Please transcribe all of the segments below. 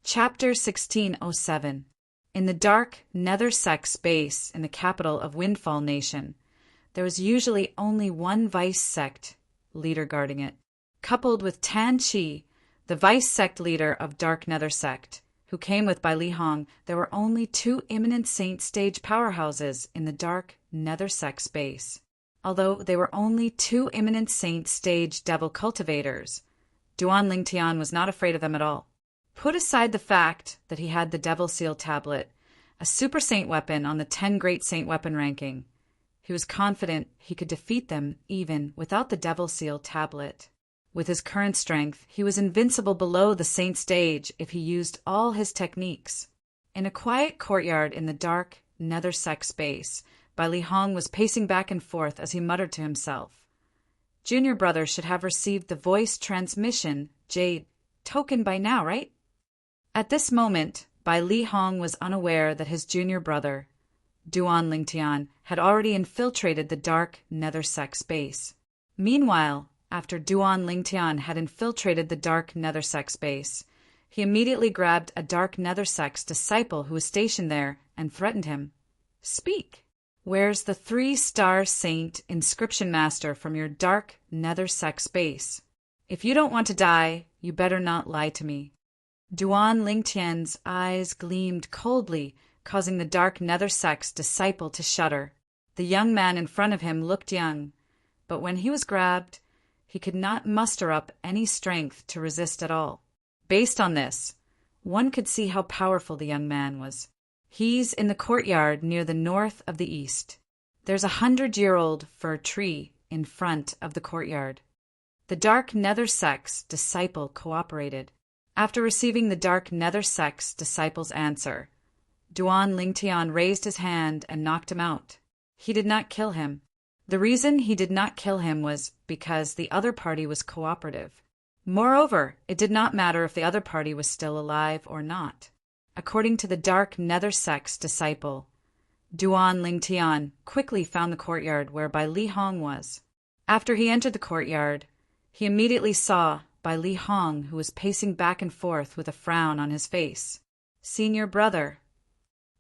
Chapter 1607. In the dark nether sex base in the capital of Windfall Nation, there was usually only one vice sect leader guarding it. Coupled with Tan Chi, the vice sect leader of Dark Nether Sect, who came with Bai Li Hong, there were only two imminent saint stage powerhouses in the dark nether sex base. Although they were only two imminent saint stage devil cultivators, Duan Lingtian was not afraid of them at all. Put aside the fact that he had the Devil Seal tablet, a super saint weapon on the 10 Great Saint weapon ranking, he was confident he could defeat them even without the Devil Seal tablet. With his current strength, he was invincible below the saint stage if he used all his techniques. In a quiet courtyard in the dark nether sex base, Bai Li Hong was pacing back and forth as he muttered to himself. Junior brother should have received the voice transmission Jade token by now, right? At this moment, Bai Li Hong was unaware that his junior brother, Duan Lingtian, had already infiltrated the dark nether sex base. Meanwhile, after Duan Lingtian had infiltrated the dark nether sex base, he immediately grabbed a dark nether sex disciple who was stationed there and threatened him. Speak! Where's the 3-star saint inscription master from your dark nether sex base? If you don't want to die, you better not lie to me. Duan Lingtian's eyes gleamed coldly, causing the dark nether sex disciple to shudder. The young man in front of him looked young, but when he was grabbed, he could not muster up any strength to resist at all. Based on this, one could see how powerful the young man was. He's in the courtyard near the north of the east. There's a 100-year-old fir tree in front of the courtyard. The dark nether sex disciple cooperated. After receiving the dark nether sex disciple's answer, Duan Lingtian raised his hand and knocked him out. He did not kill him. The reason he did not kill him was because the other party was cooperative. Moreover, it did not matter if the other party was still alive or not. According to the dark nether sex disciple, Duan Lingtian quickly found the courtyard where Bai Li Hong was. After he entered the courtyard, he immediately saw Bai Li Hong, who was pacing back and forth with a frown on his face. Senior brother.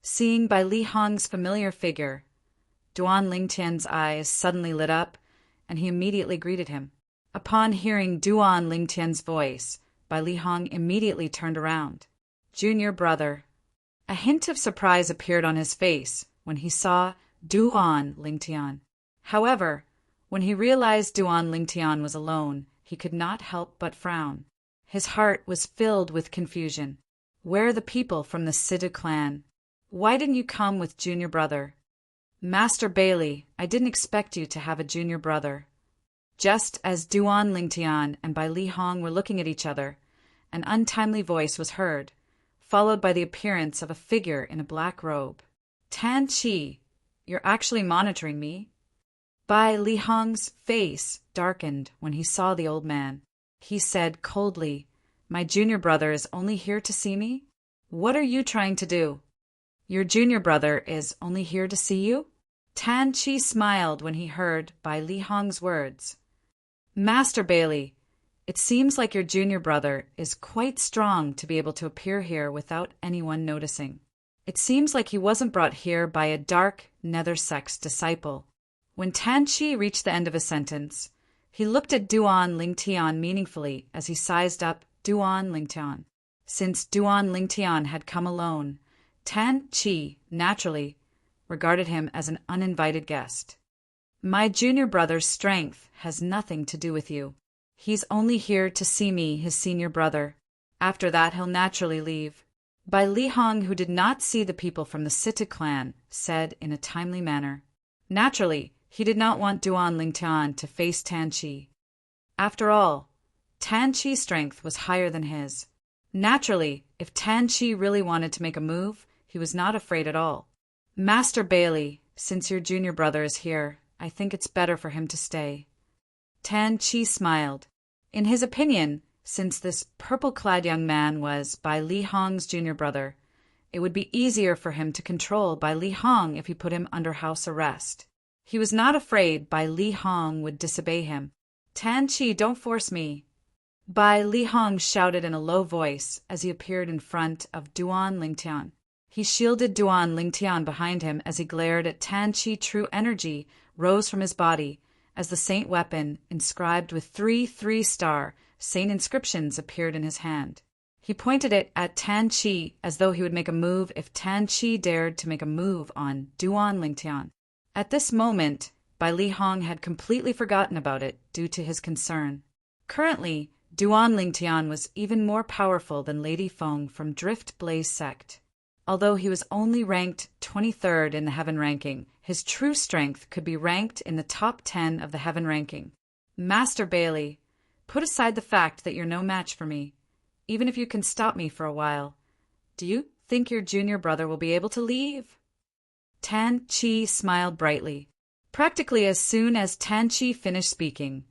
Seeing Bai Li Hong's familiar figure, Duan Lingtian's eyes suddenly lit up, and he immediately greeted him. Upon hearing Duan Lingtian's voice, Bai Li Hong immediately turned around. Junior brother. A hint of surprise appeared on his face when he saw Duan Lingtian. However, when he realized Duan Lingtian was alone, he could not help but frown. His heart was filled with confusion. Where are the people from the Siddha clan? Why didn't you come with junior brother? Master Bailey, I didn't expect you to have a junior brother. Just as Duan Lingtian and Bai Li Hong were looking at each other, an untimely voice was heard, followed by the appearance of a figure in a black robe. Tan Chi, you're actually monitoring me? Bai Li Hong's face darkened when he saw the old man. He said coldly, My junior brother is only here to see me? What are you trying to do? Your junior brother is only here to see you? Tan Chi smiled when he heard Bai Li Hong's words. Master Bailey, it seems like your junior brother is quite strong to be able to appear here without anyone noticing. It seems like he wasn't brought here by a dark nether sex disciple. When Tan Chi reached the end of his sentence, he looked at Duan Lingtian meaningfully as he sized up Duan Lingtian. Since Duan Lingtian had come alone, Tan Chi, naturally, regarded him as an uninvited guest. My junior brother's strength has nothing to do with you. He's only here to see me, his senior brother. After that, he'll naturally leave. Bai Li Hong, who did not see the people from the Siddha clan, said in a timely manner. Naturally, he did not want Duan Lingtian to face Tan Chi. After all, Tan Chi's strength was higher than his. Naturally, if Tan Chi really wanted to make a move, he was not afraid at all. Master Bailey, since your junior brother is here, I think it's better for him to stay. Tan Chi smiled. In his opinion, since this purple-clad young man was Bai Li Hong's junior brother, it would be easier for him to control Bai Li Hong if he put him under house arrest. He was not afraid Bai Li Hong would disobey him. Tan Chi, don't force me. Bai Li Hong shouted in a low voice as he appeared in front of Duan Lingtian. He shielded Duan Lingtian behind him as he glared at Tan Chi. True energy rose from his body as the saint weapon, inscribed with 3 3-star saint inscriptions, appeared in his hand. He pointed it at Tan Chi as though he would make a move if Tan Chi dared to make a move on Duan Lingtian. At this moment, Bai Li Hong had completely forgotten about it due to his concern. Currently, Duan Lingtian was even more powerful than Lady Feng from Drift Blaze sect. Although he was only ranked 23rd in the heaven ranking, his true strength could be ranked in the top 10 of the heaven ranking. Master Bailey, put aside the fact that you're no match for me, even if you can stop me for a while. Do you think your junior brother will be able to leave? Tan Chi smiled brightly. Practically as soon as Tan Chi finished speaking,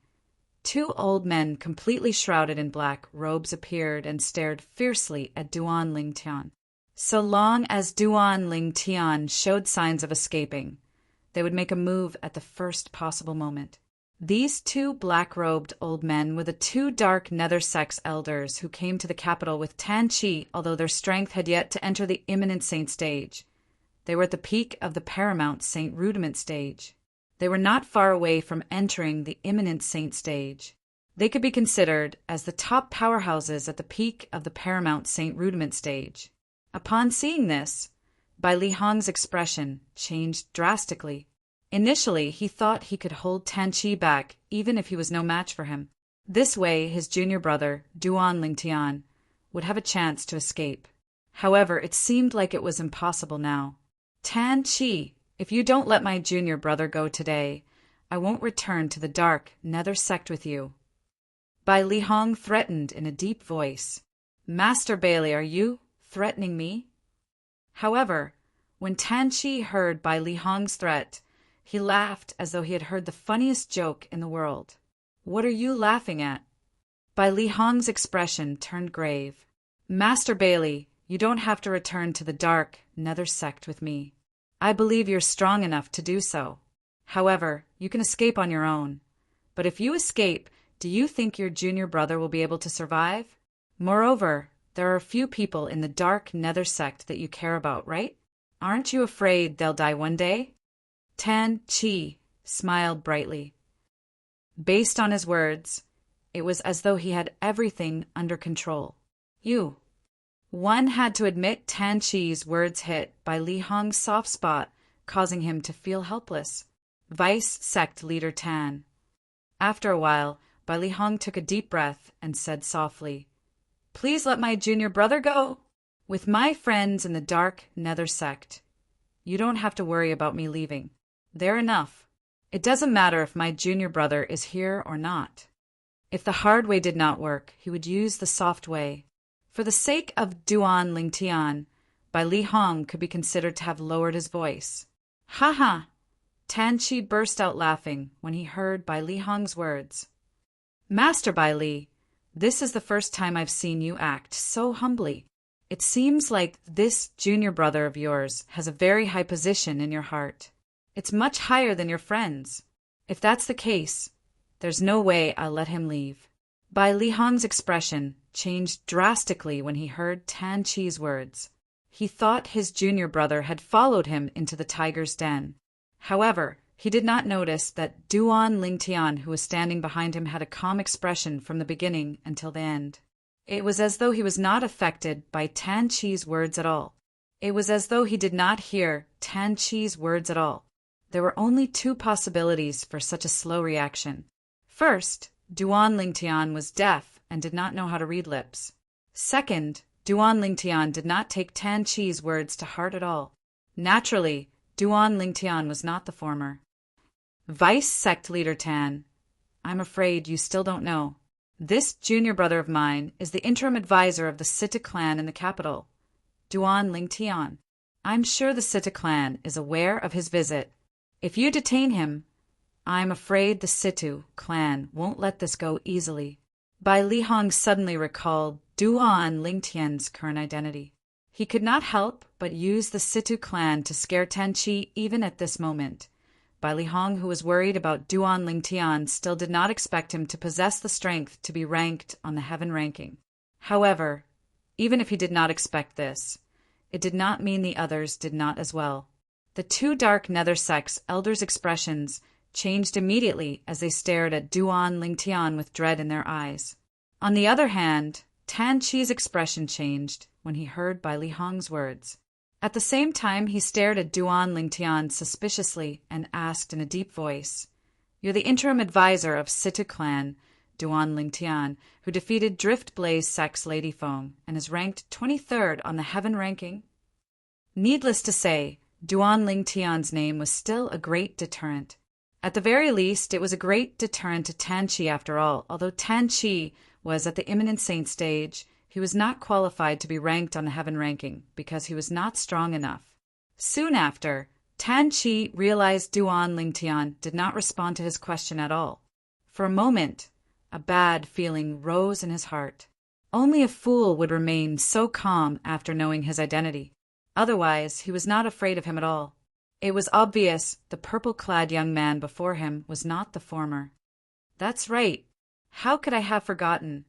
2 old men completely shrouded in black robes appeared and stared fiercely at Duan Lingtian. So long as Duan Lingtian showed signs of escaping, they would make a move at the first possible moment. These 2 black-robed old men were the 2 dark nether sex elders who came to the capital with Tan Chi, although their strength had yet to enter the imminent saint stage. They were at the peak of the paramount saint rudiment stage. They were not far away from entering the imminent saint stage. They could be considered as the top powerhouses at the peak of the paramount saint rudiment stage. Upon seeing this, Bai Li Hong's expression changed drastically. Initially, he thought he could hold Tan Chi back even if he was no match for him. This way, his junior brother, Duan Lingtian, would have a chance to escape. However, it seemed like it was impossible now. Tan Chi, if you don't let my junior brother go today, I won't return to the dark nether sect with you. Bai Li Hong threatened in a deep voice. Master Bailey, are you threatening me? However, when Tan Chi heard Bai Li Hong's threat, he laughed as though he had heard the funniest joke in the world. What are you laughing at? Bai Li Hong's expression turned grave. Master Bailey, you don't have to return to the dark nether sect with me. I believe you're strong enough to do so. However, you can escape on your own. But if you escape, do you think your junior brother will be able to survive? Moreover, there are a few people in the dark nether sect that you care about, right? Aren't you afraid they'll die one day? Tan Chi smiled brightly. Based on his words, it was as though he had everything under control. One had to admit Tan Chi's words hit Bai Li Hong's soft spot, causing him to feel helpless. Vice Sect Leader Tan. After a while, Bai Li Hong took a deep breath and said softly, Please let my junior brother go. With my friends in the dark nether sect, you don't have to worry about me leaving. They're enough. It doesn't matter if my junior brother is here or not. If the hard way did not work, he would use the soft way. For the sake of Duan Lingtian, Bai Li Hong could be considered to have lowered his voice. Ha ha! Tan Chi burst out laughing when he heard Bai Li Hong's words. Master Bai Li, this is the first time I've seen you act so humbly. It seems like this junior brother of yours has a very high position in your heart. It's much higher than your friends. If that's the case, there's no way I'll let him leave. Bai Li Hong's expression changed drastically when he heard Tan Chi's words. He thought his junior brother had followed him into the tiger's den. However, he did not notice that Duan Lingtian, who was standing behind him, had a calm expression from the beginning until the end. It was as though he was not affected by Tan Chi's words at all. It was as though he did not hear Tan Chi's words at all. There were only 2 possibilities for such a slow reaction. First, Duan Lingtian was deaf and did not know how to read lips. Second, Duan Lingtian did not take Tan Chi's words to heart at all. Naturally, Duan Lingtian was not the former. Vice Sect Leader Tan, I'm afraid you still don't know. This junior brother of mine is the interim advisor of the Sitta clan in the capital, Duan Lingtian. I'm sure the Sitta clan is aware of his visit. If you detain him, I'm afraid the Situ clan won't let this go easily. Bai Li Hong suddenly recalled Duan Lingtian's current identity. He could not help but use the Situ clan to scare Tan Chi even at this moment. Bai Lihong, who was worried about Duan Lingtian, still did not expect him to possess the strength to be ranked on the heaven ranking. However, even if he did not expect this, it did not mean the others did not as well. The two dark nether sects elders' expressions changed immediately as they stared at Duan Lingtian with dread in their eyes. On the other hand, Tan Chi's expression changed when he heard Bai Lihong's words. At the same time, he stared at Duan Lingtian suspiciously and asked in a deep voice, "You're the interim advisor of Situ clan, Duan Lingtian, who defeated Driftblaze Sect's Lady Feng and is ranked 23rd on the heaven ranking?" Needless to say, Duan Lingtian's name was still a great deterrent. At the very least, it was a great deterrent to Tan Chi after all. Although Tan Chi was at the imminent saint stage, he was not qualified to be ranked on the heaven ranking because he was not strong enough. Soon after, Tan Chi realized Duan Lingtian did not respond to his question at all. For a moment, a bad feeling rose in his heart. Only a fool would remain so calm after knowing his identity. Otherwise, he was not afraid of him at all. It was obvious the purple-clad young man before him was not the former. That's right. How could I have forgotten?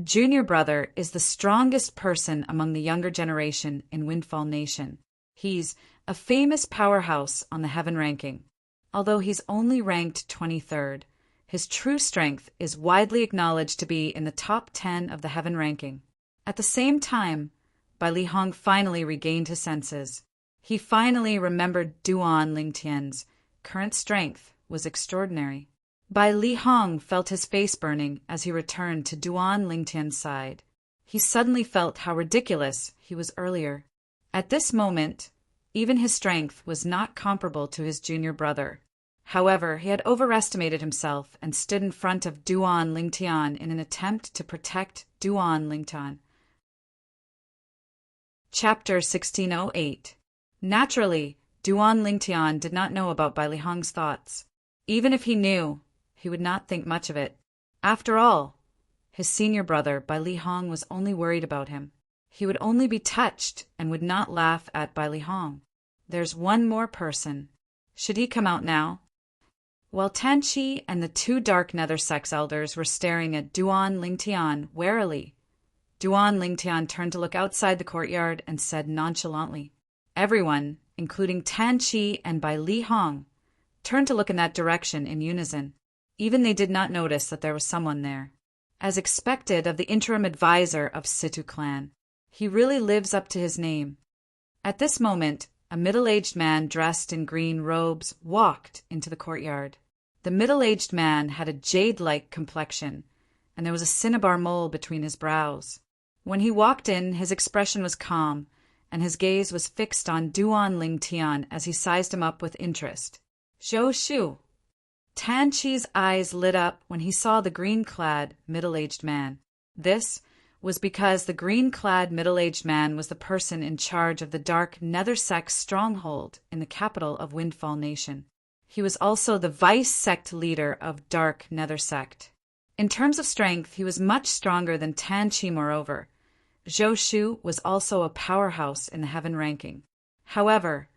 Junior brother is the strongest person among the younger generation in Windfall Nation. He's a famous powerhouse on the heaven ranking. Although he's only ranked 23rd, his true strength is widely acknowledged to be in the top 10 of the heaven ranking. At the same time, Bai Lihong finally regained his senses. He finally remembered Duan Lingtian's current strength was extraordinary. Bai Lihong felt his face burning as he returned to Duan Lingtian's side. He suddenly felt how ridiculous he was earlier. At this moment, even his strength was not comparable to his junior brother. However, he had overestimated himself and stood in front of Duan Lingtian in an attempt to protect Duan Lingtian. Chapter 1608. Naturally, Duan Lingtian did not know about Bai Lihong's thoughts. Even if he knew, he would not think much of it. After all, his senior brother, Bai Lihong, was only worried about him. He would only be touched and would not laugh at Bai Lihong. There's one more person. Should he come out now? While Tan Chi and the two dark nether sex elders were staring at Duan Lingtian warily, Duan Lingtian turned to look outside the courtyard and said nonchalantly. Everyone, including Tan Chi and Bai Lihong, turned to look in that direction in unison. Even they did not notice that there was someone there. As expected of the interim advisor of Situ clan, he really lives up to his name. At this moment, a middle-aged man dressed in green robes walked into the courtyard. The middle-aged man had a jade-like complexion, and there was a cinnabar mole between his brows. When he walked in, his expression was calm, and his gaze was fixed on Duan Lingtian as he sized him up with interest. "Zhou Shu." Tan Chi's eyes lit up when he saw the green-clad, middle-aged man. This was because the green-clad, middle-aged man was the person in charge of the dark nether sect stronghold in the capital of Windfall Nation. He was also the vice-sect leader of dark nether sect. In terms of strength, he was much stronger than Tan Chi. Moreover, Zhou Shu was also a powerhouse in the heaven ranking. However,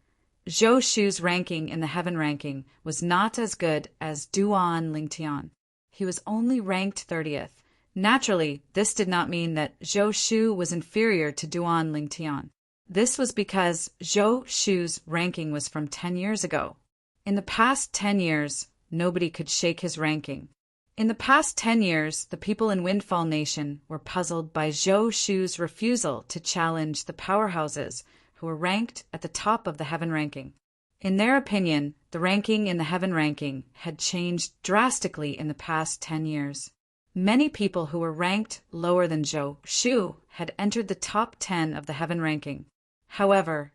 Zhou Shu's ranking in the heaven ranking was not as good as Duan Lingtian. He was only ranked 30th. Naturally, this did not mean that Zhou Shu was inferior to Duan Lingtian. This was because Zhou Shu's ranking was from 10 years ago. In the past 10 years, nobody could shake his ranking. In the past 10 years, the people in Windfall Nation were puzzled by Zhou Shu's refusal to challenge the powerhouses who were ranked at the top of the heaven ranking. In their opinion, the ranking in the heaven ranking had changed drastically in the past 10 years. Many people who were ranked lower than Zhou Shu had entered the top 10 of the heaven ranking. However,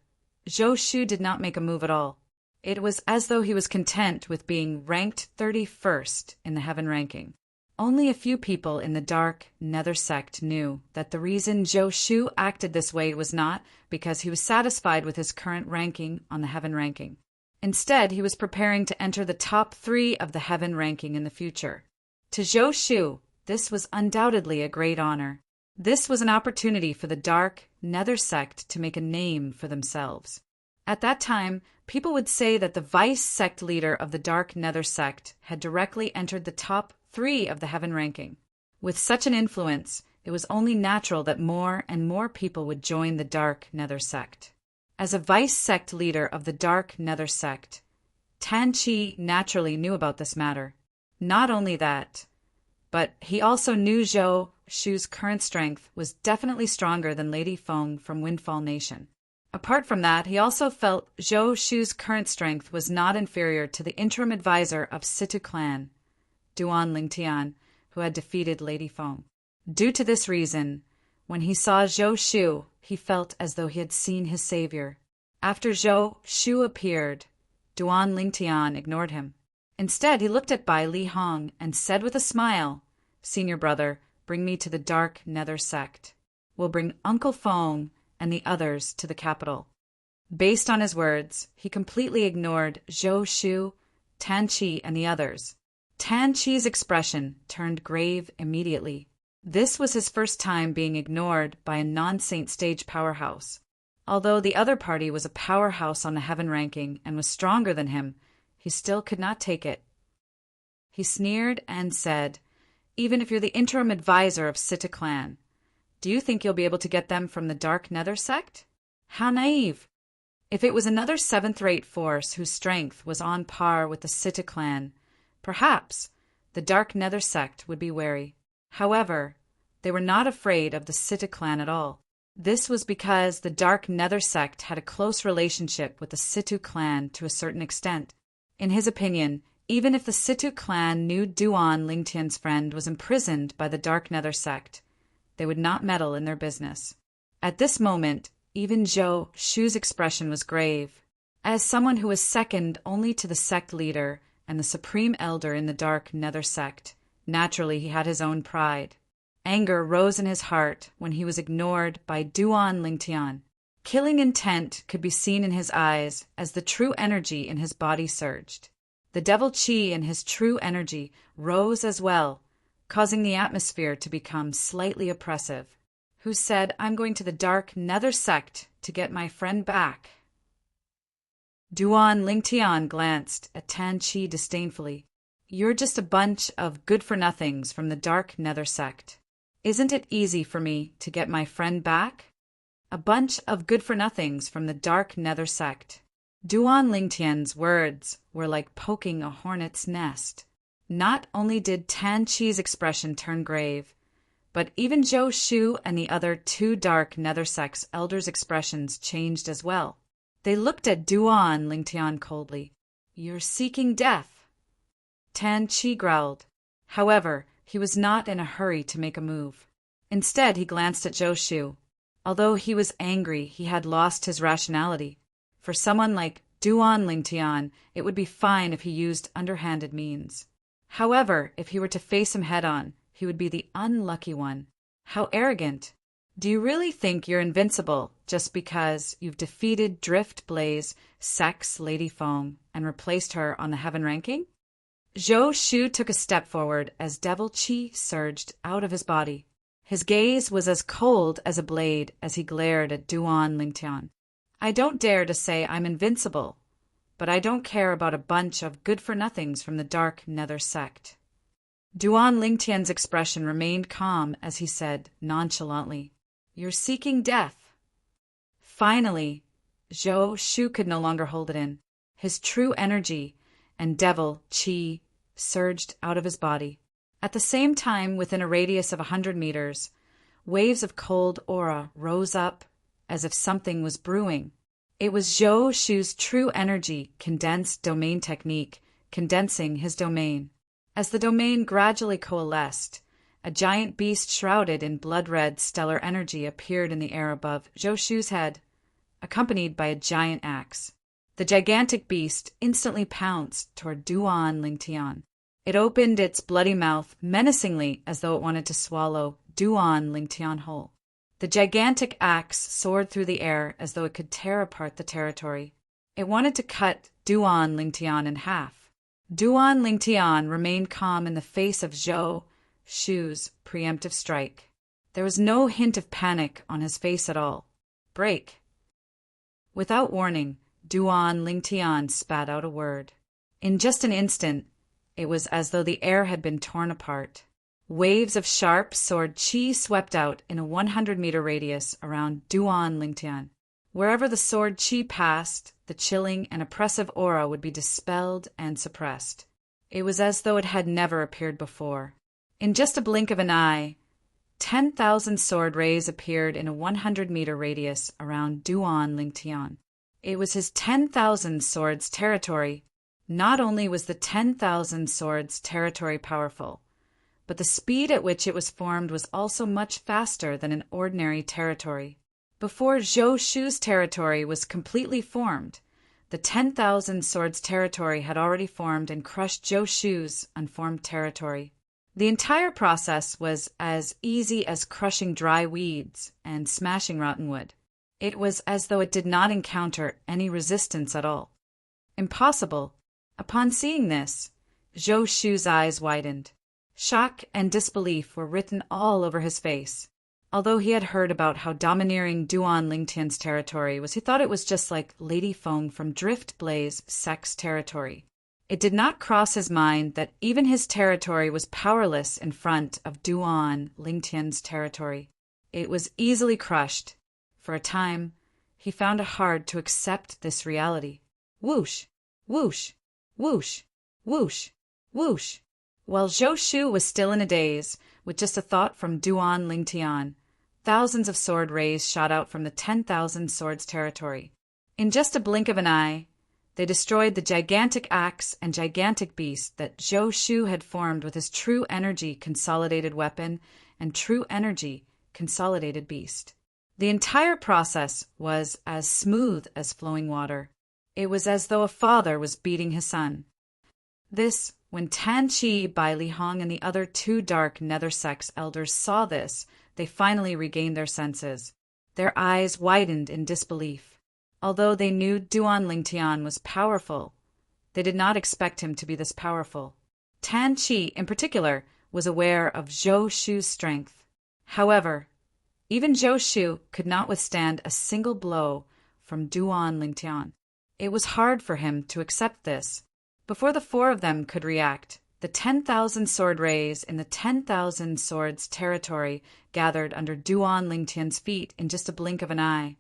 Zhou Shu did not make a move at all. It was as though he was content with being ranked 31st in the heaven ranking. Only a few people in the dark nether sect knew that the reason Zhou Shu acted this way was not because he was satisfied with his current ranking on the heaven ranking. Instead, he was preparing to enter the top 3 of the heaven ranking in the future. To Zhou Shu, this was undoubtedly a great honor. This was an opportunity for the dark nether sect to make a name for themselves. At that time, people would say that the vice sect leader of the Dark Nether sect had directly entered the top 3 of the heaven ranking. With such an influence, it was only natural that more and more people would join the Dark Nether sect. As a vice sect leader of the Dark Nether sect, Tan Chi naturally knew about this matter. Not only that, but he also knew Zhou Shu's current strength was definitely stronger than Lady Feng from Windfall Nation. Apart from that, he also felt Zhou Shu's current strength was not inferior to the interim advisor of Situ clan, Duan Lingtian, who had defeated Lady Feng. Due to this reason, when he saw Zhou Shu, he felt as though he had seen his savior. After Zhou Shu appeared, Duan Lingtian ignored him. Instead, he looked at Bai Li Hong and said with a smile, "Senior brother, bring me to the Dark Nether sect. We'll bring Uncle Feng and the others to the capital." Based on his words, he completely ignored Zhou Shu, Tan Chi, and the others. Tan Chi's expression turned grave immediately. This was his first time being ignored by a non-Saint stage powerhouse. Although the other party was a powerhouse on the heaven ranking and was stronger than him, he still could not take it. He sneered and said, "Even if you're the interim advisor of Situ clan, do you think you'll be able to get them from the Dark Nether sect? How naive! If it was another 7th-rate force whose strength was on par with the Situ clan, perhaps the Dark Nether sect would be wary." However, they were not afraid of the Situ clan at all. This was because the Dark Nether sect had a close relationship with the Situ clan to a certain extent. In his opinion, even if the Situ clan knew Duan Lingtian's friend was imprisoned by the Dark Nether sect, they would not meddle in their business. At this moment, even Zhou Shu's expression was grave. As someone who was second only to the sect leader and the supreme elder in the Dark Nether sect, naturally he had his own pride. Anger rose in his heart when he was ignored by Duan Lingtian. Killing intent could be seen in his eyes as the true energy in his body surged. The devil chi in his true energy rose as well, causing the atmosphere to become slightly oppressive. Who said, "I'm going to the Dark Nether sect to get my friend back"? Duan Lingtian glanced at Tan Chi disdainfully. "You're just a bunch of good-for-nothings from the Dark Nether sect. Isn't it easy for me to get my friend back? A bunch of good-for-nothings from the Dark Nether sect." Duan Lingtian's words were like poking a hornet's nest. Not only did Tan Chi's expression turn grave, but even Zhou Shu and the other 2 Dark Nether sect's elders' expressions changed as well. They looked at Duan Lingtian coldly. "You're seeking death," Tan Chi growled. However, he was not in a hurry to make a move. Instead, he glanced at Zhou Shu. Although he was angry, he had lost his rationality. For someone like Duan Lingtian, it would be fine if he used underhanded means. However, if he were to face him head-on, he would be the unlucky one. How arrogant! Do you really think you're invincible just because you've defeated Drift Blaze, Sex Lady Feng, and replaced her on the heaven ranking? Zhou Shu took a step forward as devil chi surged out of his body. His gaze was as cold as a blade as he glared at Duan Lingtian. "I don't dare to say I'm invincible, but I don't care about a bunch of good-for-nothings from the Dark Nether sect." Duan Lingtian's expression remained calm as he said nonchalantly, "You're seeking death." Finally, Zhou Shu could no longer hold it in. His true energy and devil chi surged out of his body. At the same time, within a radius of 100 meters, waves of cold aura rose up as if something was brewing. It was Zhou Shu's true energy condensed domain technique, condensing his domain. As the domain gradually coalesced, a giant beast shrouded in blood-red stellar energy appeared in the air above Zhou Shu's head, accompanied by a giant axe. The gigantic beast instantly pounced toward Duan Lingtian. It opened its bloody mouth menacingly as though it wanted to swallow Duan Lingtian whole. The gigantic axe soared through the air as though it could tear apart the territory. It wanted to cut Duan Lingtian in half. Duan Lingtian remained calm in the face of Zhou Shu's preemptive strike. There was no hint of panic on his face at all. Break. Without warning, Duan Lingtian spat out a word. In just an instant, it was as though the air had been torn apart. Waves of sharp sword qi swept out in a 100-meter radius around Duan Lingtian. Wherever the sword qi passed, the chilling and oppressive aura would be dispelled and suppressed. It was as though it had never appeared before. In just a blink of an eye, 10,000 sword rays appeared in a 100-meter radius around Duan Lingtian. It was his 10,000 swords territory. Not only was the 10,000 swords territory powerful, but the speed at which it was formed was also much faster than an ordinary territory. Before Zhou Shu's territory was completely formed, the 10,000 swords territory had already formed and crushed Zhou Shu's unformed territory. The entire process was as easy as crushing dry weeds and smashing rotten wood. It was as though it did not encounter any resistance at all. Impossible. Upon seeing this, Zhou Shu's eyes widened. Shock and disbelief were written all over his face. Although he had heard about how domineering Duan Lingtian's territory was, he thought it was just like Lady Feng from Drift Blaze Sek's territory. It did not cross his mind that even his territory was powerless in front of Duan Lingtian's territory. It was easily crushed. For a time, he found it hard to accept this reality. Whoosh, whoosh, whoosh, whoosh, whoosh. While Zhou Shu was still in a daze, with just a thought from Duan Lingtian, thousands of sword rays shot out from the 10,000 swords territory. In just a blink of an eye, they destroyed the gigantic axe and gigantic beast that Zhou Shu had formed with his true energy consolidated weapon and true energy consolidated beast. The entire process was as smooth as flowing water. It was as though a father was beating his son. This, when Tan Qi, Bai Li Hong, and the other two dark nether sex elders saw this, they finally regained their senses. Their eyes widened in disbelief. Although they knew Duan Lingtian was powerful, they did not expect him to be this powerful. Tan Qi, in particular, was aware of Zhou Shu's strength. However, even Zhou Shu could not withstand a single blow from Duan Lingtian. It was hard for him to accept this. Before the four of them could react, the 10,000 sword rays in the 10,000 swords territory gathered under Duan Lingtian's feet in just a blink of an eye,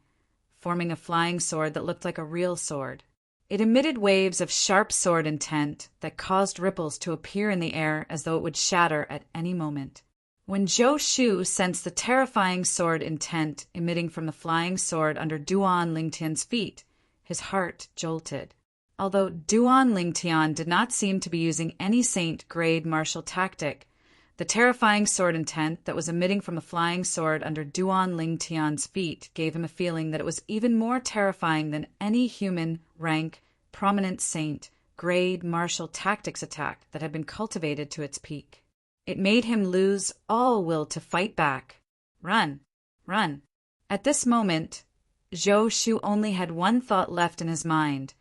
forming a flying sword that looked like a real sword. It emitted waves of sharp sword intent that caused ripples to appear in the air as though it would shatter at any moment. When Zhou Shu sensed the terrifying sword intent emitting from the flying sword under Duan Lingtian's feet, his heart jolted. Although Duan Lingtian did not seem to be using any saint-grade martial tactic, the terrifying sword intent that was emitting from the flying sword under Duan Lingtian's feet gave him a feeling that it was even more terrifying than any human, rank, prominent saint-grade martial tactics attack that had been cultivated to its peak. It made him lose all will to fight back. Run, run. At this moment, Zhou Shu only had one thought left in his mind,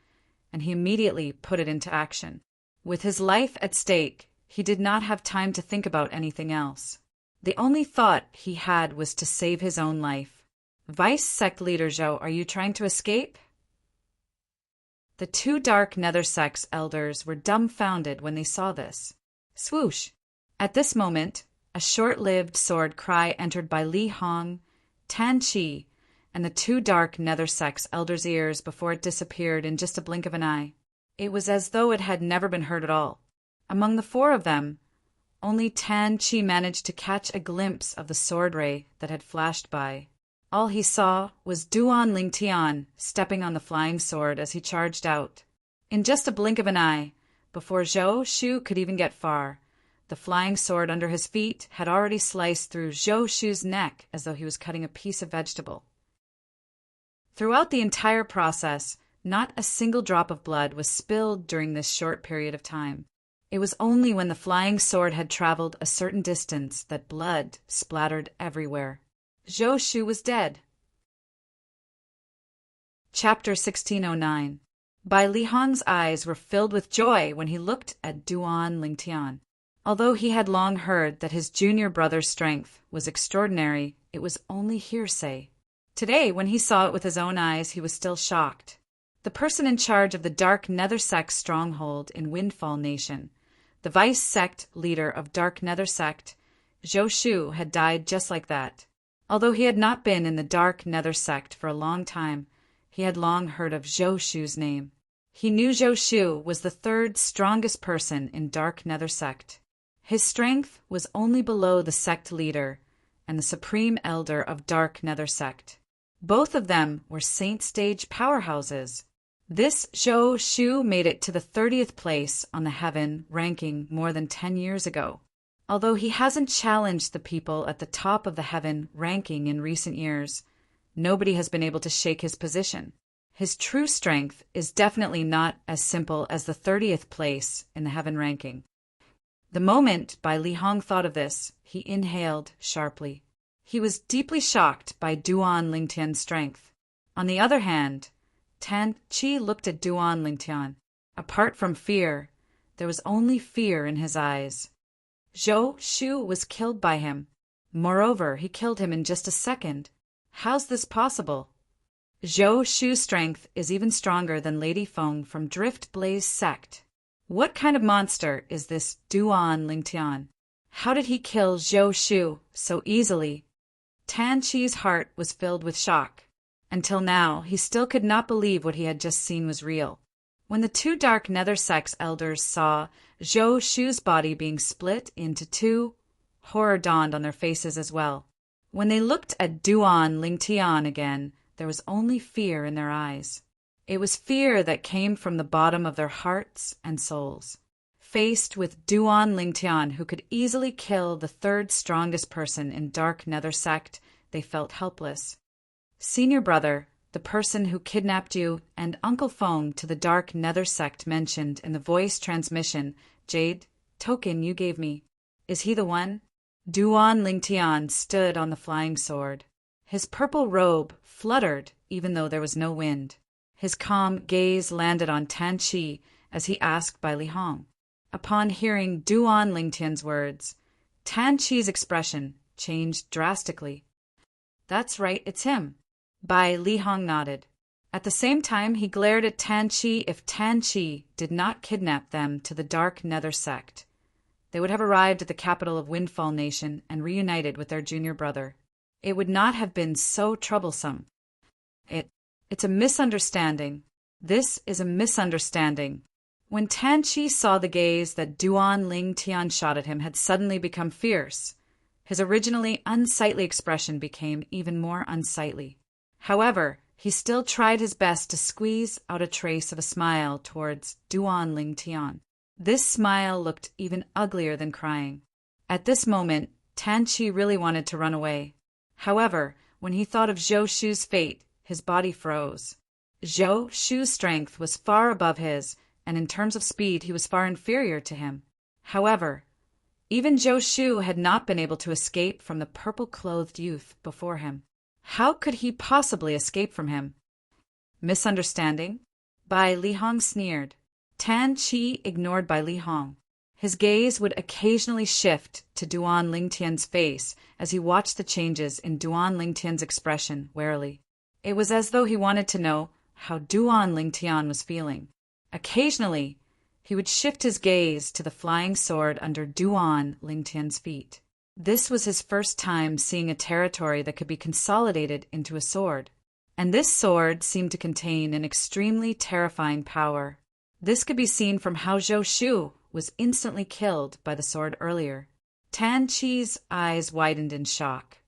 and he immediately put it into action. With his life at stake, he did not have time to think about anything else. The only thought he had was to save his own life. Vice Sect Leader Zhou, are you trying to escape? The two dark nether sex elders were dumbfounded when they saw this. Swoosh! At this moment, a short-lived sword cry entered Bai Li Hong, Tan Qi, and the two dark nether sex elders' ears before it disappeared in just a blink of an eye. It was as though it had never been heard at all. Among the four of them, only Tan Qi managed to catch a glimpse of the sword ray that had flashed by. All he saw was Duan Lingtian stepping on the flying sword as he charged out. In just a blink of an eye, before Zhou Shu could even get far, the flying sword under his feet had already sliced through Zhou Shu's neck as though he was cutting a piece of vegetable. Throughout the entire process, not a single drop of blood was spilled during this short period of time. It was only when the flying sword had traveled a certain distance that blood splattered everywhere. Zhou Shu was dead. Chapter 1609. Bai Li Hong's eyes were filled with joy when he looked at Duan Lingtian. Although he had long heard that his junior brother's strength was extraordinary, it was only hearsay. Today, when he saw it with his own eyes, he was still shocked. the person in charge of the Dark Nether Sect stronghold in Windfall Nation. The vice sect leader of Dark Nether Sect, Zhou Shu, had died just like that. Although he had not been in the Dark Nether Sect for a long time, he had long heard of Zhou Shu's name. He knew Zhou Shu was the third strongest person in Dark Nether Sect. His strength was only below the sect leader and the supreme elder of Dark Nether Sect. Both of them were saint stage powerhouses. This Zhou Shu made it to the 30th place on the Heaven ranking more than 10 years ago. Although he hasn't challenged the people at the top of the Heaven ranking in recent years, nobody has been able to shake his position. His true strength is definitely not as simple as the 30th place in the Heaven ranking. The moment Bai Lihong thought of this, he inhaled sharply. He was deeply shocked by Duan Lingtian's strength. On the other hand, Tan Qi looked at Duan Lingtian. Apart from fear, there was only fear in his eyes. Zhou Shu was killed by him. Moreover, he killed him in just a second. How's this possible? Zhou Shu's strength is even stronger than Lady Feng from Drift Blaze Sect. What kind of monster is this Duan Lingtian? How did he kill Zhou Shu so easily? Tan Qi's heart was filled with shock. Until now, he still could not believe what he had just seen was real. When the two Dark Nether Sect's elders saw Zhou Shu's body being split into two, horror dawned on their faces as well. When they looked at Duan Lingtian again, there was only fear in their eyes. It was fear that came from the bottom of their hearts and souls. Faced with Duan Lingtian, who could easily kill the third strongest person in Dark Nether Sect, they felt helpless. Senior brother, the person who kidnapped you, and Uncle Feng to the Dark Nether Sect mentioned in the voice transmission, Jade, token you gave me. Is he the one? Duan Lingtian stood on the flying sword. His purple robe fluttered even though there was no wind. His calm gaze landed on Tan Qi as he asked Bai Lihong. Upon hearing Duan Lingtian's words, Tan Qi's expression changed drastically. That's right, it's him. Bai Lihong nodded. At the same time, he glared at Tan Qi. If Tan Qi did not kidnap them to the Dark Nether Sect, they would have arrived at the capital of Windfall Nation and reunited with their junior brother. It would not have been so troublesome. It's a misunderstanding. This is a misunderstanding. When Tan Qi saw the gaze that Duan Lingtian shot at him had suddenly become fierce, his originally unsightly expression became even more unsightly. However, he still tried his best to squeeze out a trace of a smile towards Duan Lingtian. This smile looked even uglier than crying. At this moment, Tan Qi really wanted to run away. However, when he thought of Zhou Shu's fate, his body froze. Zhou Shu's strength was far above his, and in terms of speed he was far inferior to him. However, even Zhou Shu had not been able to escape from the purple-clothed youth before him. How could he possibly escape from him? Misunderstanding? Bai Lihong sneered. Tan Qi ignored Bai Lihong. His gaze would occasionally shift to Duan Lingtian's face as he watched the changes in Duan Lingtian's expression warily. It was as though he wanted to know how Duan Lingtian was feeling. Occasionally, he would shift his gaze to the flying sword under Duan Lingtian's feet. This was his first time seeing a territory that could be consolidated into a sword. And this sword seemed to contain an extremely terrifying power. This could be seen from how Zhou Shu was instantly killed by the sword earlier. Tan Qi's eyes widened in shock.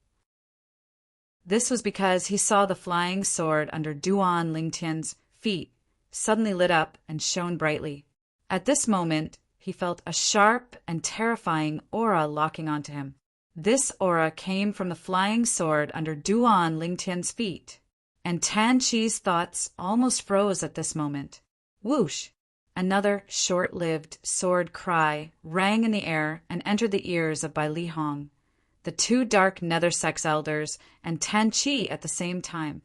This was because he saw the flying sword under Duan Lingtian's feet suddenly lit up and shone brightly. At this moment, he felt a sharp and terrifying aura locking onto him. This aura came from the flying sword under Duan Lingtian's feet, and Tan Qi's thoughts almost froze at this moment. Whoosh! Another short-lived sword cry rang in the air and entered the ears of Bai Lihong, the two Dark Nether Sect's elders, and Tan Qi at the same time.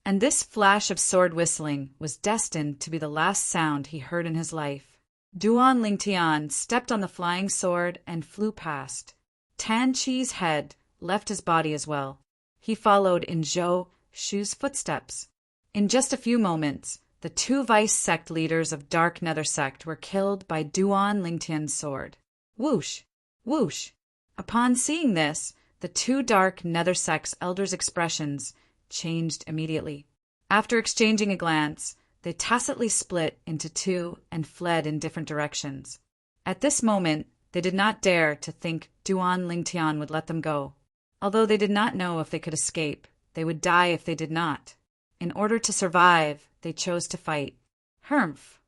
And this flash of sword whistling was destined to be the last sound he heard in his life. Duan Lingtian stepped on the flying sword and flew past. Tan Qi's head left his body as well. He followed in Zhou Shu's footsteps. In just a few moments, the 2 vice sect leaders of Dark Nether Sect were killed by Duan Lingtian's sword. Whoosh! Whoosh! Upon seeing this, the 2 Dark Nether Sect's elders' expressions changed immediately. After exchanging a glance, they tacitly split into 2 and fled in different directions. At this moment, they did not dare to think Duan Lingtian would let them go. Although they did not know if they could escape, they would die if they did not. In order to survive, they chose to fight. Humph!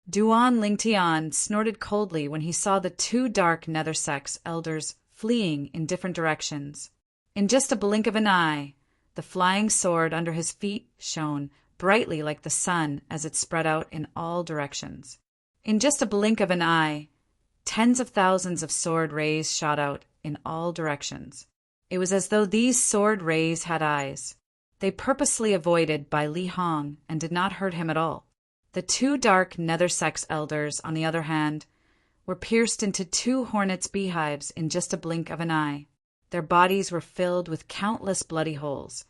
Duan Lingtian snorted coldly when he saw the 2 Dark Nether Sect's elders fleeing in different directions. In just a blink of an eye, the flying sword under his feet shone brightly like the sun as it spread out in all directions. In just a blink of an eye, tens of thousands of sword rays shot out in all directions. It was as though these sword rays had eyes. They purposely avoided Bai Li Hong and did not hurt him at all. The 2 Dark Nether Sect's elders, on the other hand, were pierced into 2 hornets' beehives in just a blink of an eye. Their bodies were filled with countless bloody holes,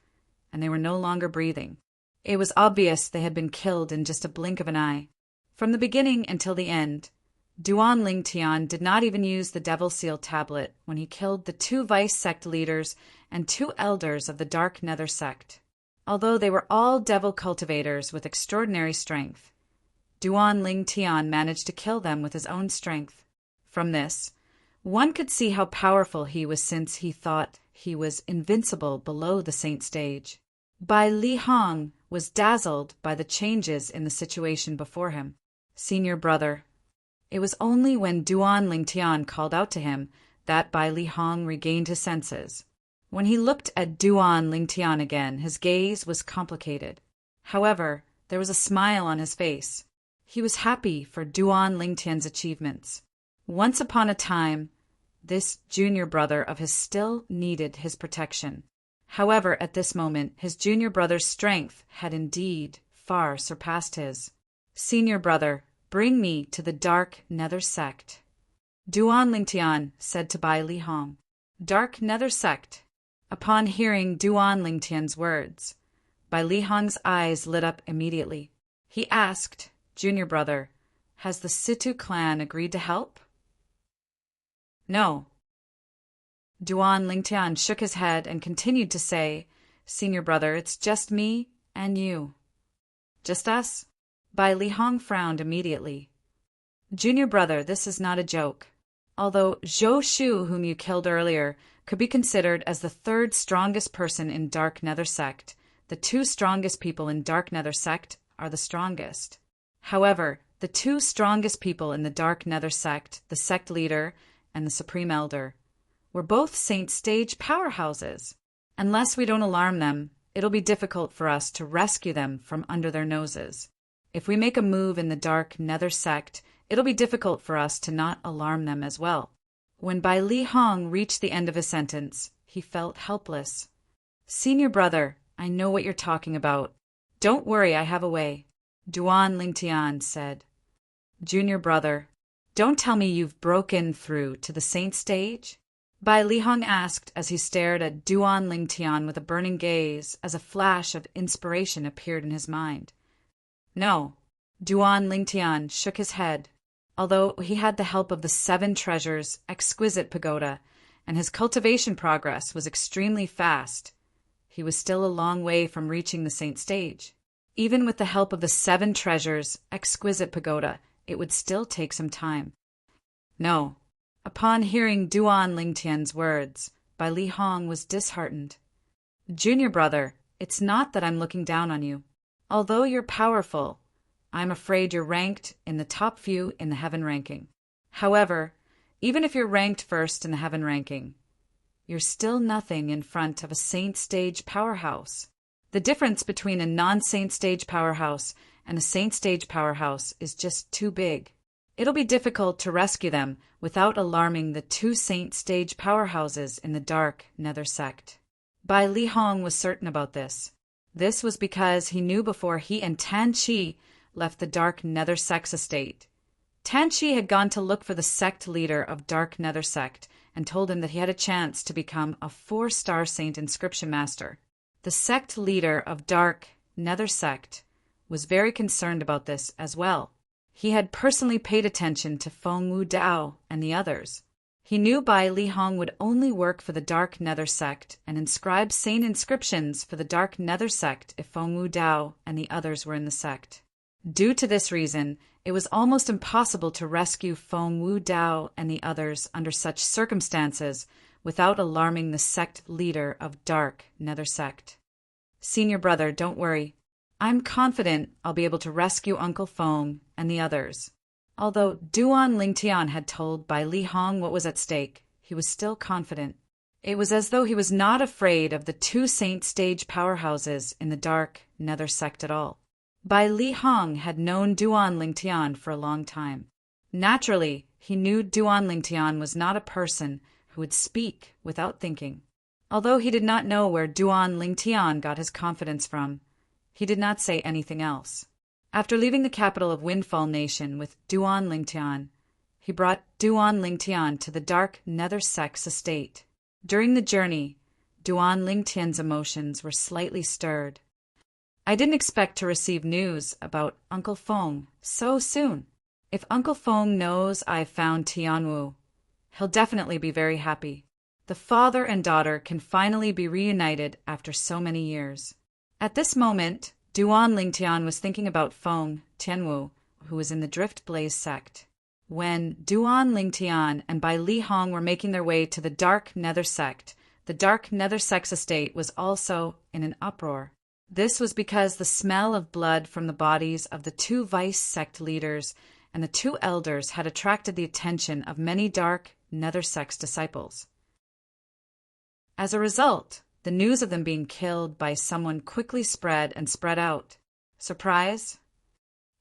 and they were no longer breathing. It was obvious they had been killed in just a blink of an eye. From the beginning until the end, Duan Lingtian did not even use the Devil Seal tablet when he killed the 2 vice sect leaders and 2 elders of the Dark Nether Sect. Although they were all devil cultivators with extraordinary strength, Duan Lingtian managed to kill them with his own strength. From this, one could see how powerful he was since he thought he was invincible below the saint stage. Bai Li Hong was dazzled by the changes in the situation before him. Senior brother. It was only when Duan Lingtian called out to him that Bai Li Hong regained his senses. When he looked at Duan Lingtian again, his gaze was complicated. However, there was a smile on his face. He was happy for Duan Lingtian's achievements. Once upon a time, this junior brother of his still needed his protection. However, at this moment, his junior brother's strength had indeed far surpassed his. Senior brother, bring me to the Dark Nether Sect. Duan Lingtian said to Bai Li Hong. Dark Nether Sect. Upon hearing Duan Lingtian's words, Bai Li Hong's eyes lit up immediately. He asked, Junior brother, has the Situ clan agreed to help? No. Duan Lingtian shook his head and continued to say, Senior brother, it's just me and you. Just us? Bai Li Hong frowned immediately. Junior brother, this is not a joke. Although Zhou Shu, whom you killed earlier, could be considered as the 3rd strongest person in Dark Nether Sect, the 2 strongest people in Dark Nether Sect are the strongest. However, the 2 strongest people in the Dark Nether Sect, the sect leader and the Supreme Elder, were both saint stage powerhouses. Unless we don't alarm them, it'll be difficult for us to rescue them from under their noses. If we make a move in the Dark Nether Sect, it'll be difficult for us to not alarm them as well. When Bai Li Hong reached the end of his sentence, he felt helpless. Senior brother, I know what you're talking about. Don't worry, I have a way. Duan Lingtian said. Junior brother, don't tell me you've broken through to the saint stage? Bai Li Hong asked as he stared at Duan Lingtian with a burning gaze as a flash of inspiration appeared in his mind. No. Duan Lingtian shook his head. Although he had the help of the 7 treasures' exquisite pagoda, and his cultivation progress was extremely fast, he was still a long way from reaching the saint stage. Even with the help of the 7 treasures' exquisite pagoda, it would still take some time. No. Upon hearing Duan Lingtian's words, Bai Li Hong was disheartened. Junior brother, it's not that I'm looking down on you. Although you're powerful, I'm afraid you're ranked in the top few in the heaven ranking. However, even if you're ranked first in the heaven ranking, you're still nothing in front of a saint stage powerhouse. The difference between a non-saint stage powerhouse and a saint stage powerhouse is just too big. It'll be difficult to rescue them without alarming the 2 saint stage powerhouses in the Dark Nether Sect. Bai Li Hong was certain about this. This was because he knew before he and Tan Chi left the Dark Nether Sect's estate. Tan Chi had gone to look for the sect leader of Dark Nether Sect and told him that he had a chance to become a 4-star saint inscription master. The sect leader of Dark Nether Sect was very concerned about this as well. He had personally paid attention to Feng Wu Dao and the others. He knew Bai Li Hong would only work for the Dark Nether sect and inscribe sane inscriptions for the Dark Nether sect if Feng Wu Dao and the others were in the sect. Due to this reason, it was almost impossible to rescue Feng Wu Dao and the others under such circumstances without alarming the sect leader of Dark Nether sect. Senior brother, don't worry. I'm confident I'll be able to rescue Uncle Feng and the others. Although Duan Lingtian had told Bai Li Hong what was at stake, he was still confident. It was as though he was not afraid of the two saint stage powerhouses in the Dark Nether sect at all. Bai Li Hong had known Duan Lingtian for a long time. Naturally, he knew Duan Lingtian was not a person who would speak without thinking. Although he did not know where Duan Lingtian got his confidence from, he did not say anything else. After leaving the capital of Windfall Nation with Duan Lingtian, he brought Duan Lingtian to the Dark Nether sect's estate. During the journey, Duan Lingtian's emotions were slightly stirred. I didn't expect to receive news about Uncle Feng so soon. If Uncle Feng knows I've found Tianwu, he'll definitely be very happy. The father and daughter can finally be reunited after so many years. At this moment, Duan Lingtian was thinking about Feng Tianwu, who was in the Drift Blaze sect. When Duan Lingtian and Bai Li Hong were making their way to the Dark Nether sect, the Dark Nether sect's estate was also in an uproar. This was because the smell of blood from the bodies of the two Vice sect leaders and the two elders had attracted the attention of many Dark Nether sect's disciples. As a result, the news of them being killed by someone quickly spread out. Surprise?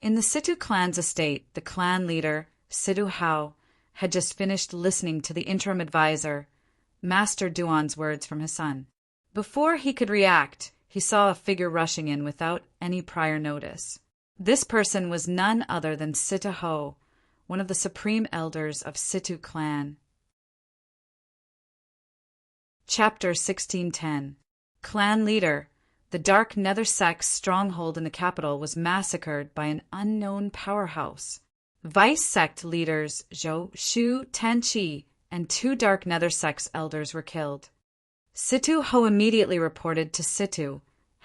In the Situ clan's estate, the clan leader, Situ Hao, had just finished listening to the interim advisor, Master Duan's words from his son. Before he could react, he saw a figure rushing in without any prior notice. This person was none other than Situ Ho, one of the supreme elders of Situ clan. Chapter 1610. Clan leader. The Dark Nether sect's stronghold in the capital was massacred by an unknown powerhouse. Vice sect leaders Zhou Shu Tenqi and two Dark Nether sect's elders were killed. Situ Ho immediately reported to Situ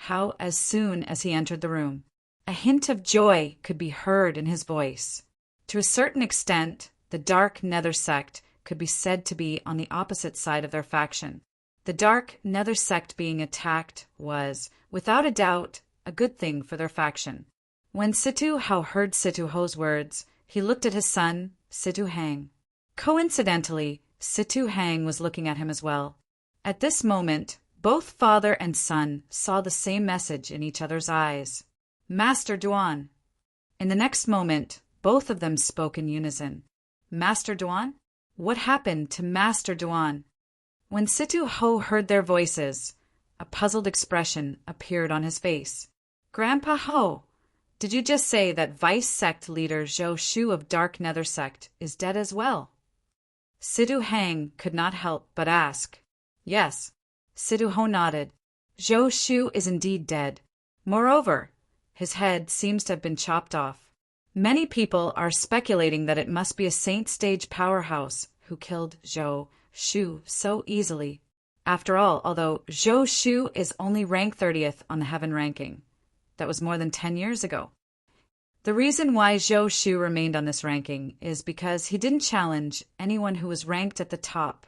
Hao as soon as he entered the room. A hint of joy could be heard in his voice. To a certain extent, the Dark Nether sect could be said to be on the opposite side of their faction. The Dark Nether sect being attacked was, without a doubt, a good thing for their faction. When Situ Hao heard Situ Ho's words, he looked at his son, Situ Hang. Coincidentally, Situ Hang was looking at him as well. At this moment, both father and son saw the same message in each other's eyes. Master Duan. In the next moment, both of them spoke in unison. Master Duan? What happened to Master Duan? When Situ Ho heard their voices, a puzzled expression appeared on his face. Grandpa Ho, did you just say that Vice sect leader Zhou Shu of Dark Nether sect is dead as well? Situ Hang could not help but ask. Yes. Situ Ho nodded. Zhou Shu is indeed dead. Moreover, his head seems to have been chopped off. Many people are speculating that it must be a saint stage powerhouse who killed Zhou Shu so easily. After all, although Zhou Shu is only rank 30th on the heaven ranking, that was more than 10 years ago. The reason why Zhou Shu remained on this ranking is because he didn't challenge anyone who was ranked at the top.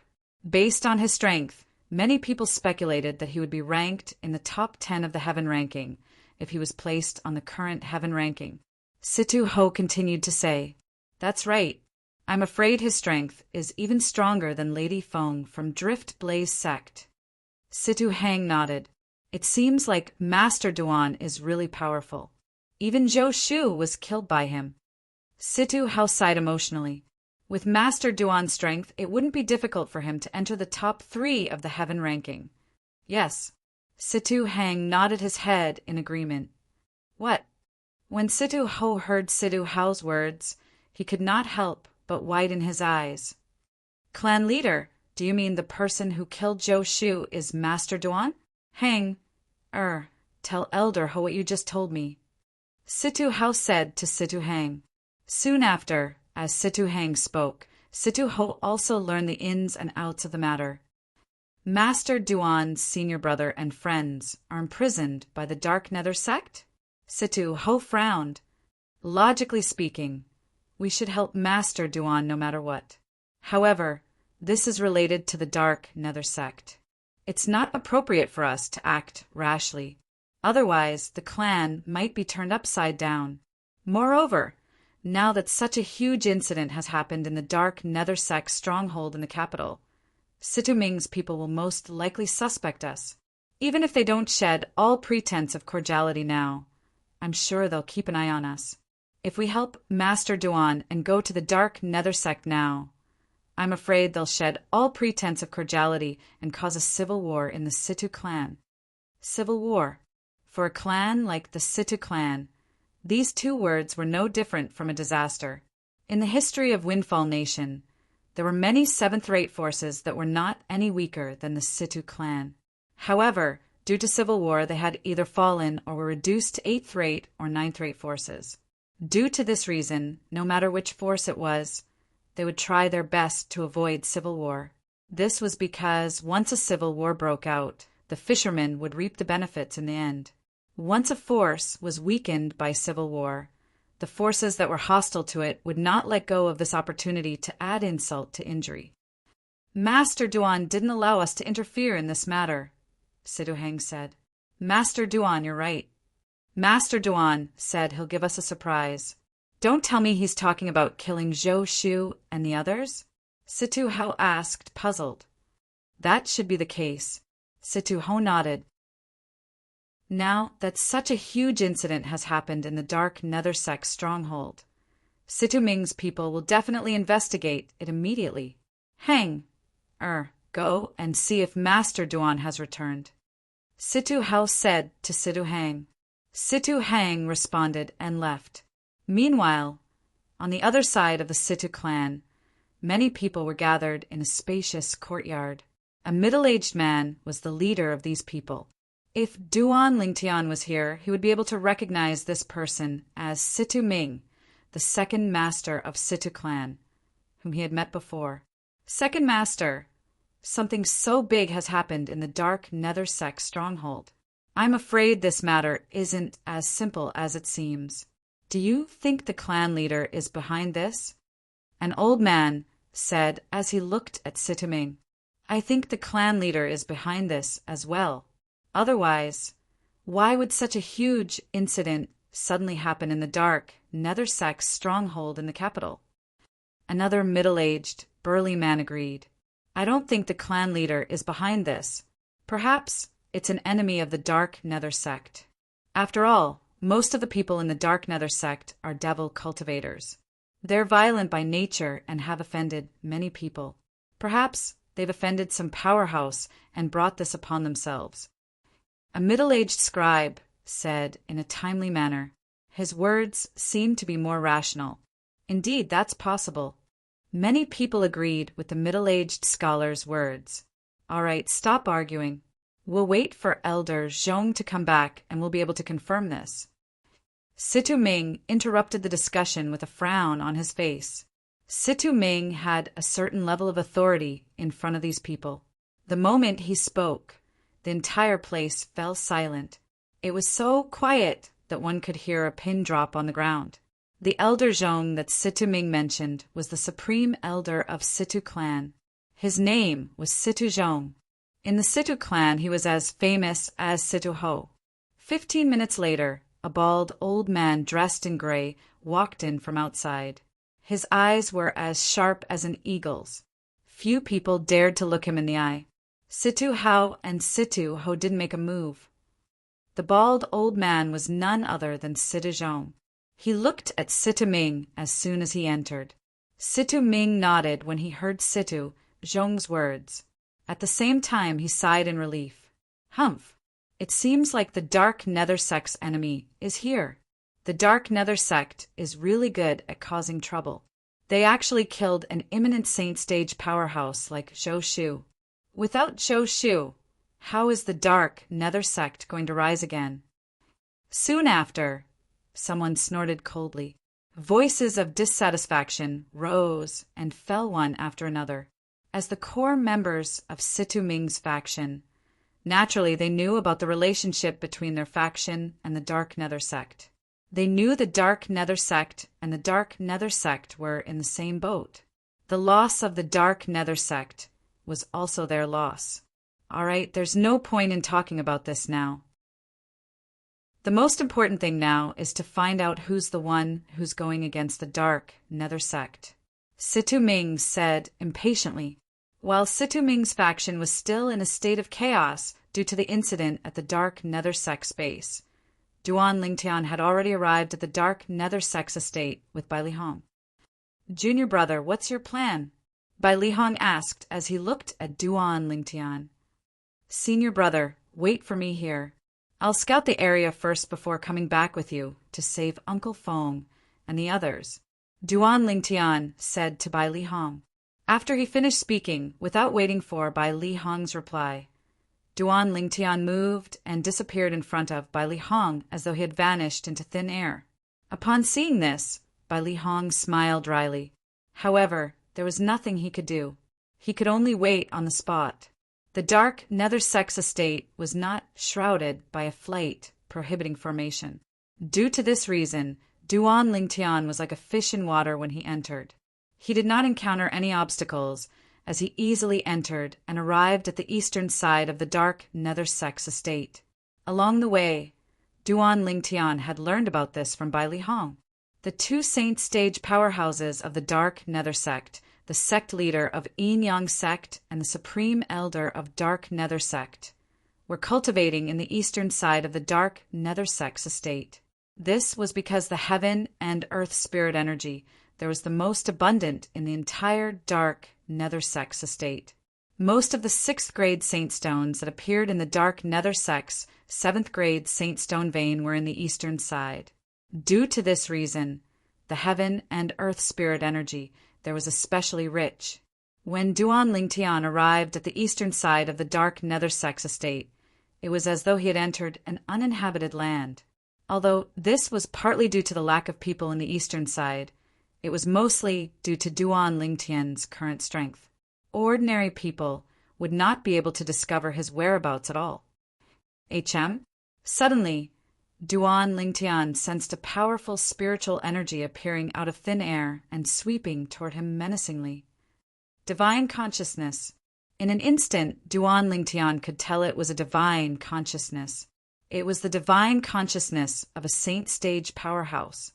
Based on his strength, many people speculated that he would be ranked in the top 10 of the heaven ranking if he was placed on the current heaven ranking. Situ Ho continued to say, That's right. I'm afraid his strength is even stronger than Lady Feng from Drift Blaze sect. Situ Hang nodded. It seems like Master Duan is really powerful. Even Zhou Shu was killed by him. Situ Hao sighed emotionally. With Master Duan's strength, it wouldn't be difficult for him to enter the top 3 of the heaven ranking. Yes. Situ Hang nodded his head in agreement. What? When Situ Ho heard Situ Hao's words, he could not help but widen his eyes. Clan leader, do you mean the person who killed Zhou Shu is Master Duan? Hang, tell Elder Ho what you just told me. Situ Hao said to Situ Hang. Soon after, as Situ Hang spoke, Situ Ho also learned the ins and outs of the matter. Master Duan's senior brother and friends are imprisoned by the Dark Nether sect? Situ Ho frowned. Logically speaking, we should help Master Duan no matter what. However, this is related to the Dark Nether sect. It's not appropriate for us to act rashly. Otherwise, the clan might be turned upside down. Moreover, now that such a huge incident has happened in the Dark Nether sect stronghold in the capital, Situ Ming's people will most likely suspect us. Even if they don't shed all pretense of cordiality now, I'm sure they'll keep an eye on us. If we help Master Duan and go to the Dark Nether sect now, I'm afraid they'll shed all pretense of cordiality and cause a civil war in the Situ clan. Civil war. For a clan like the Situ clan, these two words were no different from a disaster. In the history of Windfall Nation, there were many 7th-rate forces that were not any weaker than the Situ clan. However, due to civil war, they had either fallen or were reduced to 8th-rate or 9th-rate forces. Due to this reason, no matter which force it was, they would try their best to avoid civil war. This was because once a civil war broke out, the fishermen would reap the benefits in the end. Once a force was weakened by civil war, the forces that were hostile to it would not let go of this opportunity to add insult to injury. Master Duan didn't allow us to interfere in this matter, Situ Hang said. Master Duan, you're right. Master Duan said he'll give us a surprise. Don't tell me he's talking about killing Zhou Shu and the others? Situ Hao asked, puzzled. That should be the case. Situ Ho nodded. Now that such a huge incident has happened in the Dark Nether sect stronghold, Situ Ming's people will definitely investigate it immediately. Go and see if Master Duan has returned. Situ Hao said to Situ Hang. Situ Hang responded and left. Meanwhile, on the other side of the Situ clan, many people were gathered in a spacious courtyard. A middle-aged man was the leader of these people. If Duan Lingtian was here, he would be able to recognize this person as Situ Ming, the second master of Situ clan, whom he had met before. Second master, something so big has happened in the Dark Nether sect stronghold. I'm afraid this matter isn't as simple as it seems. Do you think the clan leader is behind this? An old man said as he looked at Situ Ming. I think the clan leader is behind this as well. Otherwise, why would such a huge incident suddenly happen in the Dark Nether sect stronghold in the capital? Another middle-aged, burly man agreed. I don't think the clan leader is behind this. Perhaps it's an enemy of the Dark Nether sect. After all, most of the people in the Dark Nether sect are devil cultivators. They're violent by nature and have offended many people. Perhaps they've offended some powerhouse and brought this upon themselves. A middle-aged scribe said in a timely manner. His words seemed to be more rational. Indeed, that's possible. Many people agreed with the middle-aged scholar's words. All right, stop arguing. We'll wait for Elder Zhong to come back and we'll be able to confirm this. Situ Ming interrupted the discussion with a frown on his face. Situ Ming had a certain level of authority in front of these people. The moment he spoke, the entire place fell silent. It was so quiet that one could hear a pin drop on the ground. The Elder Zhong that Situ Ming mentioned was the supreme elder of Situ clan. His name was Situ Zhong. In the Situ clan, he was as famous as Situ Ho. 15 minutes later, a bald old man dressed in gray walked in from outside. His eyes were as sharp as an eagle's. Few people dared to look him in the eye. Situ Hao and Situ Ho didn't make a move. The bald old man was none other than Situ Zhong. He looked at Situ Ming as soon as he entered. Situ Ming nodded when he heard Situ Zhong's words. At the same time, he sighed in relief. Humph! It seems like the Dark Nether sect's enemy is here. The Dark Nether sect is really good at causing trouble. They actually killed an imminent saint stage powerhouse like Zhou Shu. Without Zhou Shu, how is the Dark Nether sect going to rise again? Soon after, someone snorted coldly. Voices of dissatisfaction rose and fell one after another, as the core members of Situ Ming's faction. Naturally, they knew about the relationship between their faction and the Dark Nether sect. They knew the Dark Nether sect and the Dark Nether sect were in the same boat. The loss of the Dark Nether sect was also their loss. All right, there's no point in talking about this now. The most important thing now is to find out who's the one who's going against the Dark Nether sect. Situ Ming said impatiently. While Situ Ming's faction was still in a state of chaos due to the incident at the Dark Nether Sect's base, Duan Lingtian had already arrived at the Dark Nether Sect's estate with Bai Lihong. "Junior brother, what's your plan?" Bai Lihong asked as he looked at Duan Lingtian. "Senior brother, wait for me here. I'll scout the area first before coming back with you to save Uncle Fong and the others," Duan Lingtian said to Bai Lihong. After he finished speaking, without waiting for Bai Lihong's reply, Duan Lingtian moved and disappeared in front of Bai Lihong as though he had vanished into thin air. Upon seeing this, Bai Lihong smiled dryly. However, there was nothing he could do. He could only wait on the spot. The Dark Nether Sect's estate was not shrouded by a flight prohibiting formation. Due to this reason, Duan Lingtian was like a fish in water when he entered. He did not encounter any obstacles, as he easily entered and arrived at the eastern side of the Dark Nether Sect's estate. Along the way, Duan Lingtian had learned about this from Bai Lihong. The two saint stage powerhouses of the Dark Nether Sect, the sect leader of Yin Yang Sect and the supreme elder of Dark Nether Sect, were cultivating in the eastern side of the Dark Nether Sect's estate. This was because the heaven and earth spirit energy there was the most abundant in the entire Dark Nether Sect's estate. Most of the 6th grade saint stones that appeared in the Dark Nether Sect's 7th grade saint stone vein were in the eastern side. Due to this reason, the heaven and earth spirit energy there was especially rich. When Duan Lingtian arrived at the eastern side of the Dark Nether Sect's estate, it was as though he had entered an uninhabited land. Although this was partly due to the lack of people in the eastern side, it was mostly due to Duan Lingtian's current strength. Ordinary people would not be able to discover his whereabouts at all. Suddenly, Duan Lingtian sensed a powerful spiritual energy appearing out of thin air and sweeping toward him menacingly. Divine consciousness. In an instant, Duan Lingtian could tell it was a divine consciousness. It was the divine consciousness of a saint stage powerhouse.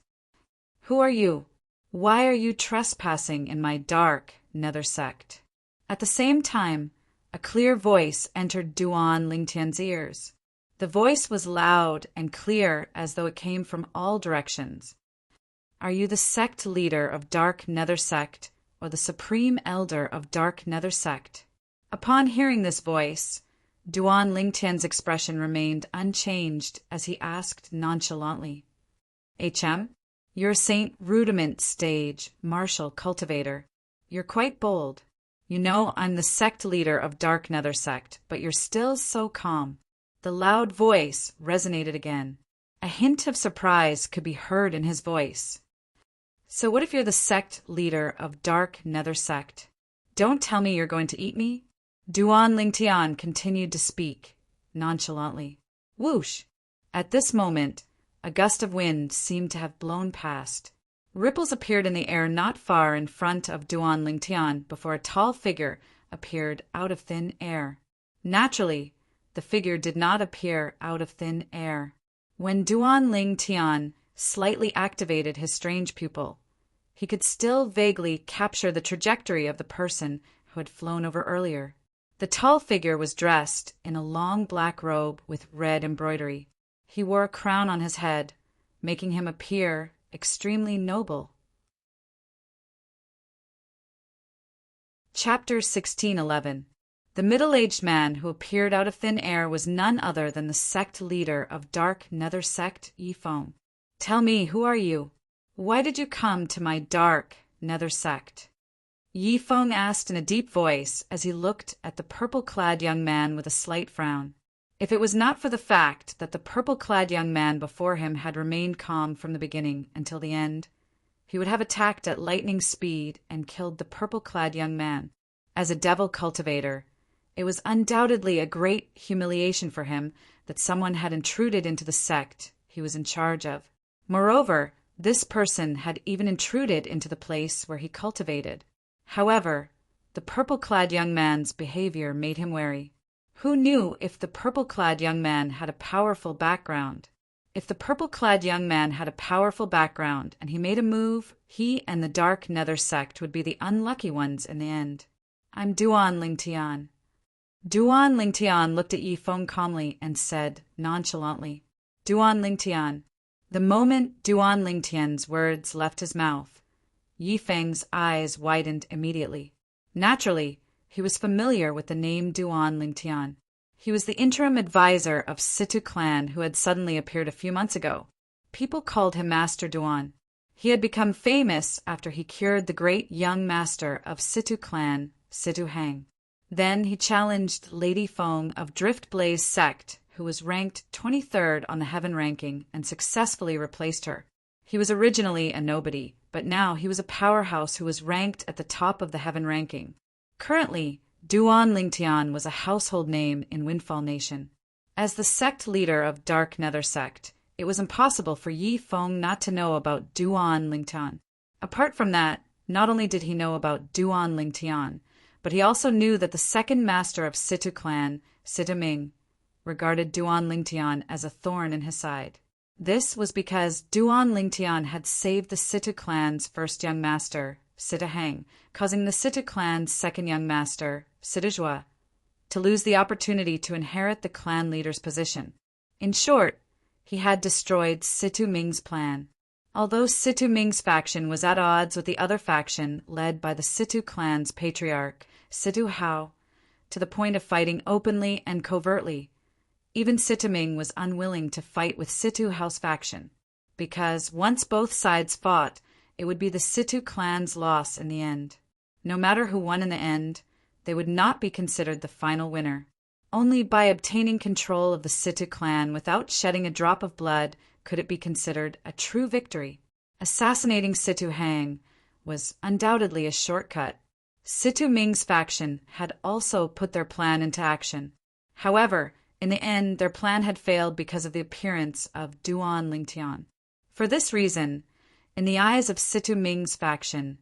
"Who are you? Why are you trespassing in my Dark Nether Sect?" At the same time, a clear voice entered Duan Lingtian's ears. The voice was loud and clear as though it came from all directions. "Are you the sect leader of Dark Nether Sect or the supreme elder of Dark Nether Sect?" Upon hearing this voice, Duan Lingtian's expression remained unchanged as he asked nonchalantly, "You're a Saint Rudiment Stage Martial Cultivator. You're quite bold. You know I'm the sect leader of Dark Nether Sect, but you're still so calm." The loud voice resonated again. A hint of surprise could be heard in his voice. "So what if you're the sect leader of Dark Nether Sect? Don't tell me you're going to eat me?" Duan Lingtian continued to speak, nonchalantly. Whoosh! At this moment, a gust of wind seemed to have blown past. Ripples appeared in the air not far in front of Duan Lingtian before a tall figure appeared out of thin air. Naturally, the figure did not appear out of thin air. When Duan Lingtian slightly activated his strange pupil, he could still vaguely capture the trajectory of the person who had flown over earlier. The tall figure was dressed in a long black robe with red embroidery. He wore a crown on his head, making him appear extremely noble. Chapter 1611. The middle-aged man who appeared out of thin air was none other than the sect leader of Dark Nether Sect, Yifeng. "Tell me, who are you? Why did you come to my Dark Nether Sect?" Yifeng asked in a deep voice as he looked at the purple-clad young man with a slight frown. If it was not for the fact that the purple-clad young man before him had remained calm from the beginning until the end, he would have attacked at lightning speed and killed the purple-clad young man. As a devil cultivator, it was undoubtedly a great humiliation for him that someone had intruded into the sect he was in charge of. Moreover, this person had even intruded into the place where he cultivated. However, the purple-clad young man's behavior made him wary. Who knew if the purple-clad young man had a powerful background? If the purple-clad young man had a powerful background and he made a move, he and the Dark Nether sect would be the unlucky ones in the end. I'm Duan Lingtian. Duan Lingtian looked at Yi Feng calmly and said nonchalantly, Duan Lingtian. The moment Duan Lingtian's words left his mouth, Yi Feng's eyes widened immediately. Naturally, he was familiar with the name Duan Lingtian. He was the interim advisor of Situ clan who had suddenly appeared a few months ago. People called him Master Duan. He had become famous after he cured the great young master of Situ clan, Situ Hang. Then he challenged Lady Feng of Driftblaze sect, who was ranked 23rd on the heaven ranking, and successfully replaced her. He was originally a nobody, but now he was a powerhouse who was ranked at the top of the heaven ranking. Currently, Duan Lingtian was a household name in Windfall Nation. As the sect leader of Dark Nether sect, it was impossible for Yi Feng not to know about Duan Lingtian. Apart from that, not only did he know about Duan Lingtian, but he also knew that the second master of Situ clan, Situ Ming, regarded Duan Lingtian as a thorn in his side. This was because Duan Lingtian had saved the Situ clan's first young master, Situ Hang, causing the Situ clan's second young master, Situ Zhua, to lose the opportunity to inherit the clan leader's position. In short, he had destroyed Situ Ming's plan. Although Situ Ming's faction was at odds with the other faction led by the Situ clan's patriarch, Situ Hao, to the point of fighting openly and covertly, even Situ Ming was unwilling to fight with Situ Hao's faction, because once both sides fought, it would be the Situ clan's loss in the end. No matter who won in the end, they would not be considered the final winner. Only by obtaining control of the Situ clan without shedding a drop of blood could it be considered a true victory. Assassinating Situ Hang was undoubtedly a shortcut. Situ Ming's faction had also put their plan into action. However, in the end, their plan had failed because of the appearance of Duan Lingtian. For this reason, in the eyes of Situ Ming's faction,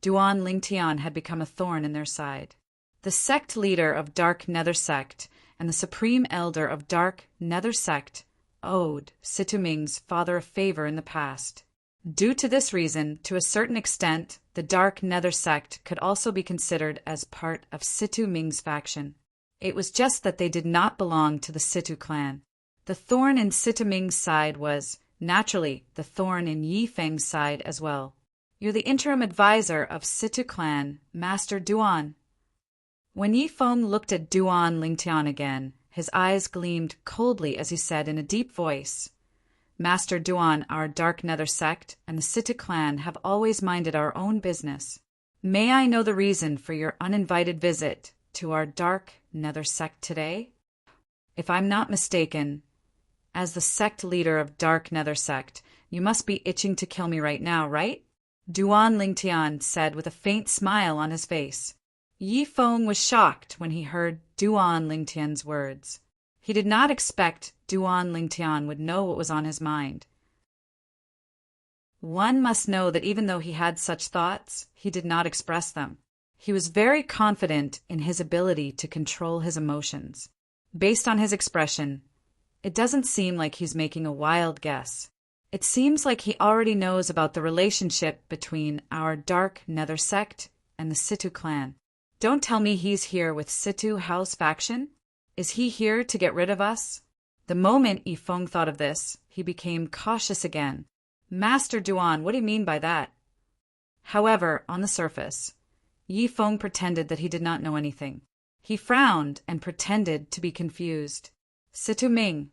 Duan Lingtian had become a thorn in their side. The sect leader of Dark Nether sect and the supreme elder of Dark Nether sect owed Situ Ming's father a favor in the past. Due to this reason, to a certain extent, the Dark Nether sect could also be considered as part of Situ Ming's faction. It was just that they did not belong to the Situ clan. The thorn in Situ Ming's side was, naturally, the thorn in Yi Feng's side as well. You're the interim advisor of Situ clan, Master Duan. When Yi Feng looked at Duan Lingtian again, his eyes gleamed coldly as he said in a deep voice, Master Duan, our Dark Nether sect and the Situ clan have always minded our own business. May I know the reason for your uninvited visit to our Dark Nether sect today? If I'm not mistaken, as the sect leader of Dark Nether sect, you must be itching to kill me right now, right? Duan Lingtian said with a faint smile on his face. Yi Feng was shocked when he heard Duan Lingtian's words. He did not expect Duan Lingtian would know what was on his mind. One must know that even though he had such thoughts, he did not express them. He was very confident in his ability to control his emotions. Based on his expression, it doesn't seem like he's making a wild guess. It seems like he already knows about the relationship between our Dark Nether sect and the Situ clan. Don't tell me he's here with Situ Hao's faction? Is he here to get rid of us? The moment Yi Feng thought of this, he became cautious again. Master Duan, what do you mean by that? However, on the surface, Yi Feng pretended that he did not know anything. He frowned and pretended to be confused. Situ Ming.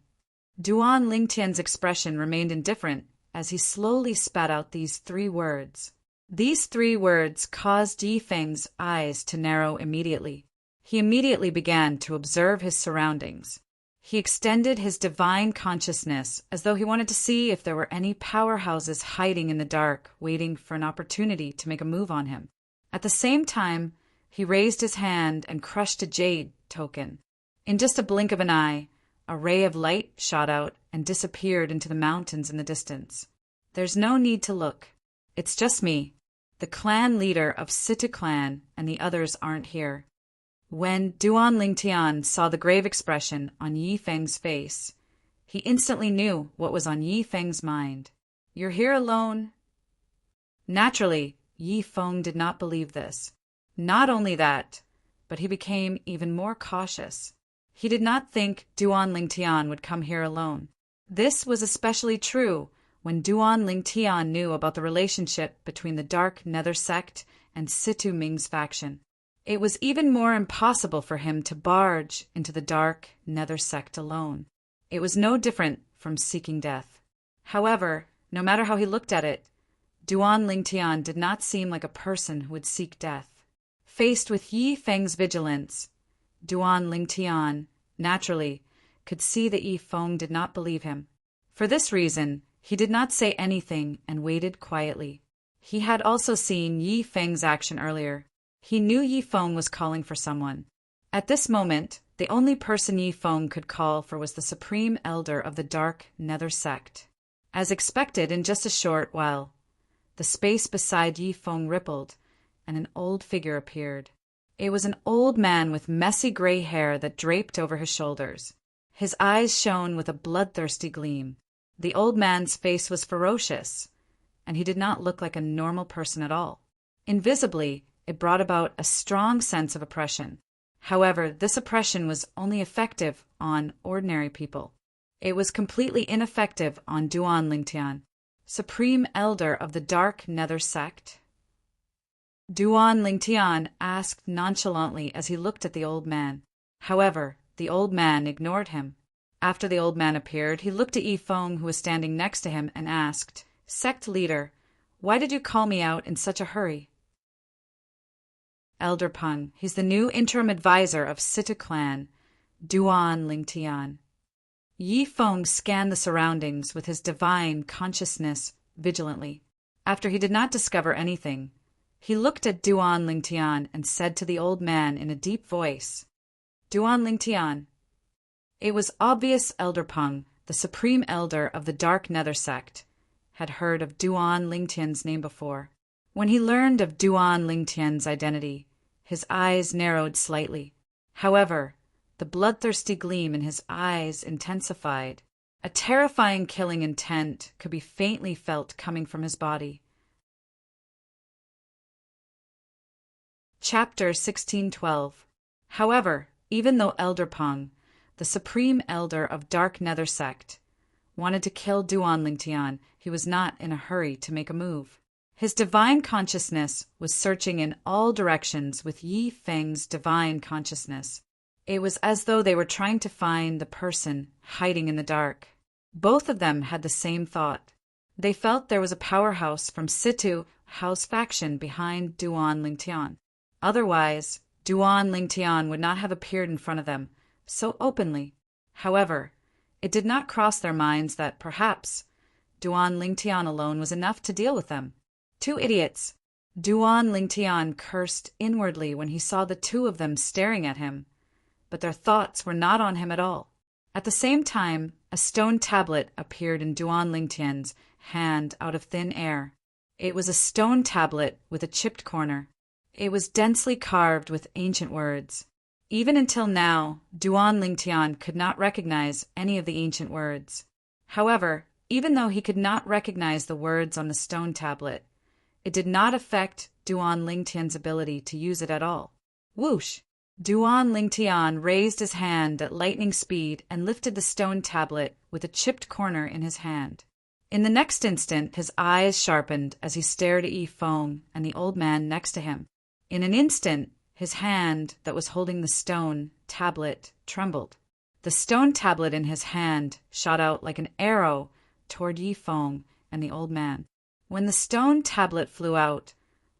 Duan Lingtian's expression remained indifferent as he slowly spat out these 3 words. These 3 words caused Yi Feng's eyes to narrow immediately. He immediately began to observe his surroundings. He extended his divine consciousness as though he wanted to see if there were any powerhouses hiding in the dark, waiting for an opportunity to make a move on him. At the same time, he raised his hand and crushed a jade token. In just a blink of an eye, a ray of light shot out and disappeared into the mountains in the distance. There's no need to look. It's just me, the clan leader of Situ clan, and the others aren't here. When Duan Lingtian saw the grave expression on Yi Feng's face, he instantly knew what was on Yi Feng's mind. You're here alone? Naturally, Yi Feng did not believe this. Not only that, but he became even more cautious. He did not think Duan Lingtian would come here alone. This was especially true when Duan Lingtian knew about the relationship between the Dark Nether sect and Situ Ming's faction. It was even more impossible for him to barge into the Dark Nether sect alone. It was no different from seeking death. However, no matter how he looked at it, Duan Lingtian did not seem like a person who would seek death. Faced with Yi Feng's vigilance, Duan Lingtian, naturally, could see that Yi Feng did not believe him. For this reason, he did not say anything and waited quietly. He had also seen Yi Feng's action earlier. He knew Yi Feng was calling for someone. At this moment, the only person Yi Feng could call for was the Supreme Elder of the Dark Nether sect. As expected, in just a short while, the space beside Yi Feng rippled, and an old figure appeared. It was an old man with messy gray hair that draped over his shoulders. His eyes shone with a bloodthirsty gleam. The old man's face was ferocious, and he did not look like a normal person at all. Invisibly, it brought about a strong sense of oppression. However, this oppression was only effective on ordinary people. It was completely ineffective on Duan Lingtian, Supreme Elder of the Dark Nether sect. Duan Lingtian asked nonchalantly as he looked at the old man. However, the old man ignored him. After the old man appeared, he looked at Yi Feng, who was standing next to him, and asked, "Sect leader, why did you call me out in such a hurry?" Elder Peng, he's the new interim advisor of Situ clan, Duan Lingtian. Yi Feng scanned the surroundings with his divine consciousness vigilantly. After he did not discover anything, he looked at Duan Lingtian and said to the old man in a deep voice, "Duan Lingtian." It was obvious Elder Peng, the Supreme Elder of the Dark Nether sect, had heard of Duan Lingtian's name before. When he learned of Duan Lingtian's identity, his eyes narrowed slightly. However, the bloodthirsty gleam in his eyes intensified. A terrifying killing intent could be faintly felt coming from his body. Chapter 1612. However, even though Elder Peng, the Supreme Elder of Dark Nether sect, wanted to kill Duan Lingtian, he was not in a hurry to make a move. His divine consciousness was searching in all directions with Yi Feng's divine consciousness. It was as though they were trying to find the person hiding in the dark. Both of them had the same thought. They felt there was a powerhouse from Situ House faction behind Duan Lingtian. Otherwise, Duan Lingtian would not have appeared in front of them so openly. However, it did not cross their minds that perhaps Duan Lingtian alone was enough to deal with them. Two idiots. Duan Lingtian cursed inwardly when he saw the two of them staring at him, but their thoughts were not on him at all. At the same time, a stone tablet appeared in Duan Lingtian's hand out of thin air. It was a stone tablet with a chipped corner. It was densely carved with ancient words. Even until now, Duan Lingtian could not recognize any of the ancient words. However, even though he could not recognize the words on the stone tablet, it did not affect Duan Lingtian's ability to use it at all. Whoosh! Duan Lingtian raised his hand at lightning speed and lifted the stone tablet with a chipped corner in his hand. In the next instant, his eyes sharpened as he stared at Yi Feng and the old man next to him. In an instant, his hand that was holding the stone tablet trembled. The stone tablet in his hand shot out like an arrow toward Yi Feng and the old man. When the stone tablet flew out,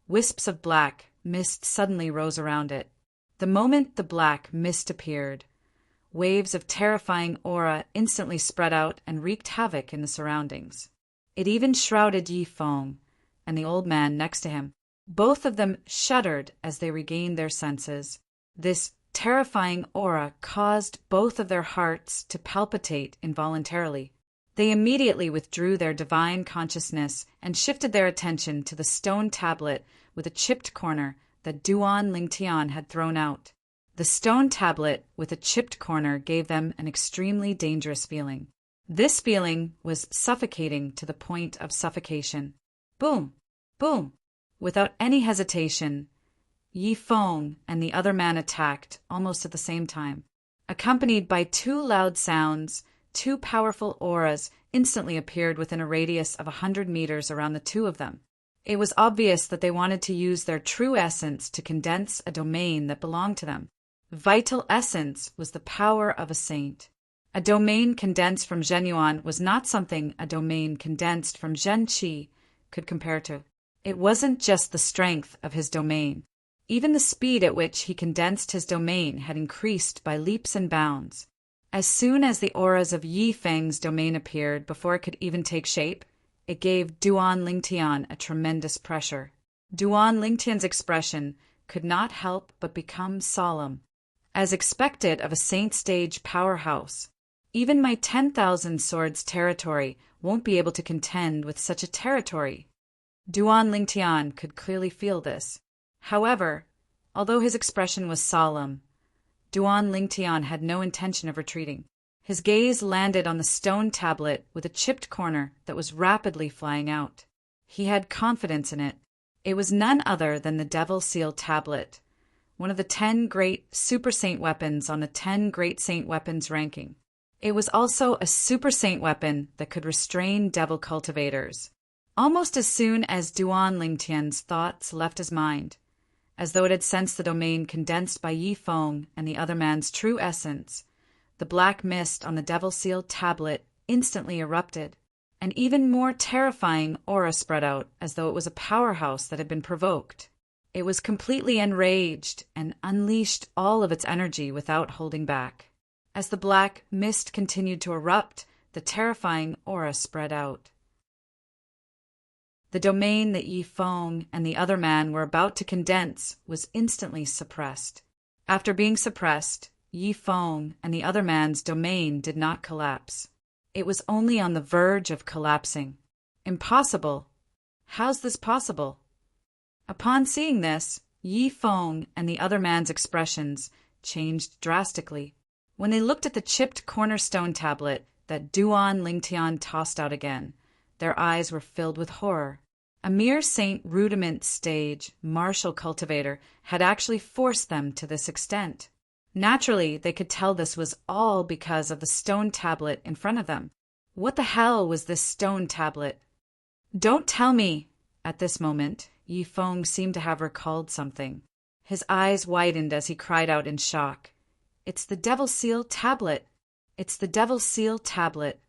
wisps of black mist suddenly rose around it. The moment the black mist appeared, waves of terrifying aura instantly spread out and wreaked havoc in the surroundings. It even shrouded Yi Feng and the old man next to him. Both of them shuddered as they regained their senses. This terrifying aura caused both of their hearts to palpitate involuntarily. They immediately withdrew their divine consciousness and shifted their attention to the stone tablet with a chipped corner that Duan Lingtian had thrown out. The stone tablet with a chipped corner gave them an extremely dangerous feeling. This feeling was suffocating to the point of suffocation. Boom! Boom! Without any hesitation, Yi Feng and the other man attacked almost at the same time. Accompanied by two loud sounds, two powerful auras instantly appeared within a radius of 100 meters around the two of them. It was obvious that they wanted to use their true essence to condense a domain that belonged to them. Vital essence was the power of a saint. A domain condensed from Zhenyuan was not something a domain condensed from Zhenqi could compare to. It wasn't just the strength of his domain. Even the speed at which he condensed his domain had increased by leaps and bounds. As soon as the auras of Yi Feng's domain appeared before it could even take shape, it gave Duan Lingtian a tremendous pressure. Duan Lingtian's expression could not help but become solemn. As expected of a saint stage powerhouse, even my 10,000 swords territory won't be able to contend with such a territory. Duan Lingtian could clearly feel this. However, although his expression was solemn, Duan Lingtian had no intention of retreating. His gaze landed on the stone tablet with a chipped corner that was rapidly flying out. He had confidence in it. It was none other than the Devil Seal tablet, one of the 10 great super saint weapons on the 10 great saint weapons ranking. It was also a super saint weapon that could restrain devil cultivators. Almost as soon as Duan Lingtian's thoughts left his mind, as though it had sensed the domain condensed by Yi Feng and the other man's true essence, the black mist on the Devil Seal tablet instantly erupted. An even more terrifying aura spread out, as though it was a powerhouse that had been provoked. It was completely enraged and unleashed all of its energy without holding back. As the black mist continued to erupt, the terrifying aura spread out. The domain that Yi Feng and the other man were about to condense was instantly suppressed. After being suppressed, Yi Feng and the other man's domain did not collapse. It was only on the verge of collapsing. Impossible. How's this possible? Upon seeing this, Yi Feng and the other man's expressions changed drastically. When they looked at the chipped cornerstone tablet that Duan Lingtian tossed out again, their eyes were filled with horror. A mere Saint Rudiment stage martial cultivator had actually forced them to this extent. Naturally, they could tell this was all because of the stone tablet in front of them. What the hell was this stone tablet? Don't tell me! At this moment, Yi Feng seemed to have recalled something. His eyes widened as he cried out in shock. It's the Devil Seal tablet! It's the Devil Seal tablet!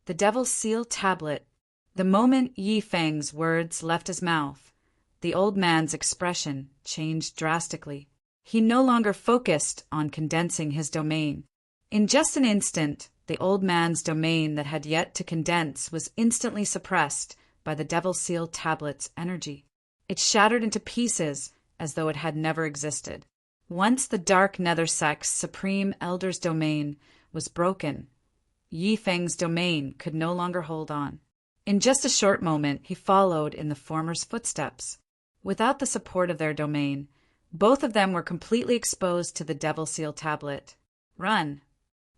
The Devil Seal tablet! The moment Yi Feng's words left his mouth, the old man's expression changed drastically. He no longer focused on condensing his domain. In just an instant, the old man's domain that had yet to condense was instantly suppressed by the Devil Seal tablet's energy. It shattered into pieces as though it had never existed. Once the Dark Nether Sect's Supreme Elder's domain was broken, Yi Feng's domain could no longer hold on. In just a short moment, he followed in the former's footsteps. Without the support of their domain, both of them were completely exposed to the Devil Seal tablet. Run!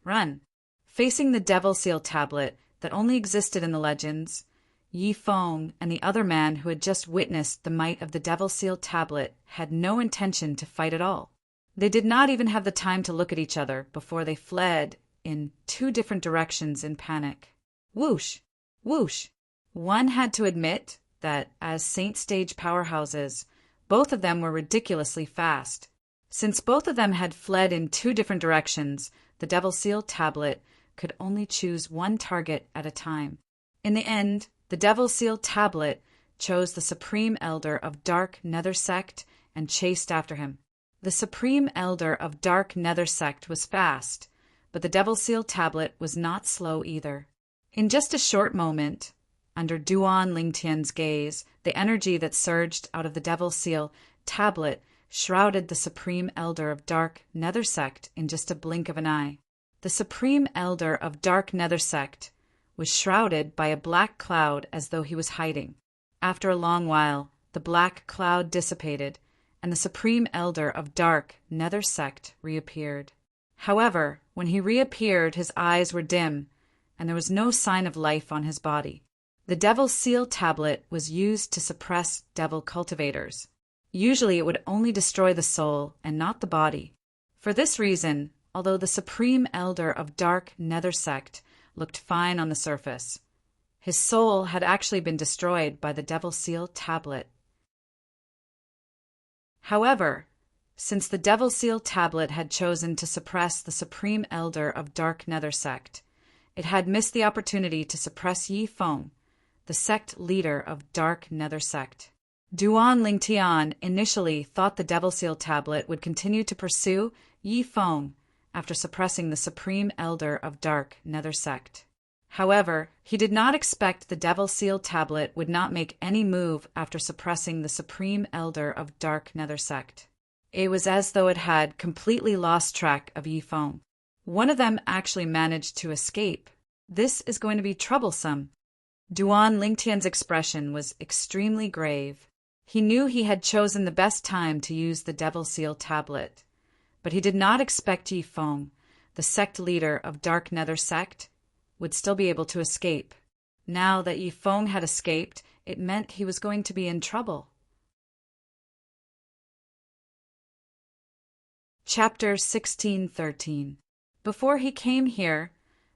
Run! Facing the Devil Seal tablet that only existed in the legends, Yi Feng and the other man who had just witnessed the might of the Devil Seal tablet had no intention to fight at all. They did not even have the time to look at each other before they fled in 2 different directions in panic. Whoosh! Whoosh! One had to admit that, as Saint Stage powerhouses, both of them were ridiculously fast. Since both of them had fled in 2 different directions, the Devil Seal tablet could only choose one target at a time. In the end, the Devil Seal tablet chose the Supreme Elder of Dark Nether Sect and chased after him. The Supreme Elder of Dark Nether Sect was fast, But the Devil Seal tablet was not slow either. In just a short moment, under Duan Lingtian's gaze, the energy that surged out of the Devil Seal tablet shrouded the Supreme Elder of Dark Nether Sect in just a blink of an eye. The Supreme Elder of Dark Nether Sect was shrouded by a black cloud as though he was hiding. After a long while, the black cloud dissipated, and the Supreme Elder of Dark Nether Sect reappeared. However, when he reappeared, his eyes were dim, and there was no sign of life on his body. The Devil Seal tablet was used to suppress devil cultivators. Usually it would only destroy the soul and not the body. For this reason, although the Supreme Elder of Dark Nether Sect looked fine on the surface, his soul had actually been destroyed by the Devil Seal tablet. However, since the Devil Seal tablet had chosen to suppress the Supreme Elder of Dark Nether Sect, it had missed the opportunity to suppress Yi Feng, the sect leader of Dark Nether Sect. Duan Lingtian initially thought the Devil Seal tablet would continue to pursue Yi Feng after suppressing the Supreme Elder of Dark Nether Sect. However, he did not expect the Devil Seal tablet would not make any move after suppressing the Supreme Elder of Dark Nether Sect. It was as though it had completely lost track of Yi Feng. One of them actually managed to escape. This is going to be troublesome. Duan Lingtian's expression was extremely grave. He knew he had chosen the best time to use the Devil Seal tablet, but he did not expect Yi Feng, the sect leader of Dark Nether Sect, would still be able to escape. Now that Yi Feng had escaped, it meant he was going to be in trouble. Chapter 1613. Before he came here,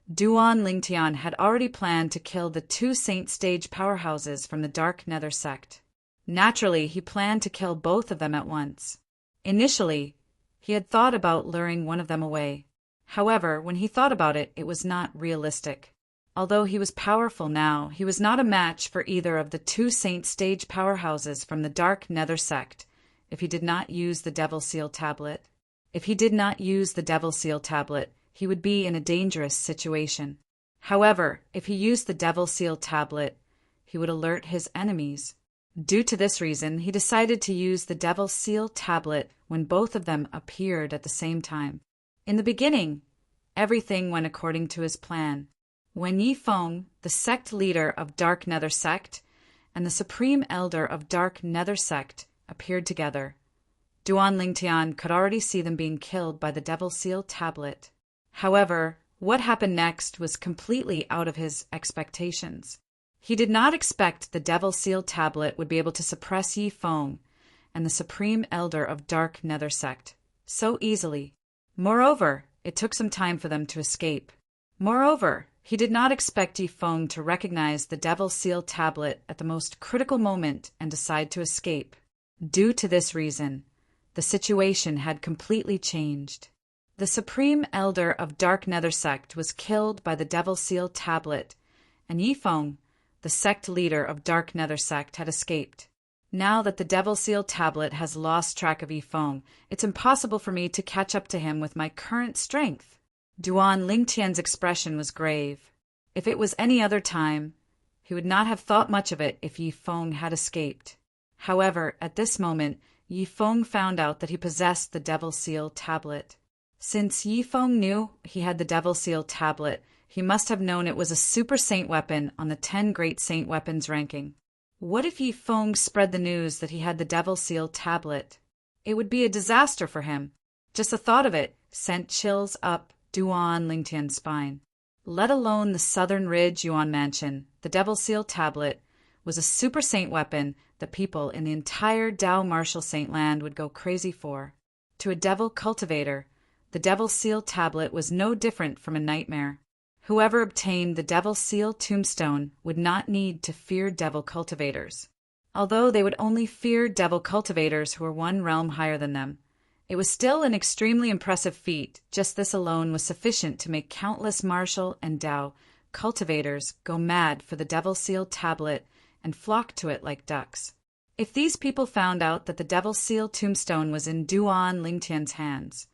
Duan Lingtian had already planned to kill the 2 Saint Stage powerhouses from the Dark Nether Sect. Naturally, he planned to kill both of them at once. Initially, he had thought about luring one of them away. However, when he thought about it, it was not realistic. Although he was powerful now, he was not a match for either of the 2 Saint Stage powerhouses from the Dark Nether Sect if he did not use the Devil Seal tablet. If he did not use the Devil Seal tablet, he would be in a dangerous situation. However, if he used the Devil Seal tablet, he would alert his enemies. Due to this reason, he decided to use the Devil Seal tablet when both of them appeared at the same time. In the beginning, everything went according to his plan. When Yi Feng, the sect leader of Dark Nether Sect, and the Supreme Elder of Dark Nether Sect appeared together, Duan Lingtian could already see them being killed by the Devil Seal tablet. However, what happened next was completely out of his expectations. He did not expect the Devil Seal tablet would be able to suppress Yi Feng and the Supreme Elder of Dark Nether Sect so easily. Moreover, it took some time for them to escape. Moreover, he did not expect Yi Feng to recognize the Devil Seal tablet at the most critical moment and decide to escape. Due to this reason, the situation had completely changed. The Supreme Elder of Dark Nether Sect was killed by the Devil Seal tablet, and Yi Feng, the sect leader of Dark Nether Sect, had escaped. Now that the Devil Seal tablet has lost track of Yi Feng, it's impossible for me to catch up to him with my current strength. Duan Lingtian's expression was grave. If it was any other time, he would not have thought much of it if Yi Feng had escaped. However, at this moment, Yi Feng found out that he possessed the Devil Seal tablet. Since Yi Feng knew he had the Devil Seal tablet, he must have known it was a super saint weapon on the 10 Great Saint Weapons ranking. What if Yi Feng spread the news that he had the Devil Seal tablet? It would be a disaster for him. Just the thought of it sent chills up Duan Lingtian's spine. Let alone the Southern Ridge Yuan Mansion, the Devil Seal tablet was a super saint weapon that people in the entire Dao Martial Saint land would go crazy for. To a devil cultivator, the Devil Seal tablet was no different from a nightmare. Whoever obtained the Devil Seal tombstone would not need to fear devil cultivators. Although they would only fear devil cultivators who were 1 realm higher than them, it was still an extremely impressive feat. Just this alone was sufficient to make countless martial and Dao cultivators go mad for the Devil Seal tablet and flock to it like ducks. If these people found out that the Devil Seal tombstone was in Duan Lingtian's hands,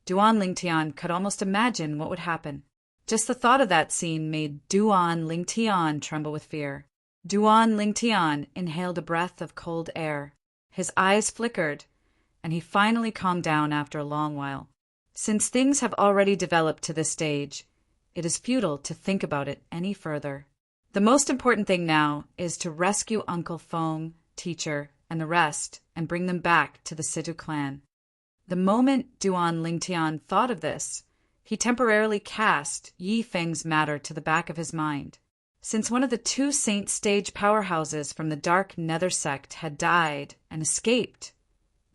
Duan Lingtian could almost imagine what would happen. Just the thought of that scene made Duan Lingtian tremble with fear. Duan Lingtian inhaled a breath of cold air. His eyes flickered, and he finally calmed down after a long while. Since things have already developed to this stage, it is futile to think about it any further. The most important thing now is to rescue Uncle Fong, Teacher, and the rest and bring them back to the Situ clan. The moment Duan Lingtian thought of this, he temporarily cast Yi Feng's matter to the back of his mind. Since one of the two saint stage powerhouses from the Dark Nether sect had died and escaped,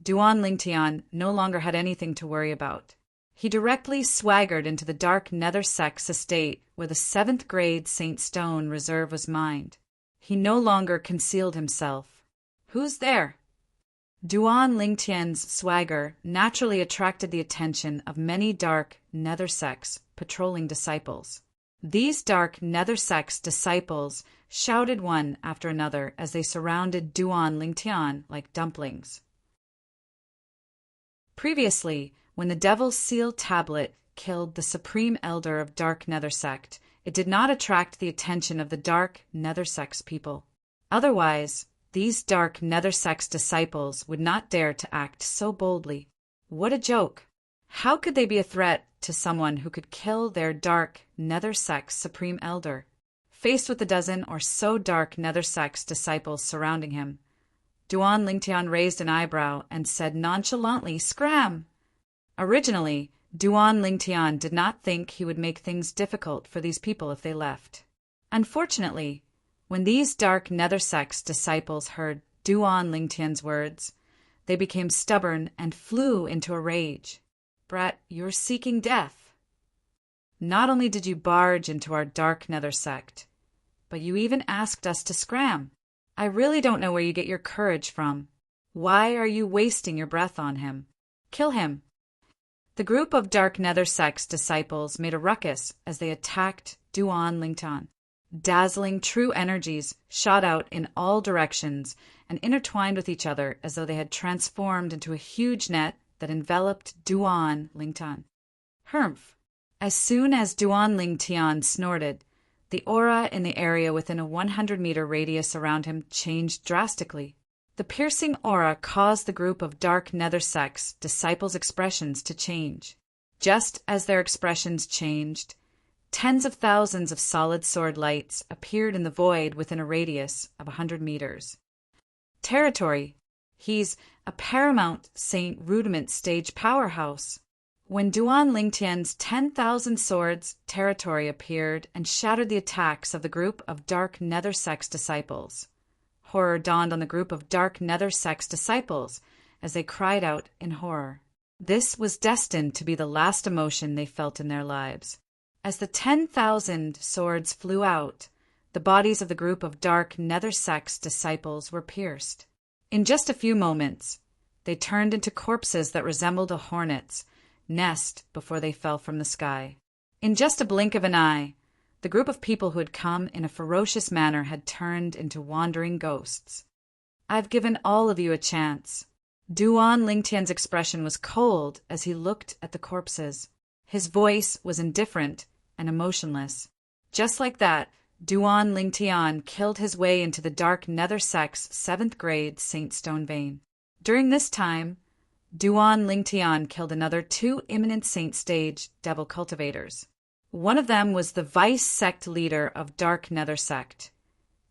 Duan Lingtian no longer had anything to worry about. He directly swaggered into the Dark Nether sect's estate where the 7th grade Saint Stone reserve was mined. He no longer concealed himself. "Who's there?" Duan Lingtian's swagger naturally attracted the attention of many Dark Nether sects patrolling disciples. These Dark Nether sect's disciples shouted one after another as they surrounded Duan Lingtian like dumplings. Previously, when the Devil's Seal tablet killed the Supreme Elder of Dark Nether sect, it did not attract the attention of the Dark Nether sect's people. Otherwise, these Dark Nether sect's disciples would not dare to act so boldly. What a joke! How could they be a threat to someone who could kill their Dark Nether sect's Supreme Elder? Faced with a dozen or so Dark Nether sect's disciples surrounding him, Duan Lingtian raised an eyebrow and said nonchalantly, "Scram!" Originally, Duan Lingtian did not think he would make things difficult for these people if they left. Unfortunately, when these Dark Nether sect's disciples heard Duan Lingtian's words, they became stubborn and flew into a rage. "Brat, you're seeking death. Not only did you barge into our Dark Nether sect, but you even asked us to scram. I really don't know where you get your courage from. Why are you wasting your breath on him? Kill him." The group of Dark Nether sect's disciples made a ruckus as they attacked Duan Lingtian. Dazzling true energies shot out in all directions and intertwined with each other as though they had transformed into a huge net that enveloped Duan Lingtian. Humph! As soon as Duan Lingtian snorted, the aura in the area within a 100-meter radius around him changed drastically. The piercing aura caused the group of Dark Nether sect's disciples' expressions to change. Just as their expressions changed, tens of thousands of solid sword lights appeared in the void within a radius of 100 meters. Territory. He's a paramount Saint Rudiment stage powerhouse. When Duan Lingtian's 10,000 swords territory appeared and shattered the attacks of the group of Dark Nether sect's disciples, horror dawned on the group of Dark Nether sect's disciples as they cried out in horror. This was destined to be the last emotion they felt in their lives. As the 10,000 swords flew out, the bodies of the group of Dark Nether sect's disciples were pierced. In just a few moments, they turned into corpses that resembled a hornet's nest before they fell from the sky. In just a blink of an eye, the group of people who had come in a ferocious manner had turned into wandering ghosts. "I've given all of you a chance." Duan Lingtian's expression was cold as he looked at the corpses. His voice was indifferent and emotionless. Just like that, Duan Lingtian killed his way into the Dark Nether sect's 7th grade Saint Stone vein. During this time, Duan Lingtian killed another 2 imminent Saint stage devil cultivators. One of them was the vice sect leader of Dark Nether sect,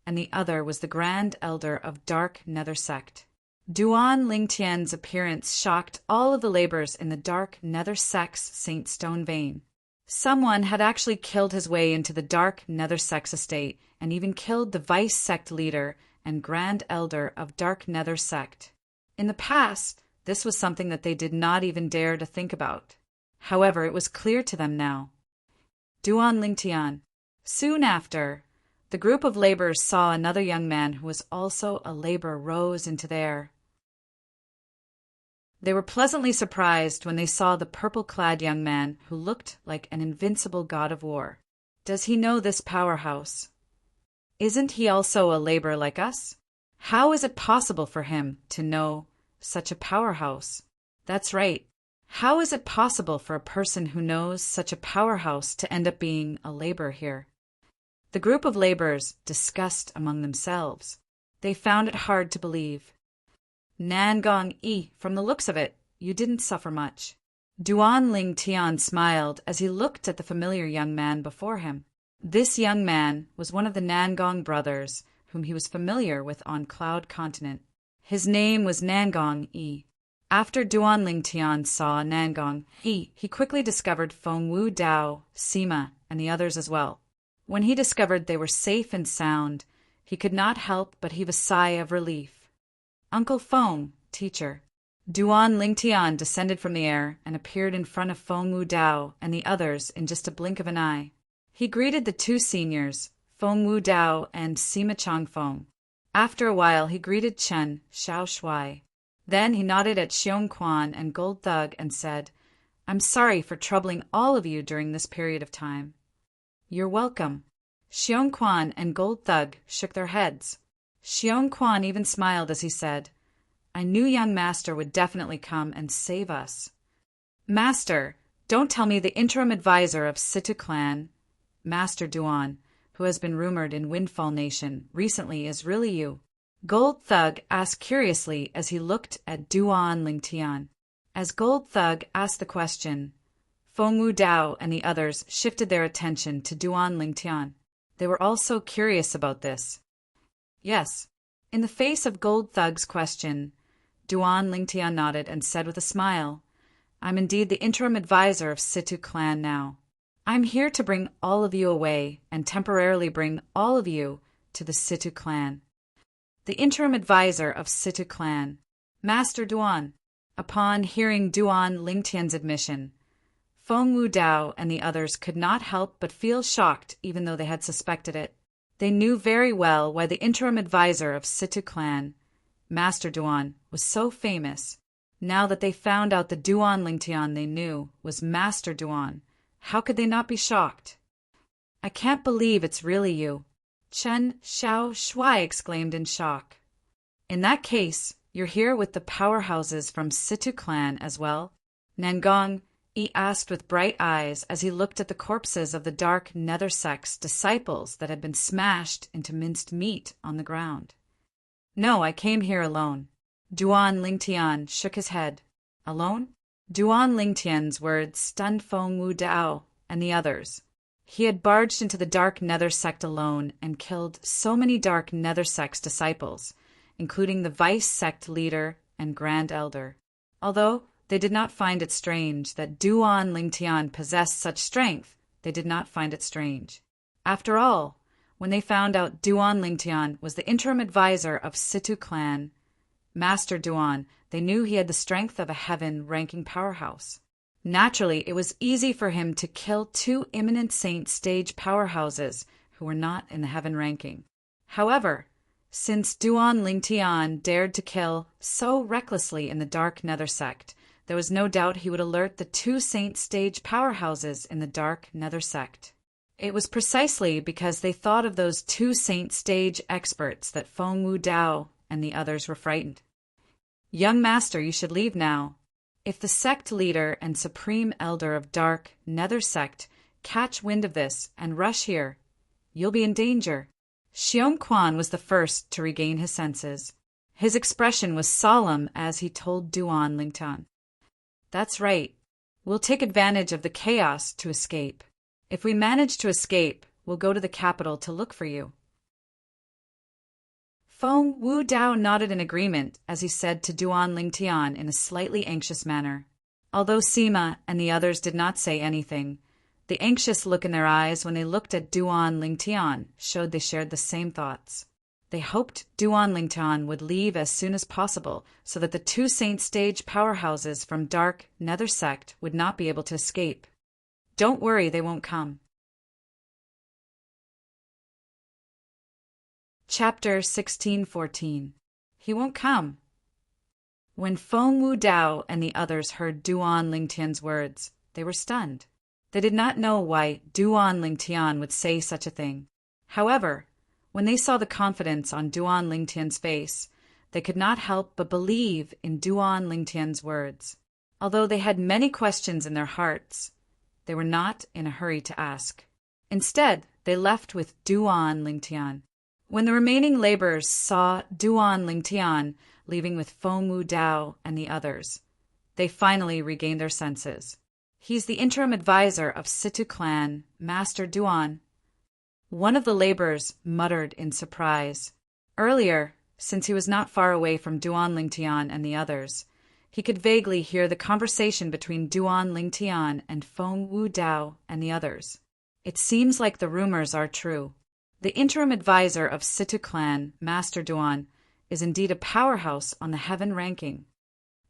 and the other was the Grand Elder of Dark Nether sect. Duan Lingtian's appearance shocked all of the laborers in the Dark Nether sect's Saint Stone vein. Someone had actually killed his way into the Dark Nether sect's estate and even killed the vice sect leader and Grand Elder of Dark Nether sect. In the past, this was something that they did not even dare to think about. However, it was clear to them now. Duan Lingtian. Soon after, the group of laborers saw another young man who was also a laborer rose into the air. They were pleasantly surprised when they saw the purple-clad young man who looked like an invincible god of war. Does he know this powerhouse? Isn't he also a laborer like us? How is it possible for him to know such a powerhouse? That's right. How is it possible for a person who knows such a powerhouse to end up being a laborer here? The group of laborers discussed among themselves. They found it hard to believe. Nangong-yi, from the looks of it, you didn't suffer much. Duan Ling Tian smiled as he looked at the familiar young man before him. This young man was one of the Nangong brothers whom he was familiar with on Cloud Continent. His name was Nangong-yi. After Duan Ling Tian saw Nangong-yi, he quickly discovered Feng Wu Dao, Sima, and the others as well. When he discovered they were safe and sound, he could not help but heave a sigh of relief. Uncle Feng, teacher. Duan Ling Tian descended from the air and appeared in front of Feng Wu Dao and the others in just a blink of an eye. He greeted the two seniors, Feng Wu Dao and Sima Changfeng. After a while, he greeted Chen Xiao Shuai. Then he nodded at Xiong Quan and Gold Thug and said, "I'm sorry for troubling all of you during this period of time." "You're welcome." Xiong Quan and Gold Thug shook their heads. Xiong Quan even smiled as he said, "I knew young Master would definitely come and save us." "Master, don't tell me the interim advisor of Situ Clan, Master Duan, who has been rumored in Windfall Nation recently, is really you?" Gold Thug asked curiously as he looked at Duan Ling Tian. As Gold Thug asked the question, Feng Wu Dao and the others shifted their attention to Duan Ling Tian. They were also curious about this. Yes. In the face of Gold Thug's question, Duan Ling Tian nodded and said with a smile, "I'm indeed the interim advisor of Situ Clan now. I'm here to bring all of you away and temporarily bring all of you to the Situ Clan." The interim advisor of Situ Clan, Master Duan. Upon hearing Duan Ling Tian's admission, Feng Wu Dao and the others could not help but feel shocked even though they had suspected it. They knew very well why the interim advisor of Situ Clan, Master Duan, was so famous. Now that they found out the Duan Ling Tian they knew was Master Duan, how could they not be shocked? "I can't believe it's really you," Chen Xiao Shuai exclaimed in shock. "In that case, you're here with the powerhouses from Situ Clan as well?" Nangong Yi asked with bright eyes as he looked at the corpses of the dark Nether Sect's disciples that had been smashed into minced meat on the ground. "No, I came here alone." Duan Ling Tian shook his head. "Alone?" Duan Ling Tian's words stunned Feng Wu Dao and the others. He had barged into the dark Nether Sect alone and killed so many dark Nether Sect's disciples, including the Vice Sect leader and Grand Elder. Although they did not find it strange that Duan Ling Tian possessed such strength, they did not find it strange. After all, when they found out Duan Ling Tian was the interim advisor of Situ Clan, Master Duan, they knew he had the strength of a heaven-ranking powerhouse. Naturally, it was easy for him to kill two imminent saint stage powerhouses who were not in the heaven ranking. However, since Duan Ling Tian dared to kill so recklessly in the dark Nether Sect, there was no doubt he would alert the two saint stage powerhouses in the dark Nether Sect. It was precisely because they thought of those two saint stage experts that Feng Wu Dao and the others were frightened. "Young Master, you should leave now. If the sect leader and supreme elder of dark Nether Sect catch wind of this and rush here, you'll be in danger." Xiong Quan was the first to regain his senses. His expression was solemn as he told Duan Ling Tian, "That's right. We'll take advantage of the chaos to escape. If we manage to escape, we'll go to the capital to look for you." Feng Wu Dao nodded in agreement as he said to Duan Ling Tian in a slightly anxious manner. Although Sima and the others did not say anything, the anxious look in their eyes when they looked at Duan Ling Tian showed they shared the same thoughts. They hoped Duan Ling Tian would leave as soon as possible so that the two saint stage powerhouses from dark Nether Sect would not be able to escape. "Don't worry, they won't come." Chapter 1614. He won't come. When Feng Wu Dao and the others heard Duan Ling Tian's words, they were stunned. They did not know why Duan Ling Tian would say such a thing. However, when they saw the confidence on Duan Ling Tian's face, they could not help but believe in Duan Ling Tian's words. Although they had many questions in their hearts, they were not in a hurry to ask. Instead, they left with Duan Lingtian. When the remaining laborers saw Duan Lingtian leaving with Feng Wu Dao and the others, they finally regained their senses. He's the interim advisor of Situ clan, Master Duan. One of the laborers muttered in surprise. Earlier, since he was not far away from Duan Lingtian and the others, he could vaguely hear the conversation between Duan Lingtian and Feng Wu Dao and the others. It seems like the rumors are true. The interim advisor of Situ clan, Master Duan, is indeed a powerhouse on the heaven ranking.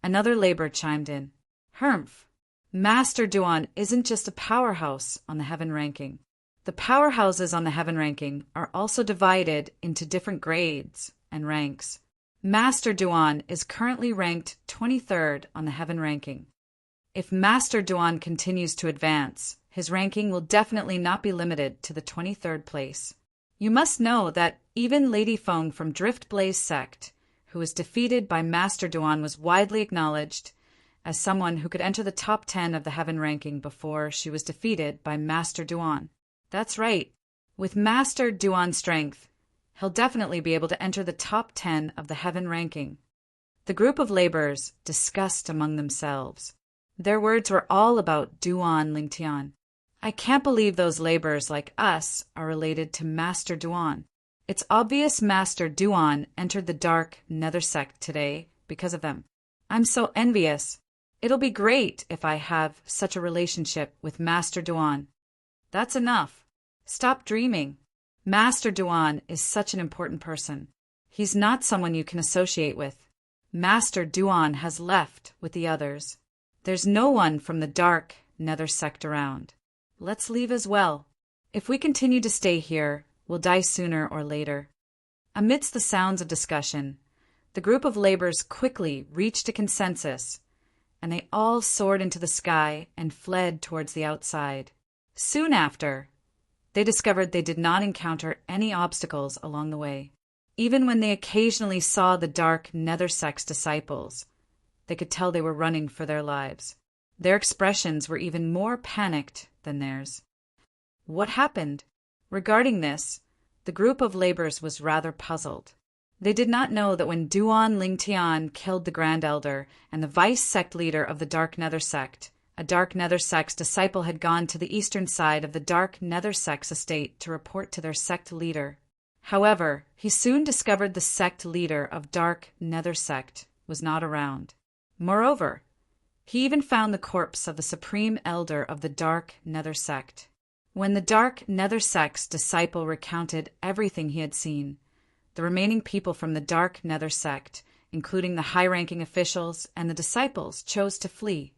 Another laborer chimed in. Humph! Master Duan isn't just a powerhouse on the heaven ranking. The powerhouses on the heaven ranking are also divided into different grades and ranks. Master Duan is currently ranked 23rd on the heaven ranking. If Master Duan continues to advance, his ranking will definitely not be limited to the 23rd place. You must know that even Lady Feng from Drift Blaze sect, who was defeated by Master Duan, was widely acknowledged as someone who could enter the top 10 of the heaven ranking before she was defeated by Master Duan. That's right. With Master Duan's strength, he'll definitely be able to enter the top 10 of the heaven ranking. The group of laborers discussed among themselves. Their words were all about Duan Lingtian. I can't believe those laborers like us are related to Master Duan. It's obvious Master Duan entered the dark nether sect today because of them. I'm so envious. It'll be great if I have such a relationship with Master Duan. That's enough. Stop dreaming. Master Duan is such an important person. He's not someone you can associate with. Master Duan has left with the others. There's no one from the dark nether sect around. Let's leave as well. If we continue to stay here, we'll die sooner or later. Amidst the sounds of discussion, the group of laborers quickly reached a consensus, and they all soared into the sky and fled towards the outside. Soon after, they discovered they did not encounter any obstacles along the way. Even when they occasionally saw the dark nether sect's disciples, they could tell they were running for their lives. Their expressions were even more panicked than theirs. What happened? Regarding this, the group of laborers was rather puzzled. They did not know that when Duan Lingtian killed the Grand Elder and the vice sect leader of the Dark Nether sect, a Dark Nether sect's disciple had gone to the eastern side of the Dark Nether sect's estate to report to their sect leader. However, he soon discovered the sect leader of Dark Nether sect was not around. Moreover, he even found the corpse of the Supreme Elder of the Dark Nether sect. When the Dark Nether sect's disciple recounted everything he had seen, the remaining people from the Dark Nether sect, including the high-ranking officials and the disciples, chose to flee.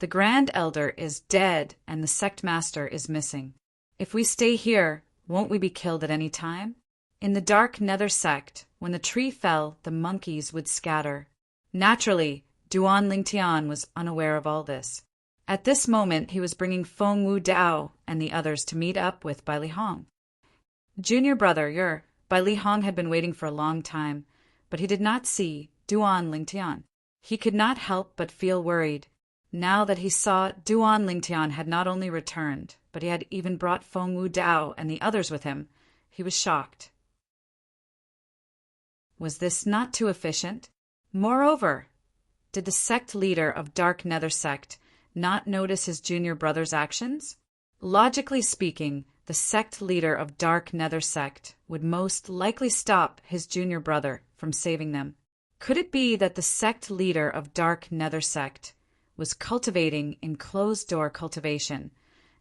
The Grand Elder is dead and the sect master is missing. If we stay here, won't we be killed at any time? In the Dark Nether sect, when the tree fell, the monkeys would scatter. Naturally, Duan Lingtian was unaware of all this. At this moment, he was bringing Feng Wu Dao and the others to meet up with Bai Li Hong. Junior brother, Bai Li Hong had been waiting for a long time, but he did not see Duan Lingtian. He could not help but feel worried. Now that he saw Duan Lingtian had not only returned, but he had even brought Feng Wu Dao and the others with him, he was shocked. Was this not too efficient? Moreover, did the sect leader of Dark Nether sect not notice his junior brother's actions? Logically speaking, the sect leader of Dark Nether sect would most likely stop his junior brother from saving them. Could it be that the sect leader of Dark Nether sect was cultivating in closed-door cultivation,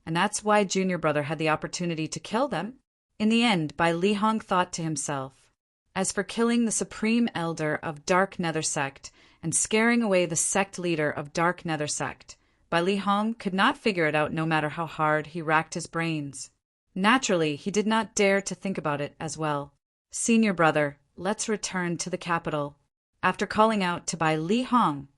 and that's why junior brother had the opportunity to kill them? In the end, Bai Li Hong thought to himself, as for killing the Supreme Elder of Dark Nether sect and scaring away the sect leader of Dark Nether sect, Bai Li Hong could not figure it out no matter how hard he racked his brains. Naturally, he did not dare to think about it as well. Senior brother, let's return to the capital. After calling out to Bai Li Hong,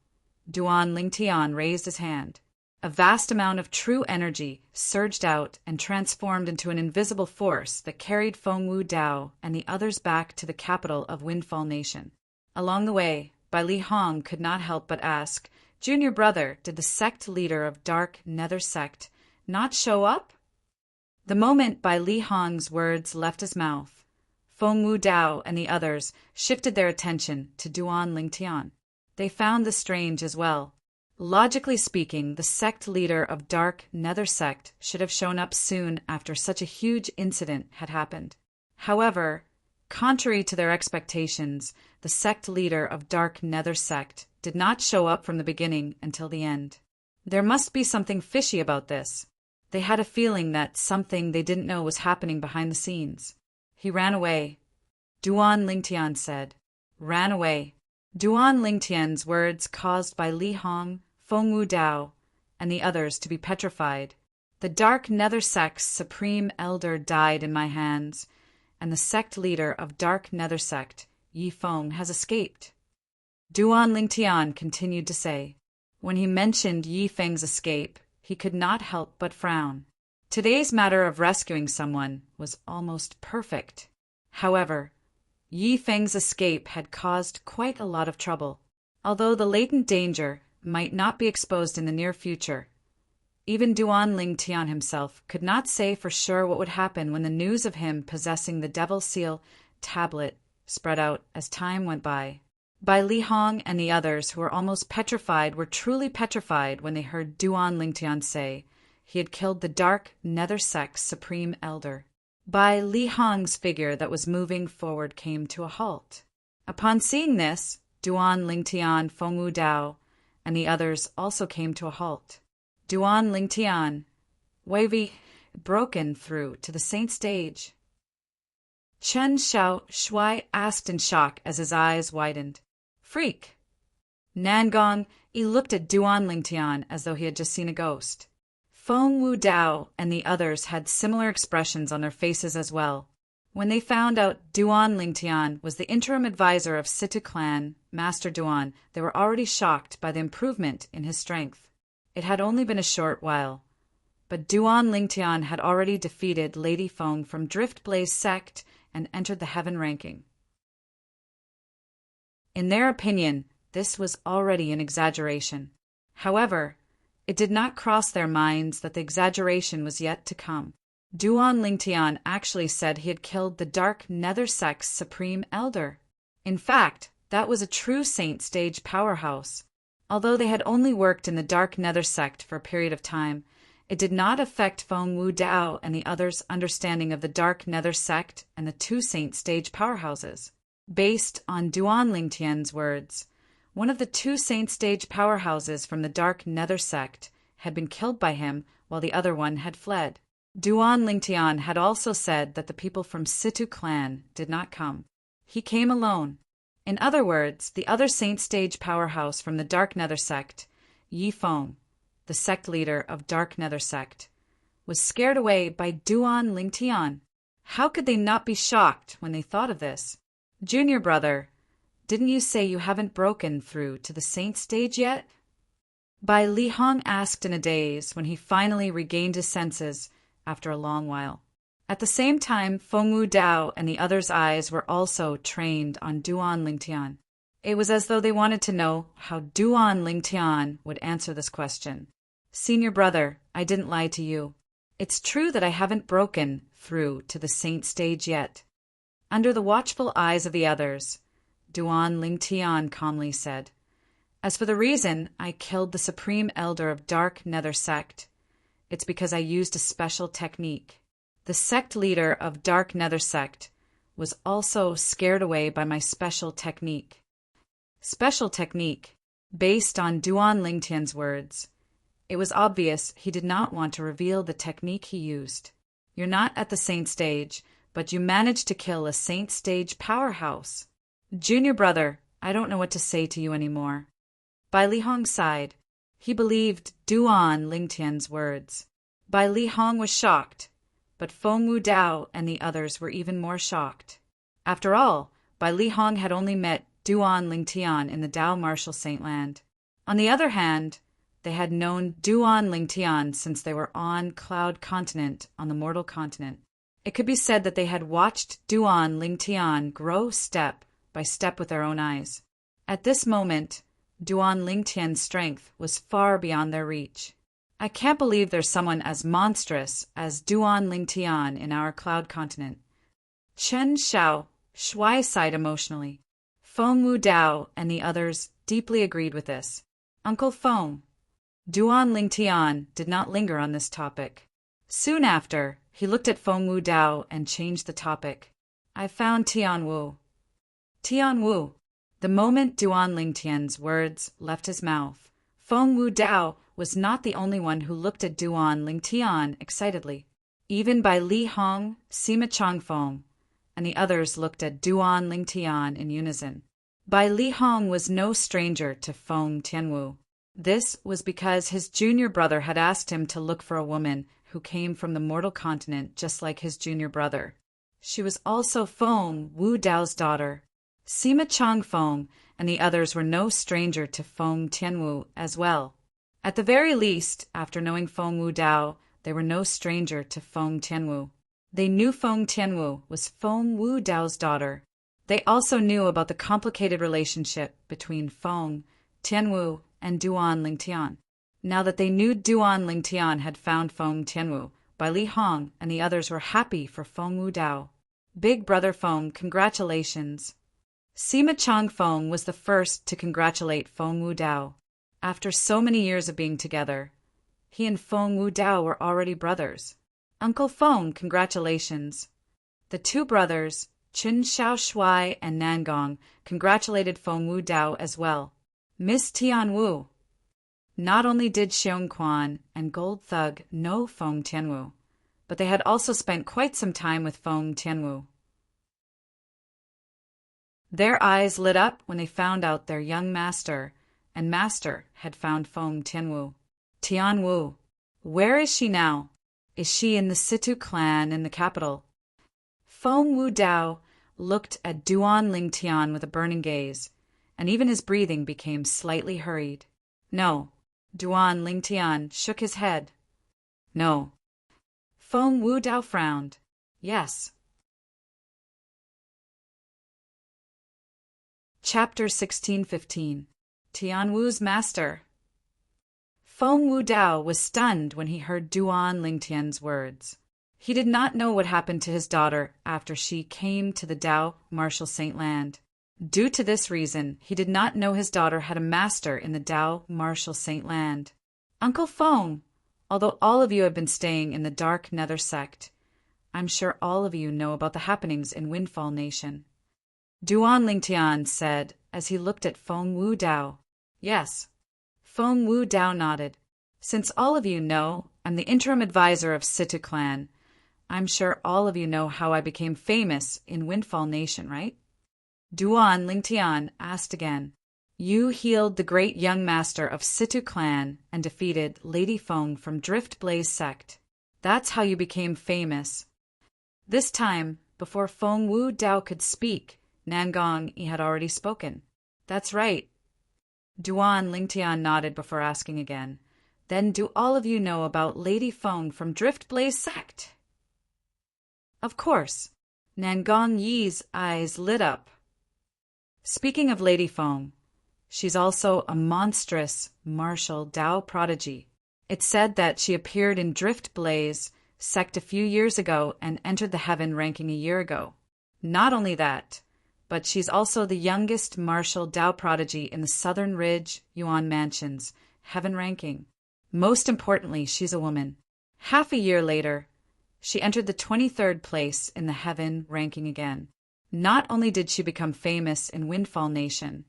Duan Lingtian raised his hand. A vast amount of true energy surged out and transformed into an invisible force that carried Feng Wu Dao and the others back to the capital of Windfall Nation. Along the way, Bai Li Hong could not help but ask, Junior brother, did the sect leader of Dark Nether Sect not show up? The moment Bai Li Hong's words left his mouth, Feng Wu Dao and the others shifted their attention to Duan Lingtian. They found this strange as well. Logically speaking, the sect leader of Dark Nether Sect should have shown up soon after such a huge incident had happened. However, contrary to their expectations, the sect leader of Dark Nether Sect did not show up from the beginning until the end. There must be something fishy about this. They had a feeling that something they didn't know was happening behind the scenes. He ran away. Duan Lingtian said. Ran away. Duan Lingtian's words caused Bai Li Hong, Feng Wu Dao, and the others to be petrified. The Dark Nether Sect's supreme elder died in my hands, and the sect leader of Dark Nether Sect, Yi Feng, has escaped. Duan Lingtian continued to say. When he mentioned Yi Feng's escape, he could not help but frown. Today's matter of rescuing someone was almost perfect. However, Yi Feng's escape had caused quite a lot of trouble. Although the latent danger might not be exposed in the near future, even Duan Lingtian himself could not say for sure what would happen when the news of him possessing the Devil Seal tablet spread out as time went by. Bai Li Hong and the others, who were almost petrified, were truly petrified when they heard Duan Lingtian say he had killed the Dark Nether Sect's supreme elder. Bai Li Hong's figure that was moving forward came to a halt. Upon seeing this, Duan Lingtian, Feng Wu Dao, and the others also came to a halt. Duan Lingtian, wavy, broken through to the saint stage. Chen Xiao Shui asked in shock as his eyes widened. Freak! Nangong, he looked at Duan Lingtian as though he had just seen a ghost. Feng Wu Dao and the others had similar expressions on their faces as well. When they found out Duan Lingtian was the interim advisor of Situ clan, Master Duan, they were already shocked by the improvement in his strength. It had only been a short while, but Duan Lingtian had already defeated Lady Feng from Drift Blaze Sect and entered the heaven ranking. In their opinion, this was already an exaggeration. However, it did not cross their minds that the exaggeration was yet to come. Duan Lingtian actually said he had killed the Dark Nether Sect's supreme elder. In fact, that was a true saint stage powerhouse. Although they had only worked in the Dark Nether Sect for a period of time, it did not affect Feng Wu Dao and the others' understanding of the Dark Nether Sect and the two saint stage powerhouses. Based on Duan Lingtian's words, one of the two saint stage powerhouses from the Dark Nether Sect had been killed by him while the other one had fled. Duan Lingtian had also said that the people from Situ clan did not come. He came alone. In other words, the other saint stage powerhouse from the Dark Nether Sect, Yi Feng, the sect leader of Dark Nether Sect, was scared away by Duan Lingtian. How could they not be shocked when they thought of this? Junior brother, didn't you say you haven't broken through to the saint stage yet? Bai Li Hong asked in a daze when he finally regained his senses after a long while. At the same time, Feng Wu Dao and the others' eyes were also trained on Duan Lingtian. It was as though they wanted to know how Duan Lingtian would answer this question. Senior brother, I didn't lie to you. It's true that I haven't broken through to the saint stage yet. Under the watchful eyes of the others, Duan Lingtian calmly said, As for the reason I killed the supreme elder of Dark Nether Sect, it's because I used a special technique. The sect leader of Dark Nether Sect was also scared away by my special technique. Special technique, based on Duan Lingtian's words. It was obvious he did not want to reveal the technique he used. You're not at the saint stage, but you managed to kill a saint stage powerhouse. Junior brother, I don't know what to say to you anymore. Bai Li Hong sighed. He believed Duan Lingtian's words. Bai Li Hong was shocked, but Feng Wu Dao and the others were even more shocked. After all, Bai Li Hong had only met Duan Lingtian in the Dao Martial Saint Land. On the other hand, they had known Duan Lingtian since they were on Cloud Continent on the Mortal Continent. It could be said that they had watched Duan Lingtian grow step by step with their own eyes. At this moment, Duan Lingtian's strength was far beyond their reach. I can't believe there's someone as monstrous as Duan Lingtian in our cloud continent. Chen Xiao, Shuai sighed emotionally. Feng Wu Dao and the others deeply agreed with this. Uncle Feng. Duan Lingtian did not linger on this topic. Soon after, he looked at Feng Wu Dao and changed the topic. I found Tian Wu. Tian Wu. The moment Duan Lingtian's words left his mouth, Feng Wu Dao was not the only one who looked at Duan Lingtian excitedly. Even Bai Li Hong, Sima Changfeng, and the others looked at Duan Lingtian in unison. Bai Li Hong was no stranger to Feng Tianwu. This was because his junior brother had asked him to look for a woman who came from the mortal continent just like his junior brother. She was also Feng Wu Dao's daughter. Sima Changfeng and the others were no stranger to Feng Tianwu as well. At the very least, after knowing Feng Wu Dao, they were no stranger to Feng Tianwu. They knew Feng Tianwu was Feng Wu Dao's daughter. They also knew about the complicated relationship between Feng Tianwu and Duan Lingtian. Now that they knew Duan Lingtian had found Feng Tianwu, Bai Li Hong and the others were happy for Feng Wu Dao. Big brother Feng, congratulations. Sima Changfeng was the first to congratulate Feng Wu Dao. After so many years of being together, he and Feng Wu Dao were already brothers. Uncle Feng, congratulations. The two brothers, Qin Xiao Shuai and Nangong, congratulated Feng Wu Dao as well. Miss Tian Wu. Not only did Xiong Quan and Gold Thug know Feng Tianwu, but they had also spent quite some time with Feng Tianwu. Their eyes lit up when they found out their young master and master had found Feng Tianwu. Tian Wu. Where is she now? Is she in the Situ clan in the capital? Feng Wu Dao looked at Duan Lingtian with a burning gaze, and even his breathing became slightly hurried. No. Duan Lingtian shook his head. No. Feng Wu Dao frowned. Yes. Chapter 1615. Tian Wu's Master. Feng Wu Dao was stunned when he heard Duan Lingtian's words. He did not know what happened to his daughter after she came to the Dao Martial Saint Land. Due to this reason, he did not know his daughter had a master in the Dao Martial Saint Land. Uncle Feng, although all of you have been staying in the Dark Nether Sect, I'm sure all of you know about the happenings in Windfall Nation. Duan Lingtian said as he looked at Feng Wu Dao. Yes. Feng Wu Dao nodded. Since all of you know, I'm the interim advisor of Situ Clan. I'm sure all of you know how I became famous in Windfall Nation, right? Duan Lingtian asked again. You healed the great young master of Situ Clan and defeated Lady Feng from Drift Blaze Sect. That's how you became famous. This time, before Feng Wu Dao could speak, Nangong had already spoken. That's right. Duan Lingtian nodded before asking again. Then do all of you know about Lady Feng from Drift Blaze Sect? Of course. Nangong Yi's eyes lit up. Speaking of Lady Feng, she's also a monstrous martial Dao prodigy. It's said that she appeared in Drift Blaze Sect a few years ago and entered the Heaven ranking a year ago. Not only that, but she's also the youngest martial Dao prodigy in the Southern Ridge Yuan Mansions Heaven ranking. Most importantly, she's a woman. Half a year later, she entered the 23rd place in the Heaven ranking again. Not only did she become famous in Windfall Nation,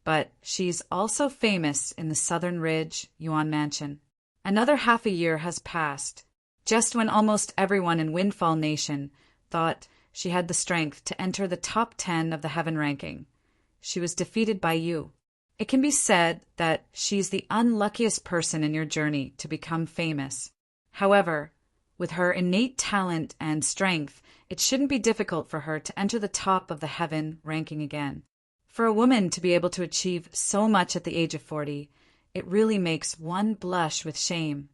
but she's also famous in the Southern Ridge Yuan Mansion. Another half a year has passed, just when almost everyone in Windfall Nation thought she had the strength to enter the top 10 of the Heaven ranking. She was defeated by you. It can be said that she's the unluckiest person in your journey to become famous. However, with her innate talent and strength, it shouldn't be difficult for her to enter the top of the Heaven ranking again. For a woman to be able to achieve so much at the age of 40, it really makes one blush with shame.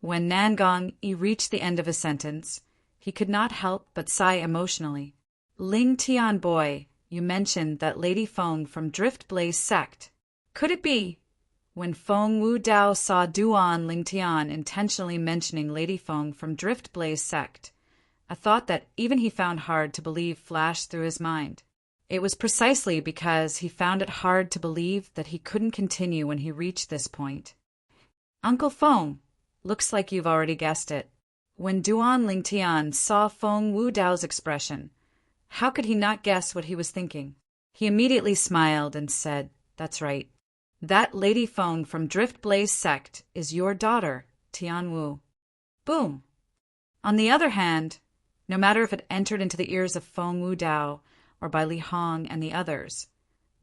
When Nangong reached the end of his sentence, he could not help but sigh emotionally. Ling Tian boy, you mentioned that Lady Feng from Drift Blaze Sect. Could it be? When Feng Wu Dao saw Duan Lingtian intentionally mentioning Lady Feng from Drift Blaze sect, a thought that even he found hard to believe flashed through his mind. It was precisely because he found it hard to believe that he couldn't continue when he reached this point. Uncle Feng, looks like you've already guessed it. When Duan Lingtian saw Feng Wu Dao's expression, how could he not guess what he was thinking? He immediately smiled and said, "That's right. That Lady Feng from Drift Blaze sect is your daughter, Tian Wu." Boom! On the other hand, no matter if it entered into the ears of Feng Wu Dao or by Li Hong and the others,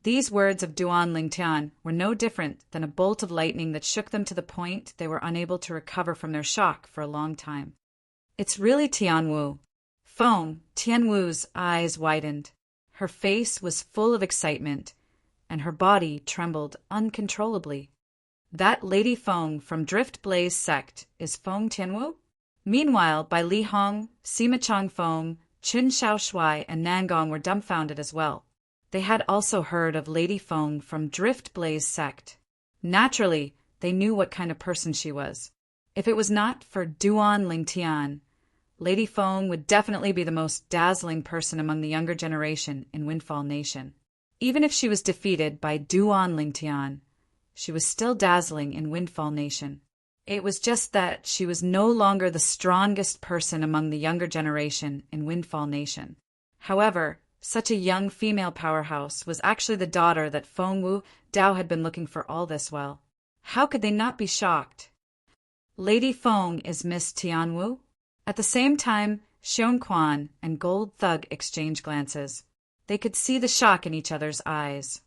these words of Duan Lingtian were no different than a bolt of lightning that shook them to the point they were unable to recover from their shock for a long time. It's really Tian Wu. Tian Wu's eyes widened. Her face was full of excitement, and her body trembled uncontrollably. That Lady Feng from Drift Blaze sect is Feng Tianwu? Meanwhile, by Li Hong, Sima Chang Feng, Qin Shaoshuai, and Nangong were dumbfounded as well. They had also heard of Lady Feng from Drift Blaze sect. Naturally, they knew what kind of person she was. If it was not for Duan Lingtian, Lady Feng would definitely be the most dazzling person among the younger generation in Windfall Nation. Even if she was defeated by Duan Lingtian, she was still dazzling in Windfall Nation. It was just that she was no longer the strongest person among the younger generation in Windfall Nation. However, such a young female powerhouse was actually the daughter that Feng Wu Dao had been looking for all this while. How could they not be shocked? Lady Feng is Miss Tian Wu? At the same time, Xiong Quan and Gold Thug exchanged glances. They could see the shock in each other's eyes.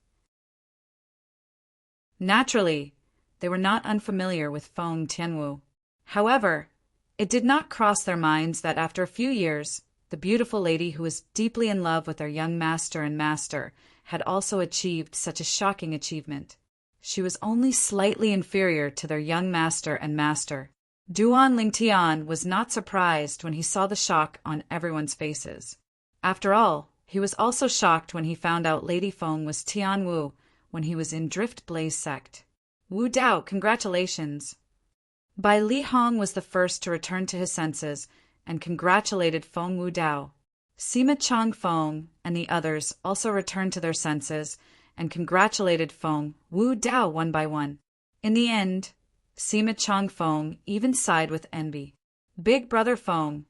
Naturally, they were not unfamiliar with Feng Tianwu. However, it did not cross their minds that after a few years, the beautiful lady who was deeply in love with their young master and master had also achieved such a shocking achievement. She was only slightly inferior to their young master and master. Duan Lingtian was not surprised when he saw the shock on everyone's faces. After all, he was also shocked when he found out Lady Feng was Tian Wu when he was in Drift Blaze sect. Wu Dao, congratulations! Bai Li Hong was the first to return to his senses and congratulated Feng Wu Dao. Sima Chang Feng and the others also returned to their senses and congratulated Feng Wu Dao one by one. In the end, Sima Chang Feng even sighed with envy. Big brother Feng,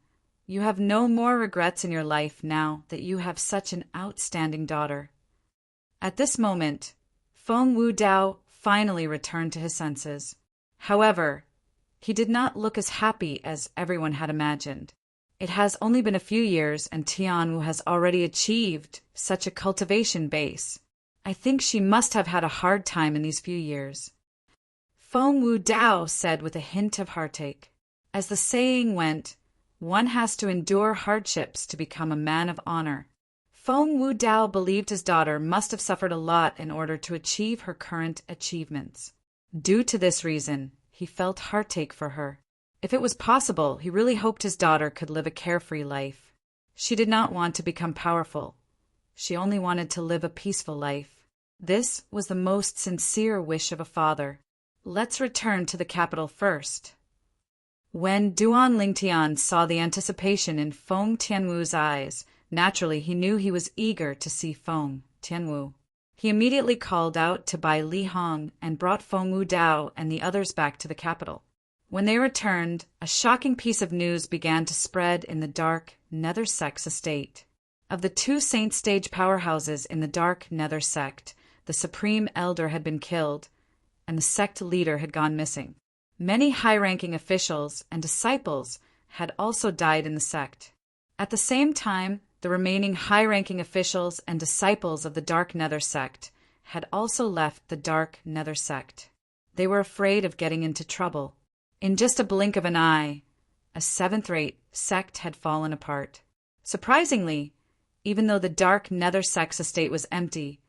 you have no more regrets in your life now that you have such an outstanding daughter. At this moment, Feng Wu Dao finally returned to his senses. However, he did not look as happy as everyone had imagined. It has only been a few years and Tian Wu has already achieved such a cultivation base. I think she must have had a hard time in these few years. Feng Wu Dao said with a hint of heartache. As the saying went, one has to endure hardships to become a man of honor. Feng Wu Dao believed his daughter must have suffered a lot in order to achieve her current achievements. Due to this reason, he felt heartache for her. If it was possible, he really hoped his daughter could live a carefree life. She did not want to become powerful. She only wanted to live a peaceful life. This was the most sincere wish of a father. Let's return to the capital first. When Duan Lingtian saw the anticipation in Feng Tianwu's eyes, naturally he knew he was eager to see Feng Tianwu. He immediately called out to Bai Li Hong and brought Feng Wu Dao and the others back to the capital. When they returned, a shocking piece of news began to spread in the dark Nether Sect's estate. Of the two Saint Stage powerhouses in the dark Nether Sect, the Supreme Elder had been killed, and the sect leader had gone missing. Many high-ranking officials and disciples had also died in the sect. At the same time, the remaining high-ranking officials and disciples of the Dark Nether Sect had also left the Dark Nether Sect. They were afraid of getting into trouble. In just a blink of an eye, a seventh-rate sect had fallen apart. Surprisingly, even though the Dark Nether Sect's estate was empty,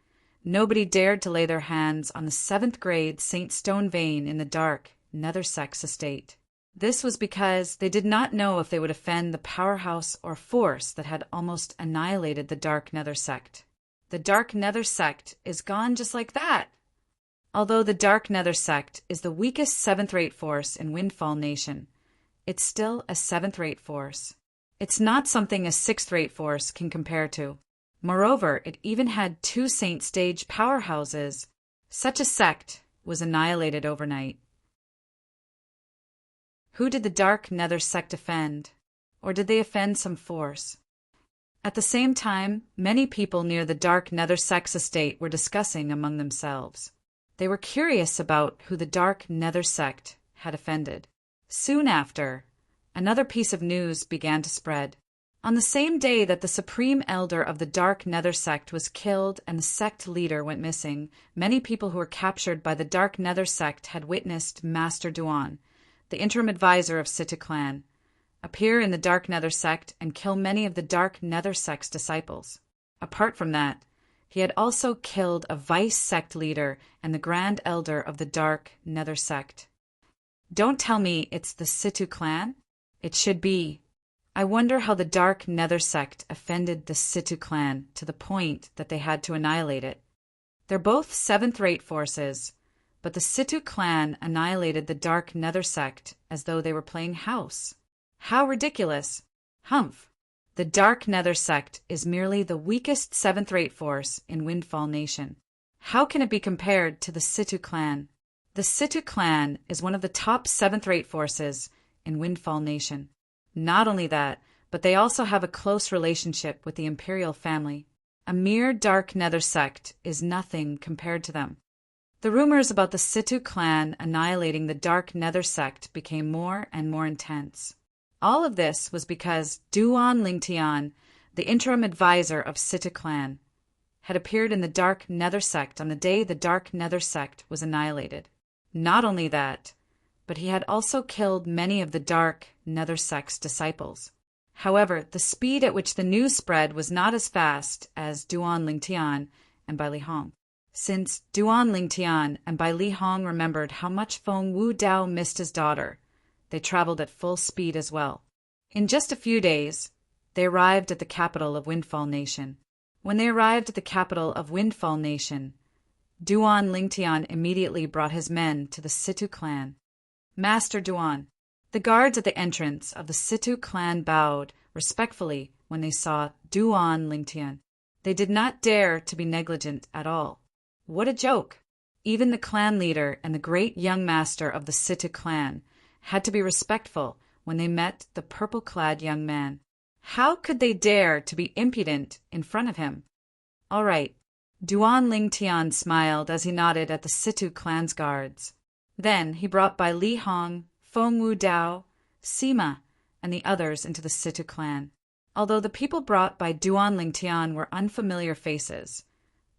nobody dared to lay their hands on the seventh-grade Saint Stone Vein in the Dark Nether Sect's estate. This was because they did not know if they would offend the powerhouse or force that had almost annihilated the Dark Nether Sect. The Dark Nether Sect is gone just like that. Although the Dark Nether sect is the weakest seventh-rate force in Windfall Nation, it's still a seventh-rate force. It's not something a sixth-rate force can compare to. Moreover, it even had 2 Saint Stage powerhouses. Such a sect was annihilated overnight. Who did the Dark Nether sect offend? Or did they offend some force? At the same time, many people near the Dark Nether sect's estate were discussing among themselves. They were curious about who the Dark Nether sect had offended. Soon after, another piece of news began to spread. On the same day that the supreme elder of the Dark Nether sect was killed and the sect leader went missing, many people who were captured by the Dark Nether sect had witnessed Master Duan, the interim advisor of Situ clan, appear in the Dark Nether sect and kill many of the Dark Nether sect's disciples. Apart from that, he had also killed a vice sect leader and the grand elder of the Dark Nether sect. Don't tell me it's the Situ clan? It should be. I wonder how the Dark Nether sect offended the Situ clan to the point that they had to annihilate it. They're both seventh-rate forces, but the Situ clan annihilated the Dark Nether sect as though they were playing house. How ridiculous! Humph! The Dark Nether sect is merely the weakest seventh-rate force in Windfall Nation. How can it be compared to the Situ clan? The Situ clan is one of the top seventh-rate forces in Windfall Nation. Not only that, but they also have a close relationship with the Imperial family. A mere Dark Nether sect is nothing compared to them. The rumors about the Situ clan annihilating the Dark Nether sect became more and more intense. All of this was because Duan Lingtian, the interim advisor of Situ clan, had appeared in the Dark Nether sect on the day the Dark Nether sect was annihilated. Not only that, but he had also killed many of the Dark Nether sect's disciples. However, the speed at which the news spread was not as fast as Duan Lingtian and Bai Li Hong. Since Duan Lingtian and Bai Li Hong remembered how much Feng Wu Dao missed his daughter, they traveled at full speed as well. In just a few days, they arrived at the capital of Windfall Nation. When they arrived at the capital of Windfall Nation, Duan Lingtian immediately brought his men to the Situ clan. Master Duan. The guards at the entrance of the Situ clan bowed respectfully when they saw Duan Lingtian. They did not dare to be negligent at all. What a joke! Even the clan leader and the great young master of the Situ clan had to be respectful when they met the purple-clad young man. How could they dare to be impudent in front of him? All right. Duan Lingtian smiled as he nodded at the Situ clan's guards. Then he brought Bai Li Hong, Feng Wu Dao, Sima, and the others into the Situ clan. Although the people brought by Duan Lingtian were unfamiliar faces,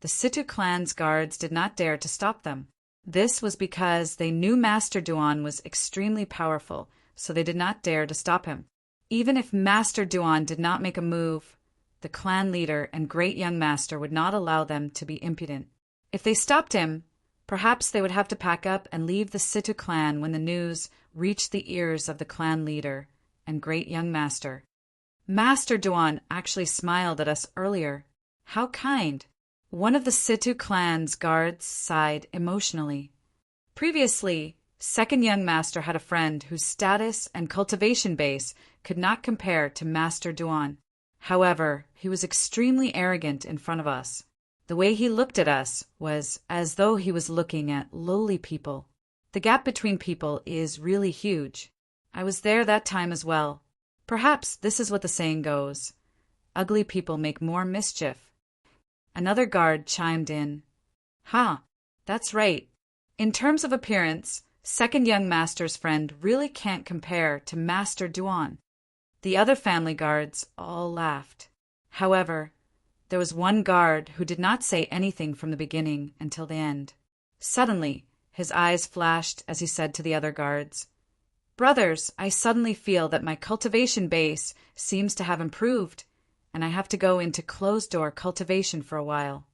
the Situ clan's guards did not dare to stop them. This was because they knew Master Duan was extremely powerful, so they did not dare to stop him. Even if Master Duan did not make a move, the clan leader and great young master would not allow them to be impudent. If they stopped him, perhaps they would have to pack up and leave the Situ clan when the news reached the ears of the clan leader and great young master. Master Duan actually smiled at us earlier. How kind! One of the Situ clan's guards sighed emotionally. Previously, second young master had a friend whose status and cultivation base could not compare to Master Duan. However, he was extremely arrogant in front of us. The way he looked at us was as though he was looking at lowly people. The gap between people is really huge. I was there that time as well. Perhaps this is what the saying goes: ugly people make more mischief. Another guard chimed in. That's right. In terms of appearance, second young master's friend really can't compare to Master Duan. The other family guards all laughed. However, there was one guard who did not say anything from the beginning until the end. Suddenly, his eyes flashed as he said to the other guards, "Brothers, I suddenly feel that my cultivation base seems to have improved, and I have to go into closed-door cultivation for a while.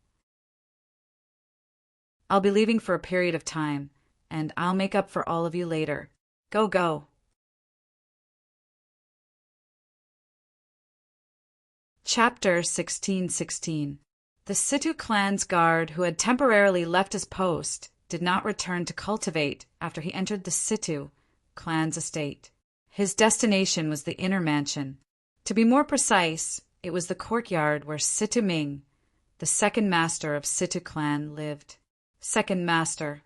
I'll be leaving for a period of time, and I'll make up for all of you later. Go." Chapter 16:16. The Situ clan's guard, who had temporarily left his post, did not return to cultivate after he entered the Situ clan's estate. His destination was the inner mansion. To be more precise, it was the courtyard where Situ Ming, the second master of Situ clan, lived. Second master.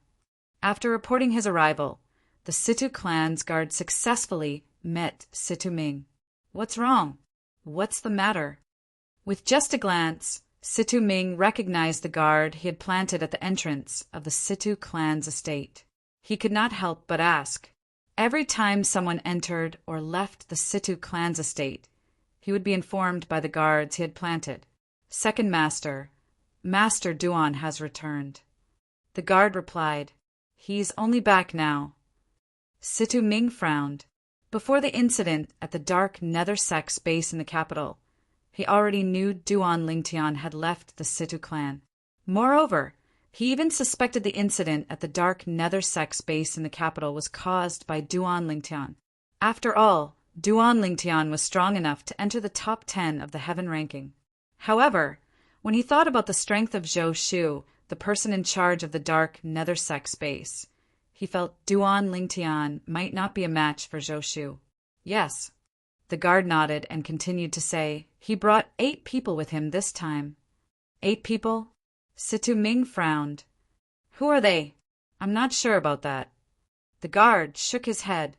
After reporting his arrival, the Situ clan's guard successfully met Situ Ming. What's wrong? What's the matter? With just a glance, Situ Ming recognized the guard he had planted at the entrance of the Situ clan's estate. He could not help but ask. Every time someone entered or left the Situ clan's estate, he would be informed by the guards he had planted. Second master, Master Duan has returned. The guard replied, He's only back now. Situ Ming frowned. Before the incident at the dark Nether Sex base in the capital, he already knew Duan Lingtian had left the Situ clan. Moreover, he even suspected the incident at the dark Nether Sex base in the capital was caused by Duan Lingtian. After all, Duan Lingtian was strong enough to enter the top 10 of the heaven ranking. However, when he thought about the strength of Zhou Shu, the person in charge of the dark Nether Sex base, he felt Duan Lingtian might not be a match for Zhou Shu. Yes. The guard nodded and continued to say, he brought 8 people with him this time. 8 people? Situ Ming frowned. Who are they? I'm not sure about that. The guard shook his head.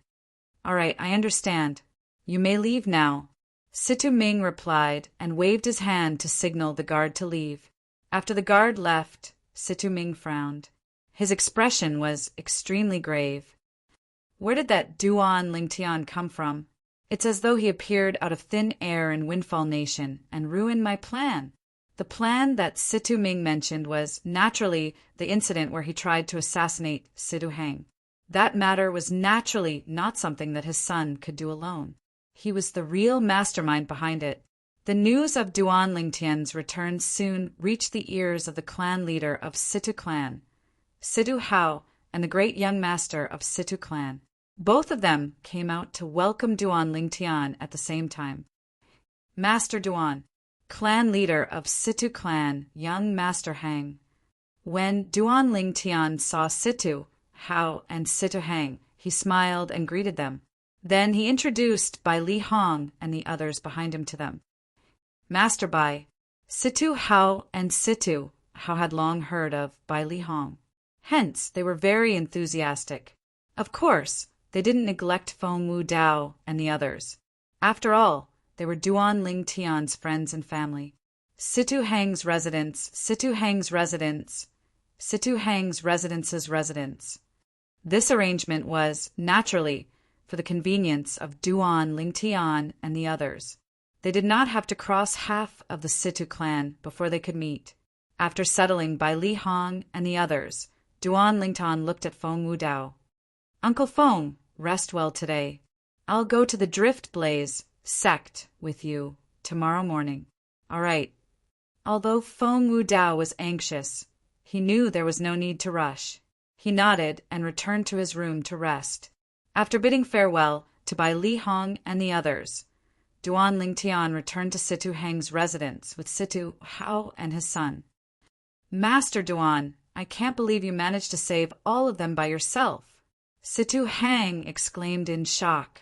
All right, I understand. You may leave now. Situ Ming replied and waved his hand to signal the guard to leave. After the guard left, Situ Ming frowned. His expression was extremely grave. Where did that Duan Lingtian come from? It's as though he appeared out of thin air in Windfall Nation and ruined my plan. The plan that Situ Ming mentioned was, naturally, the incident where he tried to assassinate Situ Hang. That matter was naturally not something that his son could do alone. He was the real mastermind behind it. The news of Duan Lingtian's return soon reached the ears of the clan leader of Situ clan, Situ Hao, and the great young master of Situ clan. Both of them came out to welcome Duan Lingtian at the same time. Master Duan, clan leader of Situ clan, young Master Hang. When Duan Lingtian saw Situ, Hao, and Situ Hang, he smiled and greeted them. Then he introduced Bai Li Hong and the others behind him to them. Master Bai, Situ Hao and Situ Hao had long heard of Bai Li Hong. Hence, they were very enthusiastic. Of course, they didn't neglect Feng Wu Dao and the others. After all, they were Duan Lingtian's friends and family. Situ Hang's residence, Situ Hang's residence, Situ Hang's residence's residence. This arrangement was, naturally, for the convenience of Duan Lingtian and the others. They did not have to cross half of the Situ clan before they could meet. After settling by Li Hong and the others, Duan Lingtian looked at Feng Wu Dao. Uncle Feng, rest well today. I'll go to the Drift Blaze sect with you tomorrow morning. All right. Although Feng Wu Dao was anxious, he knew there was no need to rush. He nodded and returned to his room to rest. After bidding farewell to Bai Li Hong and the others, Duan Lingtian returned to Situ Hang's residence with Situ Hao and his son. Master Duan, I can't believe you managed to save all of them by yourself. Situ Hang exclaimed in shock.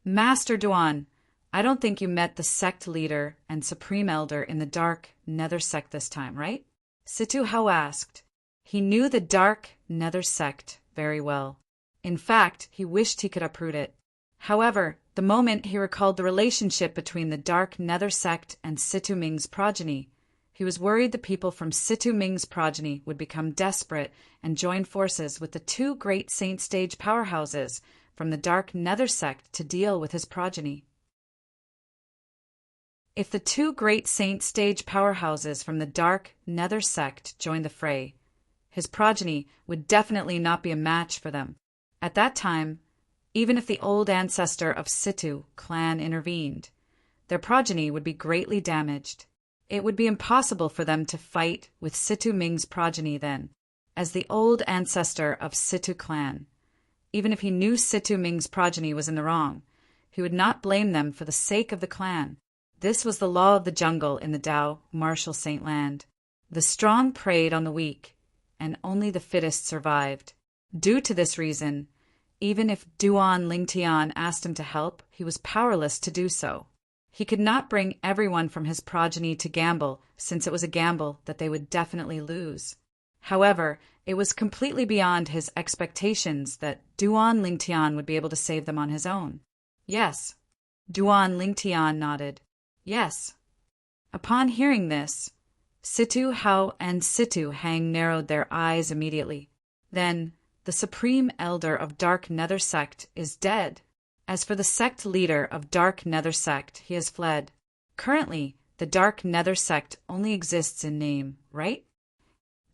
Master Duan, I don't think you met the sect leader and supreme elder in the dark Nether sect this time, right? Situ Hao asked. He knew the dark Nether sect very well. In fact, he wished he could uproot it. However, the moment he recalled the relationship between the dark Nether sect and Situ Ming's progeny, he was worried the people from Situ Ming's progeny would become desperate and join forces with the 2 great Saint Stage powerhouses from the dark Nether sect to deal with his progeny. If the 2 great Saint Stage powerhouses from the dark Nether sect joined the fray, his progeny would definitely not be a match for them. At that time, even if the old ancestor of Situ clan intervened, their progeny would be greatly damaged. It would be impossible for them to fight with Situ Ming's progeny then, as the old ancestor of Situ clan. Even if he knew Situ Ming's progeny was in the wrong, he would not blame them for the sake of the clan. This was the law of the jungle in the Dao martial Saint land. The strong preyed on the weak. and only the fittest survived. Due to this reason, even if Duan Lingtian asked him to help, he was powerless to do so. He could not bring everyone from his progeny to gamble, since it was a gamble that they would definitely lose. However, it was completely beyond his expectations that Duan Lingtian would be able to save them on his own. Yes. Duan Lingtian nodded. Yes. Upon hearing this, Situ Hao and Situ Hang narrowed their eyes immediately. Then, the supreme elder of Dark Nether Sect is dead. As for the sect leader of Dark Nether Sect, he has fled. Currently, the Dark Nether Sect only exists in name, right?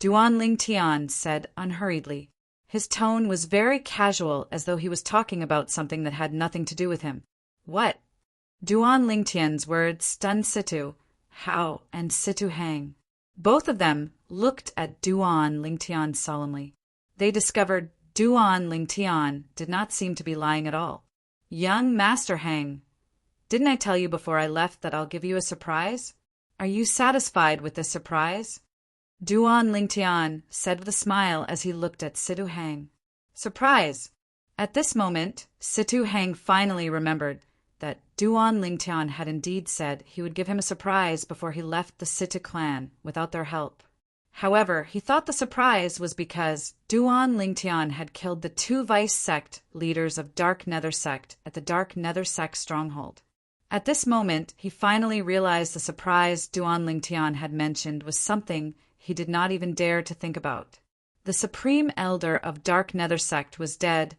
Duan Lingtian said unhurriedly. His tone was very casual, as though he was talking about something that had nothing to do with him. What? Duan Lingtian's words stunned Situ Hao and Situ Hang. Both of them looked at Duan Lingtian solemnly. They discovered Duan Lingtian did not seem to be lying at all. Young Master Hang, didn't I tell you before I left that I'll give you a surprise? Are you satisfied with this surprise? Duan Lingtian said with a smile as he looked at Situ Hang. Surprise! At this moment, Situ Hang finally remembered that Duan Lingtian had indeed said he would give him a surprise before he left the Situ clan without their help. However, he thought the surprise was because Duan Lingtian had killed the 2 vice sect leaders of Dark Nether Sect at the Dark Nether Sect stronghold. At this moment, he finally realized the surprise Duan Lingtian had mentioned was something he did not even dare to think about. The supreme elder of Dark Nether Sect was dead,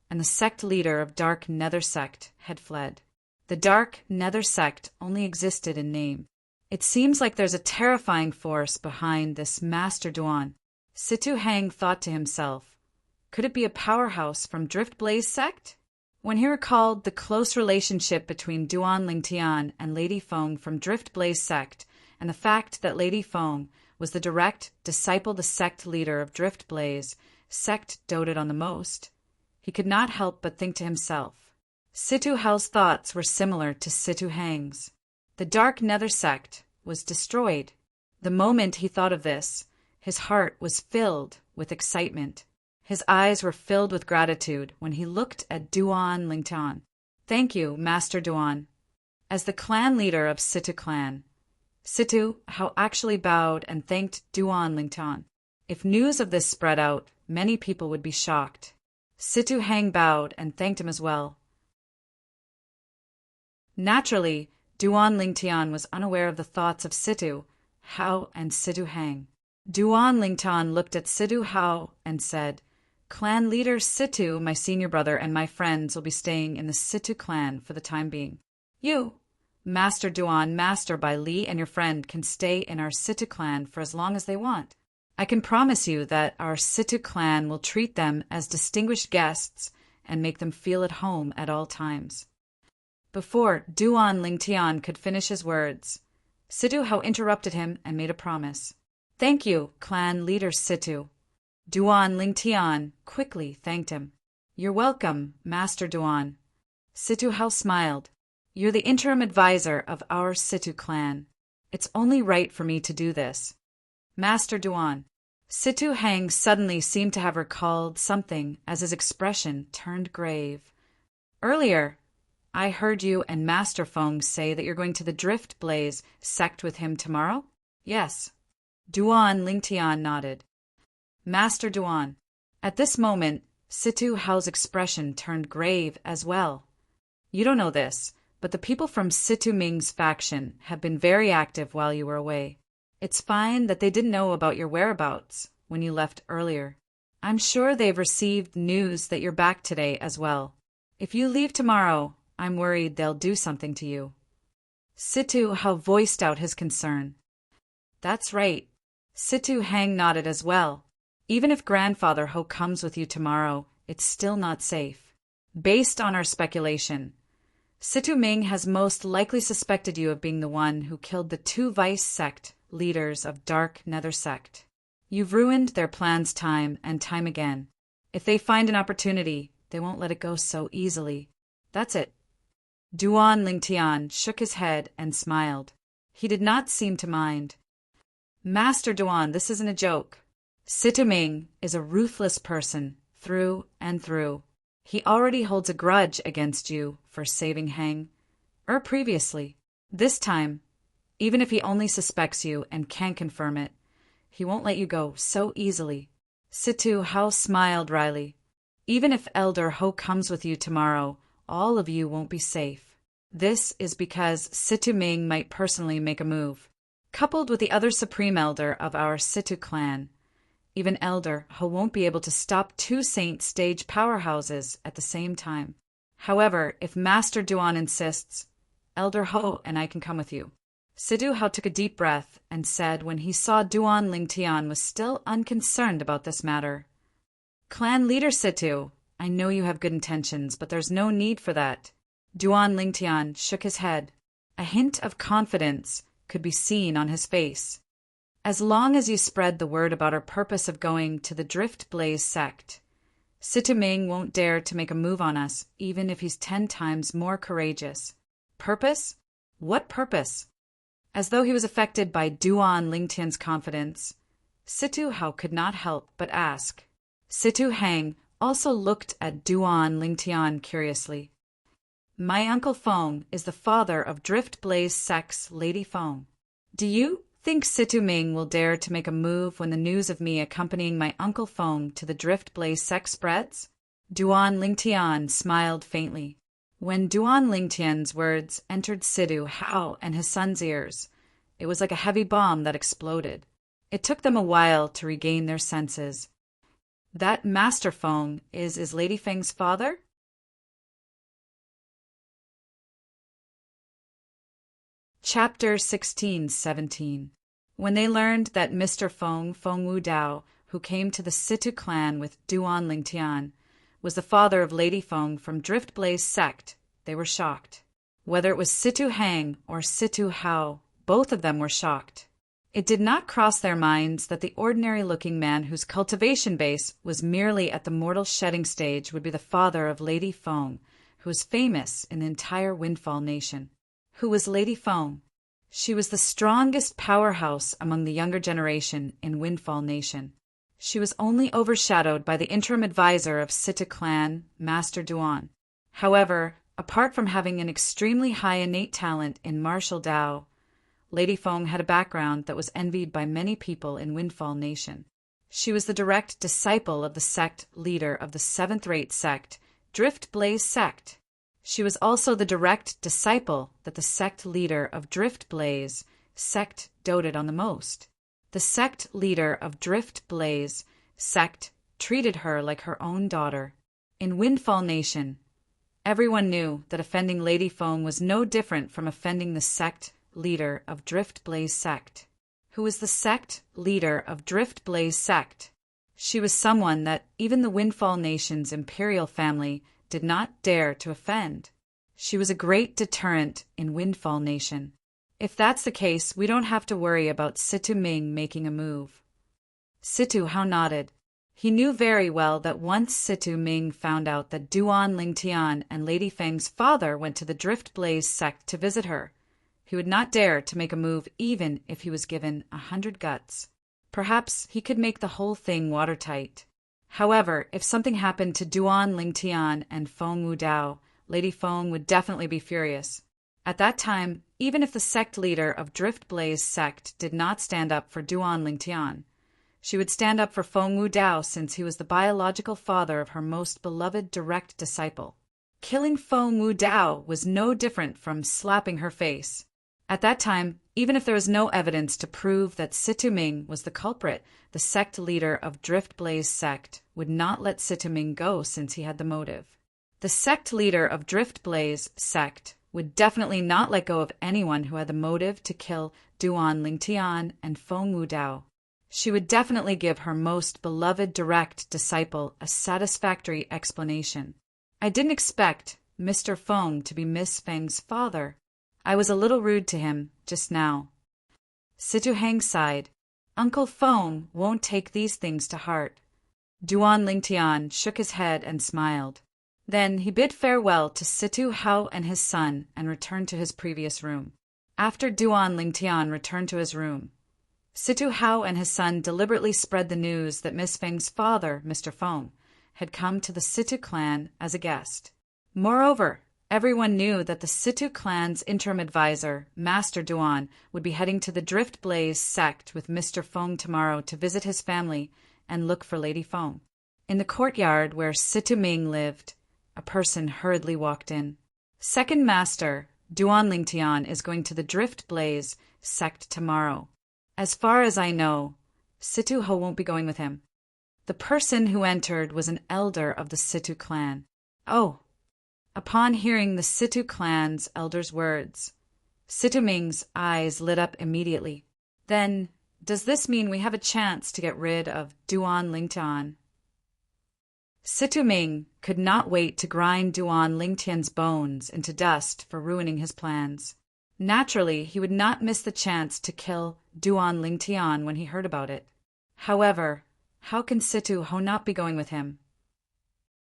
and the sect leader of Dark Nether Sect had fled. The Dark Nether Sect only existed in name. It seems like there's a terrifying force behind this Master Duan. Situ Hang thought to himself, could it be a powerhouse from Driftblaze Sect? When he recalled the close relationship between Duan Lingtian and Lady Feng from Driftblaze Sect, and the fact that Lady Feng was the direct disciple, the sect leader of Driftblaze Sect doted on the most, he could not help but think to himself. Situ Hao's thoughts were similar to Situ Hang's. The Dark Nether Sect was destroyed. The moment he thought of this, his heart was filled with excitement. His eyes were filled with gratitude when he looked at Duan Lingtian. Thank you, Master Duan. As the clan leader of Situ clan, Situ Hao actually bowed and thanked Duan Lingtian. If news of this spread out, many people would be shocked. Situ Hang bowed and thanked him as well. Naturally, Duan Lingtian was unaware of the thoughts of Situ Hao and Situ Hang. Duan Lingtian looked at Situ Hao and said, Clan leader Situ, my senior brother, and my friends will be staying in the Situ clan for the time being. You, Master Duan, Master Bai Li, and your friend can stay in our Situ clan for as long as they want. I can promise you that our Situ clan will treat them as distinguished guests and make them feel at home at all times. Before Duan Lingtian could finish his words, Situ Hao interrupted him and made a promise. Thank you, clan leader Situ. Duan Lingtian quickly thanked him. You're welcome, Master Duan. Situ Hao smiled. You're the interim advisor of our Situ clan. It's only right for me to do this. Master Duan. Situ Hang suddenly seemed to have recalled something as his expression turned grave. Earlier, I heard you and Master Feng say that you're going to the Driftblaze Sect with him tomorrow? Yes. Duan Lingtian nodded. Master Duan. At this moment, Situ Hao's expression turned grave as well. You don't know this, but the people from Situ Ming's faction have been very active while you were away. It's fine that they didn't know about your whereabouts when you left earlier. I'm sure they've received news that you're back today as well. If you leave tomorrow, I'm worried they'll do something to you. Situ Hao voiced out his concern. That's right. Situ Hang nodded as well. Even if Grandfather Ho comes with you tomorrow, it's still not safe. Based on our speculation, Situ Ming has most likely suspected you of being the one who killed the 2 vice sect leaders of Dark Nether Sect. You've ruined their plans time and time again. If they find an opportunity, they won't let it go so easily. That's it. Duan Lingtian shook his head and smiled. He did not seem to mind. Master Duan, this isn't a joke. Situ-Ming is a ruthless person, through and through. He already holds a grudge against you for saving Hang, or previously. This time, even if he only suspects you and can't confirm it, he won't let you go so easily. Situ Hao smiled wryly. Even if Elder Ho comes with you tomorrow, all of you won't be safe. This is because Situ-Ming might personally make a move. Coupled with the other Supreme Elder of our Situ clan, even Elder Ho won't be able to stop two Saint stage powerhouses at the same time. However, if Master Duan insists, Elder Ho and I can come with you. Situ Hao took a deep breath and said when he saw Duan Lingtian was still unconcerned about this matter. Clan leader Situ, I know you have good intentions, but there's no need for that. Duan Lingtian shook his head. A hint of confidence could be seen on his face. As long as you spread the word about our purpose of going to the Drift Blaze sect, Situ-Ming won't dare to make a move on us, even if he's 10 times more courageous. Purpose? What purpose? As though he was affected by Duan Lingtian's confidence, Situ Hao could not help but ask. Situ Hang also looked at Duan Lingtian curiously. My Uncle Feng is the father of Drift Blaze sect's Lady Feng. Do you think Situ-Ming will dare to make a move when the news of me accompanying my Uncle Feng to the Drift Blaze sect spreads? Duan Lingtian smiled faintly. When Duan Lingtian's words entered Situ Hao and his son's ears, it was like a heavy bomb that exploded. It took them a while to regain their senses. That Master Feng is Lady Feng's father? Chapter 16-17. When they learned that Mr. Feng Wu Dao, who came to the Situ clan with Duan Lingtian, was the father of Lady Feng from Drift Blaze sect, they were shocked. Whether it was Situ Hang or Situ Hao, both of them were shocked. It did not cross their minds that the ordinary-looking man whose cultivation base was merely at the mortal shedding stage would be the father of Lady Feng, who was famous in the entire Windfall Nation. Who was Lady Feng? She was the strongest powerhouse among the younger generation in Windfall Nation. She was only overshadowed by the interim advisor of Situ clan, Master Duan. However, apart from having an extremely high innate talent in martial Dao, Lady Feng had a background that was envied by many people in Windfall Nation. She was the direct disciple of the sect leader of the 7th-rate sect, Drift Blaze sect. She was also the direct disciple that the sect leader of Drift Blaze sect doted on the most. The sect leader of Drift Blaze sect treated her like her own daughter. In Windfall Nation, everyone knew that offending Lady Feng was no different from offending the sect leader of Drift Blaze sect. Who was the sect leader of Drift Blaze sect? She was someone that even the Windfall Nation's imperial family did not dare to offend. She was a great deterrent in Windfall Nation. If that's the case, we don't have to worry about Situ-Ming making a move. Situ Hao nodded. He knew very well that once Situ-Ming found out that Duan Lingtian and Lady Feng's father went to the Drift Blaze sect to visit her, he would not dare to make a move even if he was given 100 guts. Perhaps he could make the whole thing watertight. However, if something happened to Duan Lingtian and Feng Wu Dao, Lady Feng would definitely be furious. At that time, even if the sect leader of Drift Blaze sect did not stand up for Duan Lingtian, she would stand up for Feng Wu Dao since he was the biological father of her most beloved direct disciple. Killing Feng Wu Dao was no different from slapping her face. At that time, even if there was no evidence to prove that Situ-Ming was the culprit, the sect leader of Drift Blaze sect would not let Situ-Ming go since he had the motive. The sect leader of Drift Blaze sect would definitely not let go of anyone who had the motive to kill Duan Lingtian and Feng Wu Dao. She would definitely give her most beloved direct disciple a satisfactory explanation. I didn't expect Mr. Feng to be Miss Feng's father. I was a little rude to him just now. Situ Hang sighed. Uncle Feng won't take these things to heart. Duan Lingtian shook his head and smiled. Then he bid farewell to Situ Hao and his son and returned to his previous room. After Duan Lingtian returned to his room, Situ Hao and his son deliberately spread the news that Miss Feng's father, Mr. Feng, had come to the Situ clan as a guest. Moreover, everyone knew that the Situ clan's interim advisor, Master Duan, would be heading to the Drift Blaze sect with Mr. Feng tomorrow to visit his family and look for Lady Feng. In the courtyard where Situ Ming lived, a person hurriedly walked in. Second Master, Duan Lingtian, is going to the Drift Blaze sect tomorrow. As far as I know, Situ Ho won't be going with him. The person who entered was an elder of the Situ clan. Oh! Upon hearing the Situ clan's elder's words, Situ Ming's eyes lit up immediately. Then, does this mean we have a chance to get rid of Duan Lingtian? Situ Ming could not wait to grind Duan Lingtian's bones into dust for ruining his plans. Naturally, he would not miss the chance to kill Duan Lingtian when he heard about it. However, how can Situ Ho not be going with him?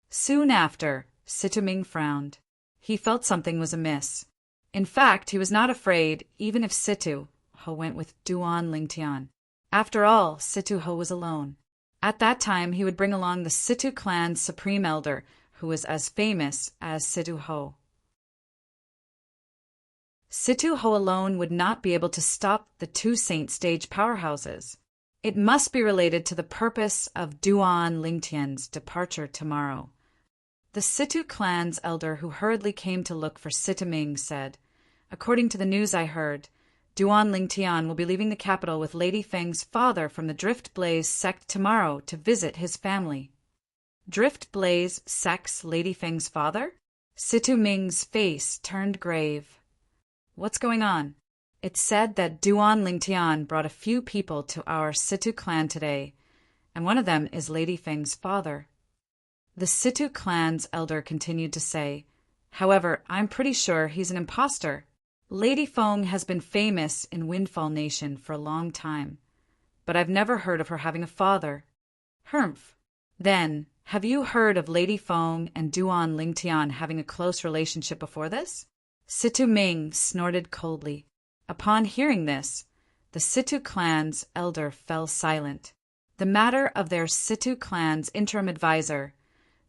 Soon after, Situ Ming frowned. He felt something was amiss. In fact, he was not afraid even if Situ Ho went with Duan Lingtian. After all, Situ Ho was alone. At that time, he would bring along the Situ clan's supreme elder, who was as famous as Situ Ho. Situ Ho alone would not be able to stop the two saint stage powerhouses. It must be related to the purpose of Duan Lingtian's departure tomorrow. The Situ clan's elder who hurriedly came to look for Situ Ming said, "According to the news I heard, Duan Lingtian will be leaving the capital with Lady Feng's father from the Drift Blaze sect tomorrow to visit his family." Drift Blaze sect's Lady Feng's father? Situ Ming's face turned grave. What's going on? It's said that Duan Lingtian brought a few people to our Situ clan today, and one of them is Lady Feng's father. The Situ clan's elder continued to say, "However, I'm pretty sure he's an imposter. Lady Feng has been famous in Windfall Nation for a long time, but I've never heard of her having a father." "Humph. Then, have you heard of Lady Feng and Duan Lingtian having a close relationship before this?" Situ Ming snorted coldly. Upon hearing this, the Situ clan's elder fell silent. The matter of their Situ clan's interim advisor,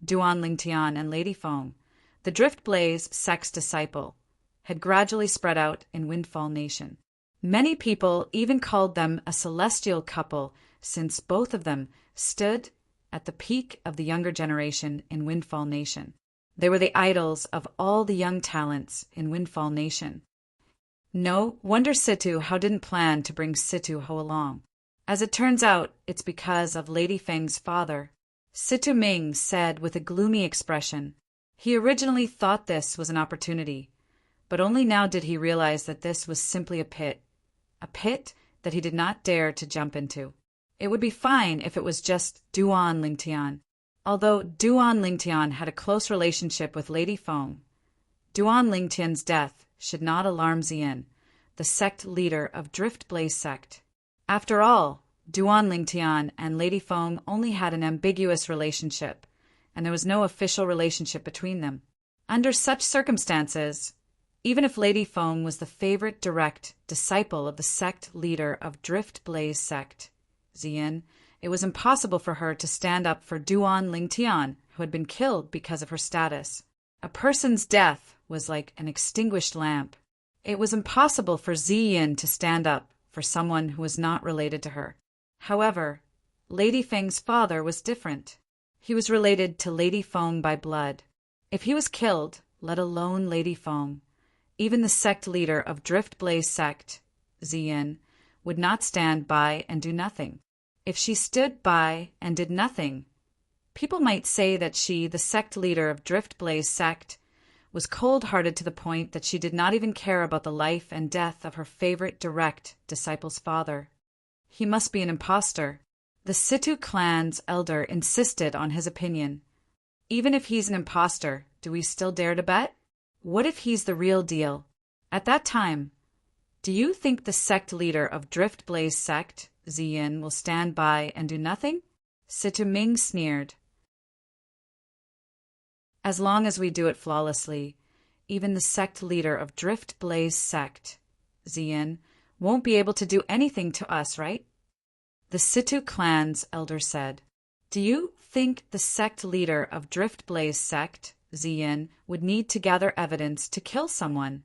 Duan Lingtian and Lady Feng, the Drift Blaze sect's disciple, had gradually spread out in Windfall Nation. Many people even called them a celestial couple, since both of them stood at the peak of the younger generation in Windfall Nation. They were the idols of all the young talents in Windfall Nation. No wonder Situ Ho didn't plan to bring Situ Ho along. As it turns out, it's because of Lady Feng's father. Situ Ming said with a gloomy expression. He originally thought this was an opportunity, but only now did he realize that this was simply a pit that he did not dare to jump into. It would be fine if it was just Duan Lingtian. Although Duan Lingtian had a close relationship with Lady Feng, Duan Lingtian's death should not alarm Ziyin, the sect leader of Drift Blaze sect. After all, Duan Lingtian and Lady Feng only had an ambiguous relationship, and there was no official relationship between them. Under such circumstances, even if Lady Feng was the favorite direct disciple of the sect leader of Drift Blaze sect, Ziyin, it was impossible for her to stand up for Duan Lingtian, who had been killed because of her status. A person's death was like an extinguished lamp. It was impossible for Ziyin to stand up for someone who was not related to her. However, Lady Feng's father was different. He was related to Lady Feng by blood. If he was killed, let alone Lady Feng, even the sect leader of Drift Blaze sect, Ziyin, would not stand by and do nothing. If she stood by and did nothing, people might say that she, the sect leader of Drift Blaze sect, was cold-hearted to the point that she did not even care about the life and death of her favorite direct disciple's father. He must be an impostor. The Situ clan's elder insisted on his opinion. Even if he's an impostor, do we still dare to bet? What if he's the real deal? At that time, do you think the sect leader of Drift Blaze sect, Ziyin, will stand by and do nothing? Situ Ming sneered. As long as we do it flawlessly, even the sect leader of Drift Blaze sect, Ziyin, won't be able to do anything to us, right? The Situ clan's elder said, "Do you think the sect leader of Driftblaze sect, Ziyin, would need to gather evidence to kill someone?"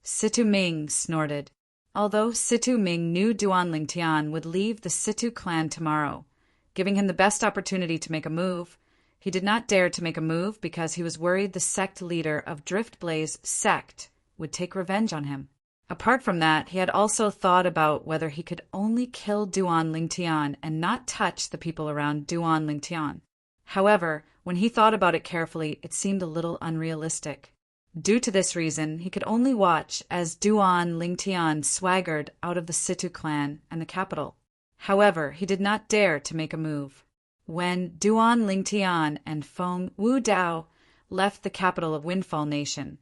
Situ Ming snorted. Although Situ Ming knew Duan Lingtian would leave the Situ clan tomorrow, giving him the best opportunity to make a move, he did not dare to make a move because he was worried the sect leader of Driftblaze sect would take revenge on him. Apart from that, he had also thought about whether he could only kill Duan Lingtian and not touch the people around Duan Lingtian. However, when he thought about it carefully, it seemed a little unrealistic. Due to this reason, he could only watch as Duan Lingtian swaggered out of the Situ clan and the capital. However, he did not dare to make a move. When Duan Lingtian and Feng Wudao left the capital of Windfall Nation,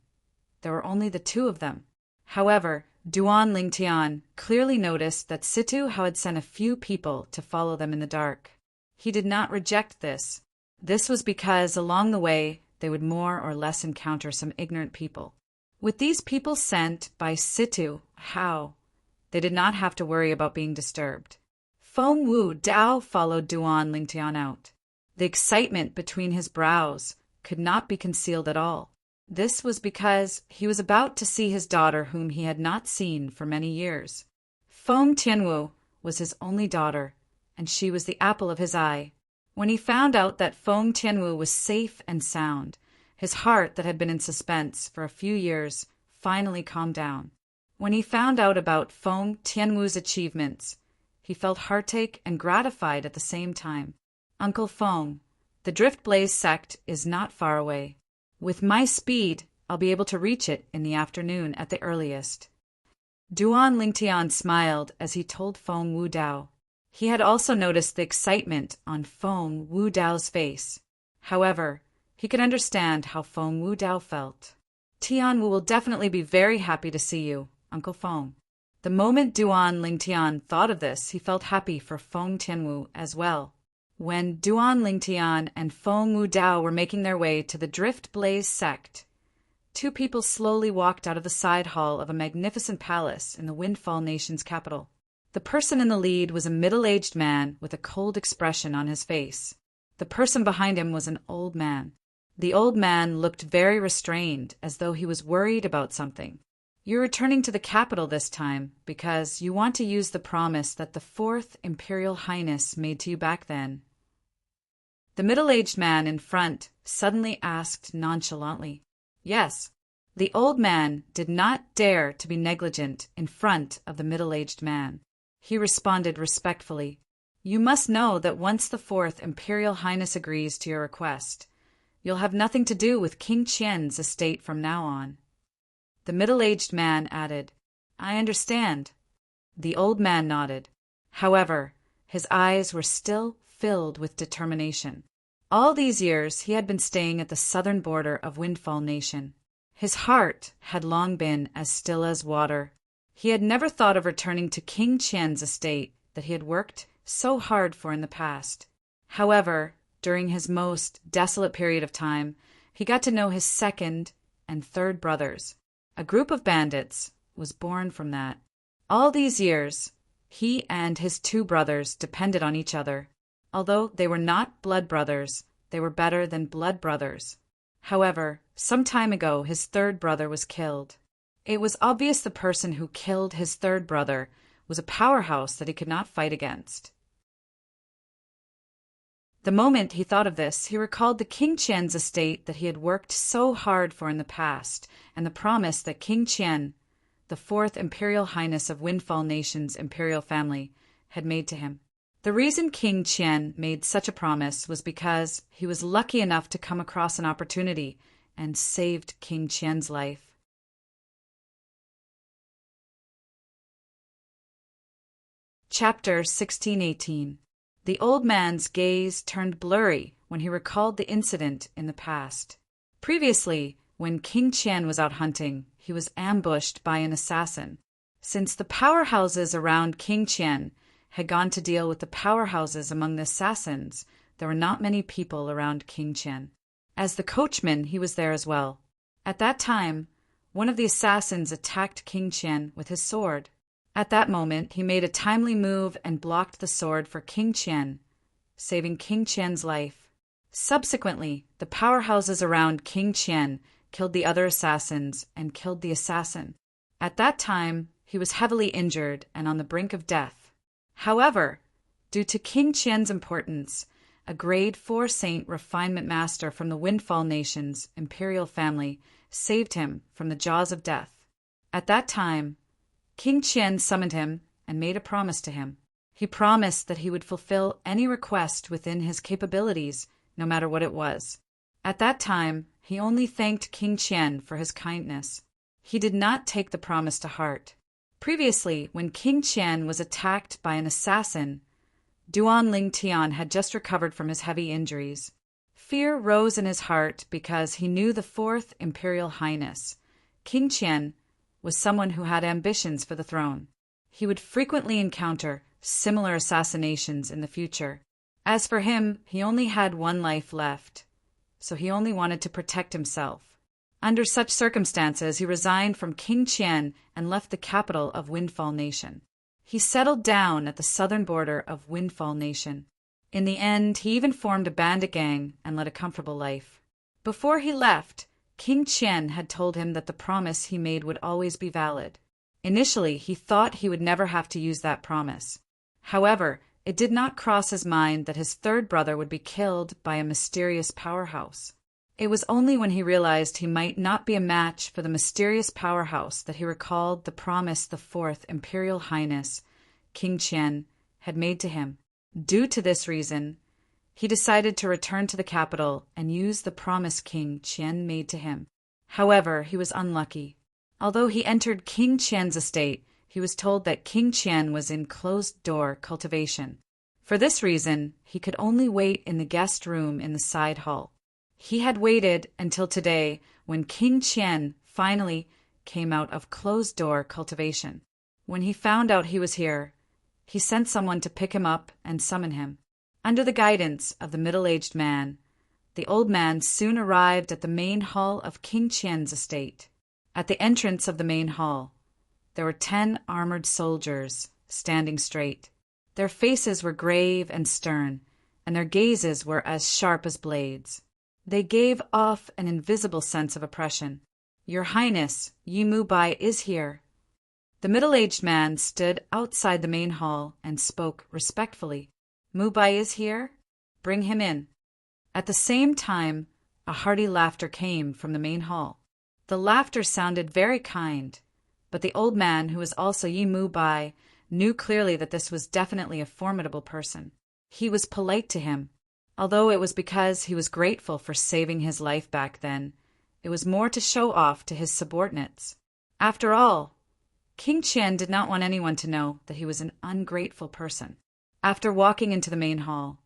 there were only the two of them. However, Duan Lingtian clearly noticed that Situ had sent a few people to follow them in the dark. He did not reject this. This was because along the way, they would more or less encounter some ignorant people. With these people sent by Situ, they did not have to worry about being disturbed. Feng Wudao followed Duan Lingtian out. The excitement between his brows could not be concealed at all. This was because he was about to see his daughter whom he had not seen for many years. Feng Tianwu was his only daughter, and she was the apple of his eye. When he found out that Feng Tianwu was safe and sound, his heart that had been in suspense for a few years finally calmed down. When he found out about Feng Tianwu's achievements, he felt heartache and gratified at the same time. "Uncle Feng, the Driftblaze sect is not far away. With my speed, I'll be able to reach it in the afternoon at the earliest." Duan Lingtian smiled as he told Feng Wudao. He had also noticed the excitement on Feng Wudao's face. However, he could understand how Feng Wudao felt. "Tianwu will definitely be very happy to see you, Uncle Feng." The moment Duan Lingtian thought of this, he felt happy for Feng Tianwu as well. When Duan Lingtian and Feng Wudao were making their way to the Driftblaze sect, two people slowly walked out of the side hall of a magnificent palace in the Windfall Nation's capital. The person in the lead was a middle-aged man with a cold expression on his face. The person behind him was an old man. The old man looked very restrained, as though he was worried about something. "You're returning to the capital this time because you want to use the promise that the Fourth Imperial Highness made to you back then?" The middle-aged man in front suddenly asked nonchalantly. Yes. The old man did not dare to be negligent in front of the middle-aged man. He responded respectfully, "You must know that once the Fourth Imperial Highness agrees to your request, you'll have nothing to do with King Qian's estate from now on." The middle-aged man added, "I understand." The old man nodded. However, his eyes were still filled with determination. All these years he had been staying at the southern border of Windfall Nation. His heart had long been as still as water. He had never thought of returning to King Qian's estate that he had worked so hard for in the past. However, during his most desolate period of time, he got to know his second and third brothers. A group of bandits was born from that. All these years, he and his two brothers depended on each other. Although they were not blood brothers, they were better than blood brothers. However, some time ago his third brother was killed. It was obvious the person who killed his third brother was a powerhouse that he could not fight against. The moment he thought of this, he recalled the King Qian's estate that he had worked so hard for in the past, and the promise that King Qian, the Fourth Imperial Highness of Windfall Nation's imperial family, had made to him. The reason King Qian made such a promise was because he was lucky enough to come across an opportunity and saved King Qian's life. Chapter 1618. The old man's gaze turned blurry when he recalled the incident in the past. Previously, when King Qian was out hunting, he was ambushed by an assassin. Since the powerhouses around King Qian had gone to deal with the powerhouses among the assassins, there were not many people around King Qian. As the coachman, he was there as well. At that time, one of the assassins attacked King Qian with his sword. At that moment, he made a timely move and blocked the sword for King Qian, saving King Qian's life. Subsequently, the powerhouses around King Qian killed the other assassins and killed the assassin. At that time, he was heavily injured and on the brink of death. However, due to King Qian's importance, a grade 4 saint refinement master from the Windfall Nation's imperial family saved him from the jaws of death. At that time, King Qian summoned him and made a promise to him. He promised that he would fulfill any request within his capabilities, no matter what it was. At that time, he only thanked King Qian for his kindness. He did not take the promise to heart. Previously, when King Qian was attacked by an assassin, Duan Ling Tian had just recovered from his heavy injuries. Fear rose in his heart because he knew the Fourth Imperial Highness, King Qian, was someone who had ambitions for the throne. He would frequently encounter similar assassinations in the future. As for him, he only had one life left, so he only wanted to protect himself. Under such circumstances, he resigned from King Qian and left the capital of Windfall Nation. He settled down at the southern border of Windfall Nation. In the end, he even formed a bandit gang and led a comfortable life. Before he left, King Qian had told him that the promise he made would always be valid. Initially, he thought he would never have to use that promise. However, it did not cross his mind that his third brother would be killed by a mysterious powerhouse. It was only when he realized he might not be a match for the mysterious powerhouse that he recalled the promise the Fourth Imperial Highness, King Qian, had made to him. Due to this reason, he decided to return to the capital and use the promise King Qian made to him. However, he was unlucky. Although he entered King Qian's estate, he was told that King Qian was in closed-door cultivation. For this reason, he could only wait in the guest room in the side hall. He had waited until today when King Qian finally came out of closed-door cultivation. When he found out he was here, he sent someone to pick him up and summon him. Under the guidance of the middle-aged man, the old man soon arrived at the main hall of King Qian's estate. At the entrance of the main hall, there were 10 armored soldiers standing straight. Their faces were grave and stern, and their gazes were as sharp as blades. They gave off an invisible sense of oppression. "Your Highness, Yi Mu Bai is here." The middle-aged man stood outside the main hall and spoke respectfully. "Mu Bai is here? Bring him in." At the same time, a hearty laughter came from the main hall. The laughter sounded very kind, but the old man, who was also Yi Mu Bai, knew clearly that this was definitely a formidable person. He was polite to him. Although it was because he was grateful for saving his life back then, it was more to show off to his subordinates. After all, King Qian did not want anyone to know that he was an ungrateful person. After walking into the main hall,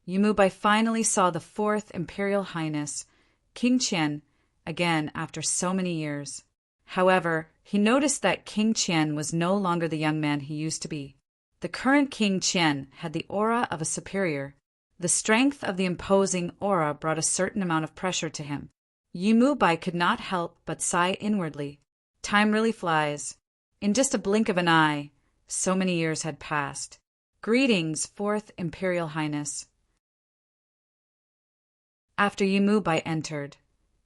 Yi Mu Bai finally saw the Fourth Imperial Highness, King Qian, again after so many years. However, he noticed that King Qian was no longer the young man he used to be. The current King Qian had the aura of a superior. The strength of the imposing aura brought a certain amount of pressure to him. Yi Mu Bai could not help but sigh inwardly. Time really flies. In just a blink of an eye, so many years had passed. "Greetings, Fourth Imperial Highness." After Yi Mu Bai entered,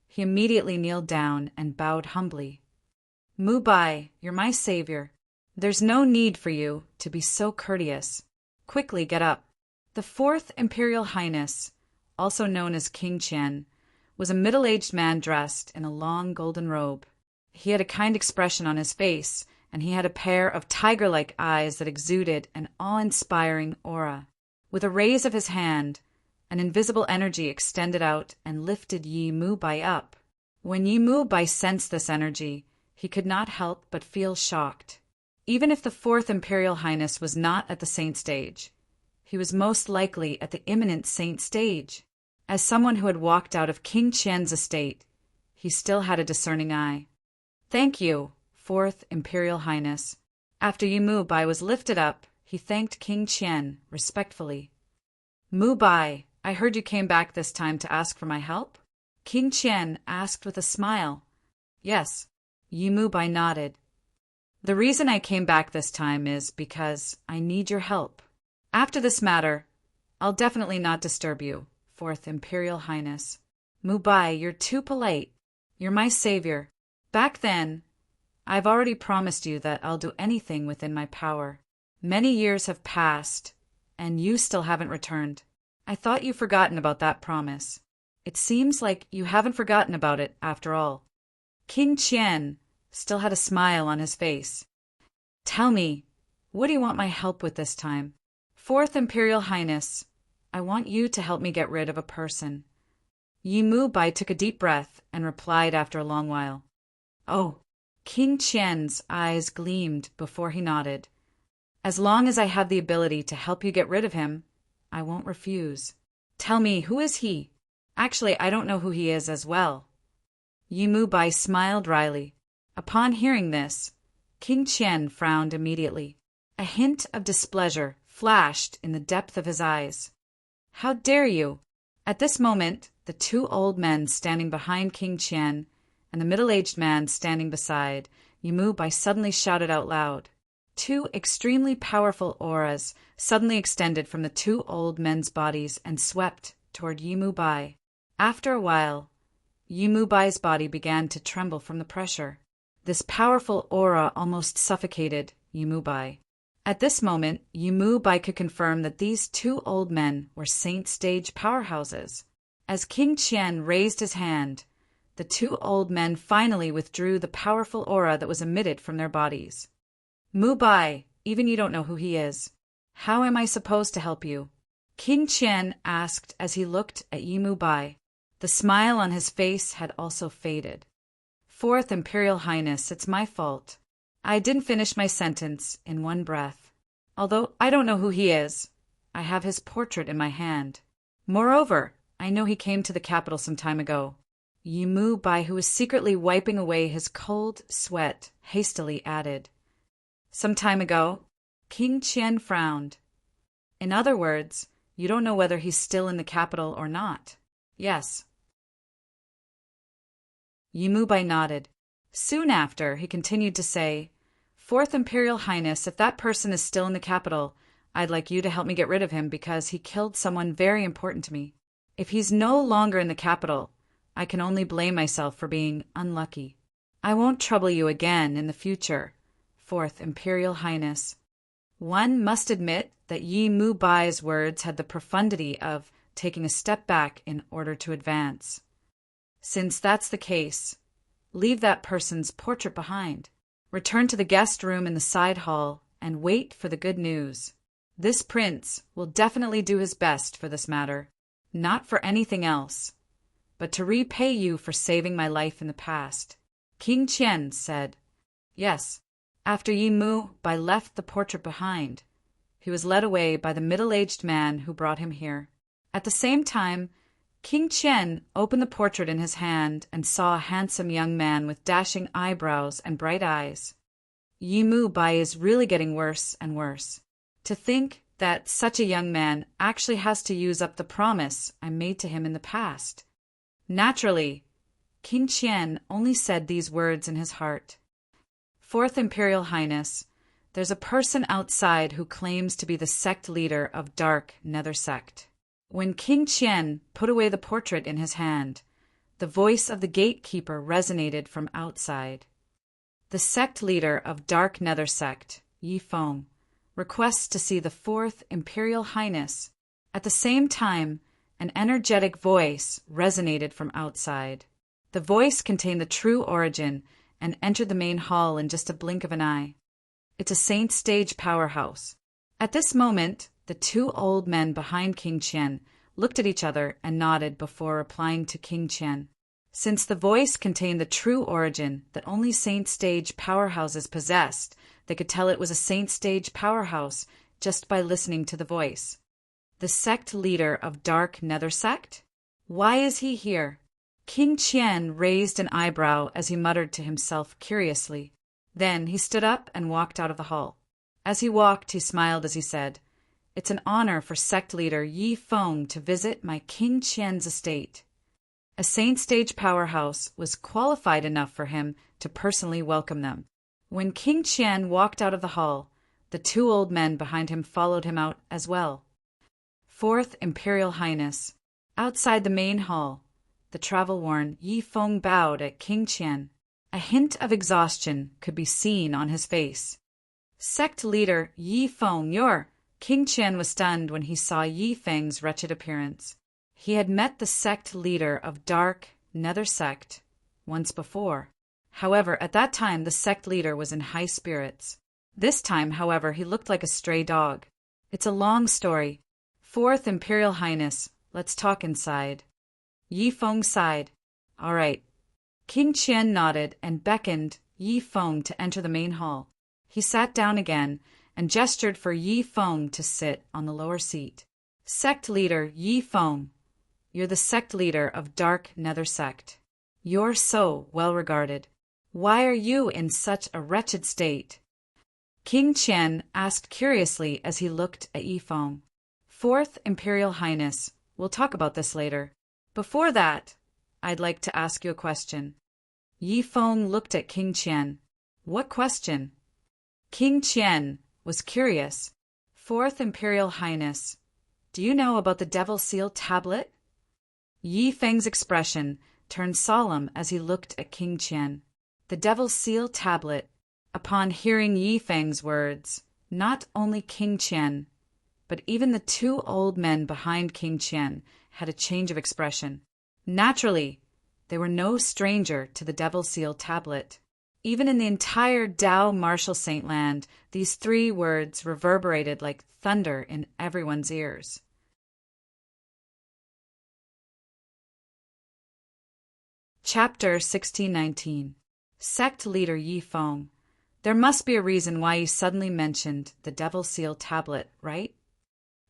he immediately kneeled down and bowed humbly. "Mu Bai, you're my savior. There's no need for you to be so courteous. Quickly get up." The Fourth Imperial Highness, also known as King Qian, was a middle-aged man dressed in a long golden robe. He had a kind expression on his face, and he had a pair of tiger-like eyes that exuded an awe-inspiring aura. With a raise of his hand, an invisible energy extended out and lifted Yi Mu Bai up. When Yi Mu Bai sensed this energy, he could not help but feel shocked. Even if the Fourth Imperial Highness was not at the saint stage, he was most likely at the imminent saint stage. As someone who had walked out of King Qian's estate, he still had a discerning eye. "Thank you, Fourth Imperial Highness." After Yi Mu Bai was lifted up, he thanked King Qian respectfully. "Mu Bai, I heard you came back this time to ask for my help?" King Qian asked with a smile. "Yes." Yi Mu Bai nodded. The reason I came back this time is because I need your help. After this matter, I'll definitely not disturb you, Fourth Imperial Highness. Mubai, you're too polite. You're my savior. Back then, I've already promised you that I'll do anything within my power. Many years have passed, and you still haven't returned. I thought you'd forgotten about that promise. It seems like you haven't forgotten about it after all. King Qian still had a smile on his face. Tell me, what do you want my help with this time? Fourth Imperial Highness, I want you to help me get rid of a person. Yi Mubai took a deep breath and replied after a long while. Oh, King Qian's eyes gleamed before he nodded. As long as I have the ability to help you get rid of him, I won't refuse. Tell me, who is he? Actually, I don't know who he is as well. Yi Mubai smiled wryly. Upon hearing this, King Qian frowned immediately. A hint of displeasure flashed in the depth of his eyes. How dare you? At this moment, the two old men standing behind King Qian and the middle-aged man standing beside Yi Mubai suddenly shouted out loud. Two extremely powerful auras suddenly extended from the two old men's bodies and swept toward Yi Mubai. After a while, Yi Mubai's body began to tremble from the pressure. This powerful aura almost suffocated Yi Mubai. At this moment, Yi Mubai could confirm that these two old men were saint-stage powerhouses. As King Qian raised his hand, the two old men finally withdrew the powerful aura that was emitted from their bodies. Mubai, even you don't know who he is. How am I supposed to help you? King Qian asked as he looked at Yi Mubai. The smile on his face had also faded. Fourth Imperial Highness, it's my fault. I didn't finish my sentence in one breath. Although I don't know who he is, I have his portrait in my hand. Moreover, I know he came to the capital some time ago. Yi Mubai, who was secretly wiping away his cold sweat, hastily added. Some time ago? King Qian frowned. In other words, you don't know whether he's still in the capital or not. Yes. Yi Mubai nodded. Soon after, he continued to say, Fourth Imperial Highness, if that person is still in the capital, I'd like you to help me get rid of him because he killed someone very important to me. If he's no longer in the capital, I can only blame myself for being unlucky. I won't trouble you again in the future, Fourth Imperial Highness. One must admit that Yi Mubai's words had the profundity of taking a step back in order to advance. Since that's the case, leave that person's portrait behind. Return to the guest room in the side hall and wait for the good news. This prince will definitely do his best for this matter, not for anything else, but to repay you for saving my life in the past. King Qian said. Yes. After Yi Mubai left the portrait behind, he was led away by the middle-aged man who brought him here. At the same time, King Qian opened the portrait in his hand and saw a handsome young man with dashing eyebrows and bright eyes. Yi Mubai is really getting worse and worse. To think that such a young man actually has to use up the promise I made to him in the past. Naturally, King Qian only said these words in his heart. Fourth Imperial Highness, there's a person outside who claims to be the sect leader of Dark Nether Sect. When King Qian put away the portrait in his hand, the voice of the gatekeeper resonated from outside. The sect leader of Dark Nether Sect, Yi Feng, requests to see the Fourth Imperial Highness. At the same time, an energetic voice resonated from outside. The voice contained the true origin and entered the main hall in just a blink of an eye. It's a saint stage powerhouse. At this moment, the two old men behind King Qian looked at each other and nodded before replying to King Qian. Since the voice contained the true origin that only saint stage powerhouses possessed, they could tell it was a saint stage powerhouse just by listening to the voice. The sect leader of Dark Nether Sect? Why is he here? King Qian raised an eyebrow as he muttered to himself curiously. Then he stood up and walked out of the hall. As he walked, he smiled as he said, It's an honor for sect leader Yi Feng to visit my King Qian's estate. A saint stage powerhouse was qualified enough for him to personally welcome them. When King Qian walked out of the hall, the two old men behind him followed him out as well. Fourth Imperial Highness. Outside the main hall, the travel-worn Yi Feng bowed at King Qian. A hint of exhaustion could be seen on his face. Sect leader Yi Feng, you're... King Qian was stunned when he saw Yi Feng's wretched appearance. He had met the sect leader of Dark Nether Sect once before. However, at that time the sect leader was in high spirits. This time, however, he looked like a stray dog. It's a long story. Fourth Imperial Highness, let's talk inside. Yi Feng sighed. All right. King Qian nodded and beckoned Yi Feng to enter the main hall. He sat down again and gestured for Yi Feng to sit on the lower seat. Sect leader Yi Feng, you're the sect leader of Dark Nether Sect. You're so well regarded. Why are you in such a wretched state? King Qian asked curiously as he looked at Yi Feng. Fourth Imperial Highness, we'll talk about this later. Before that, I'd like to ask you a question. Yi Feng looked at King Qian. What question? King Qian was curious. Fourth Imperial Highness, do you know about the Devil Seal tablet? Yi Feng's expression turned solemn as he looked at King Qian. The Devil Seal tablet. Upon hearing Yi Feng's words, not only King Qian, but even the two old men behind King Qian had a change of expression. Naturally, they were no stranger to the Devil Seal tablet. Even in the entire Dao Martial Saint land, these three words reverberated like thunder in everyone's ears. Chapter 1619. Sect Leader Yi Feng. There must be a reason why you suddenly mentioned the Devil Seal tablet, right?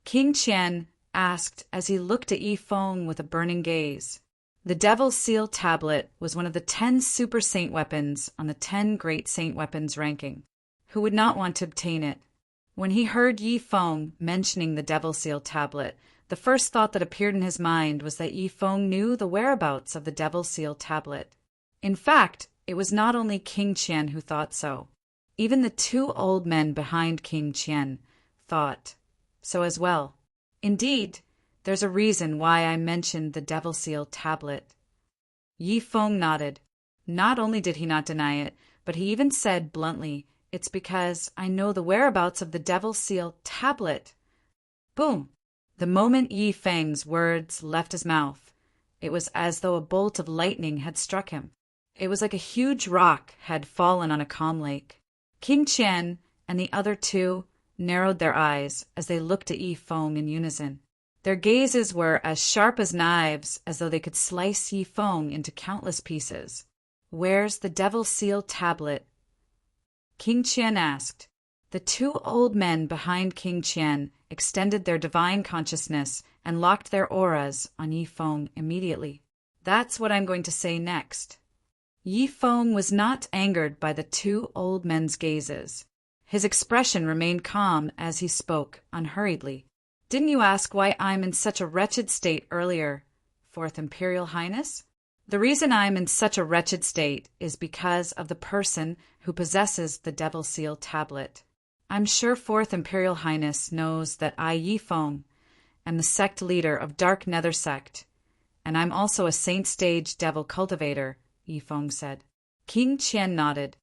King Qian asked as he looked at Yi Feng with a burning gaze. The Devil Seal tablet was one of the 10 super saint weapons on the 10 great saint weapons ranking. Who would not want to obtain it? When he heard Yi Feng mentioning the Devil Seal tablet, the first thought that appeared in his mind was that Yi Feng knew the whereabouts of the Devil Seal tablet. In fact, it was not only King Qian who thought so. Even the two old men behind King Qian thought so as well. Indeed, there's a reason why I mentioned the Devil Seal tablet. Yi Feng nodded. Not only did he not deny it, but he even said bluntly, it's because I know the whereabouts of the Devil Seal tablet. Boom! The moment Yi Feng's words left his mouth, it was as though a bolt of lightning had struck him. It was like a huge rock had fallen on a calm lake. King Qian and the other two narrowed their eyes as they looked at Yi Feng in unison. Their gazes were as sharp as knives, as though they could slice Yi Feng into countless pieces. Where's the Devil Seal tablet? King Qian asked. The two old men behind King Qian extended their divine consciousness and locked their auras on Yi Feng immediately. That's what I'm going to say next. Yi Feng was not angered by the two old men's gazes. His expression remained calm as he spoke unhurriedly. Didn't you ask why I'm in such a wretched state earlier, Fourth Imperial Highness? The reason I'm in such a wretched state is because of the person who possesses the Devil Seal tablet. I'm sure Fourth Imperial Highness knows that I, Yi Feng, am the sect leader of Dark Nether Sect, and I'm also a Saint Stage Devil Cultivator, Yi Feng said. King Qian nodded.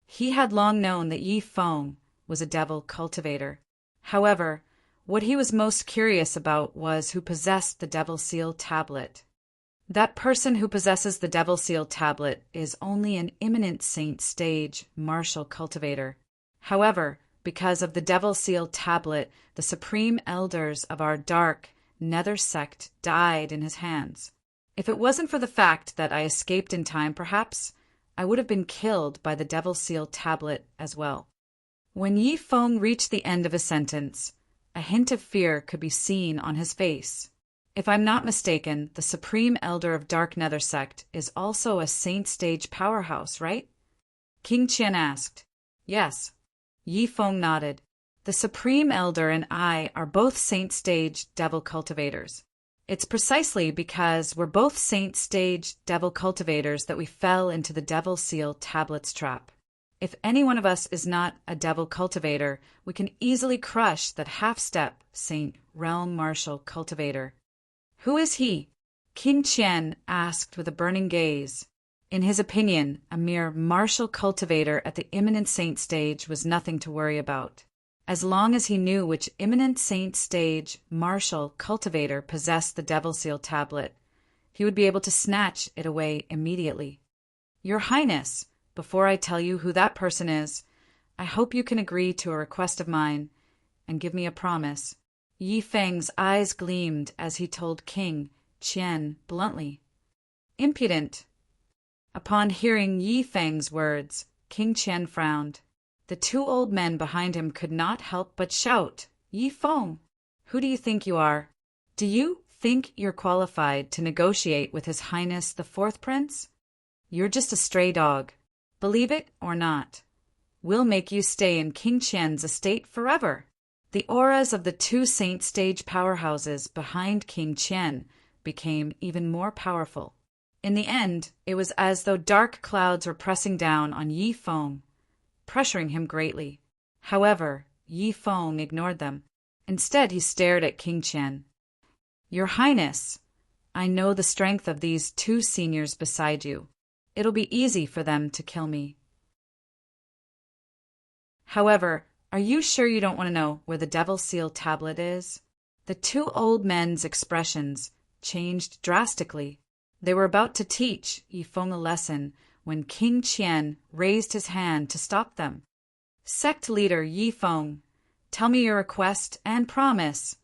He had long known that Yi Feng was a Devil Cultivator. However, what he was most curious about was who possessed the Devil Seal tablet. That person who possesses the Devil Seal tablet is only an imminent Saint Stage Martial Cultivator. However, because of the Devil Seal tablet, the Supreme Elders of our Dark Nether Sect died in his hands. If it wasn't for the fact that I escaped in time, perhaps I would have been killed by the Devil Seal tablet as well. When Yi Feng reached the end of his sentence, a hint of fear could be seen on his face. If I'm not mistaken, the Supreme Elder of Dark Nether Sect is also a Saint Stage powerhouse, right? King Qian asked. Yes. Yi Feng nodded. The Supreme Elder and I are both Saint Stage Devil Cultivators. It's precisely because we're both saint-stage devil cultivators that we fell into the devil seal tablets trap. If any one of us is not a devil cultivator, we can easily crush that half-step saint realm martial cultivator. Who is he? King Qian asked with a burning gaze. In his opinion, a mere martial cultivator at the imminent saint stage was nothing to worry about. As long as he knew which imminent saint stage martial cultivator possessed the devil seal tablet, he would be able to snatch it away immediately. Your Highness, before I tell you who that person is, I hope you can agree to a request of mine and give me a promise. Yi Feng's eyes gleamed as he told King Qian bluntly. Impudent! Upon hearing Yi Feng's words, King Qian frowned. The two old men behind him could not help but shout, Yi Feng, who do you think you are? Do you think you're qualified to negotiate with His Highness the Fourth Prince? You're just a stray dog. Believe it or not, we'll make you stay in King Qian's estate forever. The auras of the two saint stage powerhouses behind King Qian became even more powerful. In the end, it was as though dark clouds were pressing down on Yi Feng, pressuring him greatly. However, Yi Feng ignored them. Instead, he stared at King Qian. Your Highness, I know the strength of these two seniors beside you. It'll be easy for them to kill me. However, are you sure you don't want to know where the devil seal tablet is? The two old men's expressions changed drastically. They were about to teach Yi Feng a lesson when King Qian raised his hand to stop them. Sect leader Yi Feng, tell me your request and promise,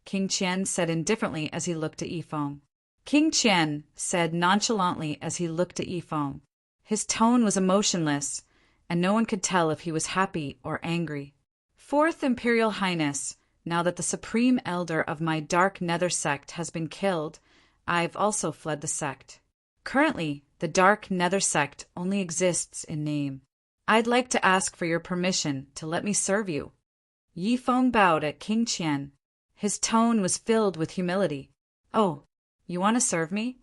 King Qian said indifferently as he looked at Yi Feng. King Qian said nonchalantly as he looked at Yi Feng. His tone was emotionless, and no one could tell if he was happy or angry. Fourth Imperial Highness, now that the supreme elder of my dark nether sect has been killed, I've also fled the sect. Currently, the dark nether sect only exists in name. I'd like to ask for your permission to let me serve you. Yi Feng bowed at King Qian. His tone was filled with humility. Oh, you want to serve me?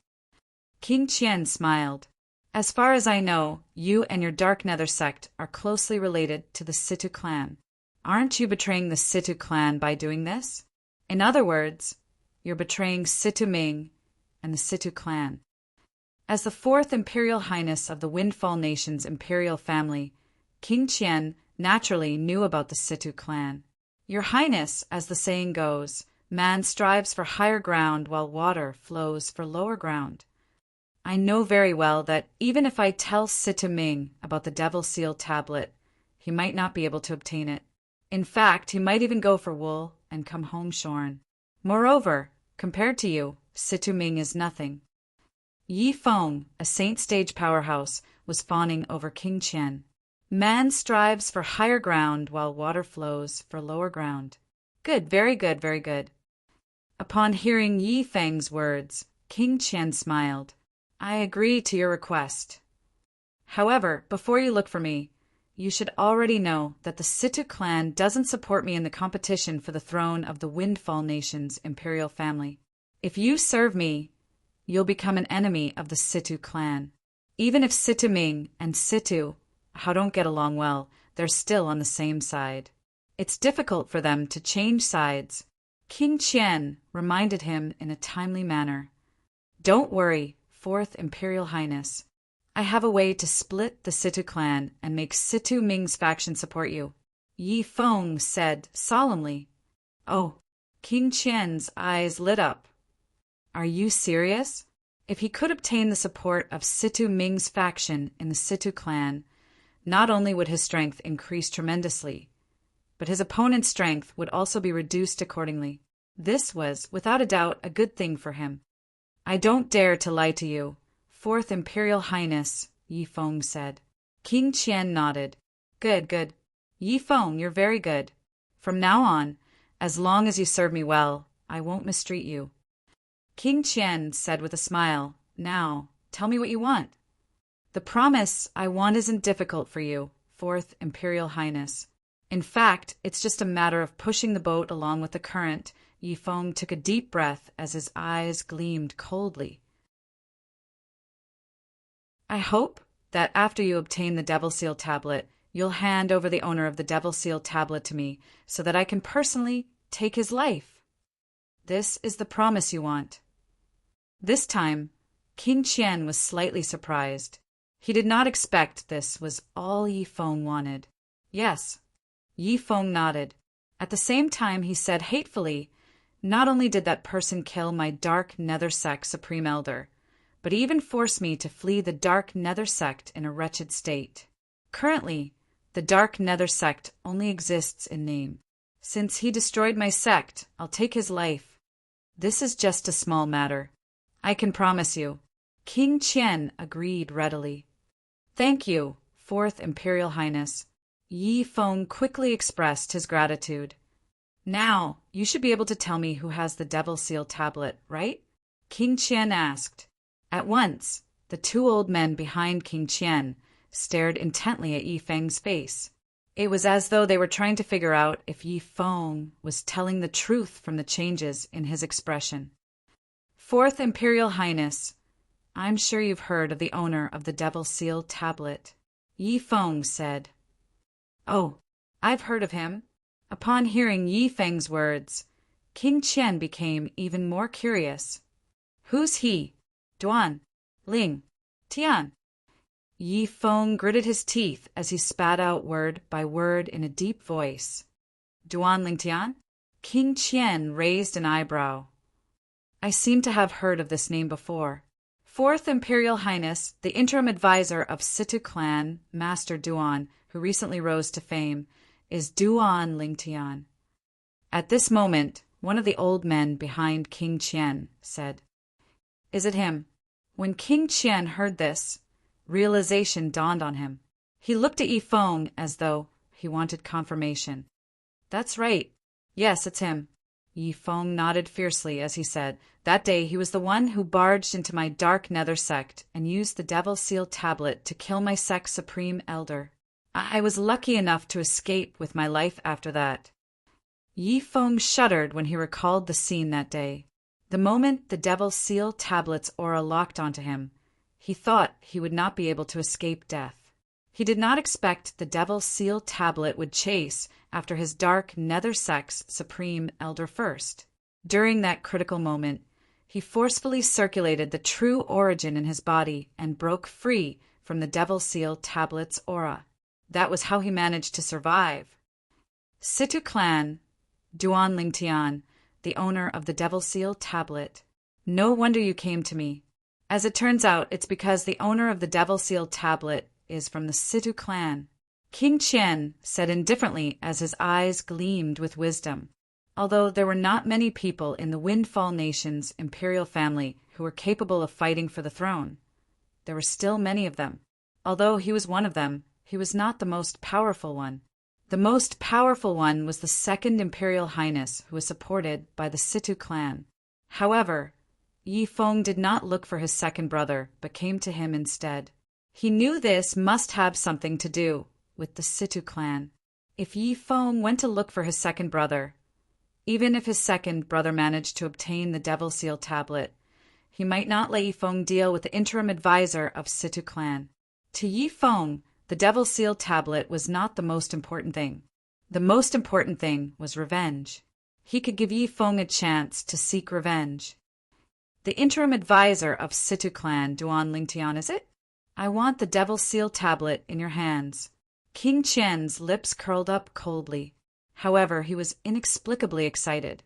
King Qian smiled. As far as I know, you and your dark nether sect are closely related to the Situ clan. Aren't you betraying the Situ clan by doing this? In other words, you're betraying Situ Ming and the Situ clan. As the fourth Imperial Highness of the Windfall Nation's imperial family, King Qian naturally knew about the Situ clan. Your Highness, as the saying goes, man strives for higher ground while water flows for lower ground. I know very well that even if I tell Situ Ming about the Devil Seal tablet, he might not be able to obtain it. In fact, he might even go for wool and come home shorn. Moreover, compared to you, Situ Ming is nothing. Yi Feng, a saint stage powerhouse, was fawning over King Qian. Man strives for higher ground while water flows for lower ground. Good, very good, very good. Upon hearing Yi Feng's words, King Qian smiled. I agree to your request. However, before you look for me, you should already know that the Situ clan doesn't support me in the competition for the throne of the Windfall Nation's imperial family. If you serve me, you'll become an enemy of the Situ clan. Even if Situ Ming and Situ don't get along well, they're still on the same side. It's difficult for them to change sides. King Qian reminded him in a timely manner. Don't worry, Fourth Imperial Highness. I have a way to split the Situ clan and make Situ Ming's faction support you. Yi Feng said solemnly. Oh, King Qian's eyes lit up. Are you serious? If he could obtain the support of Situ Ming's faction in the Situ clan, not only would his strength increase tremendously, but his opponent's strength would also be reduced accordingly. This was, without a doubt, a good thing for him. I don't dare to lie to you, Fourth Imperial Highness, Yi Feng said. King Qian nodded. Good, good. Yi Feng, you're very good. From now on, as long as you serve me well, I won't mistreat you. King Qian said with a smile, Now, tell me what you want. The promise I want isn't difficult for you, Fourth Imperial Highness. In fact, it's just a matter of pushing the boat along with the current Yifeng took a deep breath as his eyes gleamed coldly. I hope that after you obtain the Devil Seal tablet, you'll hand over the owner of the Devil Seal tablet to me so that I can personally take his life. This is the promise you want. This time, King Qian was slightly surprised. He did not expect this was all Yifeng wanted. Yes, Yifeng nodded. At the same time, he said hatefully, not only did that person kill my dark nether sect supreme elder, but even forced me to flee the dark nether sect in a wretched state. Currently, the dark nether sect only exists in name. Since he destroyed my sect, I'll take his life. This is just a small matter. I can promise you. King Qian agreed readily. Thank you, Fourth Imperial Highness. Yifeng quickly expressed his gratitude. Now, you should be able to tell me who has the Devil Seal tablet, right? King Qian asked. At once, the two old men behind King Qian stared intently at Yifeng's face. It was as though they were trying to figure out if Yifeng was telling the truth from the changes in his expression. Fourth Imperial Highness, I'm sure you've heard of the owner of the Devil Seal tablet. Yifeng said. Oh, I've heard of him. Upon hearing Yifeng's words, King Qian became even more curious. Who's he? Duan, Ling, Tian. Yifeng gritted his teeth as he spat out word by word in a deep voice. Duan Ling Tian? King Qian raised an eyebrow. I seem to have heard of this name before. Fourth Imperial Highness, the interim advisor of Situ clan, Master Duan, who recently rose to fame, is Duan Ling Tian. At this moment, one of the old men behind King Qian said, Is it him? When King Qian heard this, realization dawned on him. He looked at Yifeng as though he wanted confirmation. That's right. Yes, it's him. Yifeng nodded fiercely as he said, That day he was the one who barged into my dark nether sect and used the Devil Seal tablet to kill my sect's supreme elder. I was lucky enough to escape with my life after that. Yifeng shuddered when he recalled the scene that day. The moment the Devil Seal tablet's aura locked onto him, he thought he would not be able to escape death. He did not expect the Devil Seal tablet would chase after his dark nether sect's supreme elder first. During that critical moment, he forcefully circulated the true origin in his body and broke free from the Devil Seal tablet's aura. That was how he managed to survive. Situ clan, Duan Ling Tian, the owner of the Devil Seal tablet. No wonder you came to me. As it turns out, it's because the owner of the Devil Seal tablet is from the Situ clan. King Qian said indifferently as his eyes gleamed with wisdom. Although there were not many people in the Windfall Nation's imperial family who were capable of fighting for the throne, there were still many of them. Although he was one of them, he was not the most powerful one. The most powerful one was the Second Imperial Highness, who was supported by the Situ clan. However, Yifeng did not look for his second brother, but came to him instead. He knew this must have something to do with the Situ clan. If Yifeng went to look for his second brother, even if his second brother managed to obtain the Devil Seal tablet, he might not let Yifeng deal with the interim advisor of Situ clan. To Yifeng, the Devil Seal tablet was not the most important thing. The most important thing was revenge. He could give Yifeng a chance to seek revenge. The interim advisor of Situ clan, Duan Ling Tian, is it? I want the Devil Seal tablet in your hands. King Qian's lips curled up coldly. However, he was inexplicably excited.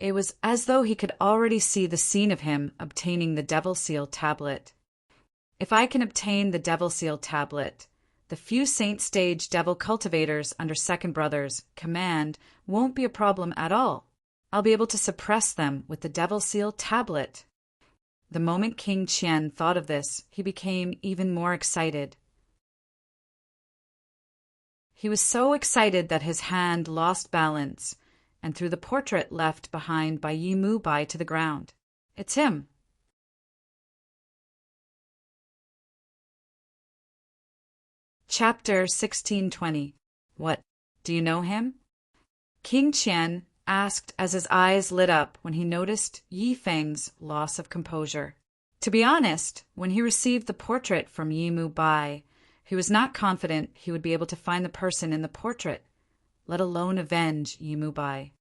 It was as though he could already see the scene of him obtaining the Devil Seal tablet. If I can obtain the Devil Seal tablet, the few Saint Stage Devil cultivators under Second Brother's command won't be a problem at all. I'll be able to suppress them with the Devil Seal tablet. The moment King Qian thought of this, he became even more excited. He was so excited that his hand lost balance and threw the portrait left behind by Yi Mubai to the ground. It's him. Chapter 1620. What, do you know him? King Qian asked as his eyes lit up when he noticed Yi Feng's loss of composure. To be honest, when he received the portrait from Yi Mu Bai, he was not confident he would be able to find the person in the portrait, let alone avenge Yi Mu Bai.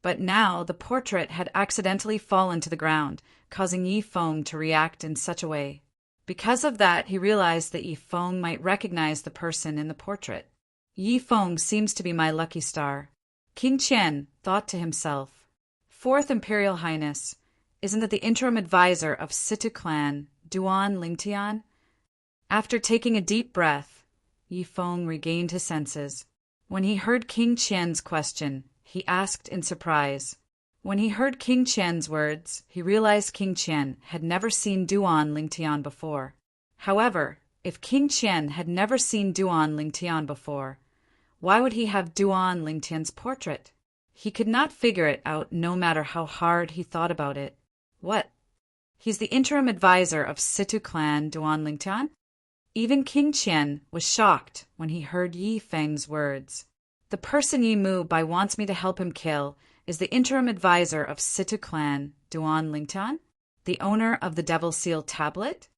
But now the portrait had accidentally fallen to the ground, causing Yi Feng to react in such a way. Because of that, he realized that Yi Feng might recognize the person in the portrait. Yi Feng seems to be my lucky star. King Qian thought to himself, Fourth Imperial Highness, isn't that the interim advisor of Situ clan, Duan Lingtian? After taking a deep breath, Yi Feng regained his senses. When he heard King Qian's question, he asked in surprise. When he heard King Qian's words, he realized King Qian had never seen Duan Lingtian before. However, if King Qian had never seen Duan Lingtian before, why would he have Duan Lingtian's portrait? He could not figure it out no matter how hard he thought about it. What? He's the interim advisor of Situ clan Duan Lingtian? Even King Qian was shocked when he heard Yi Feng's words. The person Yi Mu Bai wants me to help him kill is the interim advisor of Situ clan Duan Lingtian, the owner of the Devil Seal tablet?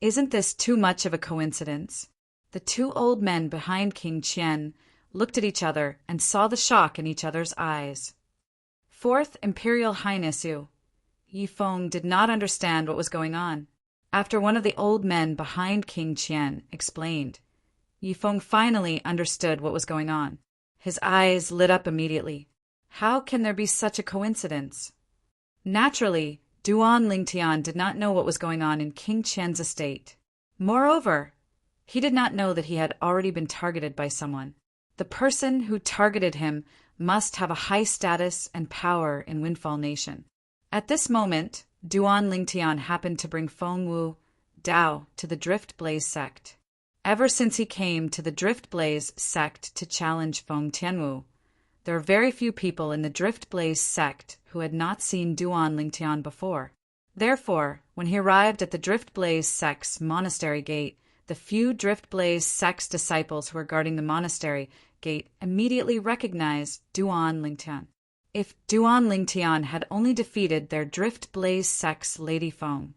Isn't this too much of a coincidence? The two old men behind King Qian looked at each other and saw the shock in each other's eyes. Fourth Imperial Highness Yi Feng did not understand what was going on. After one of the old men behind King Qian explained, Yi Feng finally understood what was going on. His eyes lit up immediately. How can there be such a coincidence? Naturally, Duan Lingtian did not know what was going on in King Qian's estate. Moreover, he did not know that he had already been targeted by someone. The person who targeted him must have a high status and power in Windfall Nation. At this moment, Duan Lingtian happened to bring Feng Wu Dao to the Drift Blaze sect. Ever since he came to the Drift Blaze sect to challenge Feng Tianwu, there are very few people in the Drift Blaze sect who had not seen Duan Lingtian before. Therefore, when he arrived at the Drift Blaze sect's monastery gate, the few Drift Blaze sect's disciples who were guarding the monastery gate immediately recognized Duan Lingtian. If Duan Lingtian had only defeated their Drift Blaze sect's Lady Feng,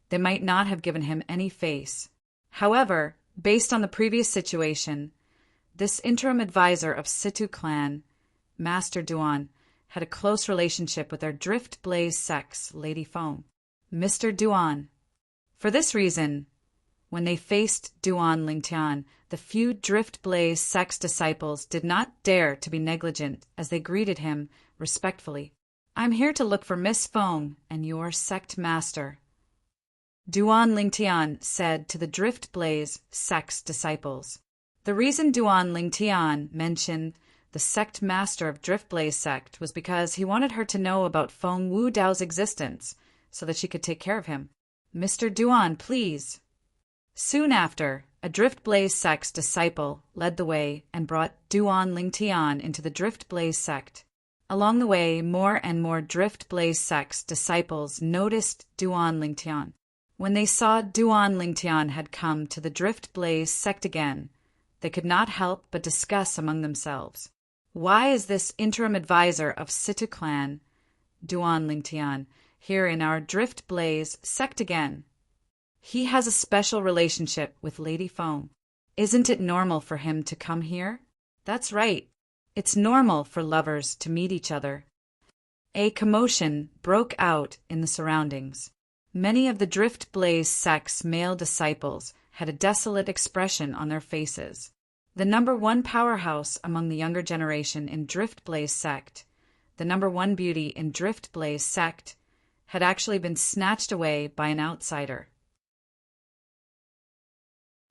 they might not have given him any face. However, based on the previous situation, this interim advisor of Situ clan, Master Duan, had a close relationship with their Drift Blaze sect's Lady Feng, Mr. Duan. For this reason, when they faced Duan Lingtian, the few Drift Blaze sect's disciples did not dare to be negligent as they greeted him respectfully. I'm here to look for Miss Feng and your sect master, Duan Lingtian said to the Drift Blaze sect's disciples. The reason Duan Lingtian mentioned the sect master of Drift Blaze sect was because he wanted her to know about Feng Wu Dao's existence so that she could take care of him. Mr. Duan, please. Soon after, a Drift Blaze sect's disciple led the way and brought Duan Lingtian into the Drift Blaze sect. Along the way, more and more Drift Blaze sect's disciples noticed Duan Lingtian. When they saw Duan Lingtian had come to the Drift Blaze sect again, they could not help but discuss among themselves. Why is this interim advisor of Situ clan, Duan Lingtian, here in our Drift Blaze sect again? He has a special relationship with Lady Feng. Isn't it normal for him to come here? That's right. It's normal for lovers to meet each other. A commotion broke out in the surroundings. Many of the Drift Blaze sect's male disciples had a desolate expression on their faces. The number one powerhouse among the younger generation in Drift Blaze sect, the number one beauty in Drift Blaze sect, had actually been snatched away by an outsider.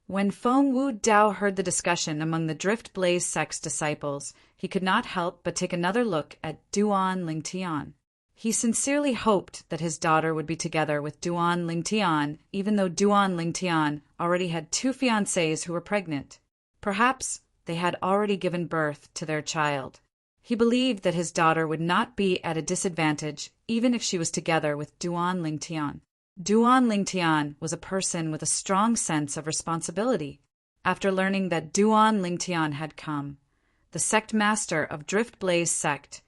When Feng Wu Dao heard the discussion among the Drift Blaze sect's disciples, he could not help but take another look at Duan Lingtian. He sincerely hoped that his daughter would be together with Duan Lingtian, even though Duan Lingtian already had two fiancées who were pregnant. Perhaps they had already given birth to their child. He believed that his daughter would not be at a disadvantage even if she was together with Duan Lingtian. Duan Lingtian was a person with a strong sense of responsibility. After learning that Duan Lingtian had come, the sect master of Drift Blaze sect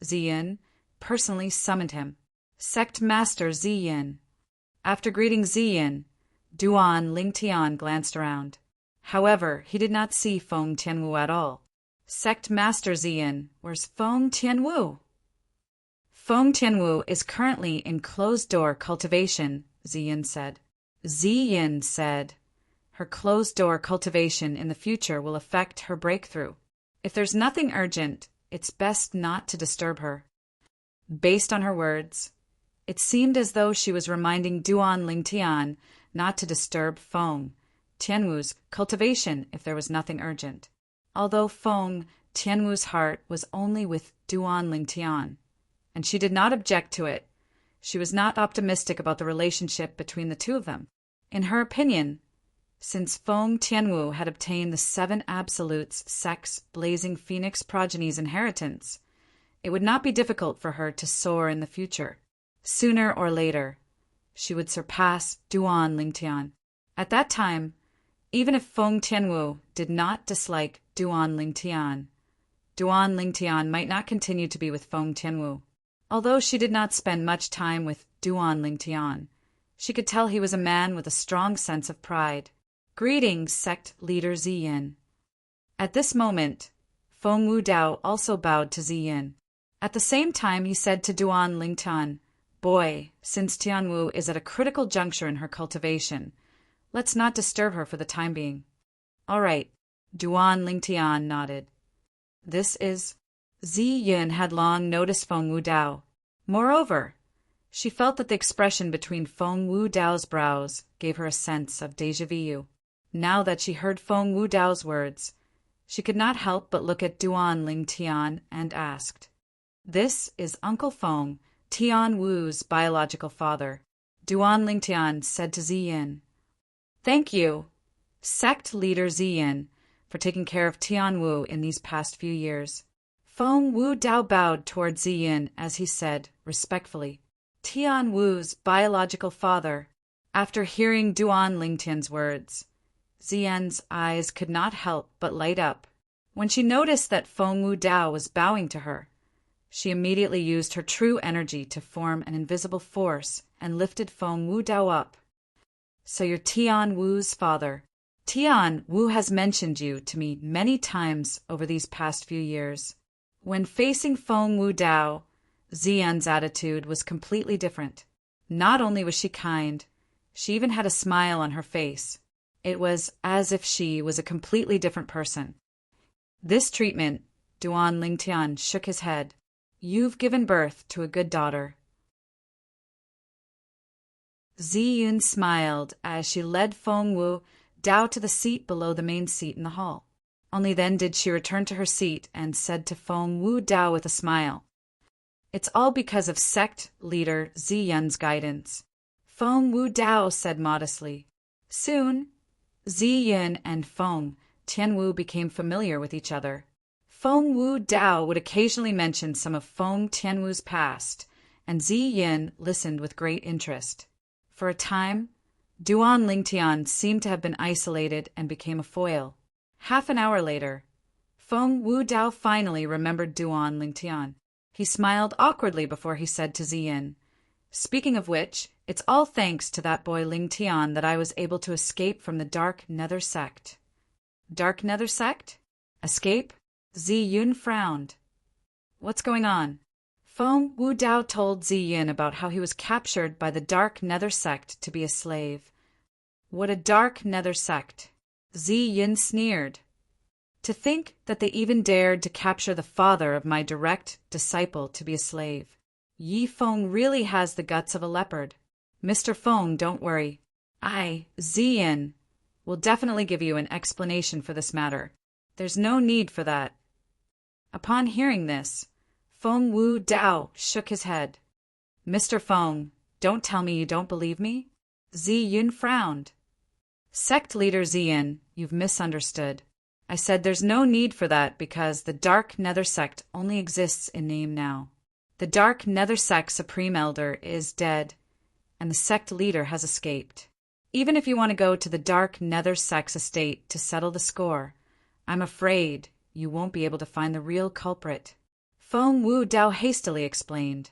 Ziyin personally summoned him. Sect Master Ziyin. After greeting Ziyin, Duan Lingtian glanced around. However, he did not see Feng Tianwu at all. Sect Master Ziyin, where's Feng Tianwu? Feng Tianwu is currently in closed-door cultivation, Ziyin said. Ziyin said, her closed-door cultivation in the future will affect her breakthrough. If there's nothing urgent, it's best not to disturb her. Based on her words, it seemed as though she was reminding Duan Lingtian not to disturb Feng Tianwu's cultivation if there was nothing urgent. Although Feng Tianwu's heart was only with Duan Lingtian, and she did not object to it, she was not optimistic about the relationship between the two of them. In her opinion, since Feng Tianwu had obtained the 7 Absolutes Sex Blazing Phoenix Progeny's inheritance, it would not be difficult for her to soar in the future. Sooner or later, she would surpass Duan Lingtian. At that time, even if Feng Tianwu did not dislike Duan Lingtian might not continue to be with Feng Tianwu. Although she did not spend much time with Duan Lingtian, she could tell he was a man with a strong sense of pride. Greetings, sect leader Ziyin. At this moment, Feng Wudao also bowed to Ziyin. At the same time, he said to Duan Lingtian, "Boy, since Tianwu is at a critical juncture in her cultivation, let's not disturb her for the time being." "All right," Duan Lingtian nodded. This is... Ziyin had long noticed Feng Wudao. Moreover, she felt that the expression between Feng Wudao's brows gave her a sense of déjà vu. Now that she heard Feng Wudao's words, she could not help but look at Duan Lingtian and asked, "This is Uncle Feng, Tianwu's biological father." Duan Lingtian said to Ziyin, "Thank you, sect leader Ziyin, for taking care of Tianwu in these past few years." Feng Wudao bowed toward Ziyin as he said, respectfully, "Tianwu's biological father." After hearing Duan Lingtian's words, Ziyin's eyes could not help but light up. When she noticed that Feng Wudao was bowing to her, she immediately used her true energy to form an invisible force and lifted Feng Wudao up. "So you're Tianwu's father. Tianwu has mentioned you to me many times over these past few years." When facing Feng Wudao, Ziyin's attitude was completely different. Not only was she kind, she even had a smile on her face. It was as if she was a completely different person. This treatment, Duan Lingtian shook his head. "You've given birth to a good daughter." Ziyin smiled as she led Feng Wudao to the seat below the main seat in the hall. Only then did she return to her seat and said to Feng Wudao with a smile, "It's all because of sect leader Ziyin's guidance." Feng Wudao said modestly. Soon, Ziyin and Feng Tianwu became familiar with each other. Feng Wudao would occasionally mention some of Feng Tianwu's past, and Ziyin listened with great interest. For a time, Duan Lingtian seemed to have been isolated and became a foil. Half an hour later, Feng Wudao finally remembered Duan Lingtian. He smiled awkwardly before he said to Ziyin, "Speaking of which, it's all thanks to that boy Lingtian that I was able to escape from the Dark Nether sect." "Dark Nether sect? Escape?" Ziyin frowned. "What's going on?" Feng Wudao told Ziyin about how he was captured by the Dark Nether sect to be a slave. "What a Dark Nether sect?" Ziyin sneered. "To think that they even dared to capture the father of my direct disciple to be a slave. Yi Feng really has the guts of a leopard." "Mr. Feng, don't worry. I, Ziyin, will definitely give you an explanation for this matter. There's no need for that." Upon hearing this, Feng Wudao shook his head. "Mr. Feng, don't tell me you don't believe me?" Ziyin frowned. "Sect leader Ziyin, you've misunderstood. I said there's no need for that because the Dark Nether sect only exists in name now. The Dark Nether sect Supreme Elder is dead, and the sect leader has escaped. Even if you want to go to the Dark Nether sect's estate to settle the score, I'm afraid you won't be able to find the real culprit." Feng Wu Dao hastily explained.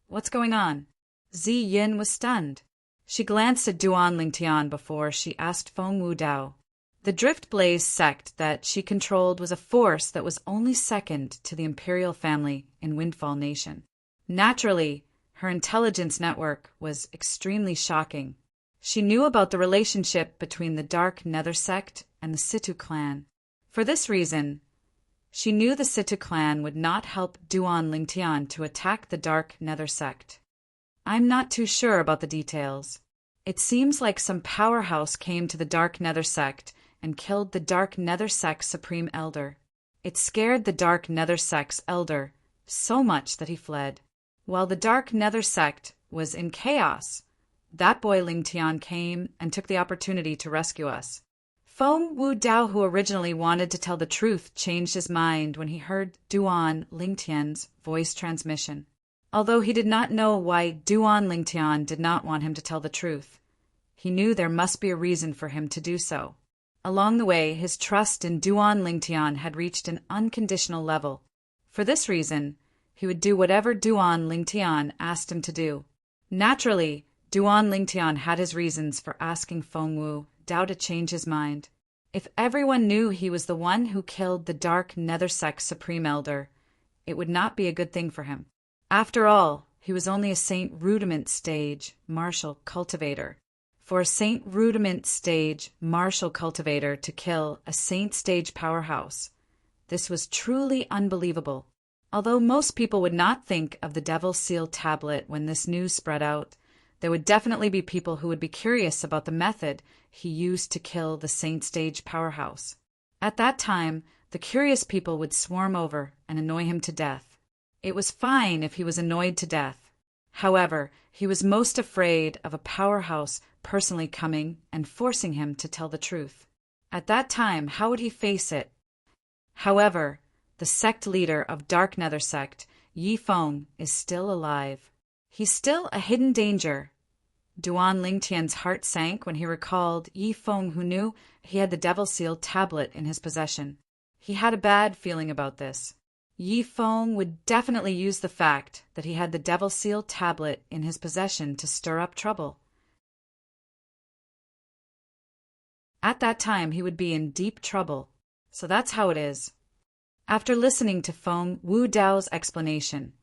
What's going on? Zi Yin was stunned. She glanced at Duan Lingtian before she asked Feng Wu Dao. The Drift Blaze sect that she controlled was a force that was only second to the imperial family in Windfall Nation. Naturally, her intelligence network was extremely shocking. She knew about the relationship between the Dark Nether sect and the Situ clan. For this reason, she knew the Situ clan would not help Duan Lingtian to attack the Dark Nether sect. I'm not too sure about the details. It seems like some powerhouse came to the Dark Nether sect and killed the Dark Nether sect's Supreme Elder. It scared the Dark Nether sect's Elder so much that he fled. While the Dark Nether sect was in chaos, that boy Lingtian came and took the opportunity to rescue us. Feng Wu Dao, who originally wanted to tell the truth, changed his mind when he heard Duan Lingtian's voice transmission. Although he did not know why Duan Lingtian did not want him to tell the truth, he knew there must be a reason for him to do so. Along the way, his trust in Duan Lingtian had reached an unconditional level. For this reason, he would do whatever Duan Lingtian asked him to do. Naturally, Duan Lingtian had his reasons for asking Feng Wu Dao to change his mind. If everyone knew he was the one who killed the Dark Nether sect's Supreme Elder, it would not be a good thing for him. After all, he was only a Saint Rudiment stage martial cultivator. For a Saint Rudiment stage martial cultivator to kill a Saint stage powerhouse, this was truly unbelievable. Although most people would not think of the Devil Seal tablet when this news spread out, there would definitely be people who would be curious about the method he used to kill the Saint stage powerhouse. At that time, the curious people would swarm over and annoy him to death. It was fine if he was annoyed to death. However, he was most afraid of a powerhouse personally coming and forcing him to tell the truth. At that time, how would he face it? However, the sect leader of Dark Nether sect, Yi Feng, is still alive. He's still a hidden danger. Duan Lingtian's heart sank when he recalled Yi Feng, who knew he had the Devil Seal tablet in his possession. He had a bad feeling about this. Yi Feng would definitely use the fact that he had the Devil Seal tablet in his possession to stir up trouble. At that time, he would be in deep trouble. So that's how it is. After listening to Feng Wu Dao's explanation,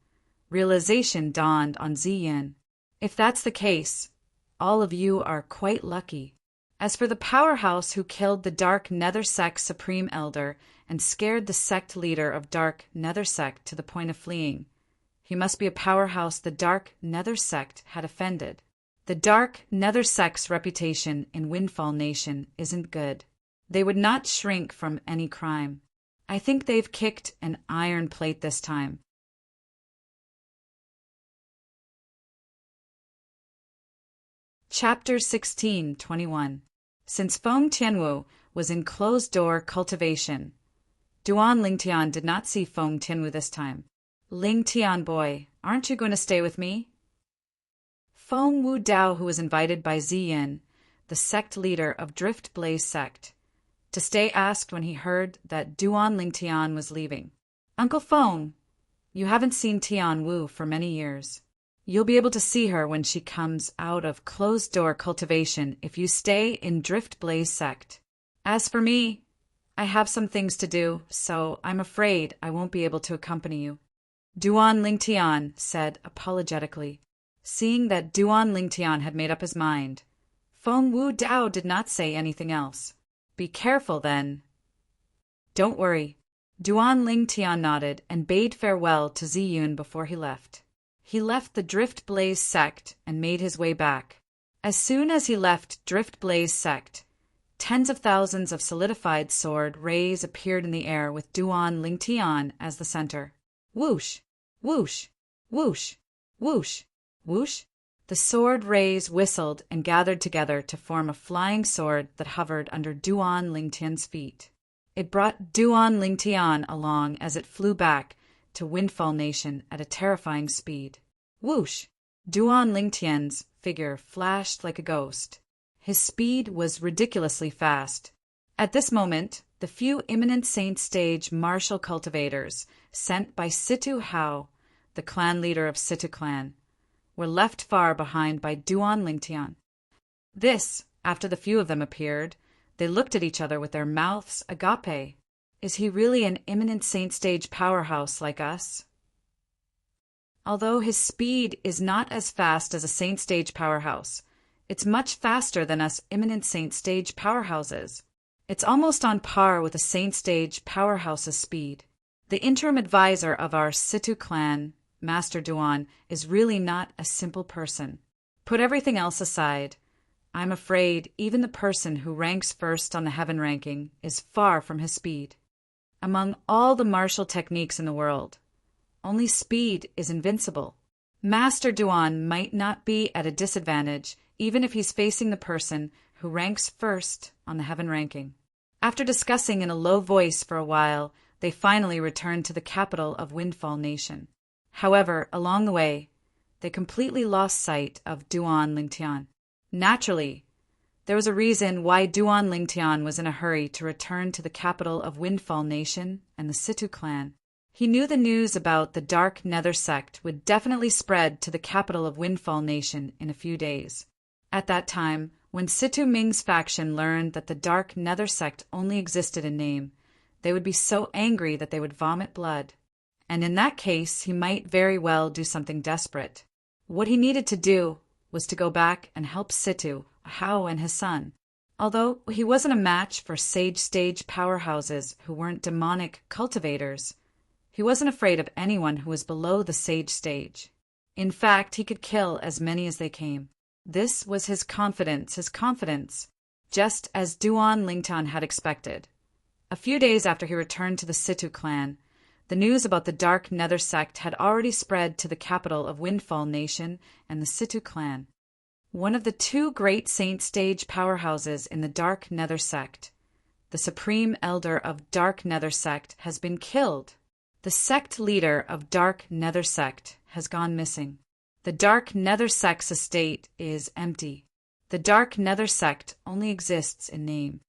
realization dawned on Zi Yin. If that's the case, all of you are quite lucky. As for the powerhouse who killed the Dark Nether sect's Supreme Elder and scared the sect leader of Dark Nether sect to the point of fleeing, he must be a powerhouse the Dark Nether sect had offended. The Dark Nether sect's reputation in Windfall Nation isn't good. They would not shrink from any crime. I think they've kicked an iron plate this time. Chapter 16:21. Since Feng Tianwu was in closed-door cultivation, Duan Lingtian did not see Feng Tianwu this time. Lingtian boy, aren't you going to stay with me? Feng Wu Dao, who was invited by Zi Yin, the sect leader of Drift Blaze sect, to stay, asked when he heard that Duan Lingtian was leaving. Uncle Feng, you haven't seen Tian Wu for many years. You'll be able to see her when she comes out of closed-door cultivation if you stay in Drift Blaze sect. As for me, I have some things to do, so I'm afraid I won't be able to accompany you. Duan Lingtian said apologetically. Seeing that Duan Lingtian had made up his mind, Feng Wu Dao did not say anything else. Be careful, then. Don't worry. Duan Lingtian nodded and bade farewell to Zi Yun before he left. He left the Drift Blaze sect and made his way back. As soon as he left Drift Blaze sect, tens of thousands of solidified sword rays appeared in the air with Duan Lingtian as the center. Whoosh! Whoosh! Whoosh! Whoosh! Whoosh! The sword rays whistled and gathered together to form a flying sword that hovered under Duan Lingtian's feet. It brought Duan Lingtian along as it flew back to Windfall Nation at a terrifying speed. Whoosh! Duan Lingtian's figure flashed like a ghost. His speed was ridiculously fast. At this moment, the few imminent saint stage martial cultivators sent by Situ Hao, the clan leader of Situ clan, were left far behind by Duan Lingtian. This, after the few of them appeared, they looked at each other with their mouths agape. Is he really an imminent saint stage powerhouse like us? Although his speed is not as fast as a saint stage powerhouse, it's much faster than us imminent saint stage powerhouses. It's almost on par with a saint stage powerhouse's speed. The interim advisor of our Situ clan, Master Duan, is really not a simple person. Put everything else aside, I'm afraid even the person who ranks first on the heaven ranking is far from his speed. Among all the martial techniques in the world, only speed is invincible. Master Duan might not be at a disadvantage even if he's facing the person who ranks first on the heaven ranking. After discussing in a low voice for a while, they finally returned to the capital of Windfall Nation. However, along the way, they completely lost sight of Duan Lingtian. Naturally, there was a reason why Duan Lingtian was in a hurry to return to the capital of Windfall Nation and the Situ clan. He knew the news about the Dark Nether sect would definitely spread to the capital of Windfall Nation in a few days. At that time, when Situ Ming's faction learned that the Dark Nether sect only existed in name, they would be so angry that they would vomit blood. And in that case, he might very well do something desperate. What he needed to do was to go back and help Situ Hao and his son. Although he wasn't a match for sage stage powerhouses who weren't demonic cultivators, he wasn't afraid of anyone who was below the sage stage. In fact, he could kill as many as they came. This was his confidence, just as Duan Lingtian had expected. A few days after he returned to the Situ clan, the news about the Dark Nether sect had already spread to the capital of Windfall Nation and the Situ clan. One of the two great saint stage powerhouses in the Dark Nether sect, the supreme elder of Dark Nether sect, has been killed. The sect leader of Dark Nether sect has gone missing. The Dark Nether sect's estate is empty. The Dark Nether sect only exists in name.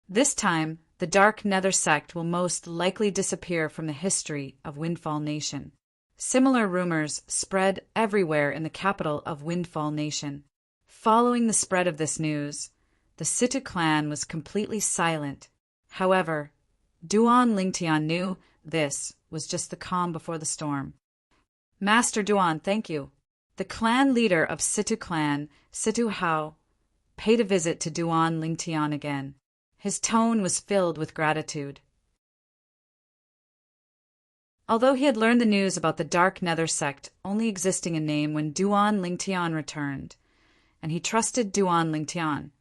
This time, the Dark Nether sect will most likely disappear from the history of Windfall Nation. Similar rumors spread everywhere in the capital of Windfall Nation. Following the spread of this news, the Situ clan was completely silent. However, Duan Lingtian knew this was just the calm before the storm. Master Duan, thank you. The clan leader of Situ clan, Situ Hao, paid a visit to Duan Lingtian again. His tone was filled with gratitude. Although he had learned the news about the Dark Nether sect only existing in name when Duan Lingtian returned, and he trusted Duan Lingtian,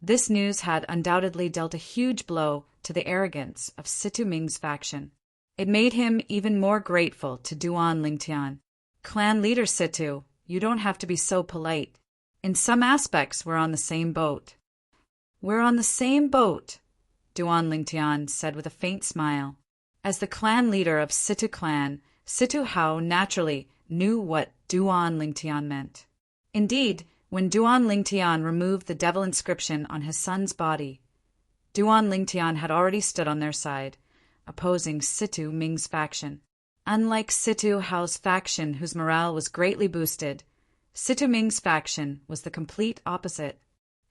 this news had undoubtedly dealt a huge blow to the arrogance of Situ Ming's faction. It made him even more grateful to Duan Lingtian. Clan leader Situ, you don't have to be so polite. In some aspects, we're on the same boat. We're on the same boat, Duan Lingtian said with a faint smile. As the clan leader of Situ clan, Situ Hao naturally knew what Duan Lingtian meant. Indeed, when Duan Lingtian removed the devil inscription on his son's body, Duan Lingtian had already stood on their side, opposing Situ Ming's faction. Unlike Situ Hao's faction, whose morale was greatly boosted, Situ Ming's faction was the complete opposite.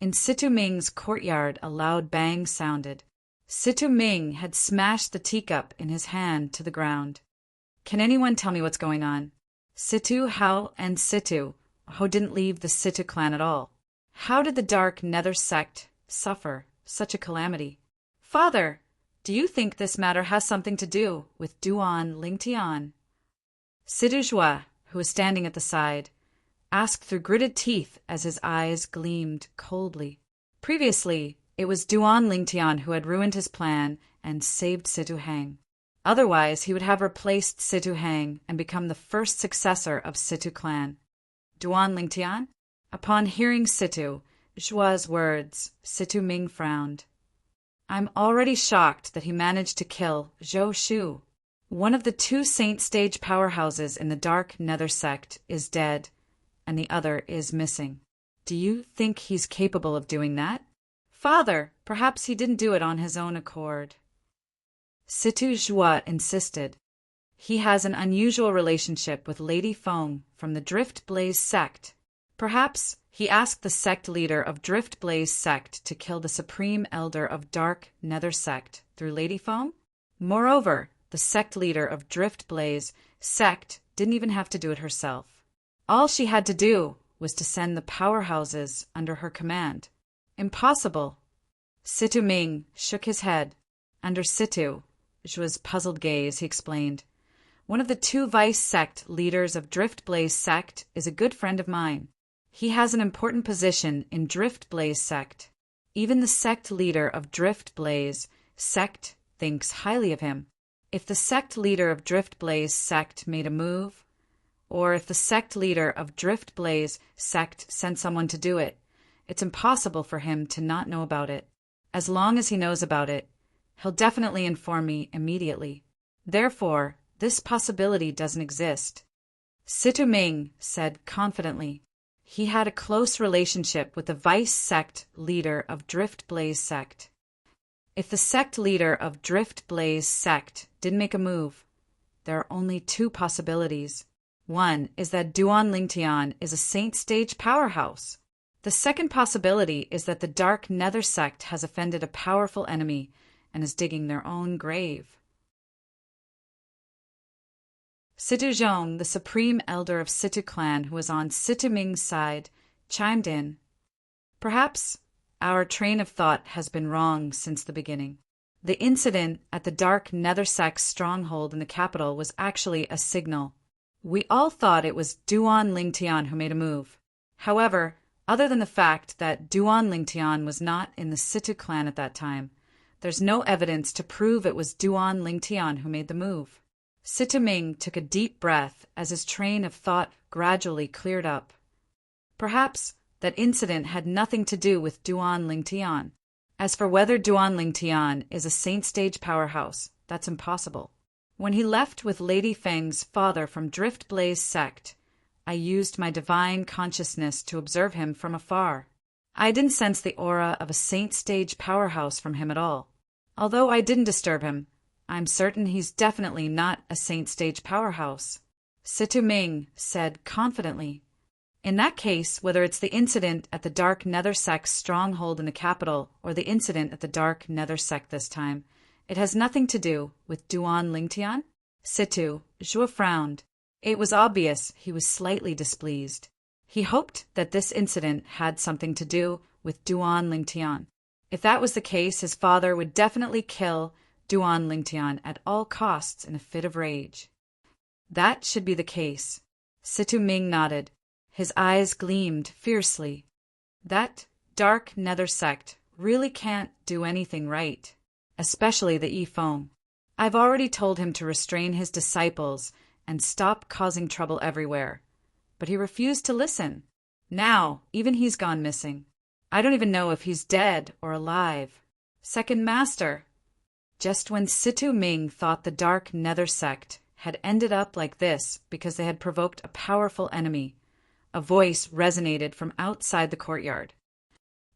In Situ Ming's courtyard, a loud bang sounded. Situ Ming had smashed the teacup in his hand to the ground. Can anyone tell me what's going on? Situ Hao and Situ Hao didn't leave the Situ clan at all. How did the Dark Nether sect suffer such a calamity? Father, do you think this matter has something to do with Duan Lingtian? Situ Jua, who was standing at the side, asked through gritted teeth as his eyes gleamed coldly. Previously, it was Duan Lingtian who had ruined his plan and saved Situ Hang. Otherwise, he would have replaced Situ Hang and become the first successor of Situ clan. Duan Lingtian? Upon hearing Situ Jua's words, Situ Ming frowned. I'm already shocked that he managed to kill Zhou Shu. One of the two saint stage powerhouses in the Dark Nether sect is dead, and the other is missing. Do you think he's capable of doing that? Father, perhaps he didn't do it on his own accord. Situ Joie insisted. He has an unusual relationship with Lady Feng from the Drift Blaze sect. Perhaps he asked the sect leader of Drift Blaze sect to kill the supreme elder of Dark Nether sect through Lady Feng? Moreover, the sect leader of Drift Blaze sect didn't even have to do it herself. All she had to do was to send the powerhouses under her command. Impossible. Situ Ming shook his head. Under Situ Joie's puzzled gaze, he explained, "One of the two vice sect leaders of Drift Blaze sect is a good friend of mine. He has an important position in Drift Blaze sect. Even the sect leader of Drift Blaze sect thinks highly of him. If the sect leader of Drift Blaze sect made a move, or if the sect leader of Drift Blaze sect sent someone to do it, it's impossible for him to not know about it. As long as he knows about it, he'll definitely inform me immediately. Therefore, this possibility doesn't exist." Situ Ming said confidently. He had a close relationship with the vice sect leader of Drift Blaze sect. If the sect leader of Drift Blaze sect didn't make a move, there are only two possibilities. One is that Duan Lingtian is a saint stage powerhouse. The second possibility is that the Dark Nether sect has offended a powerful enemy and is digging their own grave. Situ Zhong, the supreme elder of Situ clan who was on Situ Ming's side, chimed in. "Perhaps our train of thought has been wrong since the beginning. The incident at the Dark Nether sect's stronghold in the capital was actually a signal. We all thought it was Duan Lingtian who made a move. However, other than the fact that Duan Lingtian was not in the Situ clan at that time, there's no evidence to prove it was Duan Lingtian who made the move." Situ Ming took a deep breath as his train of thought gradually cleared up. Perhaps that incident had nothing to do with Duan Lingtian. As for whether Duan Lingtian is a saint stage powerhouse, that's impossible. When he left with Lady Feng's father from Drift Blaze sect, I used my divine consciousness to observe him from afar. I didn't sense the aura of a saint stage powerhouse from him at all. Although I didn't disturb him, I'm certain he's definitely not a saint stage powerhouse. Situ Ming said confidently. In that case, whether it's the incident at the Dark Nether sect's stronghold in the capital or the incident at the Dark Nether sect this time, it has nothing to do with Duan Lingtian? Situ Joie frowned. It was obvious he was slightly displeased. He hoped that this incident had something to do with Duan Lingtian. If that was the case, his father would definitely kill Duan Lingtian at all costs in a fit of rage. That should be the case. Situ Ming nodded. His eyes gleamed fiercely. That Dark Nether sect really can't do anything right, especially the Yifeng. I've already told him to restrain his disciples and stop causing trouble everywhere, but he refused to listen. Now, even he's gone missing. I don't even know if he's dead or alive. Second Master. Just when Situ Ming thought the Dark Nether sect had ended up like this because they had provoked a powerful enemy, a voice resonated from outside the courtyard.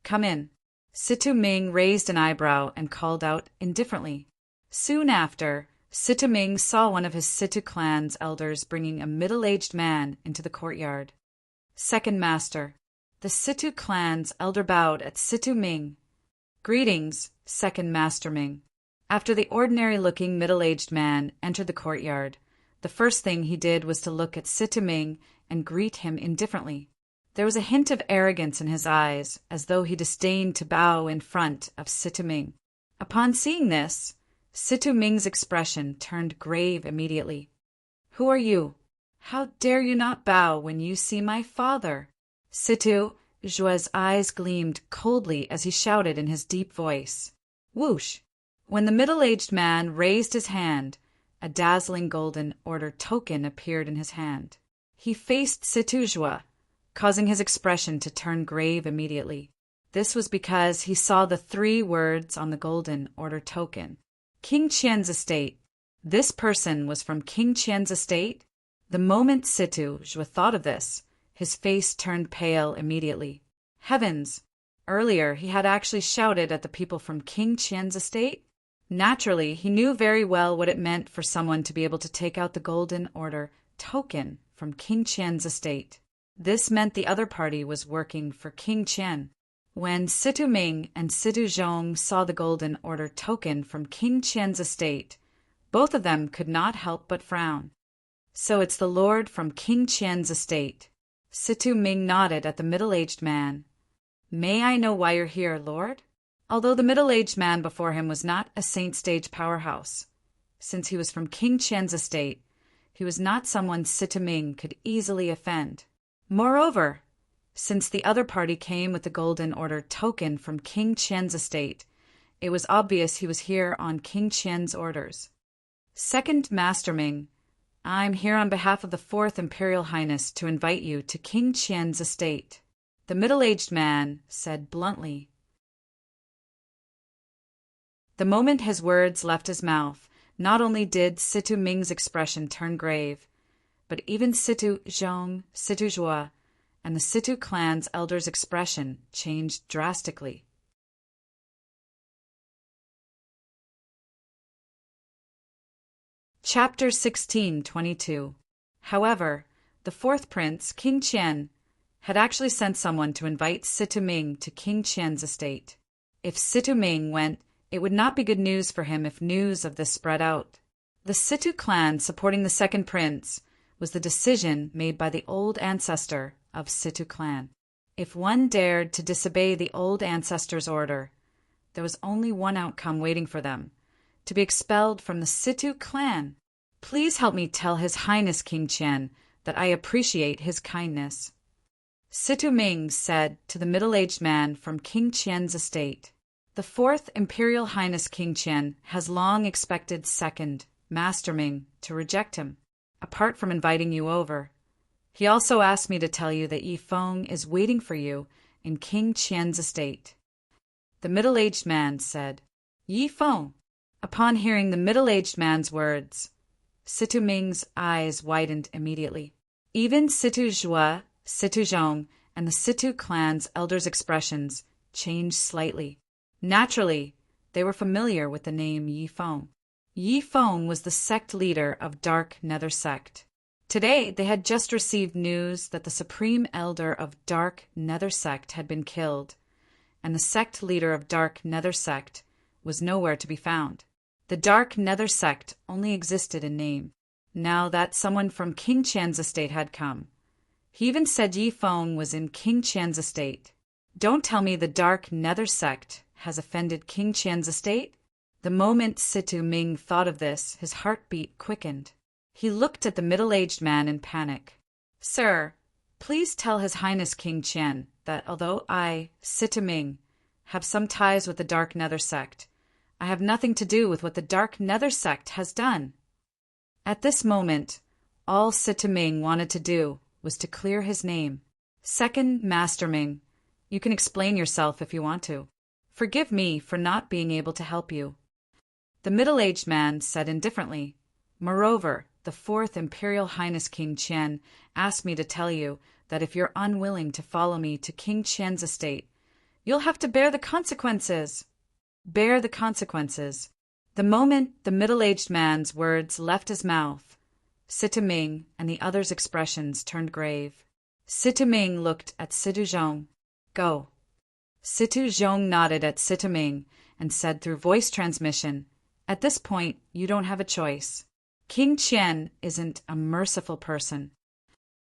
"Come in." Situ Ming raised an eyebrow and called out indifferently. Soon after, Situ Ming saw one of his Situ clan's elders bringing a middle-aged man into the courtyard. Second Master. The Situ clan's elder bowed at Situ Ming. "Greetings, Second Master Ming." After the ordinary-looking middle-aged man entered the courtyard, the first thing he did was to look at Situ Ming and greet him indifferently. There was a hint of arrogance in his eyes, as though he disdained to bow in front of Situ Ming. Upon seeing this, Situ Ming's expression turned grave immediately. "Who are you? How dare you not bow when you see my father?" Situ Joie's eyes gleamed coldly as he shouted in his deep voice. Whoosh! When the middle-aged man raised his hand, a dazzling golden order token appeared in his hand. He faced Situ Joie, causing his expression to turn grave immediately. This was because he saw the 3 words on the golden order token. King Qian's estate. This person was from King Qian's estate? The moment Situ Joie thought of this, his face turned pale immediately. Heavens! Earlier, he had actually shouted at the people from King Qian's estate. Naturally, he knew very well what it meant for someone to be able to take out the Golden Order token from King Qian's estate. This meant the other party was working for King Qian. When Situ Ming and Situ Zhong saw the Golden Order token from King Qian's estate, both of them could not help but frown. So it's the lord from King Qian's estate. Situ Ming nodded at the middle-aged man. May I know why you're here, lord? Although the middle-aged man before him was not a saint-stage powerhouse. Since he was from King Qian's estate, he was not someone Situ Ming could easily offend. Moreover, since the other party came with the Golden Order token from King Qian's estate, it was obvious he was here on King Qian's orders. Second Master Ming, I'm here on behalf of the Fourth Imperial Highness to invite you to King Qian's estate. The middle-aged man said bluntly. The moment his words left his mouth, not only did Situ Ming's expression turn grave, but even Situ Zhong, Situ Zhua, and the Situ clan's elders' expression changed drastically. Chapter 16:22. However, the fourth prince, King Qian, had actually sent someone to invite Situ Ming to King Qian's estate. If Situ Ming went, it would not be good news for him if news of this spread out. The Situ clan supporting the second prince was the decision made by the old ancestor of Situ clan. If one dared to disobey the old ancestor's order, there was only one outcome waiting for them: to be expelled from the Situ clan. Please help me tell His Highness King Qian that I appreciate his kindness. Situ Ming said to the middle-aged man from King Qian's estate. The Fourth Imperial Highness King Qian has long expected Second Master Ming to reject him, apart from inviting you over. He also asked me to tell you that Yi Feng is waiting for you in King Qian's estate. The middle-aged man said, Yi Feng. Upon hearing the middle-aged man's words, Situ Ming's eyes widened immediately. Even Situ Zhua, Situ Zhong, and the Situ clan's elders' expressions changed slightly. Naturally, they were familiar with the name Yi Feng. Yi Feng was the sect leader of Dark Nether Sect. Today, they had just received news that the supreme elder of Dark Nether Sect had been killed, and the sect leader of Dark Nether Sect was nowhere to be found. The Dark Nether Sect only existed in name. Now that someone from King Qian's estate had come, he even said Yi Feng was in King Qian's estate. Don't tell me the Dark Nether Sect has offended King Qian's estate? The moment Situ Ming thought of this, his heartbeat quickened. He looked at the middle-aged man in panic. Sir, please tell His Highness King Qian that although I, Situ Ming, have some ties with the Dark Nether Sect, I have nothing to do with what the Dark Nether Sect has done. At this moment, all Situ Ming wanted to do was to clear his name. Second Master Ming, you can explain yourself if you want to. Forgive me for not being able to help you. The middle-aged man said indifferently, Moreover, the Fourth Imperial Highness King Qian asked me to tell you that if you're unwilling to follow me to King Qian's estate, you'll have to bear the consequences. Bear the consequences. The moment the middle-aged man's words left his mouth, Situ Ming and the others' expressions turned grave. Situ Ming looked at Situ Zhong. Go. Situ Zhong nodded at Situ Ming and said through voice transmission, At this point, you don't have a choice. King Qian isn't a merciful person.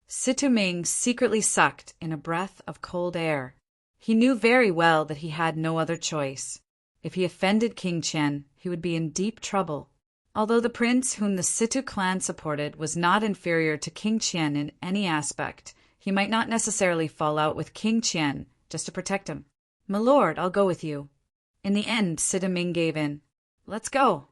Situ Ming secretly sucked in a breath of cold air. He knew very well that he had no other choice. If he offended King Qian, he would be in deep trouble. Although the prince whom the Situ clan supported was not inferior to King Qian in any aspect, he might not necessarily fall out with King Qian just to protect him. My lord, I'll go with you. In the end, Situ Ming gave in. Let's go.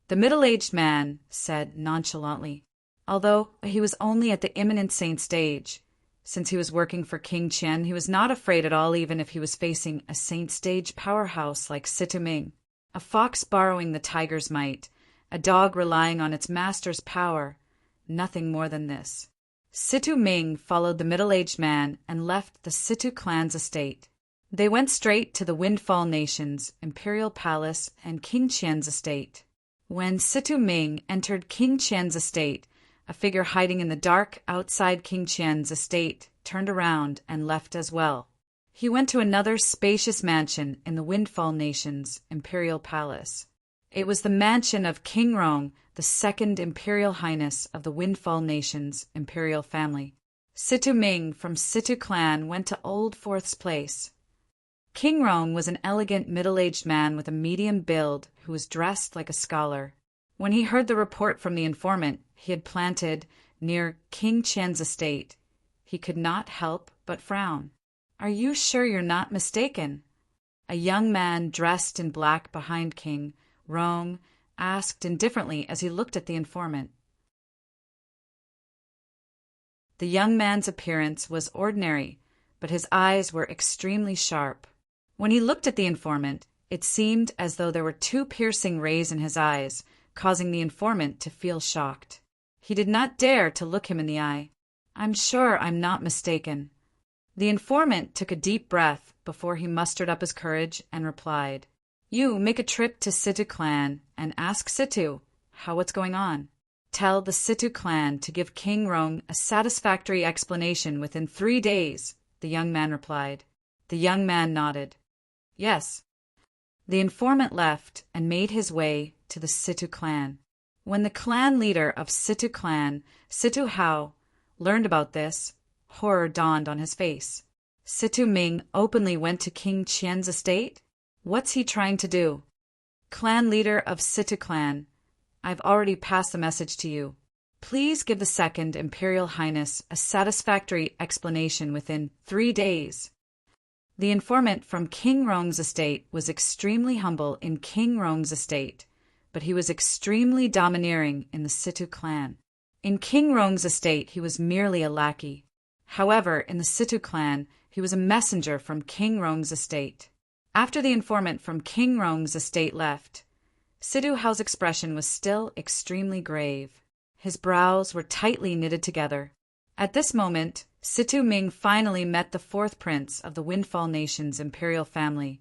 The middle-aged man said nonchalantly, although he was only at the imminent saint stage. Since he was working for King Qian, he was not afraid at all even if he was facing a saint stage powerhouse like Situ Ming. A fox borrowing the tiger's might, a dog relying on its master's power, nothing more than this. Situ Ming followed the middle-aged man and left the Situ clan's estate. They went straight to the Windfall Nation's imperial palace and King Qian's estate. When Situ Ming entered King Qian's estate, a figure hiding in the dark outside King Qian's estate turned around and left as well. He went to another spacious mansion in the Windfall Nation's imperial palace. It was the mansion of King Rong, the second imperial highness of the Windfall Nation's imperial family. Situ Ming from Situ clan went to Old Fourth's place. King Rong was an elegant middle-aged man with a medium build who was dressed like a scholar. When he heard the report from the informant he had planted near King Qian's estate, he could not help but frown. "Are you sure you're not mistaken?" A young man dressed in black behind King Rong asked indifferently as he looked at the informant. The young man's appearance was ordinary, but his eyes were extremely sharp. When he looked at the informant, it seemed as though there were two piercing rays in his eyes, causing the informant to feel shocked. He did not dare to look him in the eye. "I'm sure I'm not mistaken." The informant took a deep breath before he mustered up his courage and replied, "You make a trip to Situ clan and ask Situ how what's going on. Tell the Situ clan to give King Rong a satisfactory explanation within 3 days," the young man replied. The young man nodded. "Yes." The informant left and made his way to the Situ clan. When the clan leader of Situ clan, Situ Hao, learned about this, horror dawned on his face. Situ Ming openly went to King Qian's estate? What's he trying to do? Clan leader of Situ clan, I've already passed the message to you. Please give the second Imperial Highness a satisfactory explanation within 3 days. The informant from King Rong's estate was extremely humble in King Rong's estate, but he was extremely domineering in the Situ clan. In King Rong's estate he was merely a lackey. However, in the Situ clan he was a messenger from King Rong's estate. After the informant from King Rong's estate left, Situ Hao's expression was still extremely grave. His brows were tightly knitted together. At this moment, Situ Ming finally met the fourth prince of the Windfall Nation's imperial family,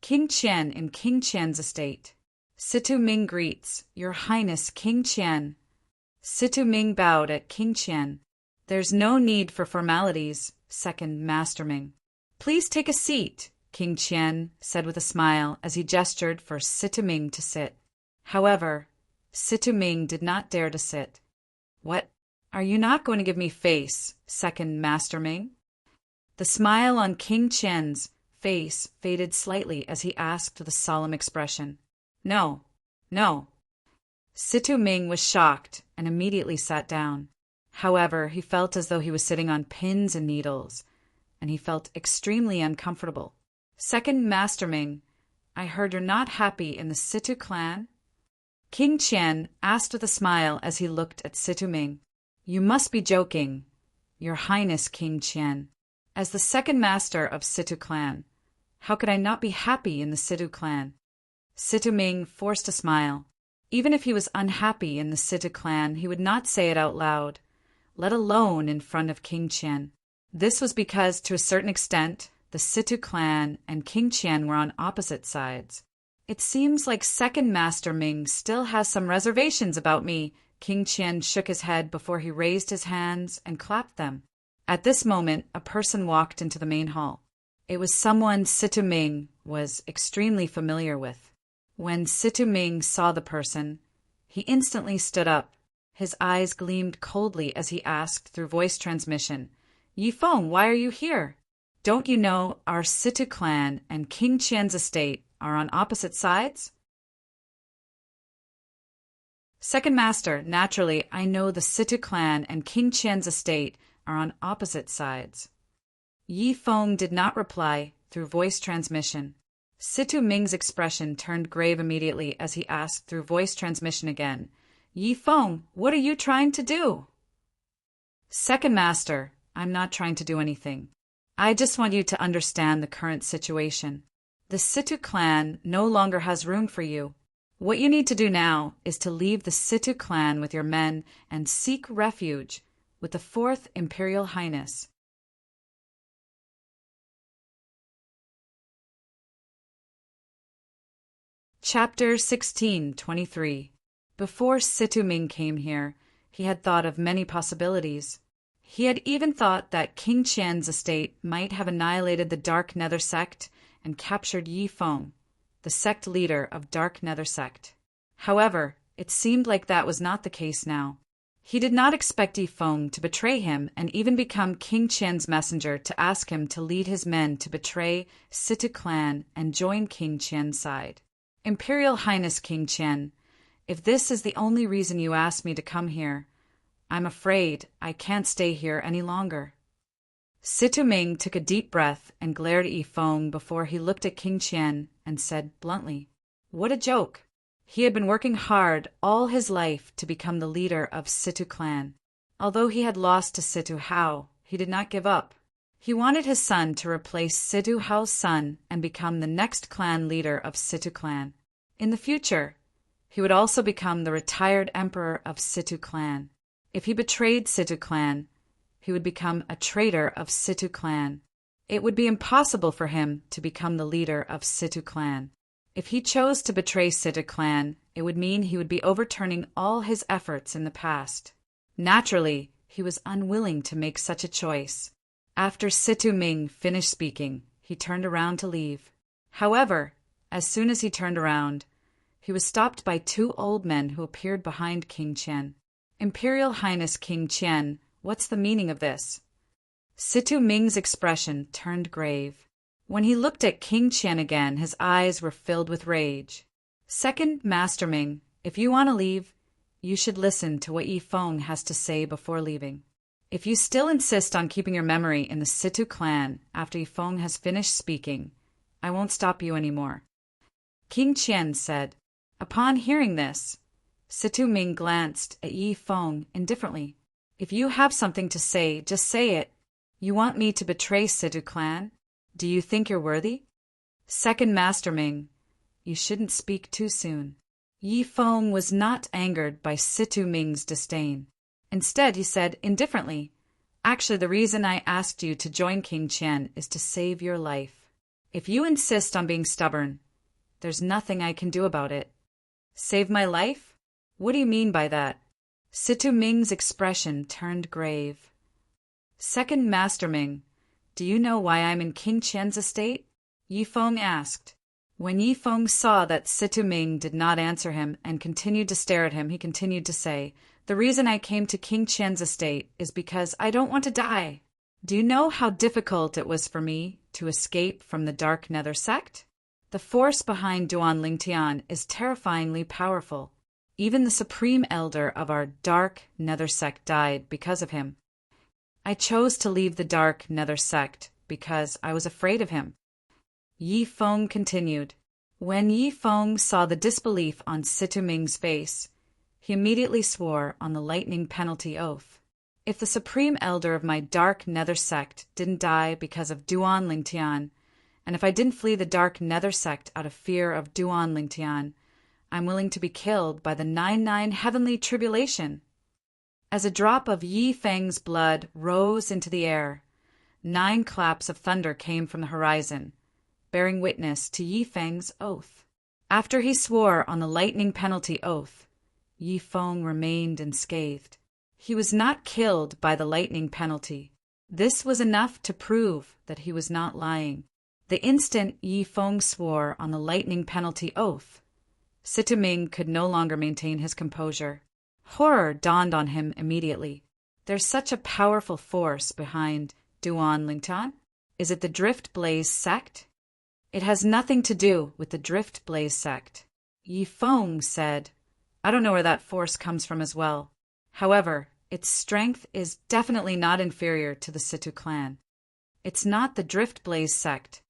King Qian in King Qian's estate. Situ Ming greets, "Your Highness King Qian." Situ Ming bowed at King Qian. "There's no need for formalities, second Master Ming. Please take a seat," King Qian said with a smile as he gestured for Situ Ming to sit. However, Situ Ming did not dare to sit. "What? Are you not going to give me face, second Master Ming?" The smile on King Qian's face faded slightly as he asked with a solemn expression. "No, no." Situ Ming was shocked and immediately sat down. However, he felt as though he was sitting on pins and needles, and he felt extremely uncomfortable. "Second Master Ming, I heard you're not happy in the Situ clan?" King Qian asked with a smile as he looked at Situ Ming. "You must be joking, Your Highness King Qian. As the second master of Situ clan, how could I not be happy in the Situ clan?" Situ Ming forced a smile. Even if he was unhappy in the Situ clan, he would not say it out loud, let alone in front of King Qian. This was because, to a certain extent, the Situ clan and King Qian were on opposite sides. "It seems like second Master Ming still has some reservations about me." King Qian shook his head before he raised his hands and clapped them. At this moment, a person walked into the main hall. It was someone Situ Ming was extremely familiar with. When Situ Ming saw the person, he instantly stood up. His eyes gleamed coldly as he asked through voice transmission, "Yi Feng, why are you here? Don't you know our Situ clan and King Qian's estate are on opposite sides?" "Second Master, naturally, I know the Situ clan and King Qian's estate are on opposite sides." Yi Feng did not reply through voice transmission. Situ Ming's expression turned grave immediately as he asked through voice transmission again, "Yi Feng, what are you trying to do?" "Second Master, I'm not trying to do anything. I just want you to understand the current situation. The Situ clan no longer has room for you. What you need to do now is to leave the Situ clan with your men and seek refuge with the fourth Imperial Highness. Chapter 16:23. Before Situ-Ming came here, he had thought of many possibilities. He had even thought that King Qian's estate might have annihilated the Dark Nether sect and captured Yi Feng, the sect leader of Dark Nether sect. However, it seemed like that was not the case now. He did not expect Yi Feng to betray him and even become King Qian's messenger to ask him to lead his men to betray Situ clan and join King Qian's side. Imperial Highness King Qian, if this is the only reason you asked me to come here, I'm afraid I can't stay here any longer. Situ-Ming took a deep breath and glared at Yi Feng before he looked at King Qian and said bluntly, "What a joke!" He had been working hard all his life to become the leader of Situ clan. Although he had lost to Situ Hao, he did not give up. He wanted his son to replace Situ Hao's son and become the next clan leader of Situ clan. In the future, he would also become the retired emperor of Situ clan. If he betrayed Situ clan, he would become a traitor of Situ clan. It would be impossible for him to become the leader of Situ clan. If he chose to betray Situ clan, it would mean he would be overturning all his efforts in the past. Naturally, he was unwilling to make such a choice. After Situ-Ming finished speaking, he turned around to leave. However, as soon as he turned around, he was stopped by two old men who appeared behind King Qian. "Imperial Highness King Qian, what's the meaning of this?" Situ-Ming's expression turned grave. When he looked at King Qian again, his eyes were filled with rage. "Second Master Ming, if you want to leave, you should listen to what Yi Feng has to say before leaving. If you still insist on keeping your memory in the Situ clan after Yi Feng has finished speaking, I won't stop you anymore." King Qian said. Upon hearing this, Situ-Ming glanced at Yi Feng indifferently. "If you have something to say, just say it. You want me to betray Situ clan? Do you think you're worthy?" "Second Master Ming, you shouldn't speak too soon." Yi Feng was not angered by Situ-Ming's disdain. Instead, he said indifferently, "Actually, the reason I asked you to join King Qian is to save your life. If you insist on being stubborn, there's nothing I can do about it." "Save my life? What do you mean by that?" Situ-Ming's expression turned grave. "Second Master Ming, do you know why I'm in King Qian's estate?" Yi Feng asked. When Yi Feng saw that Situ-Ming did not answer him and continued to stare at him, he continued to say, "The reason I came to King Qian's estate is because I don't want to die. Do you know how difficult it was for me to escape from the Dark Nether sect? The force behind Duan Lingtian is terrifyingly powerful. Even the supreme elder of our Dark Nether sect died because of him. I chose to leave the Dark Nether sect because I was afraid of him." Yi Feng continued. When Yi Feng saw the disbelief on Situ-Ming's face, he immediately swore on the lightning penalty oath. "If the supreme elder of my Dark Nether sect didn't die because of Duan Lingtian, and if I didn't flee the Dark Nether sect out of fear of Duan Lingtian, I'm willing to be killed by the 99 heavenly tribulation." As a drop of Yi Feng's blood rose into the air, 9 claps of thunder came from the horizon, bearing witness to Yi Feng's oath. After he swore on the lightning penalty oath, Yi Feng remained unscathed. He was not killed by the lightning penalty. This was enough to prove that he was not lying. The instant Yi Feng swore on the lightning penalty oath, Situ-Ming could no longer maintain his composure. Horror dawned on him immediately. There's such a powerful force behind Duan Lingtian? Is it the Drift Blaze sect? It has nothing to do with the Drift Blaze sect. Yi Feng said, I don't know where that force comes from as well. However, its strength is definitely not inferior to the Situ clan. It's not the Drift Blaze sect.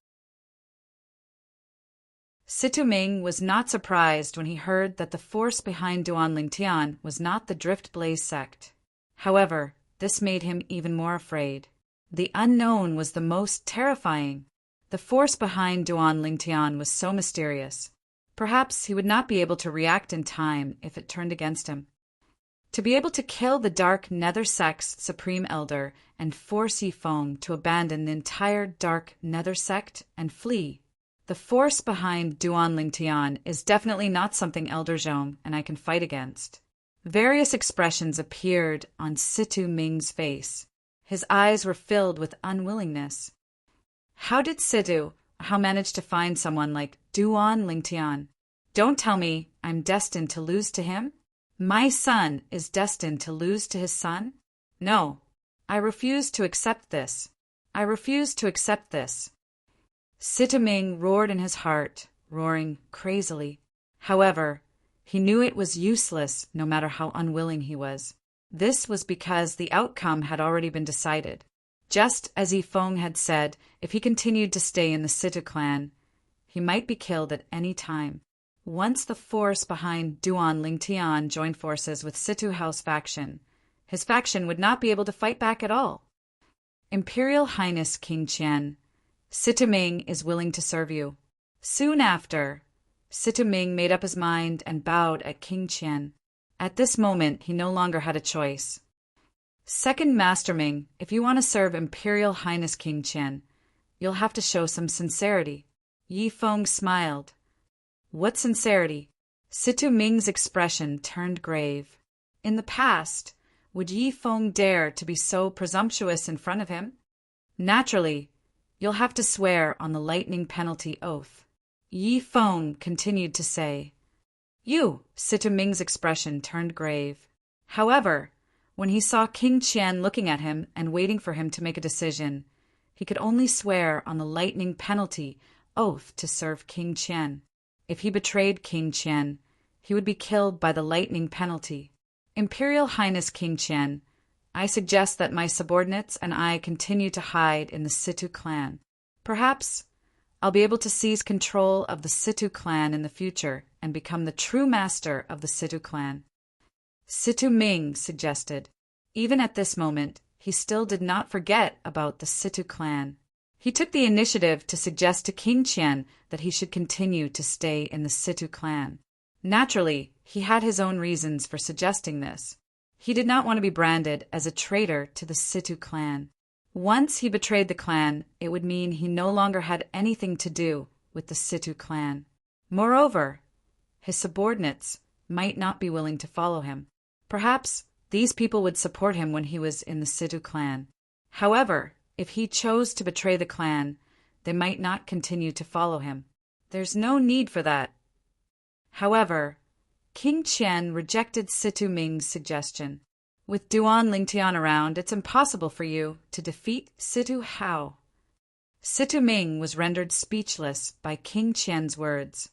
Situ-Ming was not surprised when he heard that the force behind Duan Lingtian was not the Drift Blaze sect. However, this made him even more afraid. The unknown was the most terrifying. The force behind Duan Lingtian was so mysterious. Perhaps he would not be able to react in time if it turned against him. To be able to kill the Dark Nether sect's Supreme Elder and force Yi Feng to abandon the entire Dark Nether sect and flee, The force behind Duan Lingtian is definitely not something Elder Zhong and I can fight against. Various expressions appeared on Situ Ming's face. His eyes were filled with unwillingness. How did Situ manage to find someone like Duan Lingtian? Don't tell me I'm destined to lose to him? My son is destined to lose to his son? No, I refuse to accept this. I refuse to accept this. Situ Ming roared in his heart, roaring crazily. However, he knew it was useless no matter how unwilling he was. This was because the outcome had already been decided. Just as Yifeng had said, if he continued to stay in the Situ clan, he might be killed at any time. Once the force behind Duan Lingtian joined forces with Situ House faction, his faction would not be able to fight back at all. Imperial Highness King Qian, Situ Ming is willing to serve you. Soon after, Situ Ming made up his mind and bowed at King Qian. At this moment, he no longer had a choice. Second Master Ming, if you want to serve Imperial Highness King Qian, you'll have to show some sincerity. Yifeng smiled. What sincerity? Situ Ming's expression turned grave. In the past, would Yifeng dare to be so presumptuous in front of him? Naturally, you'll have to swear on the lightning penalty oath. Yifeng continued to say. Situ Ming's expression turned grave. However, when he saw King Qian looking at him and waiting for him to make a decision, he could only swear on the lightning penalty oath to serve King Qian. If he betrayed King Qian, he would be killed by the lightning penalty. Imperial Highness King Qian, I suggest that my subordinates and I continue to hide in the Situ clan. Perhaps I'll be able to seize control of the Situ clan in the future and become the true master of the Situ clan. Situ Ming suggested. Even at this moment, he still did not forget about the Situ clan. He took the initiative to suggest to King Qian that he should continue to stay in the Situ clan. Naturally, he had his own reasons for suggesting this. He did not want to be branded as a traitor to the Situ clan. Once he betrayed the clan, it would mean he no longer had anything to do with the Situ clan. Moreover, his subordinates might not be willing to follow him. Perhaps these people would support him when he was in the Situ clan. However, if he chose to betray the clan, they might not continue to follow him. There's no need for that. However, King Qian rejected Situ Ming's suggestion. With Duan Lingtian around, it's impossible for you to defeat Situ Hao. Situ Ming was rendered speechless by King Qian's words.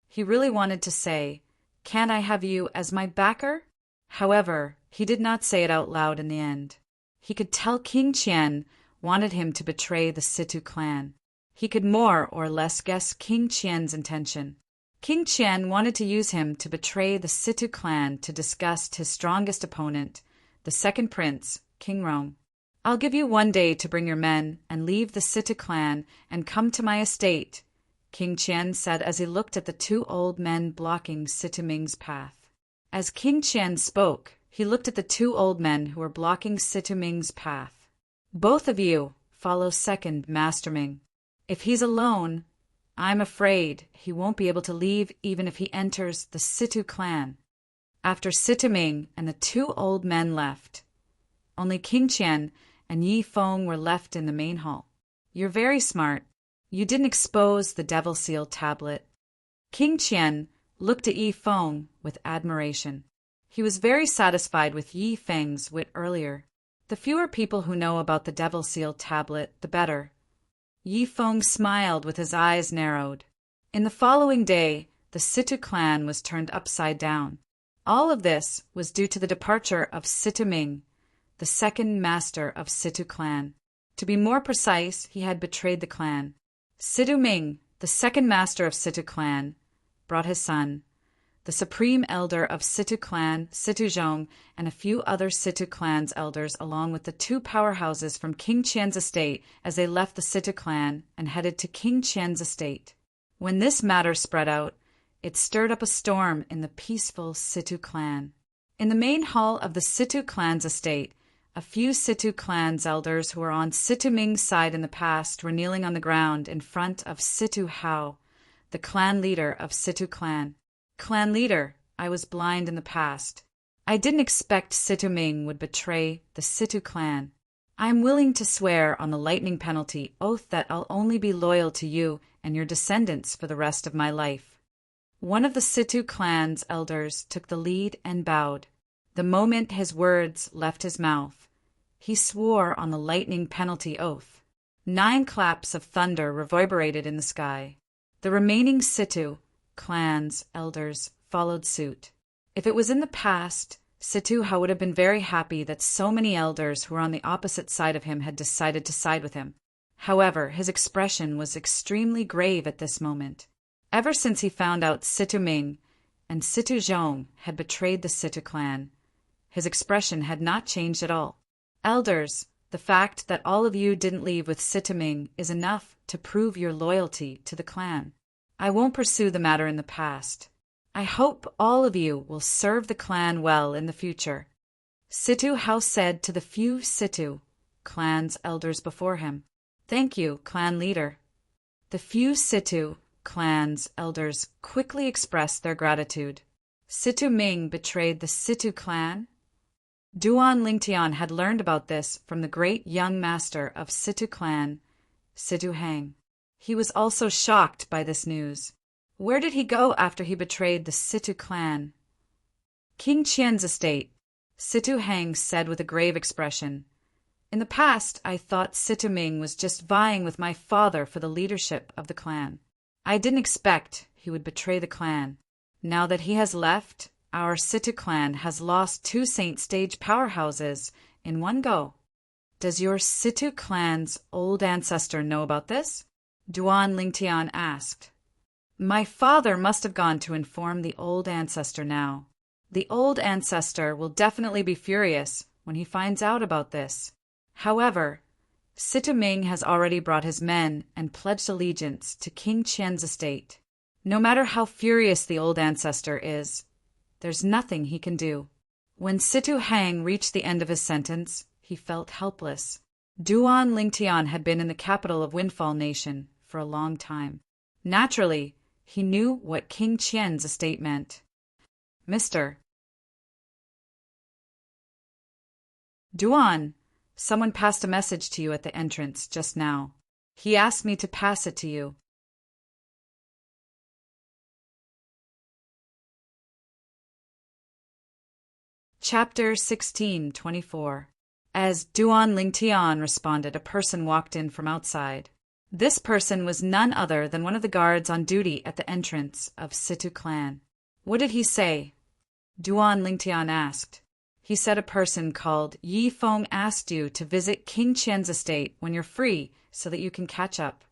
He really wanted to say, "Can I have you as my backer?" However, he did not say it out loud in the end. He could tell King Qian wanted him to betray the Situ clan. He could more or less guess King Qian's intention. King Qian wanted to use him to betray the Situ clan to disgust his strongest opponent, the second prince, King Rong. I'll give you 1 day to bring your men and leave the Situ clan and come to my estate, King Qian said as he looked at the 2 old men blocking Situ Ming's path. As King Qian spoke, he looked at the 2 old men who were blocking Situ Ming's path. Both of you follow second Master Ming. If he's alone, I'm afraid he won't be able to leave even if he enters the Situ clan. After Situ Ming and the 2 old men left, only King Qian and Yifeng were left in the main hall. You're very smart. You didn't expose the Devil Seal tablet. King Qian looked at Yifeng with admiration. He was very satisfied with Yifeng's wit earlier. The fewer people who know about the Devil Seal tablet, the better. Yifeng smiled with his eyes narrowed. In the following day, the Situ clan was turned upside down. All of this was due to the departure of Situ Ming, the second master of Situ clan. To be more precise, he had betrayed the clan. Situ Ming, the second master of Situ clan, brought his son, the supreme elder of Situ clan, Situ Zhong, and a few other Situ clan's elders along with the 2 powerhouses from King Qian's estate as they left the Situ clan and headed to King Qian's estate. When this matter spread out, it stirred up a storm in the peaceful Situ clan. In the main hall of the Situ clan's estate, A few Situ clan's elders who were on Situ Ming's side in the past were kneeling on the ground in front of Situ Hao, the clan leader of Situ clan. Clan leader, I was blind in the past. I didn't expect Situ Ming would betray the Situ clan. I am willing to swear on the lightning penalty oath that I'll only be loyal to you and your descendants for the rest of my life. One of the Situ clan's elders took the lead and bowed. The moment his words left his mouth, he swore on the lightning penalty oath. 9 claps of thunder reverberated in the sky. The remaining Situ clan's elders followed suit. If it was in the past, Situ would have been very happy that so many elders who were on the opposite side of him had decided to side with him. However, his expression was extremely grave at this moment. Ever since he found out Situ Ming and Situ Zhong had betrayed the Situ clan, his expression had not changed at all. Elders, the fact that all of you didn't leave with Situ Ming is enough to prove your loyalty to the clan. I won't pursue the matter in the past. I hope all of you will serve the clan well in the future. Situ Hao said to the few Situ clan's elders before him. Thank you, clan leader. The few Situ clan's elders quickly expressed their gratitude. Situ Ming betrayed the Situ clan? Duan Lingtian had learned about this from the great young master of Situ clan, Situ Hang. He was also shocked by this news. Where did he go after he betrayed the Situ clan? King Qian's estate, Situ Hang said with a grave expression. In the past, I thought Situ Ming was just vying with my father for the leadership of the clan. I didn't expect he would betray the clan. Now that he has left, our Situ clan has lost 2 saint stage powerhouses in one go. Does your Situ clan's old ancestor know about this? Duan Lingtian asked. My father must have gone to inform the old ancestor now. The old ancestor will definitely be furious when he finds out about this. However, Situ Ming has already brought his men and pledged allegiance to King Qian's estate. No matter how furious the old ancestor is, there's nothing he can do. When Situ Hang reached the end of his sentence, he felt helpless. Duan Lingtian had been in the capital of Windfall Nation for a long time. Naturally, he knew what King Qian's estate meant. Mr. Duan, someone passed a message to you at the entrance just now. He asked me to pass it to you. Chapter 16:24. As Duan Lingtian responded, a person walked in from outside. This person was none other than one of the guards on duty at the entrance of Situ clan. What did he say? Duan Lingtian asked. He said a person called Yi Feng asked you to visit King Qian's estate when you're free so that you can catch up.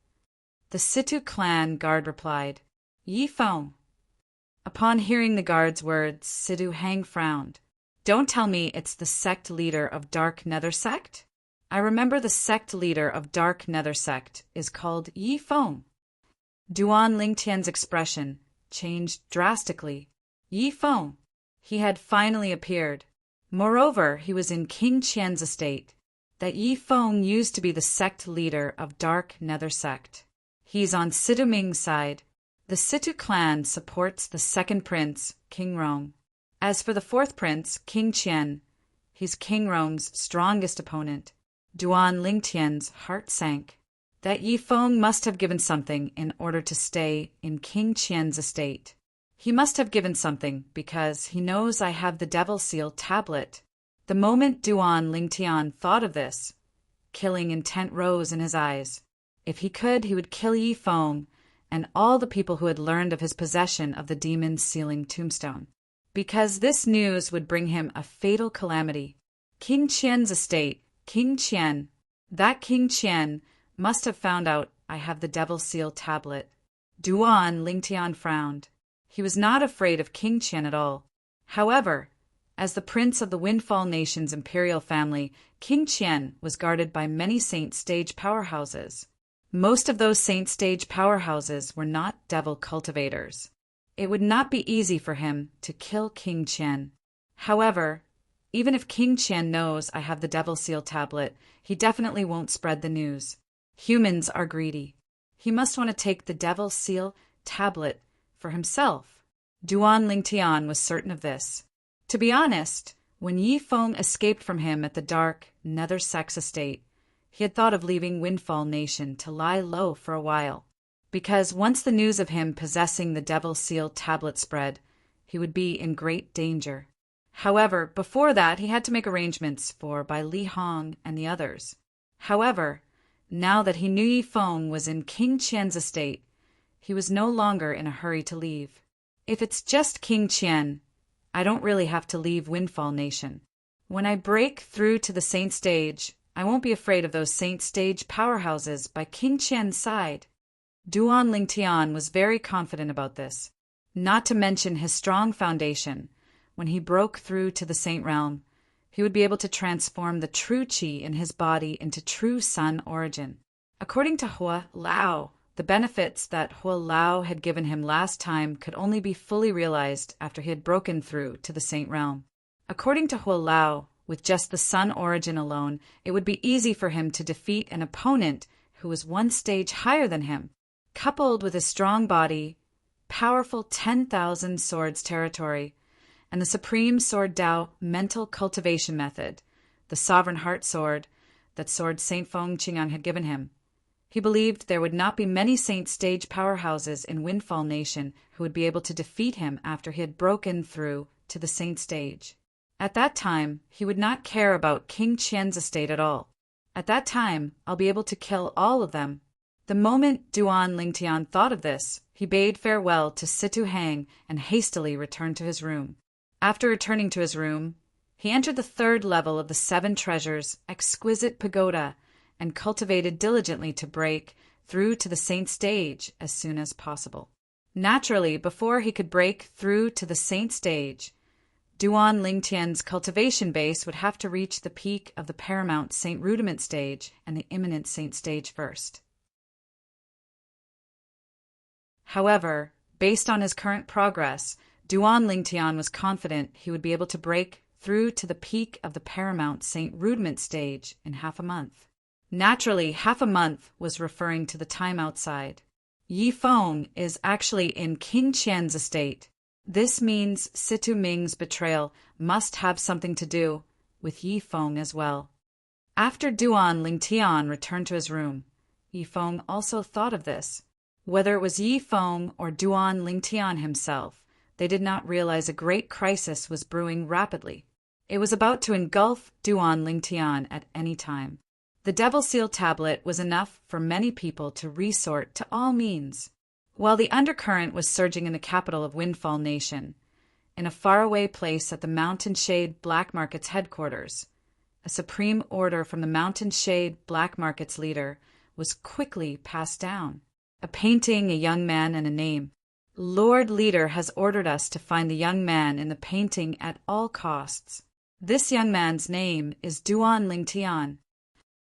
The Situ clan guard replied, Yi Feng. Upon hearing the guard's words, Situ Hang frowned. Don't tell me it's the sect leader of Dark Nether Sect? I remember the sect leader of Dark Nether Sect is called Yi Feng. Duan Lingtian's expression changed drastically. Yi Feng. He had finally appeared. Moreover, he was in King Qian's estate. That Yi Feng used to be the sect leader of Dark Nether Sect. He's on Situ Ming's side. The Situ clan supports the second prince, King Rong. As for the fourth prince, King Qian, he's King Rong's strongest opponent. Duan Lingtian's heart sank. That Yi Feng must have given something in order to stay in King Qian's estate. He must have given something because he knows I have the Devil Seal tablet. The moment Duan Lingtian thought of this, killing intent rose in his eyes. If he could, he would kill Yi Feng and all the people who had learned of his possession of the demon's sealing tombstone. Because this news would bring him a fatal calamity. King Qian's estate, King Qian, that King Qian must have found out I have the Devil Seal tablet. Duan Lingtian frowned. He was not afraid of King Qian at all. However, as the prince of the Windfall Nation's imperial family, King Qian was guarded by many saint stage powerhouses. Most of those saint stage powerhouses were not devil cultivators. It would not be easy for him to kill King Qian. However, Even if King Qian knows I have the Devil Seal tablet, he definitely won't spread the news. Humans are greedy. He must want to take the Devil Seal tablet for himself. Duan Lingtian was certain of this. To be honest, when Yi Feng escaped from him at the dark Nether Sex estate, he had thought of leaving Windfall Nation to lie low for a while, because once the news of him possessing the Devil Seal tablet spread, he would be in great danger. However, before that he had to make arrangements by Li Hong and the others. However, now that he knew Yi Feng was in King Qian's estate, he was no longer in a hurry to leave. If it's just King Qian, I don't really have to leave Windfall Nation. When I break through to the Saint Stage, I won't be afraid of those Saint Stage powerhouses by King Qian's side. Duan Lingtian was very confident about this, not to mention his strong foundation. When he broke through to the Saint Realm, he would be able to transform the true Qi in his body into true Sun origin. According to Hua Lao, the benefits that Hua Lao had given him last time could only be fully realized after he had broken through to the Saint Realm. According to Hua Lao, with just the Sun origin alone, it would be easy for him to defeat an opponent who was one stage higher than him. Coupled with his strong body, powerful 10,000 swords territory, and the Supreme Sword Dao mental cultivation method, the Sovereign Heart Sword, that sword Saint Feng Qingyang had given him, he believed there would not be many Saint Stage powerhouses in Windfall Nation who would be able to defeat him after he had broken through to the Saint Stage. At that time, he would not care about King Qian's estate at all. At that time, I'll be able to kill all of them. The moment Duan Lingtian thought of this, he bade farewell to Situ Hang and hastily returned to his room. After returning to his room, he entered the 3rd level of the 7 Treasures' exquisite pagoda and cultivated diligently to break through to the Saint Stage as soon as possible. Naturally, before he could break through to the Saint Stage, Duan Lingtian's cultivation base would have to reach the peak of the paramount Saint Rudiment Stage and the imminent Saint Stage first. However, based on his current progress, Duan Lingtian was confident he would be able to break through to the peak of the paramount Saint Rudiment Stage in half a month. Naturally, half a month was referring to the time outside. Yi Feng is actually in King Qian's estate. This means Situ Ming's betrayal must have something to do with Yi Feng as well. After Duan Lingtian returned to his room, Yi Feng also thought of this. Whether it was Yi Feng or Duan Lingtian himself, they did not realize a great crisis was brewing rapidly. It was about to engulf Duan Lingtian at any time. The Devil Seal tablet was enough for many people to resort to all means. While the undercurrent was surging in the capital of Windfall Nation, in a faraway place at the Mountain Shade Black Market's headquarters, a supreme order from the Mountain Shade Black Market's leader was quickly passed down. A painting, a young man, and a name. Lord Leader has ordered us to find the young man in the painting at all costs. This young man's name is Duan Lingtian.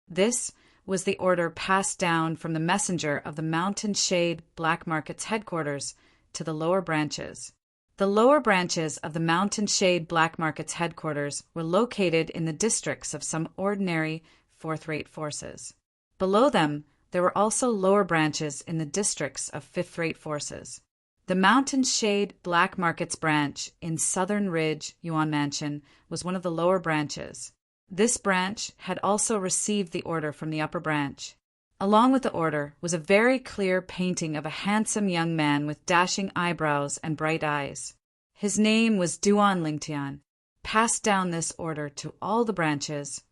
This was the order passed down from the messenger of the Mountain Shade Black Market's headquarters to the lower branches. The lower branches of the Mountain Shade Black Market's headquarters were located in the districts of some ordinary fourth-rate forces. Below them, there were also lower branches in the districts of fifth-rate forces. The Mountain Shade Black Market's branch in Southern Ridge, Yuan Mansion, was one of the lower branches. This branch had also received the order from the upper branch. Along with the order was a very clear painting of a handsome young man with dashing eyebrows and bright eyes. His name was Duan Lingtian. Passed down this order to all the branches.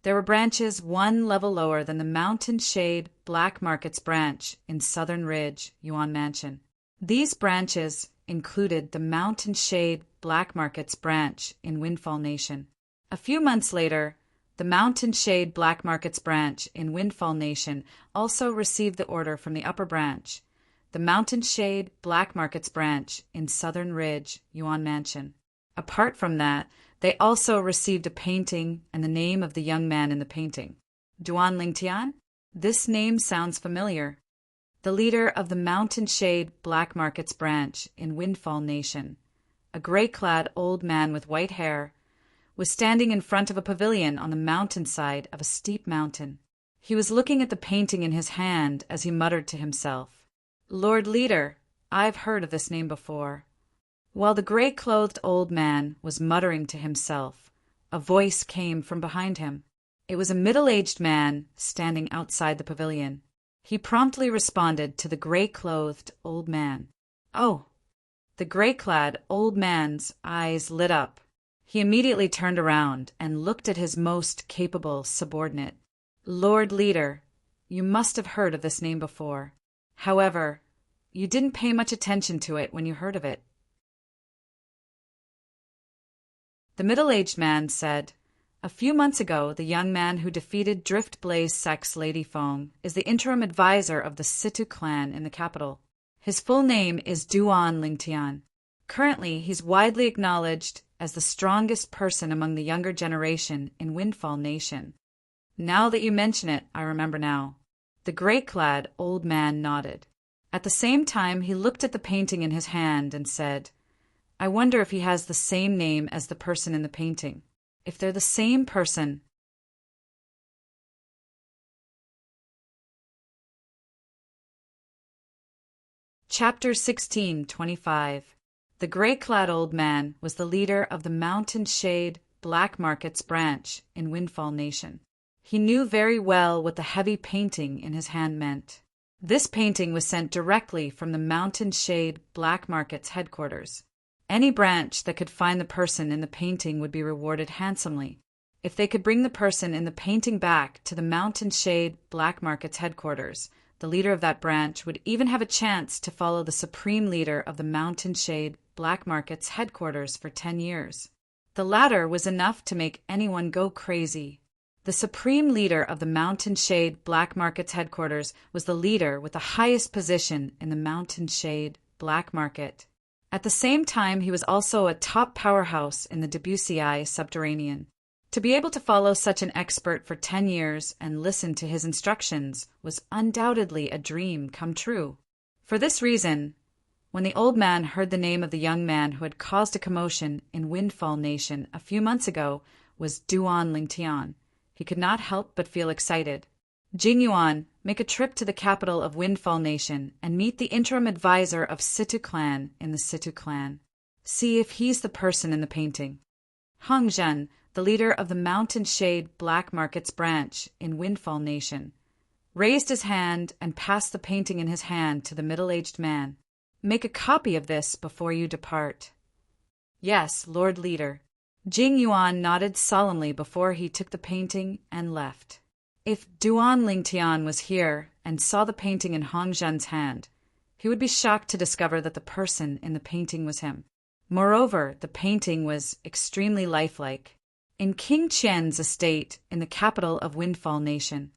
There were branches one level lower than the Mountain Shade Black Market's branch in Southern Ridge, Yuan Mansion. These branches included the Mountain Shade Black Market's branch in Windfall Nation. A few months later, the Mountain Shade Black Market's branch in Windfall Nation also received the order from the upper branch, the Mountain Shade Black Market's branch in Southern Ridge, Yuan Mansion. Apart from that, they also received a painting and the name of the young man in the painting. Duan Lingtian? This name sounds familiar. The leader of the Mountain Shade Black Market's branch in Windfall Nation, a gray-clad old man with white hair, was standing in front of a pavilion on the mountainside of a steep mountain. He was looking at the painting in his hand as he muttered to himself, "Lord Leader, I've heard of this name before." While the gray-clothed old man was muttering to himself, a voice came from behind him. It was a middle-aged man standing outside the pavilion. He promptly responded to the gray-clothed old man. "Oh!" The gray-clad old man's eyes lit up. He immediately turned around and looked at his most capable subordinate. "Lord Leader, you must have heard of this name before. However, you didn't pay much attention to it when you heard of it." The middle-aged man said, "A few months ago, the young man who defeated Driftblaze Sec's Lady Fong is the interim advisor of the Situ clan in the capital. His full name is Duan Lingtian. Currently, he's widely acknowledged as the strongest person among the younger generation in Windfall Nation." "Now that you mention it, I remember now." The gray-clad old man nodded. At the same time, he looked at the painting in his hand and said, "I wonder if he has the same name as the person in the painting. If they're the same person..." Chapter 16:25. The gray-clad old man was the leader of the Mountain Shade Black Markets branch in Windfall Nation. He knew very well what the heavy painting in his hand meant. This painting was sent directly from the Mountain Shade Black Markets headquarters. Any branch that could find the person in the painting would be rewarded handsomely. If they could bring the person in the painting back to the Mountain Shade Black Markets headquarters, the leader of that branch would even have a chance to follow the supreme leader of the Mountain Shade Black Markets headquarters for 10 years. The latter was enough to make anyone go crazy. The supreme leader of the Mountain Shade Black Markets headquarters was the leader with the highest position in the Mountain Shade Black Market. At the same time, he was also a top powerhouse in the Debussy subterranean. To be able to follow such an expert for 10 years and listen to his instructions was undoubtedly a dream come true. For this reason, when the old man heard the name of the young man who had caused a commotion in Windfall Nation a few months ago was Duan Lingtian, he could not help but feel excited. "Jing Yuan, make a trip to the capital of Windfall Nation and meet the interim advisor of Situ clan in the Situ clan. See if he's the person in the painting." Hong Zhen, the leader of the Mountain Shade Black Markets branch in Windfall Nation, raised his hand and passed the painting in his hand to the middle-aged man. "Make a copy of this before you depart." "Yes, Lord Leader." Jing Yuan nodded solemnly before he took the painting and left. If Duan Lingtian was here and saw the painting in Hong Zhen's hand, he would be shocked to discover that the person in the painting was him. Moreover, the painting was extremely lifelike. In King Qian's estate in the capital of Windfall Nation.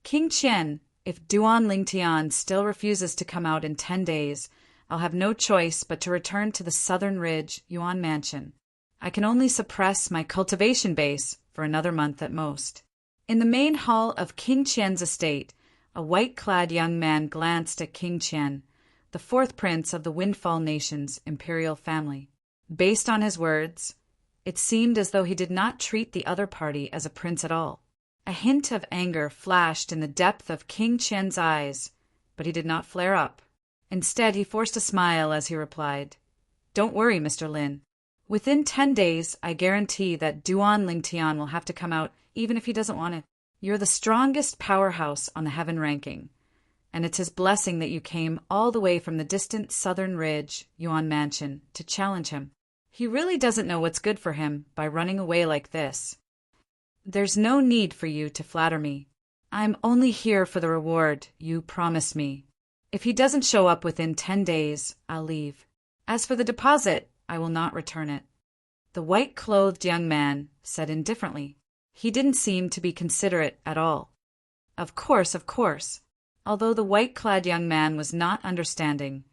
"King Qian, if Duan Lingtian still refuses to come out in 10 days, I'll have no choice but to return to the Southern Ridge Yuan Mansion. I can only suppress my cultivation base for another month at most." In the main hall of King Qian's estate, a white-clad young man glanced at King Qian, the fourth prince of the Windfall Nation's imperial family. Based on his words, it seemed as though he did not treat the other party as a prince at all. A hint of anger flashed in the depth of King Qian's eyes, but he did not flare up. Instead, he forced a smile as he replied, "Don't worry, Mr. Lin. Within 10 days, I guarantee that Duan Lingtian will have to come out even if he doesn't want it. You're the strongest powerhouse on the heaven ranking, and it's his blessing that you came all the way from the distant Southern Ridge Yuan Mansion to challenge him. He really doesn't know what's good for him by running away like this. There's no need for you to flatter me. I'm only here for the reward you promised me. If he doesn't show up within 10 days, I'll leave. As for the deposit, I will not return it." The white-clothed young man said indifferently. He didn't seem to be considerate at all. Of course. Although the white-clad young man was not understanding,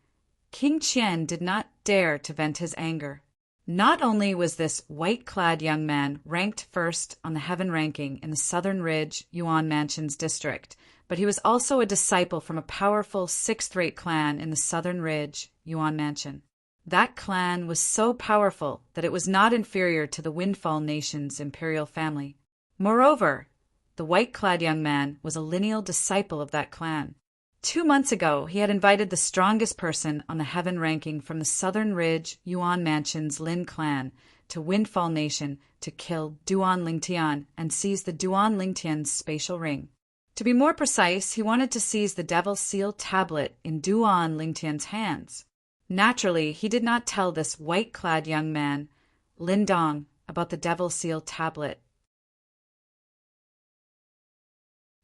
King Qian did not dare to vent his anger. Not only was this white-clad young man ranked first on the heaven ranking in the Southern Ridge Yuan Mansion's district, but he was also a disciple from a powerful sixth-rate clan in the Southern Ridge Yuan Mansion. That clan was so powerful that it was not inferior to the Windfall Nation's imperial family. Moreover, the white-clad young man was a lineal disciple of that clan. 2 months ago, he had invited the strongest person on the heaven ranking from the Southern Ridge Yuan Mansion's Lin clan to Windfall Nation to kill Duan Lingtian and seize the Duan Lingtian's spatial ring. To be more precise, he wanted to seize the Devil Seal tablet in Duan Lingtian's hands. Naturally, he did not tell this white-clad young man, Lin Dong, about the Devil Seal tablet.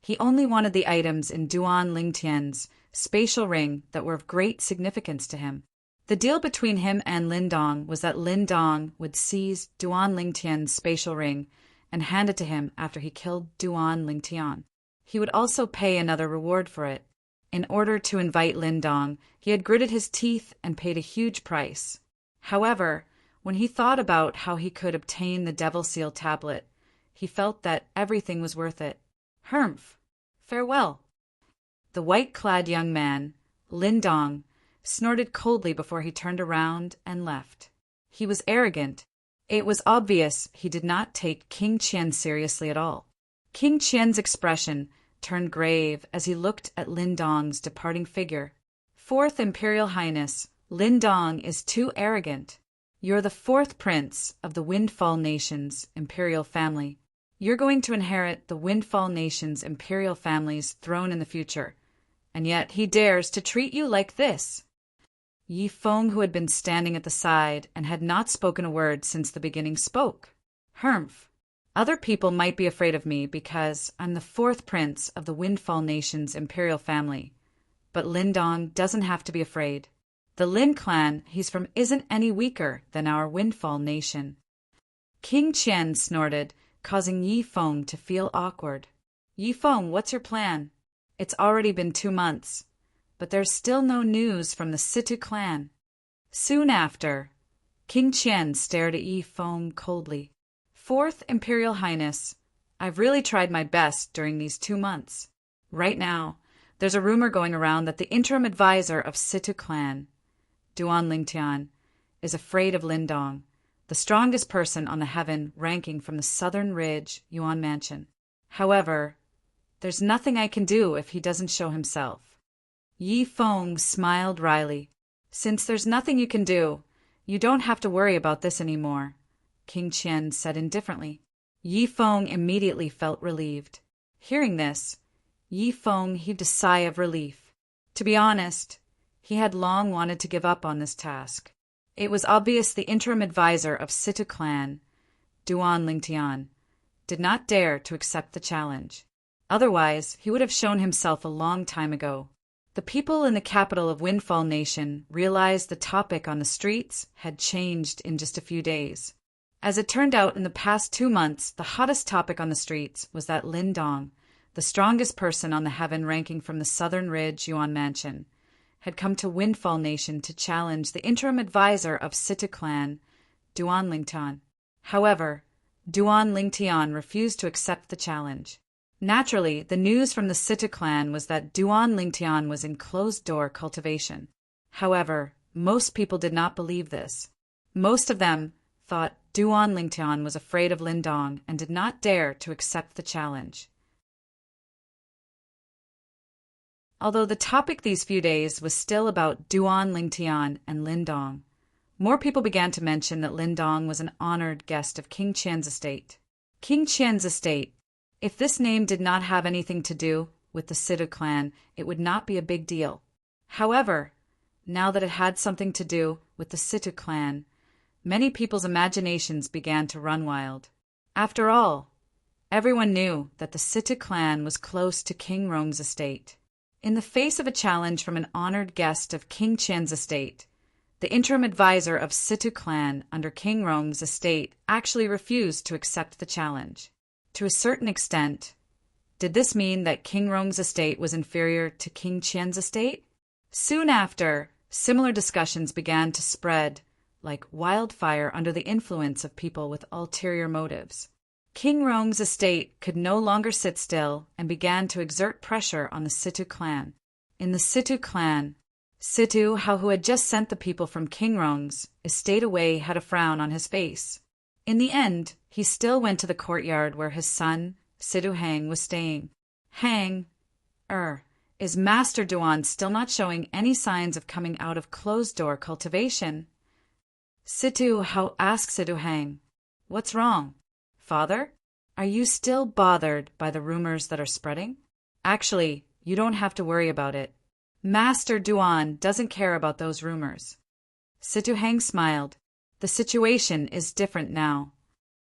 He only wanted the items in Duan Lingtian's spatial ring that were of great significance to him. The deal between him and Lin Dong was that Lin Dong would seize Duan Lingtian's spatial ring and hand it to him after he killed Duan Lingtian. He would also pay another reward for it. In order to invite Lin Dong, he had gritted his teeth and paid a huge price. However, when he thought about how he could obtain the Devil Seal tablet, he felt that everything was worth it. Humph! Farewell! The white-clad young man, Lin Dong, snorted coldly before he turned around and left. He was arrogant. It was obvious he did not take King Qian seriously at all. King Qian's expression turned grave as he looked at Lin Dong's departing figure. Fourth Imperial Highness, Lin Dong is too arrogant. You're the fourth prince of the Windfall Nation's imperial family. You're going to inherit the Windfall Nation's imperial family's throne in the future, and yet he dares to treat you like this. Yi Feng, who had been standing at the side and had not spoken a word since the beginning, spoke. Humph! Other people might be afraid of me because I'm the fourth prince of the Windfall Nation's imperial family, but Lin Dong doesn't have to be afraid. The Lin clan he's from isn't any weaker than our Windfall Nation. King Qian snorted, causing Yi Feng to feel awkward. Yi Feng, what's your plan? It's already been 2 months, but there's still no news from the Situ clan. Soon after, King Qian stared at Yi Feng coldly. Fourth Imperial Highness, I've really tried my best during these 2 months. Right now, there's a rumor going around that the interim advisor of Situ clan, Duan Lingtian, is afraid of Lin Dong, the strongest person on the heaven ranking from the Southern Ridge Yuan Mansion. However, there's nothing I can do if he doesn't show himself. Yi Feng smiled wryly. Since there's nothing you can do, you don't have to worry about this anymore, King Qian said indifferently. Yi Feng immediately felt relieved. Hearing this, Yi Feng heaved a sigh of relief. To be honest, he had long wanted to give up on this task. It was obvious the interim advisor of Situ clan, Duan Lingtian, did not dare to accept the challenge. Otherwise, he would have shown himself a long time ago. The people in the capital of Windfall Nation realized the topic on the streets had changed in just a few days. As it turned out, in the past 2 months, the hottest topic on the streets was that Lin Dong, the strongest person on the heaven ranking from the Southern Ridge Yuan Mansion, had come to Windfall Nation to challenge the interim advisor of Situ clan, Duan Lingtian. However, Duan Lingtian refused to accept the challenge. Naturally, the news from the Situ clan was that Duan Lingtian was in closed-door cultivation. However, most people did not believe this. Most of them thought Duan Lingtian was afraid of Lin Dong and did not dare to accept the challenge. Although the topic these few days was still about Duan Lingtian and Lin Dong, more people began to mention that Lin Dong was an honored guest of King Qian's estate. King Qian's estate. If this name did not have anything to do with the Situ clan, it would not be a big deal. However, now that it had something to do with the Situ clan, many people's imaginations began to run wild. After all, everyone knew that the Situ clan was close to King Rong's estate. In the face of a challenge from an honored guest of King Qian's estate, the interim advisor of Situ clan under King Rong's estate actually refused to accept the challenge. To a certain extent, did this mean that King Rong's estate was inferior to King Qian's estate? Soon after, similar discussions began to spread like wildfire under the influence of people with ulterior motives. King Rong's estate could no longer sit still and began to exert pressure on the Situ clan. In the Situ clan, Situ, who had just sent the people from King Rong's estate away, had a frown on his face. In the end, he still went to the courtyard where his son, Situ Hang, was staying. Hang, is Master Duan still not showing any signs of coming out of closed-door cultivation? Situ asked Situ Hang, "What's wrong? Father, are you still bothered by the rumors that are spreading?" "Actually, you don't have to worry about it. Master Duan doesn't care about those rumors." Situ Hang smiled. "The situation is different now."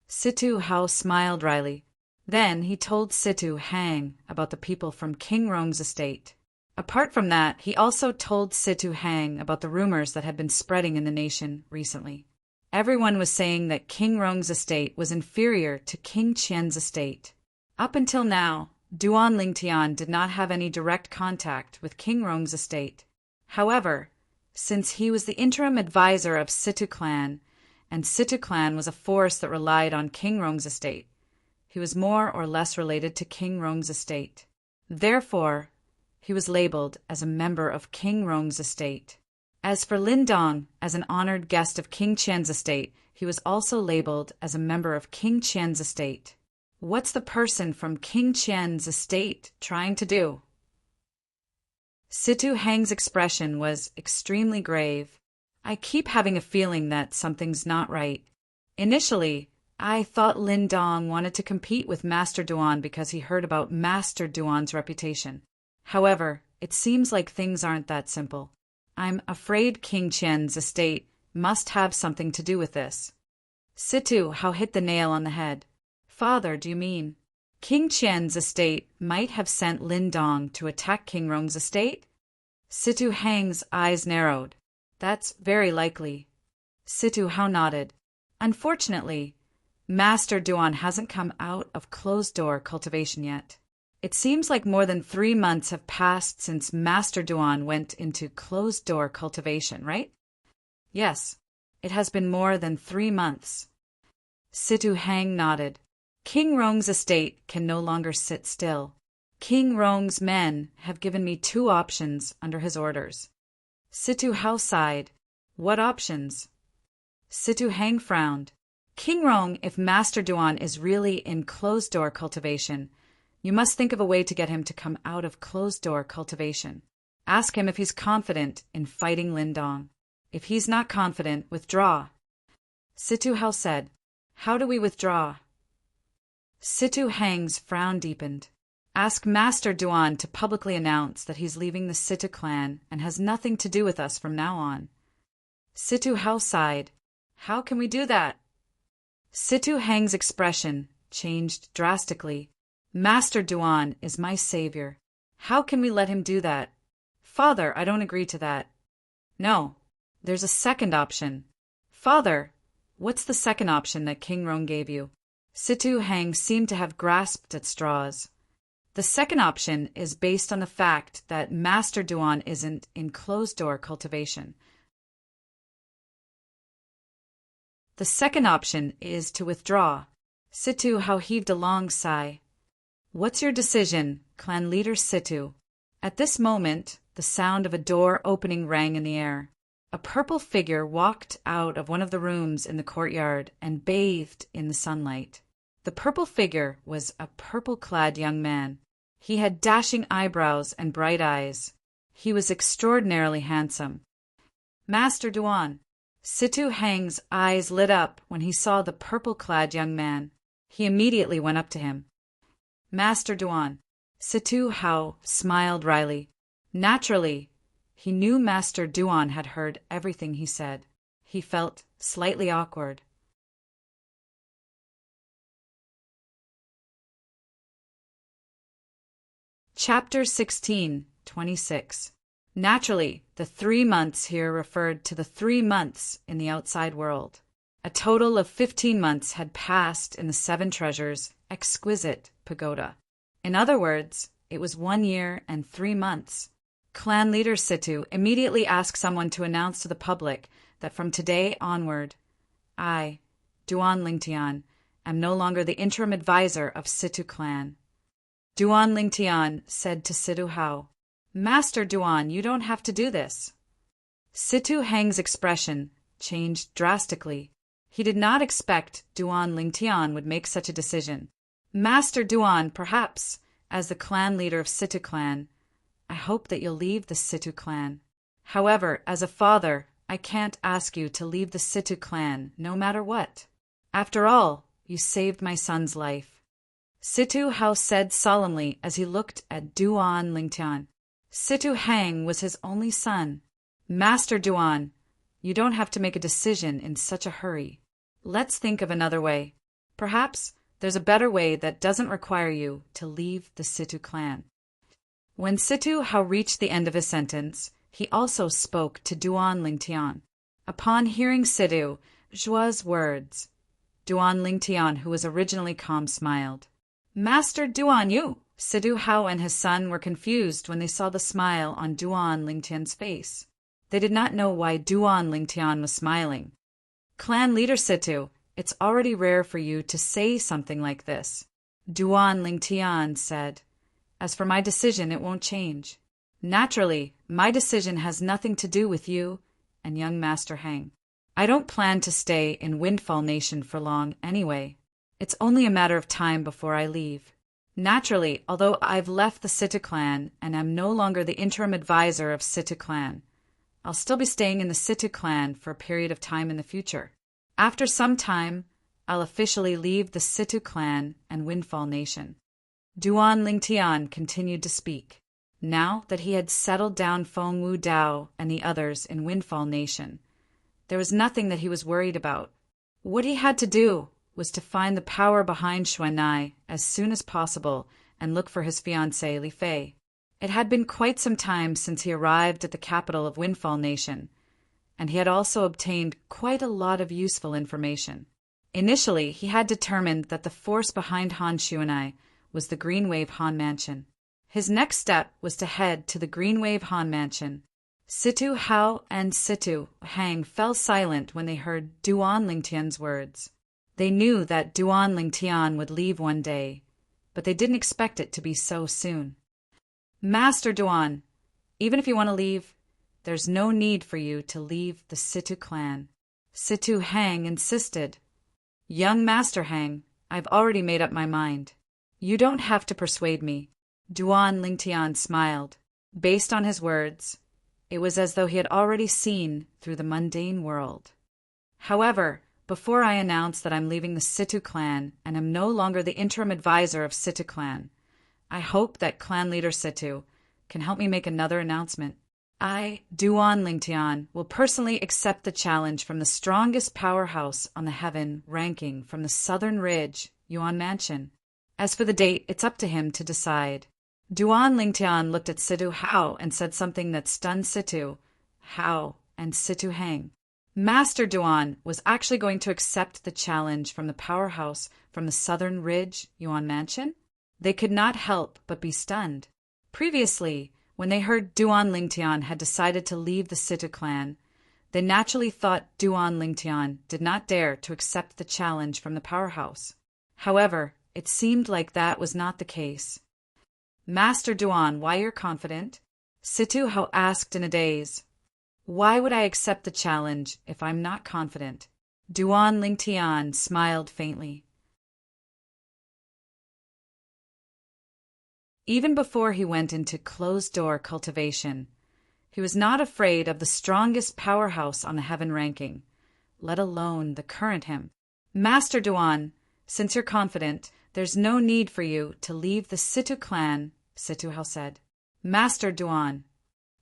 Situ smiled wryly. Then he told Situ Hang about the people from King Rong's estate. Apart from that, he also told Situ Hang about the rumors that had been spreading in the nation recently. Everyone was saying that King Rong's estate was inferior to King Qian's estate. Up until now, Duan Lingtian did not have any direct contact with King Rong's estate. However, since he was the interim advisor of Situ clan, and Situ clan was a force that relied on King Rong's estate, he was more or less related to King Rong's estate. Therefore, he was labeled as a member of King Rong's estate. As for Lin Dong, as an honored guest of King Qian's estate, he was also labeled as a member of King Qian's estate. What's the person from King Qian's estate trying to do? Situ Hang's expression was extremely grave. "I keep having a feeling that something's not right. Initially, I thought Lin Dong wanted to compete with Master Duan because he heard about Master Duan's reputation. However, it seems like things aren't that simple. I'm afraid King Qian's estate must have something to do with this." Situ hit the nail on the head. "Father, do you mean King Qian's estate might have sent Lin Dong to attack King Rong's estate?" Situ Hang's eyes narrowed. "That's very likely." Situ nodded. "Unfortunately, Master Duan hasn't come out of closed-door cultivation yet. It seems like more than 3 months have passed since Master Duan went into closed-door cultivation, right?" "Yes, it has been more than 3 months." Situ Hang nodded. "King Rong's estate can no longer sit still. King Rong's men have given me 2 options under his orders." Situ sighed. "What options?" Situ Hang frowned. "King Rong, if Master Duan is really in closed-door cultivation, you must think of a way to get him to come out of closed-door cultivation. Ask him if he's confident in fighting Lin Dong. If he's not confident, withdraw." Situ said, "How do we withdraw?" Situ Hang's frown deepened. "Ask Master Duan to publicly announce that he's leaving the Situ clan and has nothing to do with us from now on." Situ sighed. "How can we do that?" Situ Hang's expression changed drastically. "Master Duan is my savior. How can we let him do that?" "Father, I don't agree to that." "No, there's a second option." "Father, what's the second option that King Rong gave you?" Situ Hang seemed to have grasped at straws. "The second option is based on the fact that Master Duan isn't in closed-door cultivation. The second option is to withdraw." Situ heaved a long sigh. "What's your decision, clan leader Situ?" At this moment, the sound of a door opening rang in the air. A purple figure walked out of one of the rooms in the courtyard and bathed in the sunlight. The purple figure was a purple-clad young man. He had dashing eyebrows and bright eyes. He was extraordinarily handsome. "Master Duan." Situ Hang's eyes lit up when he saw the purple-clad young man. He immediately went up to him. "Master Duan." Situ smiled wryly. Naturally, he knew Master Duan had heard everything he said. He felt slightly awkward. Chapter 16, 26. Naturally, the 3 months here referred to the 3 months in the outside world. A total of 15 months had passed in the 7 Treasures' exquisite pagoda. In other words, it was 1 year and 3 months. Clan leader Situ immediately asked someone to announce to the public that from today onward, I, Duan Lingtian, am no longer the interim advisor of Situ clan. Duan Lingtian said to Situ, "Master Duan, you don't have to do this." Situ Hang's expression changed drastically. He did not expect Duan Lingtian would make such a decision. Master Duan, perhaps, as the clan leader of Situ clan, I hope that you'll leave the Situ clan. However, as a father, I can't ask you to leave the Situ clan, no matter what. After all, you saved my son's life. Situ Hao said solemnly as he looked at Duan Lingtian. Situ Hang was his only son. Master Duan, you don't have to make a decision in such a hurry. Let's think of another way. Perhaps there's a better way that doesn't require you to leave the Situ clan. When Situ Hao reached the end of his sentence, he also spoke to Duan Lingtian. Upon hearing Situ Zhua's words, Duan Lingtian, who was originally calm, smiled. Master Duan, you! Situ Hao and his son were confused when they saw the smile on Duan Lingtian's face. They did not know why Duan Lingtian was smiling. Clan leader Situ, it's already rare for you to say something like this. Duan Lingtian said, As for my decision, it won't change. Naturally, my decision has nothing to do with you and young Master Hang. I don't plan to stay in Windfall Nation for long anyway. It's only a matter of time before I leave. Naturally, although I've left the Situ clan and am no longer the interim advisor of Situ clan, I'll still be staying in the Situ clan for a period of time in the future. After some time, I'll officially leave the Situ clan and Windfall Nation. Duan Lingtian continued to speak. Now that he had settled down Feng Wu Dao and the others in Windfall Nation, there was nothing that he was worried about. What he had to do was to find the power behind Xuanai as soon as possible and look for his fiancée Li Fei. It had been quite some time since he arrived at the capital of Windfall Nation, and he had also obtained quite a lot of useful information. Initially, he had determined that the force behind Han Xuanai was the Green Wave Han Mansion. His next step was to head to the Green Wave Han Mansion. Situ Hao and Situ Hang fell silent when they heard Duan Lingtian's words. They knew that Duan Lingtian would leave one day, but they didn't expect it to be so soon. Master Duan, even if you want to leave, there's no need for you to leave the Situ clan. Situ Hang insisted. Young Master Hang, I've already made up my mind. You don't have to persuade me. Duan Lingtian smiled. Based on his words, it was as though he had already seen through the mundane world. However, before I announce that I'm leaving the Situ clan and am no longer the interim advisor of Situ clan, I hope that clan leader Situ can help me make another announcement. I, Duan Lingtian, will personally accept the challenge from the strongest powerhouse on the heaven ranking from the Southern Ridge, Yuan Mansion. As for the date, it's up to him to decide. Duan Lingtian looked at Situ Hao and said something that stunned Situ Hao and Situ Hang. Master Duan was actually going to accept the challenge from the powerhouse from the Southern Ridge, Yuan Mansion? They could not help but be stunned. Previously, when they heard Duan Lingtian had decided to leave the Situ clan, they naturally thought Duan Lingtian did not dare to accept the challenge from the powerhouse. However, it seemed like that was not the case. Master Duan, why you're confident? Situ Hao asked in a daze. Why would I accept the challenge if I'm not confident? Duan Lingtian smiled faintly. Even before he went into closed-door cultivation, he was not afraid of the strongest powerhouse on the heaven ranking, let alone the current him. Master Duan, since you're confident, there's no need for you to leave the Situ clan, Situ Hao said. Master Duan,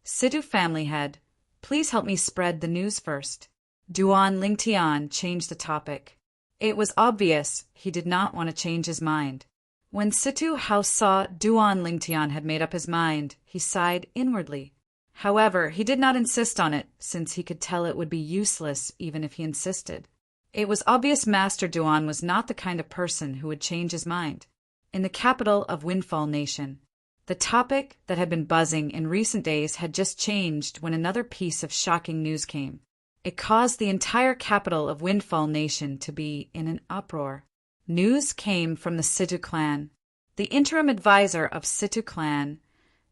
Situ family head, please help me spread the news first. Duan Lingtian changed the topic. It was obvious he did not want to change his mind. When Situ Hao saw Duan Lingtian had made up his mind, he sighed inwardly. However, he did not insist on it, since he could tell it would be useless even if he insisted. It was obvious Master Duan was not the kind of person who would change his mind. In the capital of Windfall Nation, the topic that had been buzzing in recent days had just changed when another piece of shocking news came. It caused the entire capital of Windfall Nation to be in an uproar. News came from the Situ clan. The interim advisor of Situ clan,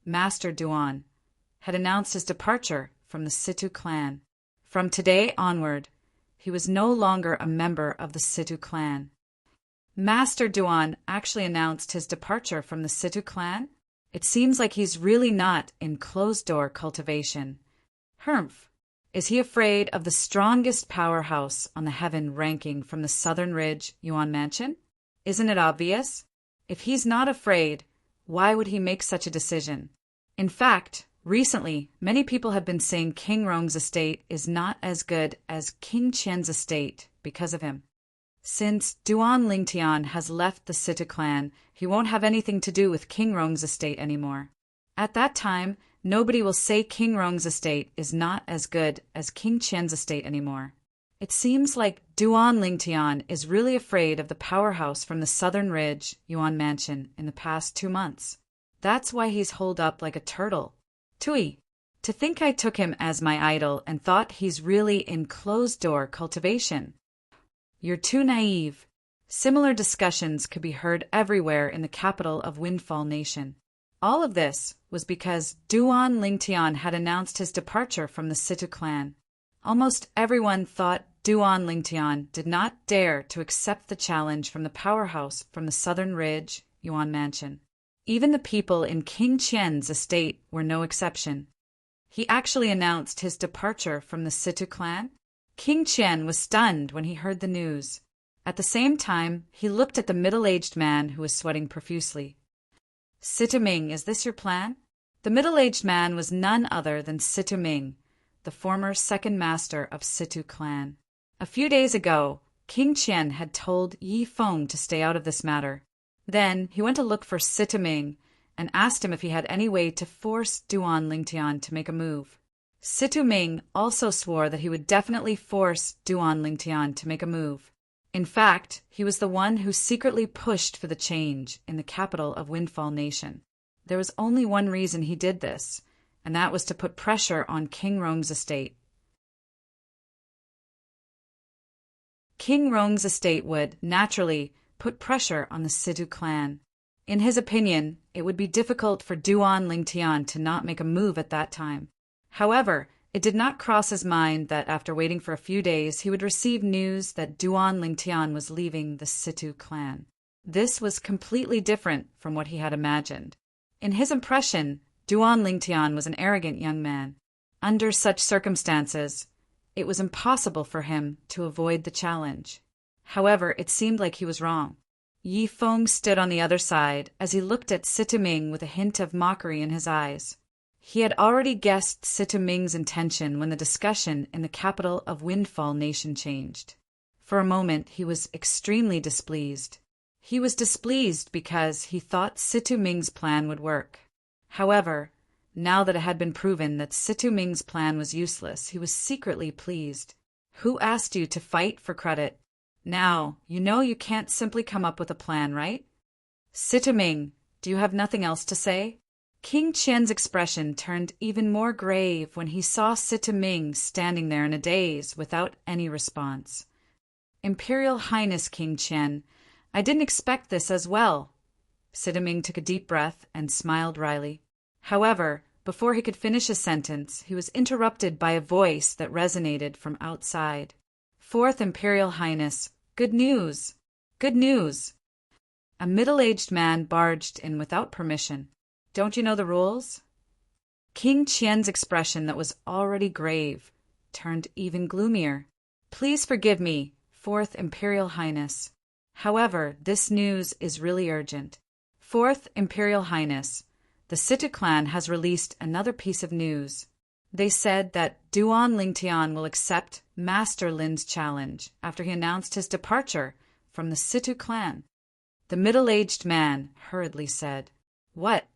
Master Duan, had announced his departure from the Situ clan. From today onward, he was no longer a member of the Situ clan. Master Duan actually announced his departure from the Situ clan? It seems like he's really not in closed-door cultivation. Humph. Is he afraid of the strongest powerhouse on the heaven ranking from the Southern Ridge, Yuan Mansion? Isn't it obvious? If he's not afraid, why would he make such a decision? In fact, recently, many people have been saying King Rong's estate is not as good as King Qian's estate because of him. Since Duan Lingtian has left the Situ clan, he won't have anything to do with King Rong's estate anymore. At that time, nobody will say King Rong's estate is not as good as King Qian's estate anymore. It seems like Duan Lingtian is really afraid of the powerhouse from the Southern Ridge, Yuan Mansion, in the past 2 months. That's why he's holed up like a turtle. Tui, to think I took him as my idol and thought he's really in closed-door cultivation. You're too naive. Similar discussions could be heard everywhere in the capital of Windfall Nation. All of this was because Duan Lingtian had announced his departure from the Situ clan. Almost everyone thought Duan Lingtian did not dare to accept the challenge from the powerhouse from the Southern Ridge, Yuan Mansion. Even the people in King Qian's estate were no exception. He actually announced his departure from the Situ clan. King Qian was stunned when he heard the news. At the same time, he looked at the middle-aged man who was sweating profusely. Situ Ming, is this your plan? The middle-aged man was none other than Situ Ming, the former second master of Situ clan. A few days ago, King Qian had told Yi Feng to stay out of this matter. Then he went to look for Situ Ming and asked him if he had any way to force Duan Lingtian to make a move. Situ Ming also swore that he would definitely force Duan Lingtian to make a move. In fact, he was the one who secretly pushed for the change in the capital of Windfall Nation. There was only one reason he did this, and that was to put pressure on King Rong's estate. King Rong's estate would, naturally, put pressure on the Situ clan. In his opinion, it would be difficult for Duan Lingtian to not make a move at that time. However, it did not cross his mind that after waiting for a few days he would receive news that Duan Lingtian was leaving the Situ clan. This was completely different from what he had imagined. In his impression, Duan Lingtian was an arrogant young man. Under such circumstances, it was impossible for him to avoid the challenge. However, it seemed like he was wrong. Yi Feng stood on the other side as he looked at Situ Ming with a hint of mockery in his eyes. He had already guessed Situ Ming's intention when the discussion in the capital of Windfall Nation changed. For a moment, he was extremely displeased. He was displeased because he thought Situ Ming's plan would work. However, now that it had been proven that Situ Ming's plan was useless, he was secretly pleased. Who asked you to fight for credit? Now, you know you can't simply come up with a plan, right? Situ Ming, do you have nothing else to say? King Qian's expression turned even more grave when he saw Situ Ming standing there in a daze without any response. Imperial Highness King Qian, I didn't expect this as well. Situ Ming took a deep breath and smiled wryly. However, before he could finish his sentence, he was interrupted by a voice that resonated from outside. Fourth Imperial Highness, good news! Good news! A middle-aged man barged in without permission. Don't you know the rules? King Qian's expression that was already grave turned even gloomier. Please forgive me, Fourth Imperial Highness. However, this news is really urgent. Fourth Imperial Highness, the Situ clan has released another piece of news. They said that Duan Lingtian will accept Master Lin's challenge after he announced his departure from the Situ clan. The middle-aged man hurriedly said, What?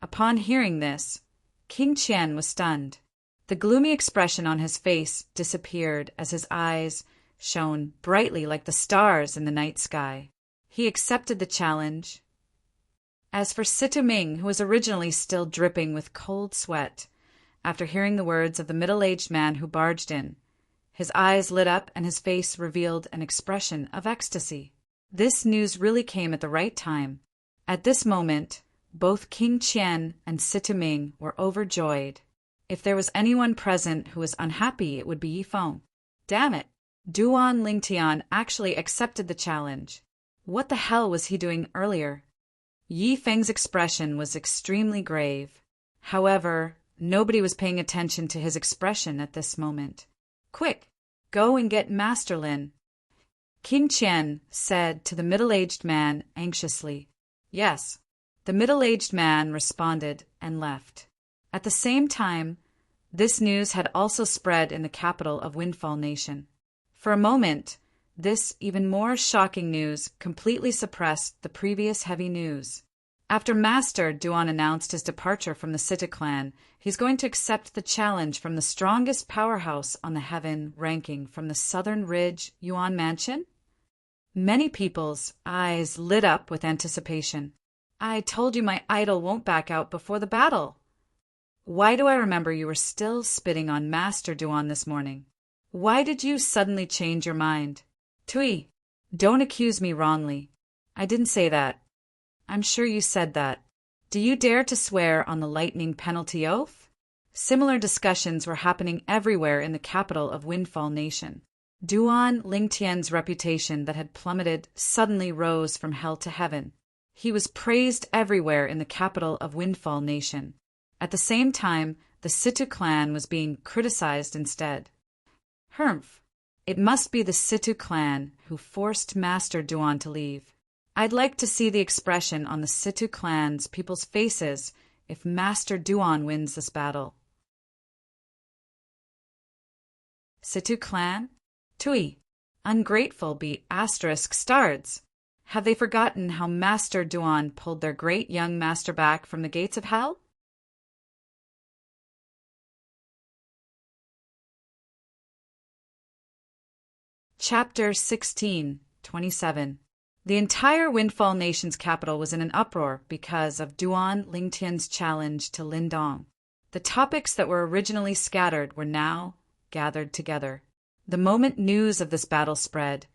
Upon hearing this, King Qian was stunned. The gloomy expression on his face disappeared as his eyes shone brightly like the stars in the night sky. He accepted the challenge. As for Situ Ming, who was originally still dripping with cold sweat, after hearing the words of the middle-aged man who barged in, his eyes lit up and his face revealed an expression of ecstasy. This news really came at the right time. At this moment, both King Qian and Situ Ming were overjoyed. If there was anyone present who was unhappy, it would be Yi Feng. Damn it! Duan Lingtian actually accepted the challenge. What the hell was he doing earlier? Yi Feng's expression was extremely grave. However, nobody was paying attention to his expression at this moment. Quick! Go and get Master Lin. King Qian said to the middle-aged man anxiously. Yes. The middle-aged man responded and left. At the same time, this news had also spread in the capital of Windfall Nation. For a moment, this even more shocking news completely suppressed the previous heavy news. After Master Duan announced his departure from the Sita clan, he's going to accept the challenge from the strongest powerhouse on the heaven ranking from the Southern Ridge Yuan Mansion? Many people's eyes lit up with anticipation. I told you my idol won't back out before the battle. Why do I remember you were still spitting on Master Duan this morning? Why did you suddenly change your mind? Tui, don't accuse me wrongly. I didn't say that. I'm sure you said that. Do you dare to swear on the lightning penalty oath? Similar discussions were happening everywhere in the capital of Windfall Nation. Duan Lingtian's reputation that had plummeted suddenly rose from hell to heaven. He was praised everywhere in the capital of Windfall Nation. At the same time, the Situ clan was being criticized instead. Humph! It must be the Situ clan who forced Master Duan to leave. I'd like to see the expression on the Situ clan's people's faces if Master Duan wins this battle. Situ clan? Tui, ungrateful be asterisk stards. Have they forgotten how Master Duan pulled their great young master back from the gates of hell? Chapter 16:27. The entire Windfall Nation's capital was in an uproar because of Duan Lingtian's challenge to Lin Dong. The topics that were originally scattered were now gathered together. The moment news of this battle spread,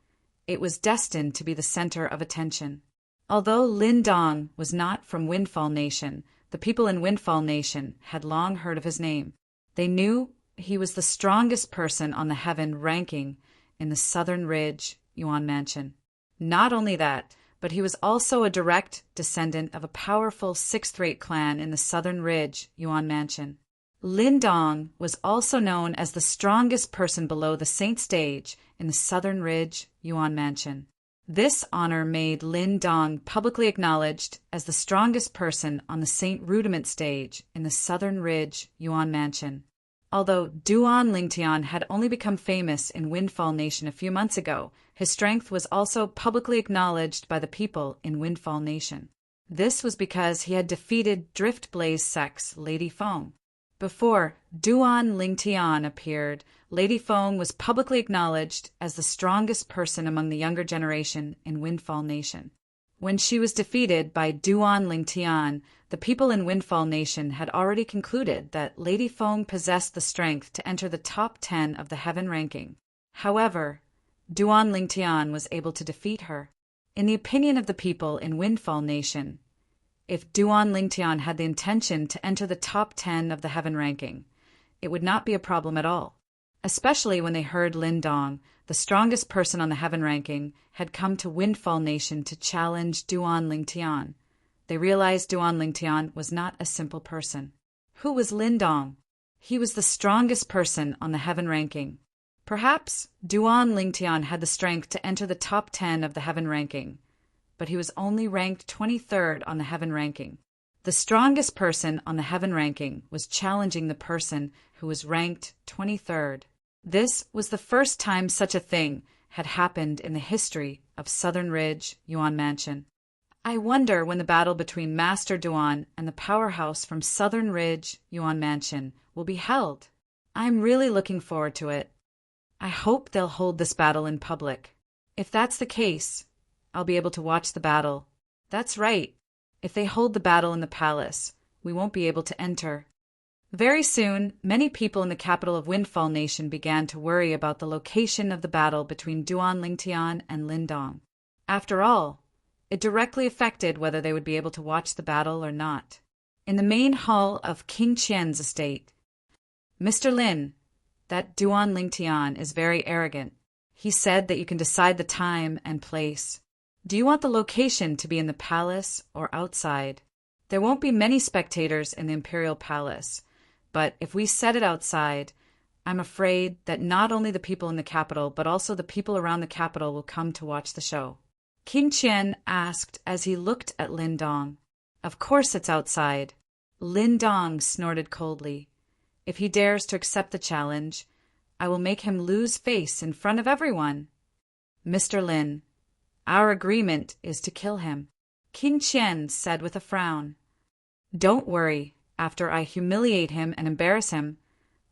it was destined to be the center of attention. Although Lin Dong was not from Windfall Nation, the people in Windfall Nation had long heard of his name. They knew he was the strongest person on the heaven ranking in the Southern Ridge Yuan Mansion. Not only that, but he was also a direct descendant of a powerful sixth-rate clan in the Southern Ridge Yuan Mansion. Lin Dong was also known as the strongest person below the Saint Stage in the Southern Ridge Yuan Mansion. This honor made Lin Dong publicly acknowledged as the strongest person on the Saint Rudiment Stage in the Southern Ridge Yuan Mansion. Although Duan Lingtian had only become famous in Windfall Nation a few months ago, his strength was also publicly acknowledged by the people in Windfall Nation. This was because he had defeated Driftblaze Sect's Lady Feng. Before Duan Lingtian appeared, Lady Feng was publicly acknowledged as the strongest person among the younger generation in Windfall Nation. When she was defeated by Duan Lingtian, the people in Windfall Nation had already concluded that Lady Feng possessed the strength to enter the top 10 of the heaven ranking. However, Duan Lingtian was able to defeat her. In the opinion of the people in Windfall Nation, if Duan Lingtian had the intention to enter the top 10 of the heaven ranking, it would not be a problem at all. Especially when they heard Lin Dong, the strongest person on the heaven ranking, had come to Windfall Nation to challenge Duan Lingtian. They realized Duan Lingtian was not a simple person. Who was Lin Dong? He was the strongest person on the heaven ranking. Perhaps Duan Lingtian had the strength to enter the top 10 of the heaven ranking, but he was only ranked 23rd on the heaven ranking. The strongest person on the heaven ranking was challenging the person who was ranked 23rd. This was the first time such a thing had happened in the history of Southern Ridge Yuan Mansion. I wonder when the battle between Master Duan and the powerhouse from Southern Ridge Yuan Mansion will be held. I'm really looking forward to it. I hope they'll hold this battle in public. If that's the case, I'll be able to watch the battle. That's right. If they hold the battle in the palace, we won't be able to enter. Very soon, many people in the capital of Windfall Nation began to worry about the location of the battle between Duan Lingtian and Lin Dong. After all, it directly affected whether they would be able to watch the battle or not. In the main hall of King Qian's estate, Mr. Lin, that Duan Lingtian is very arrogant. He said that you can decide the time and place. Do you want the location to be in the palace or outside? There won't be many spectators in the imperial palace, but if we set it outside, I'm afraid that not only the people in the capital, but also the people around the capital will come to watch the show. King Qian asked as he looked at Lin Dong. Of course it's outside. Lin Dong snorted coldly. If he dares to accept the challenge, I will make him lose face in front of everyone. Mr. Lin, our agreement is to kill him, King Qian said with a frown. Don't worry, after I humiliate him and embarrass him,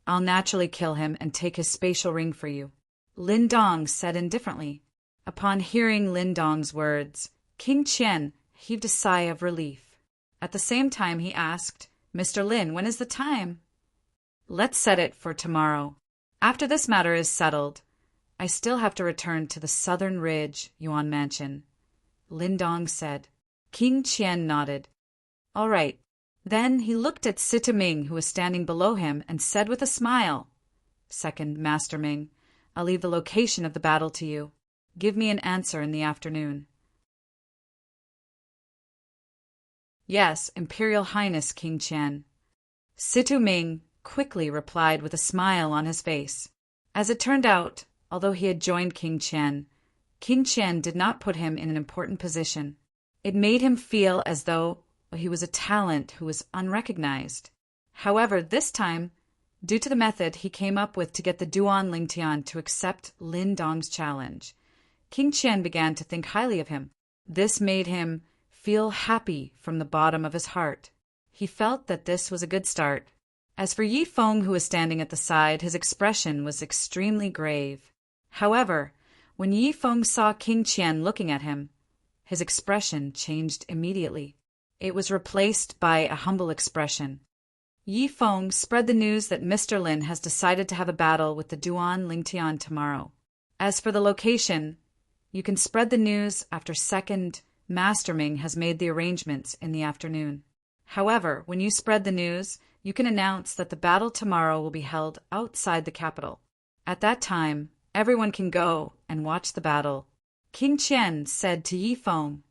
I'll naturally kill him and take his spatial ring for you, Lin Dong said indifferently. Upon hearing Lin Dong's words, King Qian heaved a sigh of relief. At the same time he asked, Mr. Lin, when is the time? Let's set it for tomorrow. After this matter is settled, I still have to return to the Southern Ridge Yuan Mansion, Lin Dong said. King Qian nodded. All right. Then he looked at Sita Ming, who was standing below him, and said with a smile, Second Master Ming, I'll leave the location of the battle to you. Give me an answer in the afternoon. Yes, Imperial Highness King Qian. Sita Ming quickly replied with a smile on his face. As it turned out, although he had joined King Qian did not put him in an important position. It made him feel as though he was a talent who was unrecognized. However, this time, due to the method he came up with to get the Duan Lingtian to accept Lin Dong's challenge, King Qian began to think highly of him. This made him feel happy from the bottom of his heart. He felt that this was a good start. As for Yi Feng, who was standing at the side, his expression was extremely grave. However, when Yi Feng saw King Qian looking at him, his expression changed immediately. It was replaced by a humble expression. Yi Feng spread the news that Mr. Lin has decided to have a battle with the Duan Lingtian tomorrow. As for the location, you can spread the news after Second Master Ming has made the arrangements in the afternoon. However, when you spread the news, you can announce that the battle tomorrow will be held outside the capital. At that time, everyone can go and watch the battle. King Qian said to Yi Feng,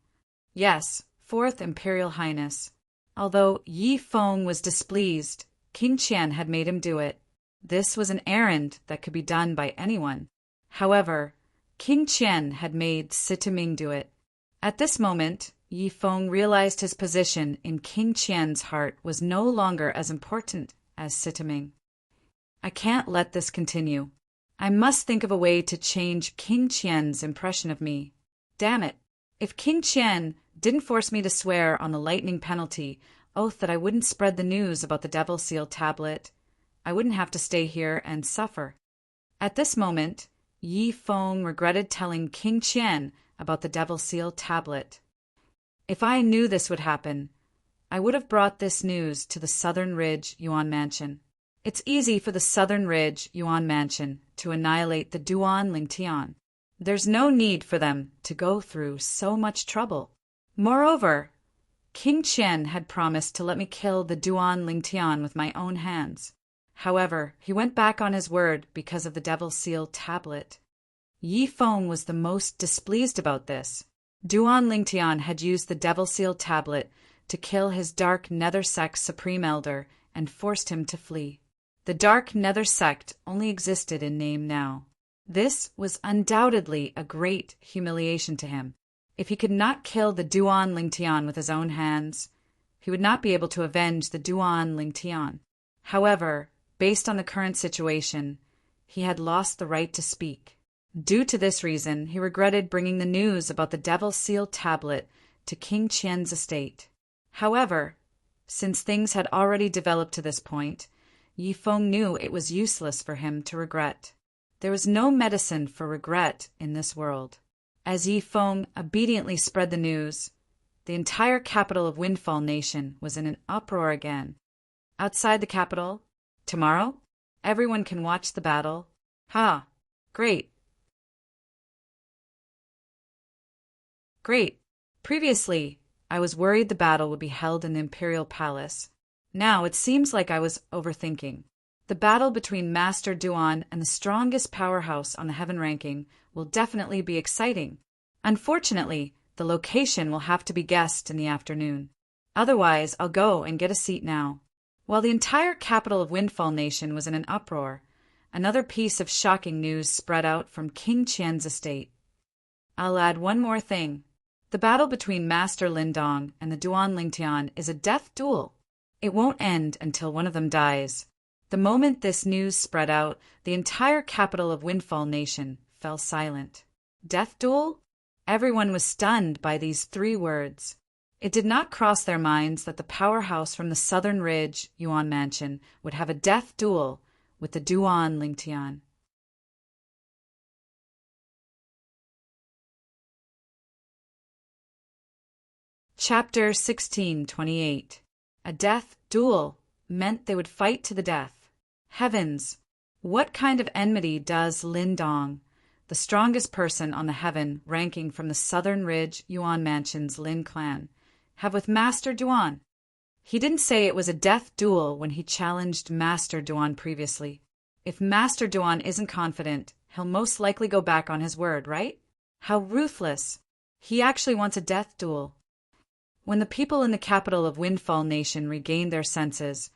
Yes, Fourth Imperial Highness. Although Yi Feng was displeased, King Qian had made him do it. This was an errand that could be done by anyone. However, King Qian had made Sita Ming do it. At this moment, Yi Feng realized his position in King Qian's heart was no longer as important as Sita Ming. I can't let this continue. I must think of a way to change King Qian's impression of me. Damn it! If King Qian didn't force me to swear on the lightning penalty oath that I wouldn't spread the news about the Devil Seal tablet, I wouldn't have to stay here and suffer. At this moment, Yi Feng regretted telling King Qian about the Devil Seal tablet. If I knew this would happen, I would have brought this news to the Southern Ridge Yuan Mansion. It's easy for the Southern Ridge Yuan Mansion to annihilate the Duan Lingtian. There's no need for them to go through so much trouble. Moreover, King Qian had promised to let me kill the Duan Lingtian with my own hands. However, he went back on his word because of the Devil Seal tablet. Yi Feng was the most displeased about this. Duan Lingtian had used the Devil Seal tablet to kill his Dark Nether Sect Supreme Elder and forced him to flee. The Dark Nether Sect only existed in name now. This was undoubtedly a great humiliation to him. If he could not kill the Duan Lingtian with his own hands, he would not be able to avenge the Duan Lingtian. However, based on the current situation, he had lost the right to speak. Due to this reason, he regretted bringing the news about the Devil Seal tablet to King Qian's estate. However, since things had already developed to this point, Yi Feng knew it was useless for him to regret. There was no medicine for regret in this world. As Yi Feng obediently spread the news, the entire capital of Windfall Nation was in an uproar again. Outside the capital, tomorrow, everyone can watch the battle. Ha! Great! Great! Previously, I was worried the battle would be held in the Imperial Palace. Now it seems like I was overthinking. The battle between Master Duan and the strongest powerhouse on the heaven ranking will definitely be exciting. Unfortunately, the location will have to be guessed in the afternoon. Otherwise, I'll go and get a seat now. While the entire capital of Windfall Nation was in an uproar, another piece of shocking news spread out from King Qian's estate. I'll add one more thing. The battle between Master Lindong and the Duan Lingtian is a death duel. It won't end until one of them dies. The moment this news spread out, the entire capital of Windfall Nation fell silent. Death duel? Everyone was stunned by these 3 words. It did not cross their minds that the powerhouse from the southern ridge, Yuan Mansion, would have a death duel with the Duan Lingtian. Chapter 1628. A death duel meant they would fight to the death. Heavens! What kind of enmity does Lindong, the strongest person on the heaven ranking from the southern ridge Yuan Mansion's Lin clan, have with Master Duan? He didn't say it was a death duel when he challenged Master Duan previously. If Master Duan isn't confident, he'll most likely go back on his word, right? How ruthless! He actually wants a death duel. When the people in the capital of Windfall Nation regained their senses,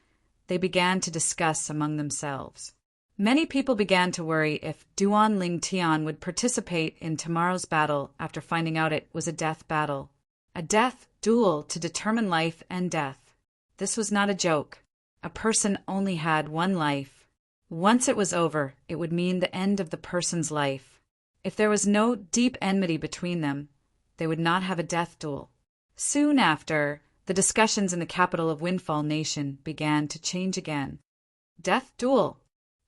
they began to discuss among themselves. Many people began to worry if Duan Lingtian would participate in tomorrow's battle after finding out it was a death battle. A death duel to determine life and death. This was not a joke. A person only had one life. Once it was over, it would mean the end of the person's life. If there was no deep enmity between them, they would not have a death duel. Soon after, the discussions in the capital of Windfall Nation began to change again. Death duel.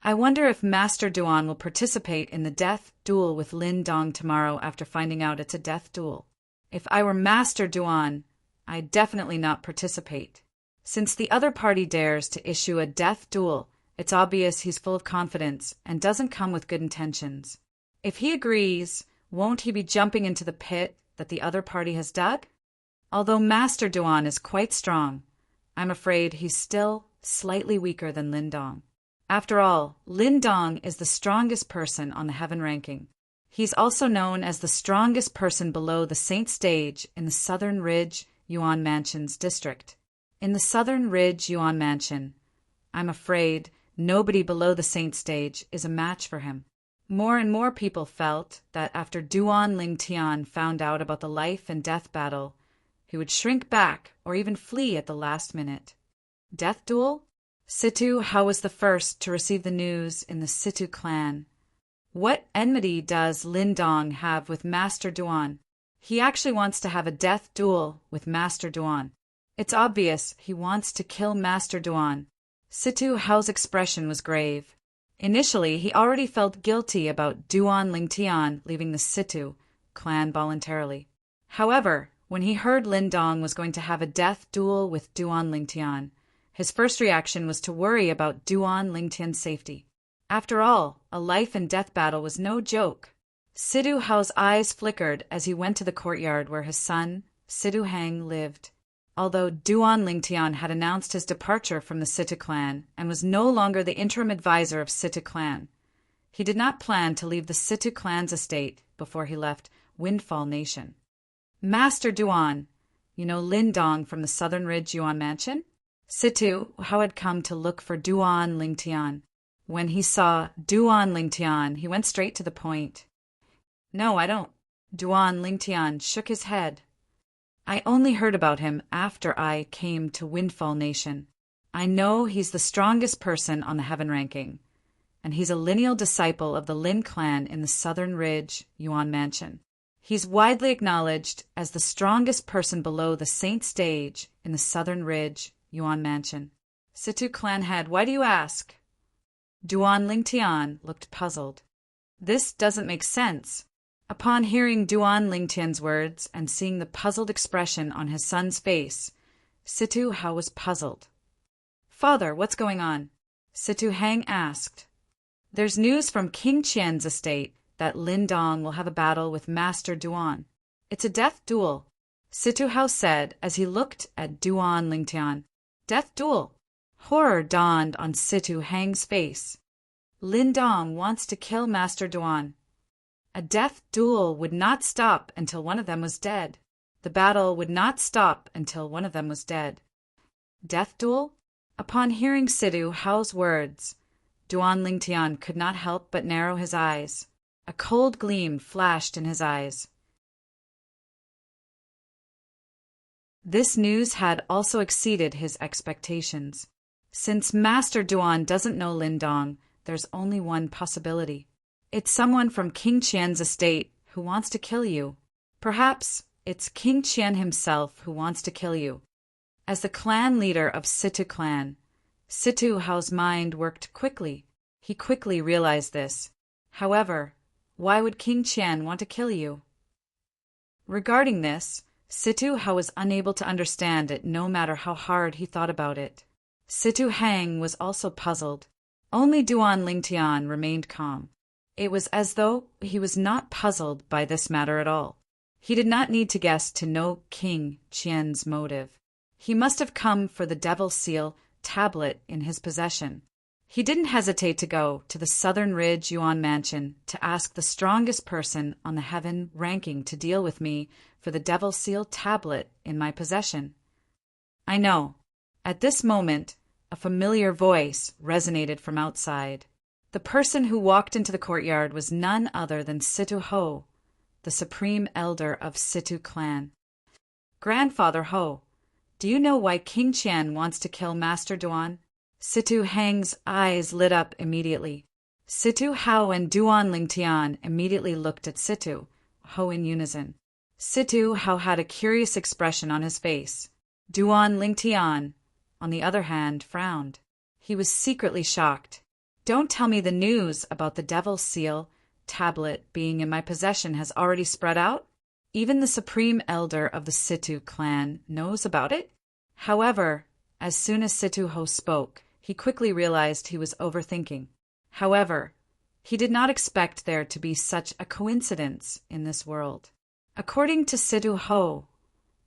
I wonder if Master Duan will participate in the death duel with Lindong tomorrow after finding out it's a death duel. If I were Master Duan, I'd definitely not participate. Since the other party dares to issue a death duel, it's obvious he's full of confidence and doesn't come with good intentions. If he agrees, won't he be jumping into the pit that the other party has dug? Although Master Duan is quite strong, I'm afraid he's still slightly weaker than Lindong. After all, Lindong is the strongest person on the heaven ranking. He's also known as the strongest person below the Saint Stage in the Southern Ridge Yuan Mansion's district. In the Southern Ridge Yuan Mansion, I'm afraid nobody below the Saint Stage is a match for him. More and more people felt that after Duan Lingtian found out about the life and death battle, he would shrink back or even flee at the last minute. Death duel? Situ Hao was the first to receive the news in the Situ clan. What enmity does Lindong have with Master Duan? He actually wants to have a death duel with Master Duan. It's obvious he wants to kill Master Duan. Situ Hao's expression was grave. Initially, he already felt guilty about Duan Lingtian leaving the Situ clan voluntarily. However, when he heard Lindong was going to have a death duel with Duan Lingtian, his first reaction was to worry about Duan Lingtian's safety. After all, a life and death battle was no joke. Situ Hao's eyes flickered as he went to the courtyard where his son, Situ Hang, lived. Although Duan Lingtian had announced his departure from the Situ clan and was no longer the interim advisor of Situ clan, he did not plan to leave the Situ clan's estate before he left Windfall Nation. Master Duan, you know Lindong from the Southern Ridge Yuan Mansion? Situ Hao had come to look for Duan Lingtian. When he saw Duan Lingtian, he went straight to the point. No, I don't. Duan Lingtian shook his head. I only heard about him after I came to Windfall Nation. I know he's the strongest person on the heaven ranking, and he's a lineal disciple of the Lin clan in the Southern Ridge Yuan Mansion. He's widely acknowledged as the strongest person below the Saint Stage in the Southern Ridge Yuan Mansion. Situ clan head, why do you ask? Duan Lingtian looked puzzled. This doesn't make sense. Upon hearing Duan Lingtian's words and seeing the puzzled expression on his son's face, Situ Hao was puzzled. Father, what's going on? Situ Hang asked. There's news from King Qian's estate that Lindong will have a battle with Master Duan. It's a death duel, Situ Hao said as he looked at Duan Lingtian. Death duel? Horror dawned on Situ Hang's face. Lin Dong wants to kill Master Duan. A death duel would not stop until one of them was dead. The battle would not stop until one of them was dead. Death duel? Upon hearing Situ Hao's words, Duan Lingtian could not help but narrow his eyes. A cold gleam flashed in his eyes. This news had also exceeded his expectations. Since Master Duan doesn't know Lin Dong, there's only one possibility. It's someone from King Qian's estate who wants to kill you. Perhaps it's King Qian himself who wants to kill you. As the clan leader of Situ clan, Situ Hao's mind worked quickly. He quickly realized this. However, why would King Qian want to kill you? Regarding this, Situ Hao was unable to understand it no matter how hard he thought about it. Situ Hang was also puzzled. Only Duan Lingtian remained calm. It was as though he was not puzzled by this matter at all. He did not need to guess to know King Qian's motive. He must have come for the Devil Seal tablet in his possession. He didn't hesitate to go to the Southern Ridge Yuan Mansion to ask the strongest person on the heaven ranking to deal with me for the Devil Seal tablet in my possession. I know. At this moment, a familiar voice resonated from outside. The person who walked into the courtyard was none other than Situ Ho, the supreme elder of Situ clan. Grandfather Ho, do you know why King Qian wants to kill Master Duan? Situ Hang's eyes lit up immediately. Situ Hao and Duan Lingtian immediately looked at Situ Ho in unison. Situ Hao had a curious expression on his face. Duan Lingtian, on the other hand, frowned. He was secretly shocked. Don't tell me the news about the Devil Seal tablet being in my possession has already spread out? Even the supreme elder of the Situ clan knows about it? However, as soon as Situ Ho spoke, he quickly realized he was overthinking. However, he did not expect there to be such a coincidence in this world. According to Situ Ho,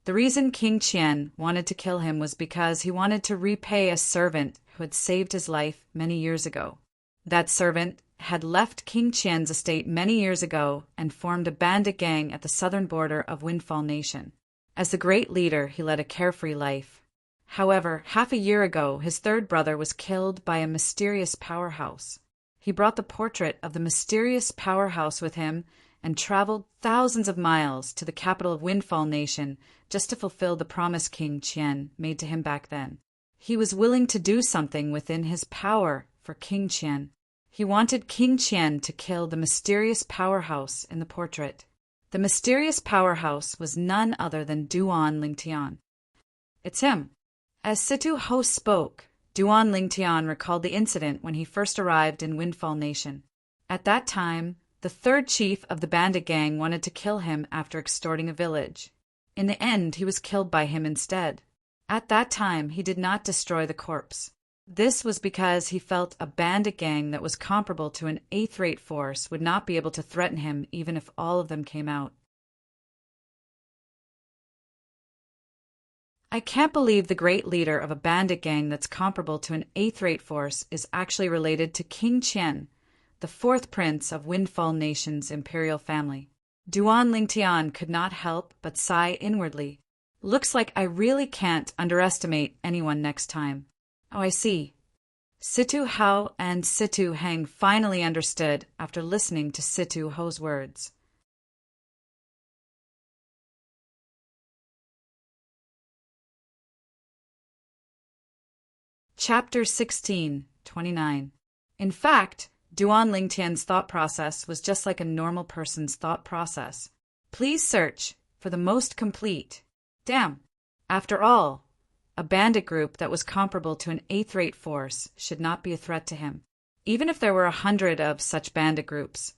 the reason King Qian wanted to kill him was because he wanted to repay a servant who had saved his life many years ago. That servant had left King Qian's estate many years ago and formed a bandit gang at the southern border of Windfall Nation. As the great leader, he led a carefree life. However, half a year ago, his third brother was killed by a mysterious powerhouse. He brought the portrait of the mysterious powerhouse with him and traveled thousands of miles to the capital of Windfall Nation just to fulfill the promise King Qian made to him back then. He was willing to do something within his power for King Qian. He wanted King Qian to kill the mysterious powerhouse in the portrait. The mysterious powerhouse was none other than Duan Lingtian. It's him. As Situ Ho spoke, Duan Lingtian recalled the incident when he first arrived in Windfall Nation. At that time, the third chief of the bandit gang wanted to kill him after extorting a village. In the end, he was killed by him instead. At that time, he did not destroy the corpse. This was because he felt a bandit gang that was comparable to an eighth-rate force would not be able to threaten him even if all of them came out. I can't believe the great leader of a bandit gang that's comparable to an eighth-rate force is actually related to King Qian, the fourth prince of Windfall Nation's imperial family. Duan Lingtian could not help but sigh inwardly. Looks like I really can't underestimate anyone next time. Oh, I see. Situ Hao and Situ Hang finally understood after listening to Situ Ho's words. Chapter 16:29. In fact, Duan Lingtian's thought process was just like a normal person's thought process. Please search for the most complete. Damn. After all, a bandit group that was comparable to an eighth-rate force should not be a threat to him. Even if there were 100 of such bandit groups,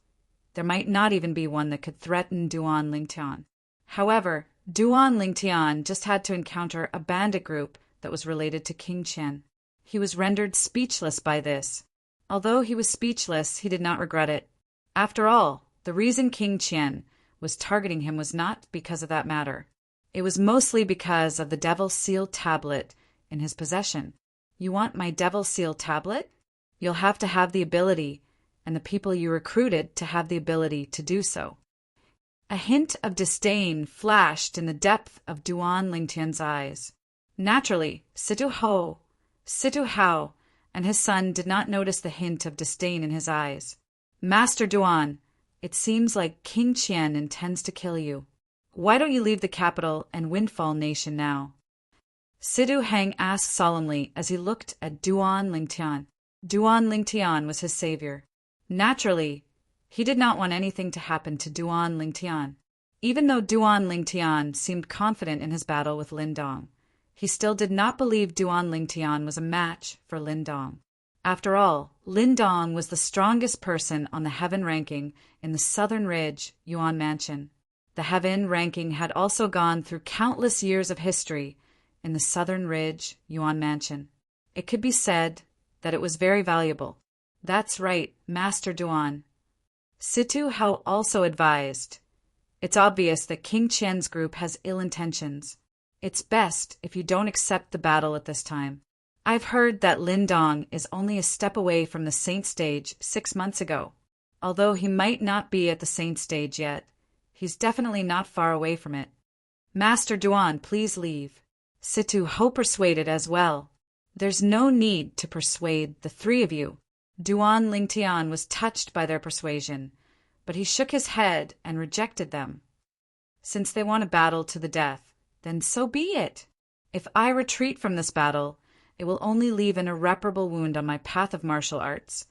there might not even be one that could threaten Duan Lingtian. However, Duan Lingtian just had to encounter a bandit group that was related to King Qian. He was rendered speechless by this. Although he was speechless, he did not regret it. After all, the reason King Qian was targeting him was not because of that matter. It was mostly because of the Devil Seal tablet in his possession. You want my Devil Seal tablet? You'll have to have the ability, and the people you recruited to have the ability to do so. A hint of disdain flashed in the depth of Duan Lingtian's eyes. Naturally, Situ Hao, and his son did not notice the hint of disdain in his eyes. Master Duan, it seems like King Qian intends to kill you. Why don't you leave the capital and Windfall Nation now? Situ Hang asked solemnly as he looked at Duan Lingtian. Duan Lingtian was his savior. Naturally, he did not want anything to happen to Duan Lingtian. Even though Duan Lingtian seemed confident in his battle with Lin Dong, he still did not believe Duan Lingtian was a match for Lin Dong. After all, Lin Dong was the strongest person on the heaven ranking in the Southern Ridge Yuan Mansion. The heaven ranking had also gone through countless years of history in the Southern Ridge Yuan Mansion. It could be said that it was very valuable. That's right, Master Duan. Situ Hao also advised. It's obvious that King Qian's group has ill intentions. It's best if you don't accept the battle at this time. I've heard that Lin Dong is only a step away from the Saint Stage 6 months ago. Although he might not be at the Saint Stage yet, he's definitely not far away from it. Master Duan, please leave. Situ Hao persuaded as well. There's no need to persuade the three of you. Duan Lingtian was touched by their persuasion, but he shook his head and rejected them. Since they want a battle to the death, then so be it. If I retreat from this battle, it will only leave an irreparable wound on my path of martial arts,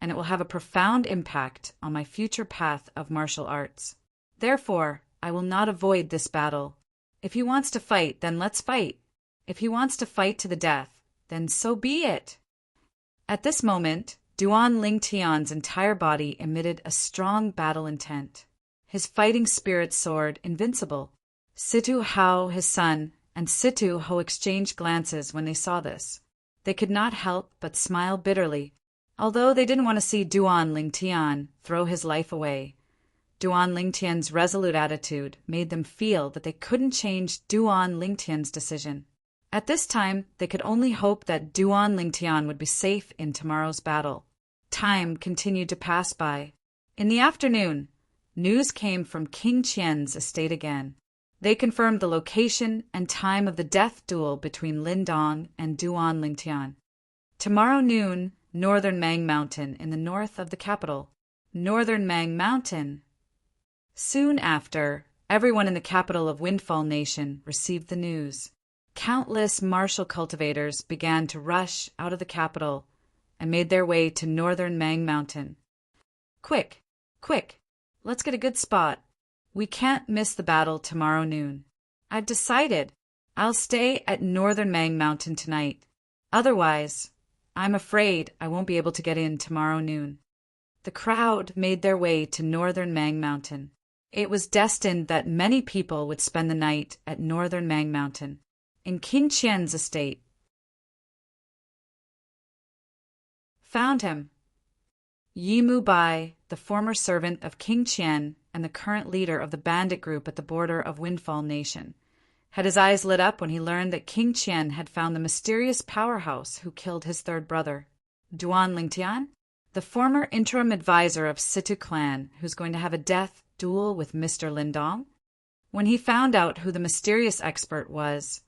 and it will have a profound impact on my future path of martial arts. Therefore, I will not avoid this battle. If he wants to fight, then let's fight. If he wants to fight to the death, then so be it. At this moment, Duan Lingtian's entire body emitted a strong battle intent. His fighting spirit soared invincible. Situ Hao, his son, and Situ Hao exchanged glances when they saw this. They could not help but smile bitterly. Although they didn't want to see Duan Lingtian throw his life away, Duan Lingtian's resolute attitude made them feel that they couldn't change Duan Lingtian's decision. At this time, they could only hope that Duan Lingtian would be safe in tomorrow's battle. Time continued to pass by. In the afternoon, news came from King Qian's estate again. They confirmed the location and time of the death duel between Lin Dong and Duan Lingtian. Tomorrow noon, Northern Mang Mountain in the north of the capital. Northern Mang Mountain. Soon after, everyone in the capital of Windfall Nation received the news. Countless martial cultivators began to rush out of the capital and made their way to Northern Mang Mountain. Quick, let's get a good spot. We can't miss the battle tomorrow noon. I've decided I'll stay at Northern Mang Mountain tonight. Otherwise, I'm afraid I won't be able to get in tomorrow noon. The crowd made their way to Northern Mang Mountain. It was destined that many people would spend the night at Northern Mang Mountain, in King Qian's estate. Found him. Yimu Bai, the former servant of King Qian and the current leader of the bandit group at the border of Windfall Nation, had his eyes lit up when he learned that King Qian had found the mysterious powerhouse who killed his third brother. Duan Lingtian, the former interim advisor of Situ clan, who's going to have a death duel with Mr. Lin Dong? When he found out who the mysterious expert was,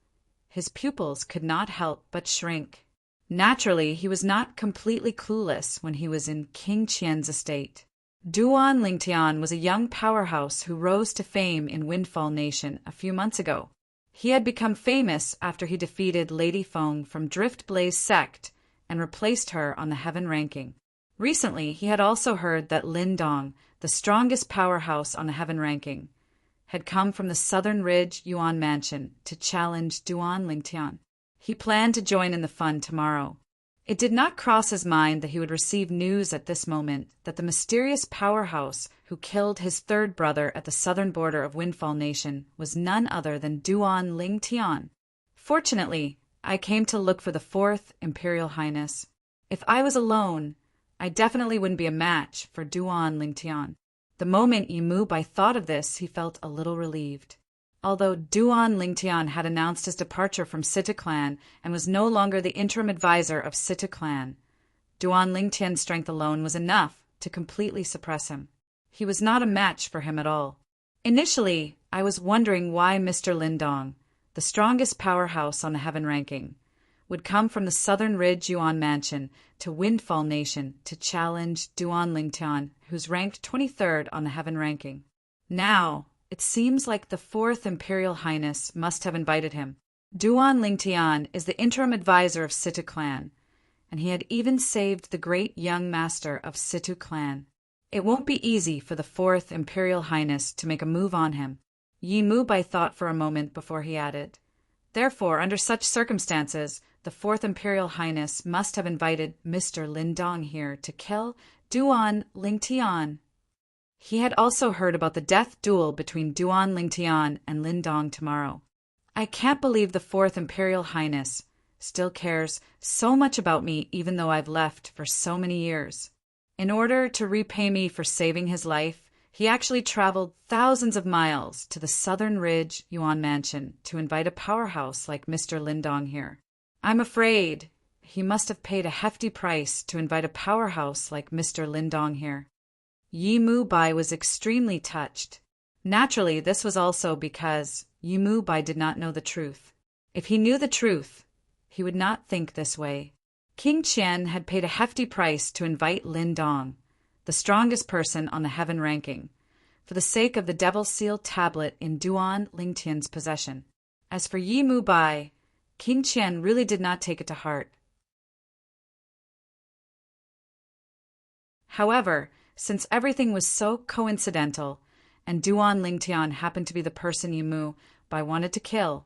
his pupils could not help but shrink. Naturally, he was not completely clueless when he was in King Qian's estate. Duan Lingtian was a young powerhouse who rose to fame in Windfall Nation a few months ago. He had become famous after he defeated Lady Feng from Drift Blaze sect and replaced her on the heaven ranking. Recently, he had also heard that Lin Dong, the strongest powerhouse on the heaven ranking, had come from the Southern Ridge Yuan Mansion to challenge Duan Lingtian. He planned to join in the fun tomorrow. It did not cross his mind that he would receive news at this moment that the mysterious powerhouse who killed his third brother at the southern border of Windfall Nation was none other than Duan Lingtian. Fortunately, I came to look for the fourth Imperial Highness. If I was alone, I definitely wouldn't be a match for Duan Lingtian. The moment Yimu Bai thought of this, he felt a little relieved. Although Duan Lingtian had announced his departure from Situ clan and was no longer the interim advisor of Situ clan, Duan Lingtian's strength alone was enough to completely suppress him. He was not a match for him at all. Initially, I was wondering why Mr. Lindong, the strongest powerhouse on the heaven ranking, would come from the Southern Ridge Yuan Mansion to Windfall Nation to challenge Duan Lingtian, who's ranked 23rd on the heaven ranking. Now, it seems like the 4th Imperial Highness must have invited him. Duan Lingtian is the interim advisor of Situ clan, and he had even saved the great young master of Situ clan. It won't be easy for the 4th Imperial Highness to make a move on him. Yi Mubai thought for a moment before he added, "Therefore, under such circumstances, the 4th Imperial Highness must have invited Mr. Lindong here to kill Duan Lingtian." He had also heard about the death duel between Duan Lingtian and Lindong tomorrow. I can't believe the 4th Imperial Highness still cares so much about me even though I've left for so many years. In order to repay me for saving his life, he actually traveled thousands of miles to the Southern Ridge Yuan Mansion to invite a powerhouse like Mr. Lindong here. I'm afraid he must have paid a hefty price to invite a powerhouse like Mr. Lindong here. Yi Mubai was extremely touched. Naturally, this was also because Yi Mubai did not know the truth. If he knew the truth, he would not think this way. King Qian had paid a hefty price to invite Lindong, the strongest person on the heaven ranking, for the sake of the Devil Seal tablet in Duan Lingtian's possession. As for Yi Mubai, King Qian really did not take it to heart. However, since everything was so coincidental, and Duan Lingtian happened to be the person Yi Mubai wanted to kill,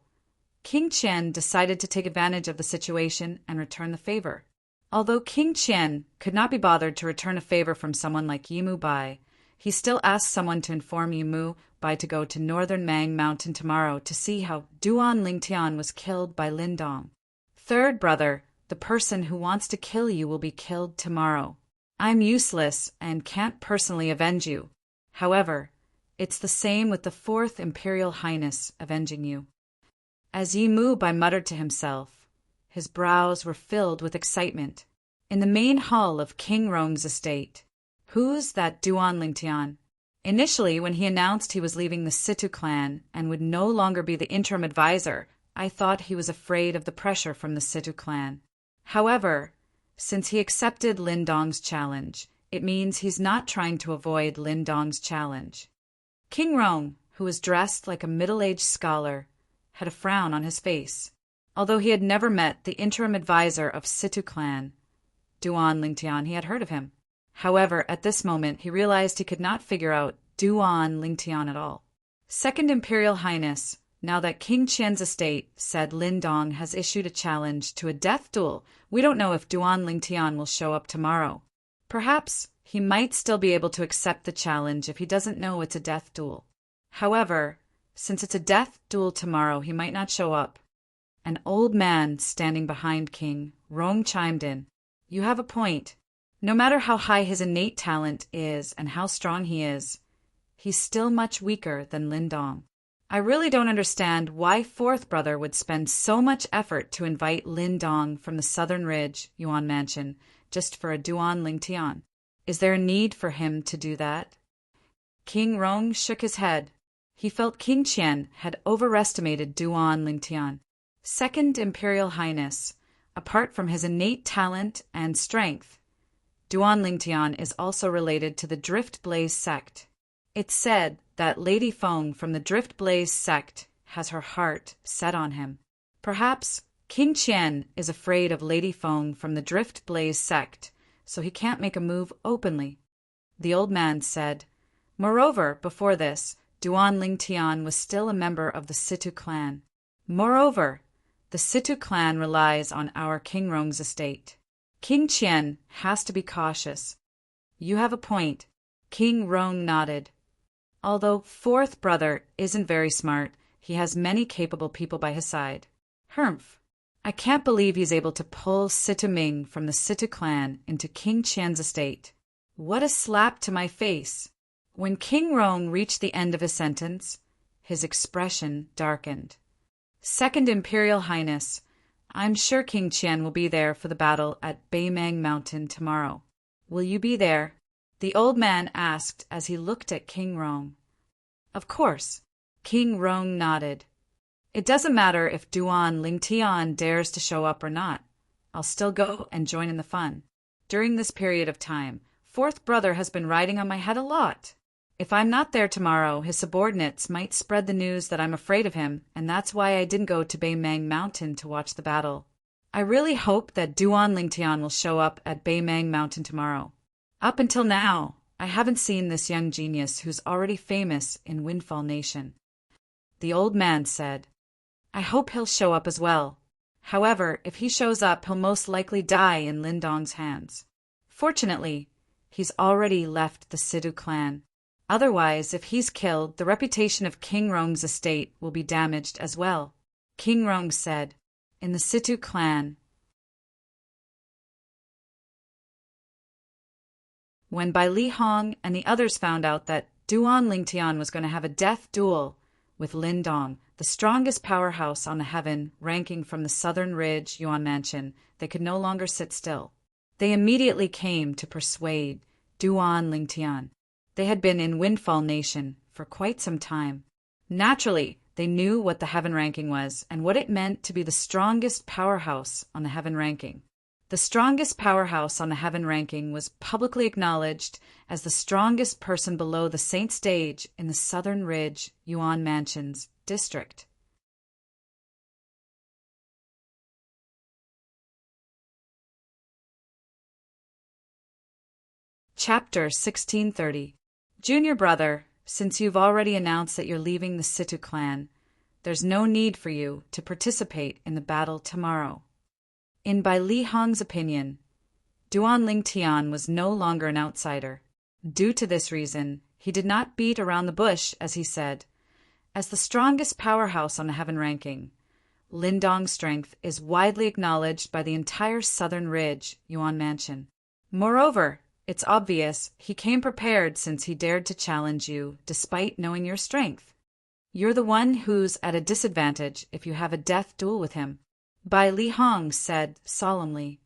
King Qian decided to take advantage of the situation and return the favor. Although King Qian could not be bothered to return a favor from someone like Yi Mubai, he still asked someone to inform Yi Mubai to go to Northern Mang Mountain tomorrow to see how Duan Lingtian was killed by Lindong. "Third brother, the person who wants to kill you will be killed tomorrow. I'm useless and can't personally avenge you. However, it's the same with the 4th Imperial Highness avenging you." As Yi Mubai muttered to himself, his brows were filled with excitement. In the main hall of King Rong's estate, "Who's that Duan Lingtian?" Initially, when he announced he was leaving the Situ clan and would no longer be the interim advisor, I thought he was afraid of the pressure from the Situ clan. However, since he accepted Lindong's challenge, it means he's not trying to avoid Lindong's challenge. King Rong, who was dressed like a middle-aged scholar, had a frown on his face. Although he had never met the interim advisor of Situ clan, Duan Lingtian, he had heard of him. However, at this moment, he realized he could not figure out Duan Lingtian at all. "Second Imperial Highness, now that King Qian's estate said Lindong has issued a challenge to a death duel, we don't know if Duan Lingtian will show up tomorrow. Perhaps he might still be able to accept the challenge if he doesn't know it's a death duel. However, since it's a death duel tomorrow, he might not show up." An old man standing behind King Rong chimed in, "You have a point. No matter how high his innate talent is and how strong he is, he's still much weaker than Lindong. I really don't understand why 4th brother would spend so much effort to invite Lindong from the Southern Ridge Yuan Mansion just for a Duan Lingtian. Is there a need for him to do that?" King Rong shook his head. He felt King Qian had overestimated Duan Lingtian. "Second Imperial Highness, apart from his innate talent and strength, Duan Lingtian is also related to the Drift Blaze sect. It's said that Lady Feng from the Drift Blaze sect has her heart set on him. Perhaps King Qian is afraid of Lady Feng from the Drift Blaze sect, so he can't make a move openly." The old man said, "Moreover, before this, Duan Lingtian was still a member of the Situ clan. Moreover, the Situ clan relies on our King Rong's estate. King Qian has to be cautious." "You have a point." King Rong nodded. "Although 4th brother isn't very smart, he has many capable people by his side. Humph. I can't believe he's able to pull Situ Ming from the Situ clan into King Qian's estate. What a slap to my face." When King Rong reached the end of his sentence, His expression darkened. Second Imperial Highness, I'm sure King Qian will be there for the battle at Beimang Mountain tomorrow. Will you be there? The old man asked as he looked at King Rong. Of course. King Rong nodded. It doesn't matter if Duan Lingtian dares to show up or not. I'll still go and join in the fun. During this period of time, Fourth Brother has been riding on my head a lot. If I'm not there tomorrow, his subordinates might spread the news that I'm afraid of him, and that's why I didn't go to Beimang Mountain to watch the battle. I really hope that Duan Lingtian will show up at Beimang Mountain tomorrow. Up until now, I haven't seen this young genius who's already famous in Windfall Nation. The old man said, I hope he'll show up as well. However, if he shows up, he'll most likely die in Lindong's hands. Fortunately, he's already left the Sidhu clan. Otherwise, if he's killed, the reputation of King Rong's estate will be damaged as well. King Rong said, in the Sidhu clan. When Bai Li Hong and the others found out that Duan Lingtian was going to have a death duel with Lindong, the strongest powerhouse on the heaven ranking from the southern ridge Yuan Mansion, they could no longer sit still. They immediately came to persuade Duan Lingtian. They had been in Windfall Nation for quite some time. Naturally, they knew what the heaven ranking was and what it meant to be the strongest powerhouse on the heaven ranking. The strongest powerhouse on the heaven ranking was publicly acknowledged as the strongest person below the Saint Stage in the Southern Ridge Yuan Mansions district. Chapter 1630. Junior brother, since you've already announced that you're leaving the Sidhu clan, there's no need for you to participate in the battle tomorrow. In Bai Li Hong's opinion, Duan Lingtian was no longer an outsider. Due to this reason, he did not beat around the bush, as he said. As the strongest powerhouse on the heaven ranking, Lindong's strength is widely acknowledged by the entire Southern Ridge Yuan Mansion. Moreover, it's obvious he came prepared since he dared to challenge you despite knowing your strength. You're the one who's at a disadvantage if you have a death duel with him. Bai Li Hong said solemnly.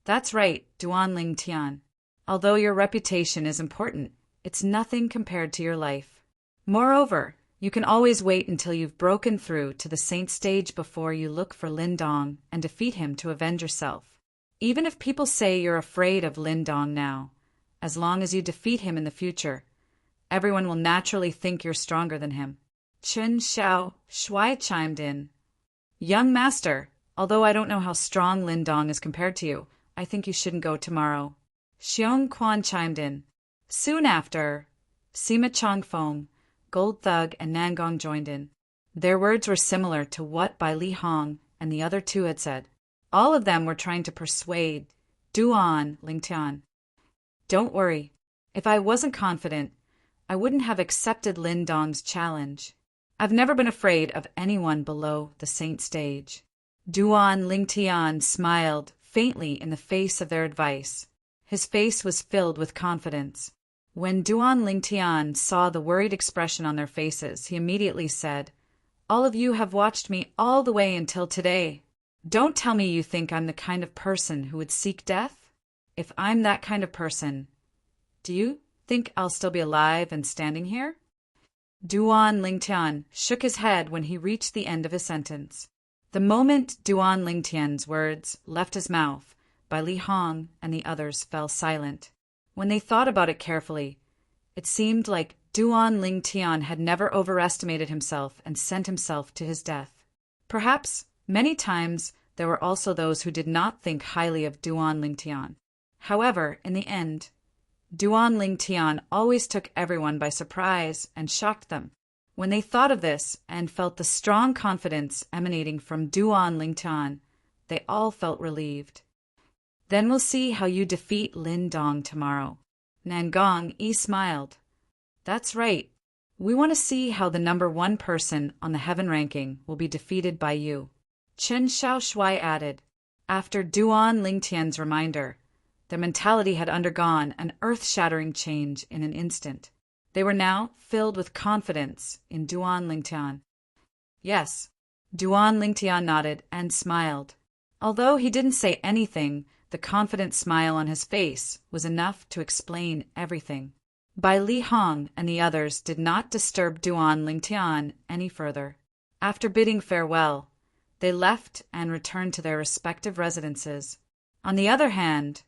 That's right, Duan Lingtian. Although your reputation is important, it's nothing compared to your life. Moreover, you can always wait until you've broken through to the Saint Stage before you look for Lindong and defeat him to avenge yourself. Even if people say you're afraid of Lindong now, as long as you defeat him in the future, everyone will naturally think you're stronger than him. Chun Xiao Shui chimed in. Young master, although I don't know how strong Lindong is compared to you, I think you shouldn't go tomorrow. Xiong Quan chimed in. Soon after, Sima Chongfeng, Gold Thug, and Nangong joined in. Their words were similar to what Bai Li Hong and the other two had said. All of them were trying to persuade Duan Lingtian. Don't worry. If I wasn't confident, I wouldn't have accepted Lindong's challenge. I've never been afraid of anyone below the Saint Stage. Duan Lingtian smiled faintly in the face of their advice. His face was filled with confidence. When Duan Lingtian saw the worried expression on their faces, he immediately said, All of you have watched me all the way until today. Don't tell me you think I'm the kind of person who would seek death? If I'm that kind of person, do you think I'll still be alive and standing here? Duan Lingtian shook his head when he reached the end of his sentence. The moment Duan Lingtian's words left his mouth, Bai Li Hong and the others fell silent. When they thought about it carefully, it seemed like Duan Lingtian had never overestimated himself and sent himself to his death. Perhaps many times there were also those who did not think highly of Duan Lingtian. However, in the end, Duan Lingtian always took everyone by surprise and shocked them. When they thought of this and felt the strong confidence emanating from Duan Lingtian, they all felt relieved. Then we'll see how you defeat Lindong tomorrow. Nangong Yi smiled. That's right. We want to see how the number one person on the heaven ranking will be defeated by you. Chen Xiaoshui added. After Duan Lingtian's reminder, their mentality had undergone an earth-shattering change in an instant. They were now filled with confidence in Duan Lingtian. Yes, Duan Lingtian nodded and smiled. Although he didn't say anything, the confident smile on his face was enough to explain everything. Bai Li Hong and the others did not disturb Duan Lingtian any further. After bidding farewell, they left and returned to their respective residences. On the other hand,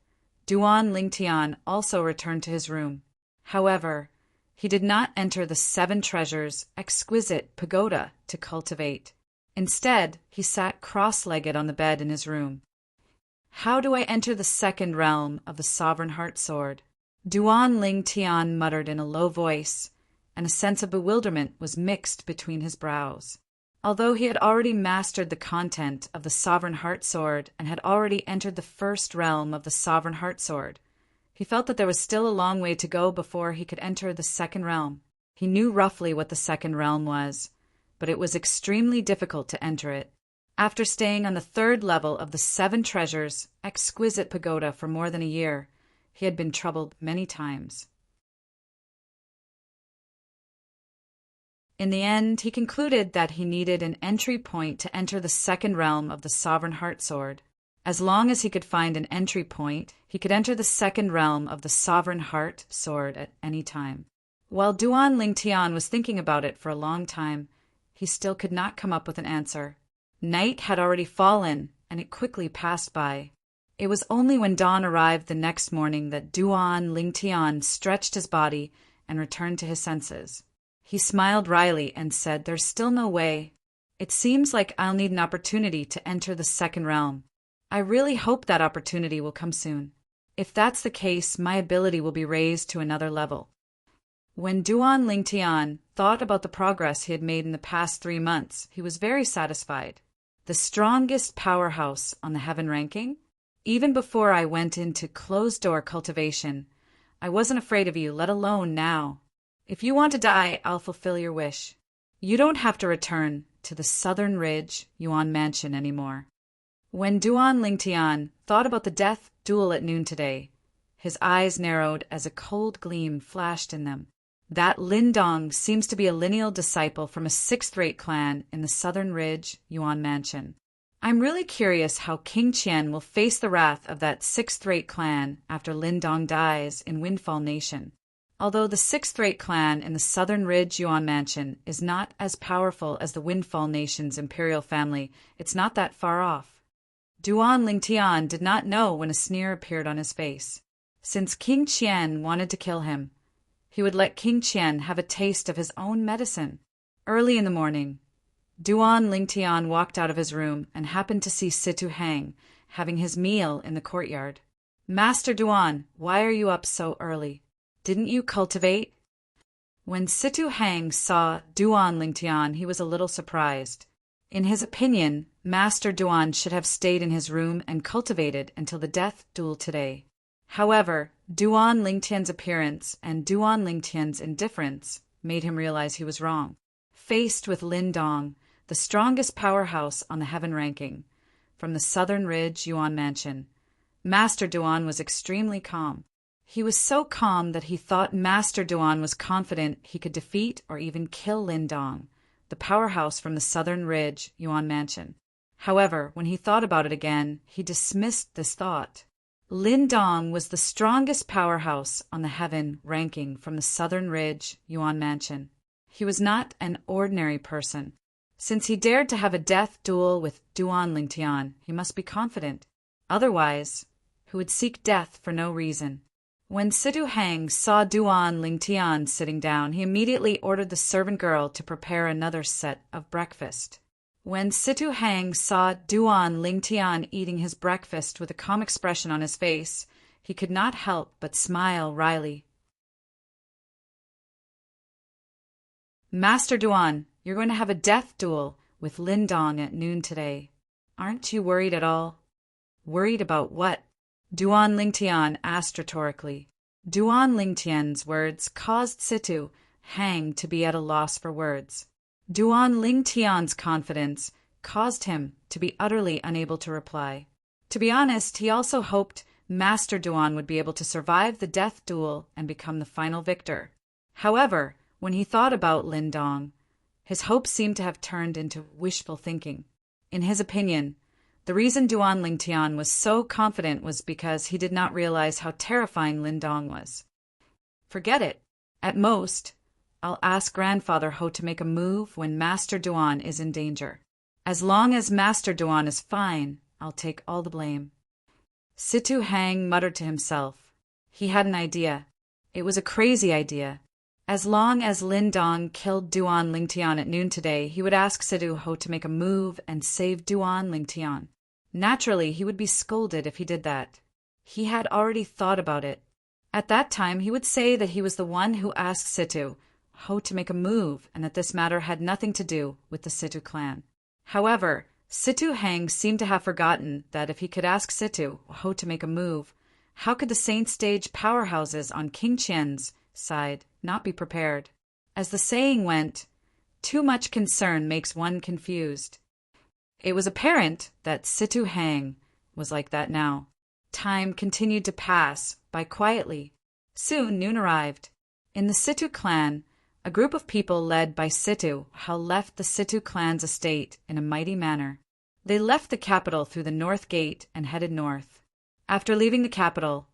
Duan Lingtian also returned to his room. However, he did not enter the 7 treasures' exquisite pagoda to cultivate. Instead, he sat cross-legged on the bed in his room. How do I enter the second realm of the Sovereign Heart Sword? Duan Lingtian muttered in a low voice, and a sense of bewilderment was mixed between his brows. Although he had already mastered the content of the Sovereign Heart Sword and had already entered the first realm of the Sovereign Heart Sword, he felt that there was still a long way to go before he could enter the second realm. He knew roughly what the second realm was, but it was extremely difficult to enter it. After staying on the 3rd level of the 7 treasures' exquisite pagoda for more than a year, he had been troubled many times. In the end, he concluded that he needed an entry point to enter the second realm of the Sovereign Heart Sword. As long as he could find an entry point, he could enter the second realm of the Sovereign Heart Sword at any time. While Duan Lingtian was thinking about it for a long time, he still could not come up with an answer. Night had already fallen, and it quickly passed by. It was only when dawn arrived the next morning that Duan Lingtian stretched his body and returned to his senses. He smiled wryly and said, "There's still no way. It seems like I'll need an opportunity to enter the second realm. I really hope that opportunity will come soon. If that's the case, my ability will be raised to another level." When Duan Lingtian thought about the progress he had made in the past 3 months, he was very satisfied. The strongest powerhouse on the heaven ranking? Even before I went into closed-door cultivation, I wasn't afraid of you, let alone now. If you want to die, I'll fulfill your wish. You don't have to return to the Southern Ridge Yuan Mansion anymore. When Duan Lingtian thought about the death duel at noon today, his eyes narrowed as a cold gleam flashed in them. That Lin Dong seems to be a lineal disciple from a 6th-rate clan in the Southern Ridge Yuan Mansion. I'm really curious how King Qian will face the wrath of that 6th-rate clan after Lin Dong dies in Windfall Nation. Although the 6th-rate clan in the Southern Ridge Yuan Mansion is not as powerful as the Windfall Nation's imperial family, it's not that far off. Duan Lingtian did not know when a sneer appeared on his face. Since King Qian wanted to kill him, he would let King Qian have a taste of his own medicine. Early in the morning, Duan Lingtian walked out of his room and happened to see Situ Hang having his meal in the courtyard. "Master Duan, why are you up so early? Didn't you cultivate?" When Situ Hang saw Duan Lingtian, he was a little surprised. In his opinion, Master Duan should have stayed in his room and cultivated until the death duel today. However, Duan Lingtian's appearance and Duan Lingtian's indifference made him realize he was wrong. Faced with Lin Dong, the strongest powerhouse on the heaven ranking, from the Southern Ridge Yuan Mansion, Master Duan was extremely calm. He was so calm that he thought Master Duan was confident he could defeat or even kill Lin Dong, the powerhouse from the Southern Ridge Yuan Mansion. However, when he thought about it again, he dismissed this thought. Lin Dong was the strongest powerhouse on the heaven ranking from the Southern Ridge Yuan Mansion. He was not an ordinary person. Since he dared to have a death duel with Duan Lingtian, he must be confident. Otherwise, he would seek death for no reason. When Situ Hang saw Duan Lingtian sitting down, he immediately ordered the servant girl to prepare another set of breakfast. When Situ Hang saw Duan Lingtian eating his breakfast with a calm expression on his face, he could not help but smile wryly. "Master Duan, you're going to have a death duel with Lin Dong at noon today. Aren't you worried at all?" "Worried about what?" Duan Lingtian asked rhetorically. Duan Lingtian's words caused Situ Hang to be at a loss for words. Duan Lingtian's confidence caused him to be utterly unable to reply. To be honest, he also hoped Master Duan would be able to survive the death duel and become the final victor. However, when he thought about Lindong, his hopes seemed to have turned into wishful thinking. In his opinion, the reason Duan Lingtian was so confident was because he did not realize how terrifying Lindong was. Forget it. At most, I'll ask Grandfather Ho to make a move when Master Duan is in danger. As long as Master Duan is fine, I'll take all the blame. Situ Hang muttered to himself. He had an idea. It was a crazy idea. As long as Lindong killed Duan Lingtian at noon today, he would ask Situ Ho to make a move and save Duan Lingtian. Naturally, he would be scolded if he did that. He had already thought about it. At that time, he would say that he was the one who asked Situ Ho to make a move and that this matter had nothing to do with the Situ clan. However, Situ Hang seemed to have forgotten that if he could ask Situ Ho to make a move, how could the Saint Stage powerhouses on King Qian's side not be prepared? As the saying went, too much concern makes one confused. It was apparent that Situ Hang was like that now. Time continued to pass by quietly. Soon noon arrived. In the Situ clan, a group of people led by Situ Ho left the Situ clan's estate in a mighty manner. They left the capital through the north gate and headed north. After leaving the capital,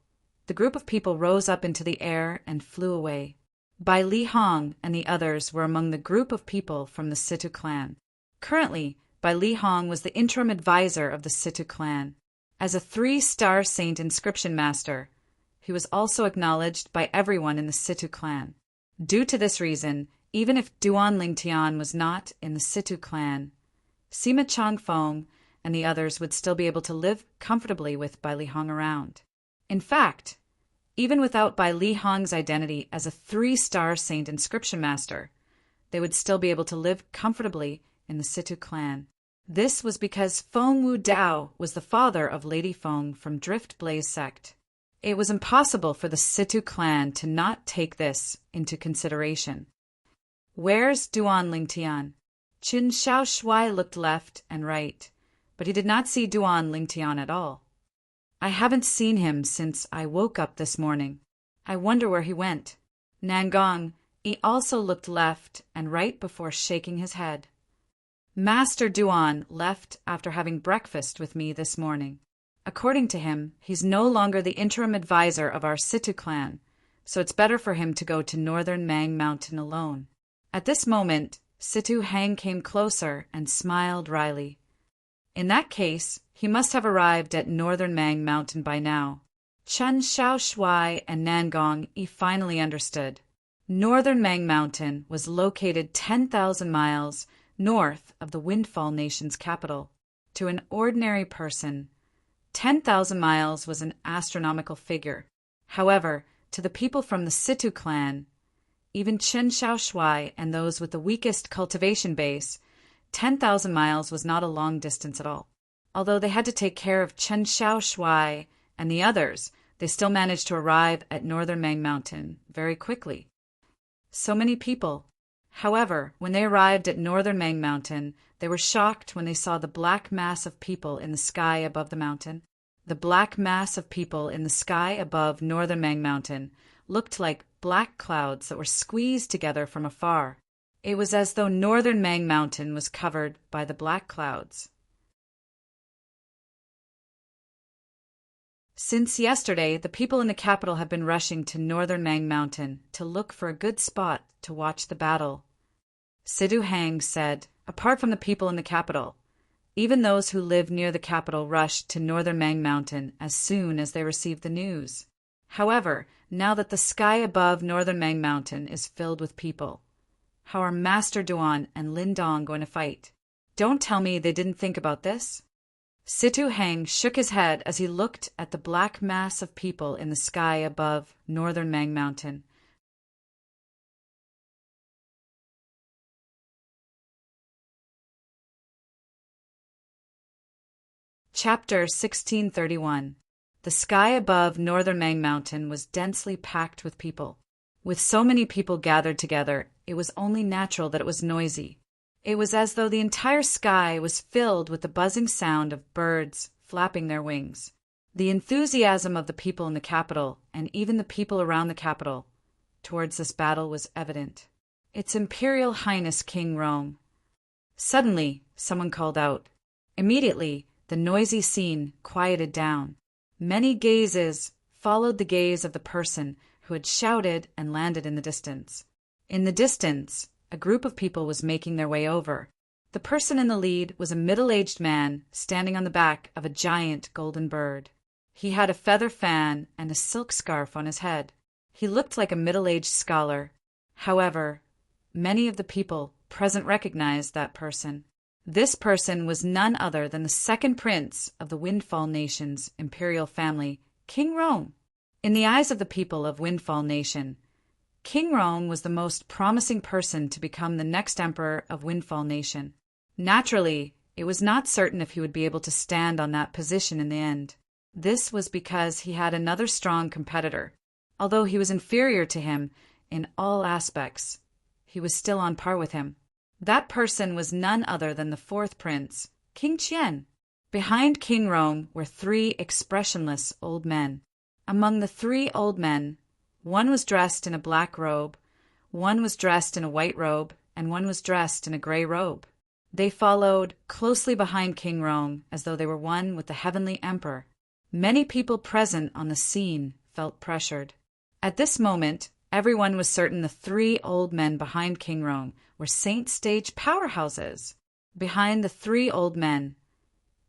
the group of people rose up into the air and flew away. Bai Li Hong and the others were among the group of people from the Situ clan. Currently, Bai Li Hong was the interim advisor of the Situ clan. As a 3-star saint inscription master, he was also acknowledged by everyone in the Situ clan. Due to this reason, even if Duan Lingtian was not in the Situ clan, Sima Changfeng and the others would still be able to live comfortably with Bai Li Hong around. In fact, even without Bai Li Hong's identity as a 3-star saint inscription master, they would still be able to live comfortably in the Situ clan. This was because Feng Wu Dao was the father of Lady Feng from Drift Blaze sect. It was impossible for the Situ clan to not take this into consideration. Where's Duan Lingtian? Qin Shao Shuai looked left and right, but he did not see Duan Lingtian at all. I haven't seen him since I woke up this morning. I wonder where he went. Nangong, he also looked left and right before shaking his head. Master Duan left after having breakfast with me this morning. According to him, he's no longer the interim advisor of our Situ clan, so it's better for him to go to Northern Mang Mountain alone. At this moment, Situ Hang came closer and smiled wryly. In that case, he must have arrived at Northern Mang Mountain by now. Chen Shao Shuai and Nangong finally understood. Northern Mang Mountain was located 10,000 miles north of the Windfall Nation's capital. To an ordinary person, 10,000 miles was an astronomical figure. However, to the people from the Situ clan, even Chen Shao Shuai and those with the weakest cultivation base, 10,000 miles was not a long distance at all. Although they had to take care of Chen Shao Shuai and the others, they still managed to arrive at Northern Mang Mountain very quickly. So many people. However, when they arrived at Northern Mang Mountain, they were shocked when they saw the black mass of people in the sky above the mountain. The black mass of people in the sky above Northern Mang Mountain looked like black clouds that were squeezed together from afar. It was as though Northern Mang Mountain was covered by the black clouds. Since yesterday, the people in the capital have been rushing to Northern Mang Mountain to look for a good spot to watch the battle. Situ Hang said, apart from the people in the capital, even those who live near the capital rushed to Northern Mang Mountain as soon as they received the news. However, now that the sky above Northern Mang Mountain is filled with people, how are Master Duan and Lindong going to fight? Don't tell me they didn't think about this. Situ Hang shook his head as he looked at the black mass of people in the sky above Northern Mang Mountain. Chapter 1631. The sky above Northern Mang Mountain was densely packed with people. With so many people gathered together, it was only natural that it was noisy. It was as though the entire sky was filled with the buzzing sound of birds flapping their wings. The enthusiasm of the people in the capital, and even the people around the capital, towards this battle was evident. Its Imperial Highness King Rong. Suddenly, someone called out. Immediately, the noisy scene quieted down. Many gazes followed the gaze of the person who had shouted and landed in the distance. In the distance, a group of people was making their way over. The person in the lead was a middle-aged man standing on the back of a giant golden bird. He had a feather fan and a silk scarf on his head. He looked like a middle-aged scholar. However, many of the people present recognized that person. This person was none other than the second prince of the Windfall Nation's imperial family, King Rong. In the eyes of the people of Windfall Nation, King Rong was the most promising person to become the next emperor of Windfall Nation. Naturally, it was not certain if he would be able to stand on that position in the end. This was because he had another strong competitor. Although he was inferior to him in all aspects, he was still on par with him. That person was none other than the fourth prince, King Qian. Behind King Rong were three expressionless old men. Among the three old men, one was dressed in a black robe, one was dressed in a white robe, and one was dressed in a gray robe. They followed closely behind King Rong as though they were one with the heavenly emperor. Many people present on the scene felt pressured. At this moment, everyone was certain the three old men behind King Rong were Saint Stage powerhouses. Behind the three old men,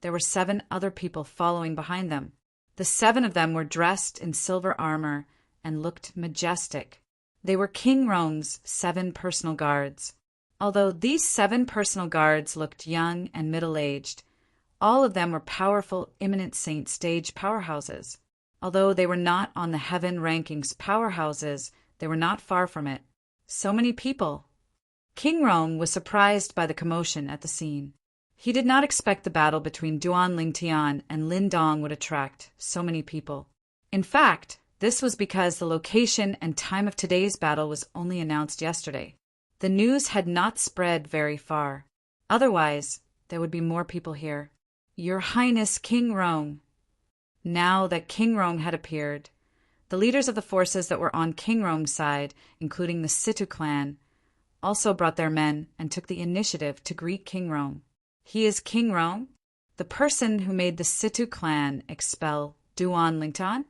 there were 7 other people following behind them. The 7 of them were dressed in silver armor and looked majestic. They were King Rong's 7 personal guards. Although these 7 personal guards looked young and middle-aged, all of them were powerful Imminent Saint Stage powerhouses. Although they were not on the Heaven Rankings powerhouses, they were not far from it. So many people. King Rong was surprised by the commotion at the scene. He did not expect the battle between Duan Lingtian and Lin Dong would attract so many people. In fact, this was because the location and time of today's battle was only announced yesterday. The news had not spread very far. Otherwise, there would be more people here. Your Highness King Rong. Now that King Rong had appeared, the leaders of the forces that were on King Rong's side, including the Situ clan, also brought their men and took the initiative to greet King Rong. He is King Rong, the person who made the Situ clan expel Duan Lingtan?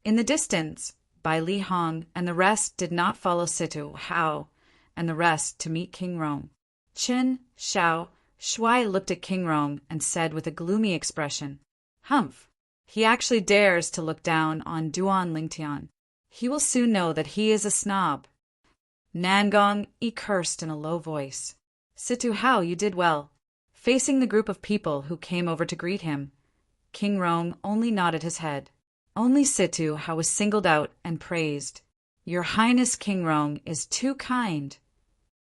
In the distance, Bai Li Hong and the rest did not follow Situ, Hao, and the rest to meet King Rong. Chen, Xiao, Shuai looked at King Rong and said with a gloomy expression, "Humph, he actually dares to look down on Duan Lingtian. He will soon know that he is a snob." Nangong cursed in a low voice. "Situ Hao, you did well." Facing the group of people who came over to greet him, King Rong only nodded his head. Only Situ Hao was singled out and praised. "Your Highness King Rong is too kind."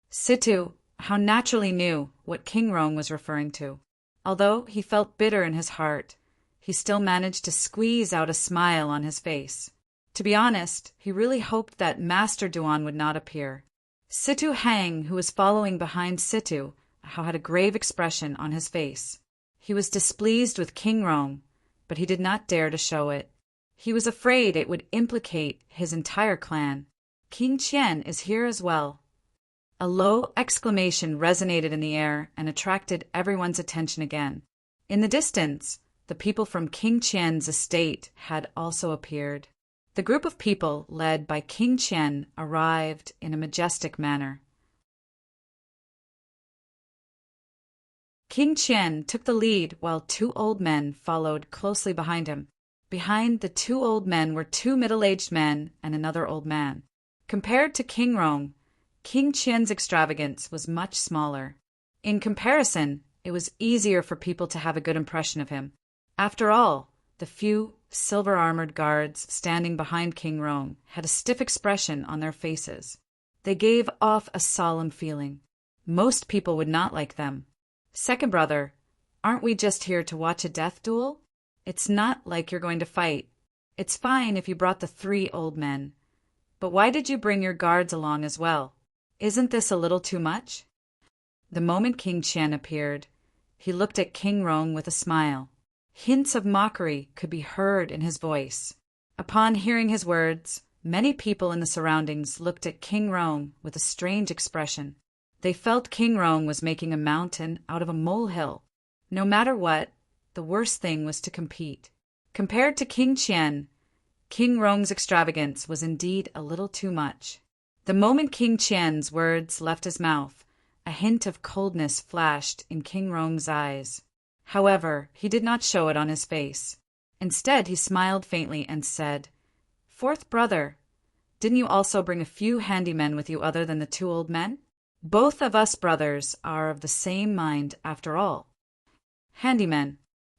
Situ Hao naturally knew what King Rong was referring to. Although he felt bitter in his heart, he still managed to squeeze out a smile on his face. To be honest, he really hoped that Master Duan would not appear. Situ Hang, who was following behind Situ Hao, had a grave expression on his face. He was displeased with King Rong, but he did not dare to show it. He was afraid it would implicate his entire clan. "King Qian is here as well." A low exclamation resonated in the air and attracted everyone's attention again. In the distance, the people from King Qian's estate had also appeared. The group of people led by King Qian arrived in a majestic manner. King Qian took the lead while 2 old men followed closely behind him. Behind the 2 old men were 2 middle-aged men and another old man. Compared to King Rong, King Qian's extravagance was much smaller. In comparison, it was easier for people to have a good impression of him. After all, the few silver-armored guards standing behind King Rong had a stiff expression on their faces. They gave off a solemn feeling. Most people would not like them. "Second brother, aren't we just here to watch a death duel? It's not like you're going to fight. It's fine if you brought the 3 old men. But why did you bring your guards along as well? Isn't this a little too much?" The moment King Qian appeared, he looked at King Rong with a smile. Hints of mockery could be heard in his voice. Upon hearing his words, Many people in the surroundings looked at King Rome with a strange expression. They felt King Rome was making a mountain out of a molehill. No matter what, the worst thing was to compete. Compared to King Qian, King Rome's extravagance was indeed a little too much. The moment King Qian's words left his mouth, a hint of coldness flashed in King Rome's eyes. However, he did not show it on his face. Instead, he smiled faintly and said, "Fourth brother, didn't you also bring a few handymen with you other than the two old men? Both of us brothers are of the same mind after all." Handymen.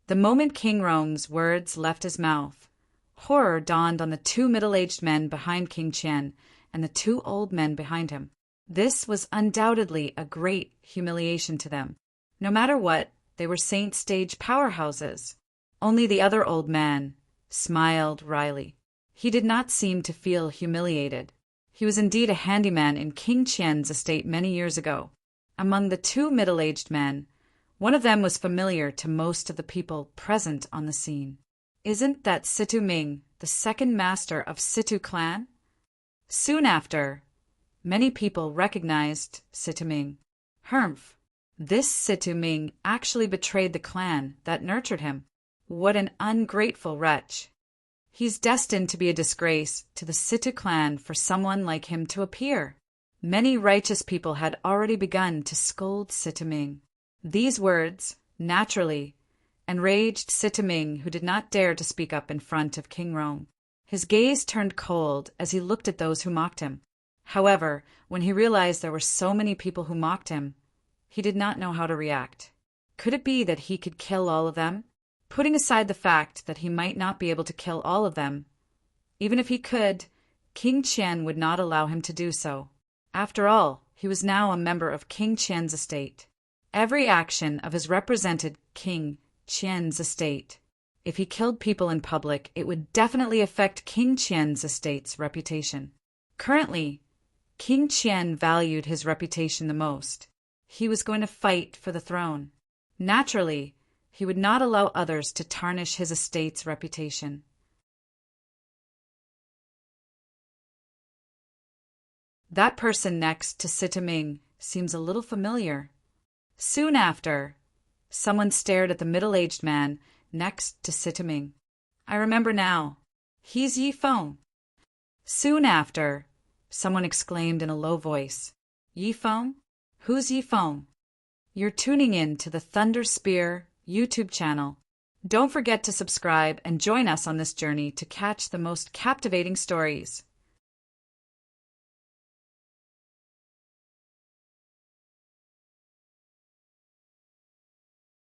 The moment King Rome's words left his mouth, horror dawned on the two middle-aged men behind King Qian and the two old men behind him. This was undoubtedly a great humiliation to them. No matter what, they were Saint Stage powerhouses. Only the other old man smiled wryly. He did not seem to feel humiliated. He was indeed a handyman in King Qian's estate many years ago. Among the two middle-aged men, one of them was familiar to most of the people present on the scene. "Isn't that Situ Ming, the second master of Situ clan?" Soon after, many people recognized Situ Ming. Humph! This Situ Ming actually betrayed the clan that nurtured him. What an ungrateful wretch! He's destined to be a disgrace to the Situ clan for someone like him to appear. Many righteous people had already begun to scold Situ Ming. These words, naturally, enraged Situ Ming, who did not dare to speak up in front of King Rome. His gaze turned cold as he looked at those who mocked him. However, when he realized there were so many people who mocked him, he did not know how to react. Could it be that he could kill all of them? Putting aside the fact that he might not be able to kill all of them, even if he could, King Qian would not allow him to do so. After all, he was now a member of King Qian's estate. Every action of his represented King Qian's estate. If he killed people in public, it would definitely affect King Qian's estate's reputation. Currently, King Qian valued his reputation the most. He was going to fight for the throne. Naturally, he would not allow others to tarnish his estate's reputation. That person next to Situ Ming seems a little familiar. Soon after, someone stared at the middle-aged man next to Situ Ming. I remember now. He's Yi Feng. Soon after, someone exclaimed in a low voice, "Yi Feng? Who's Yi Feng?" You're tuning in to the Thunder Spear YouTube channel. Don't forget to subscribe and join us on this journey to catch the most captivating stories.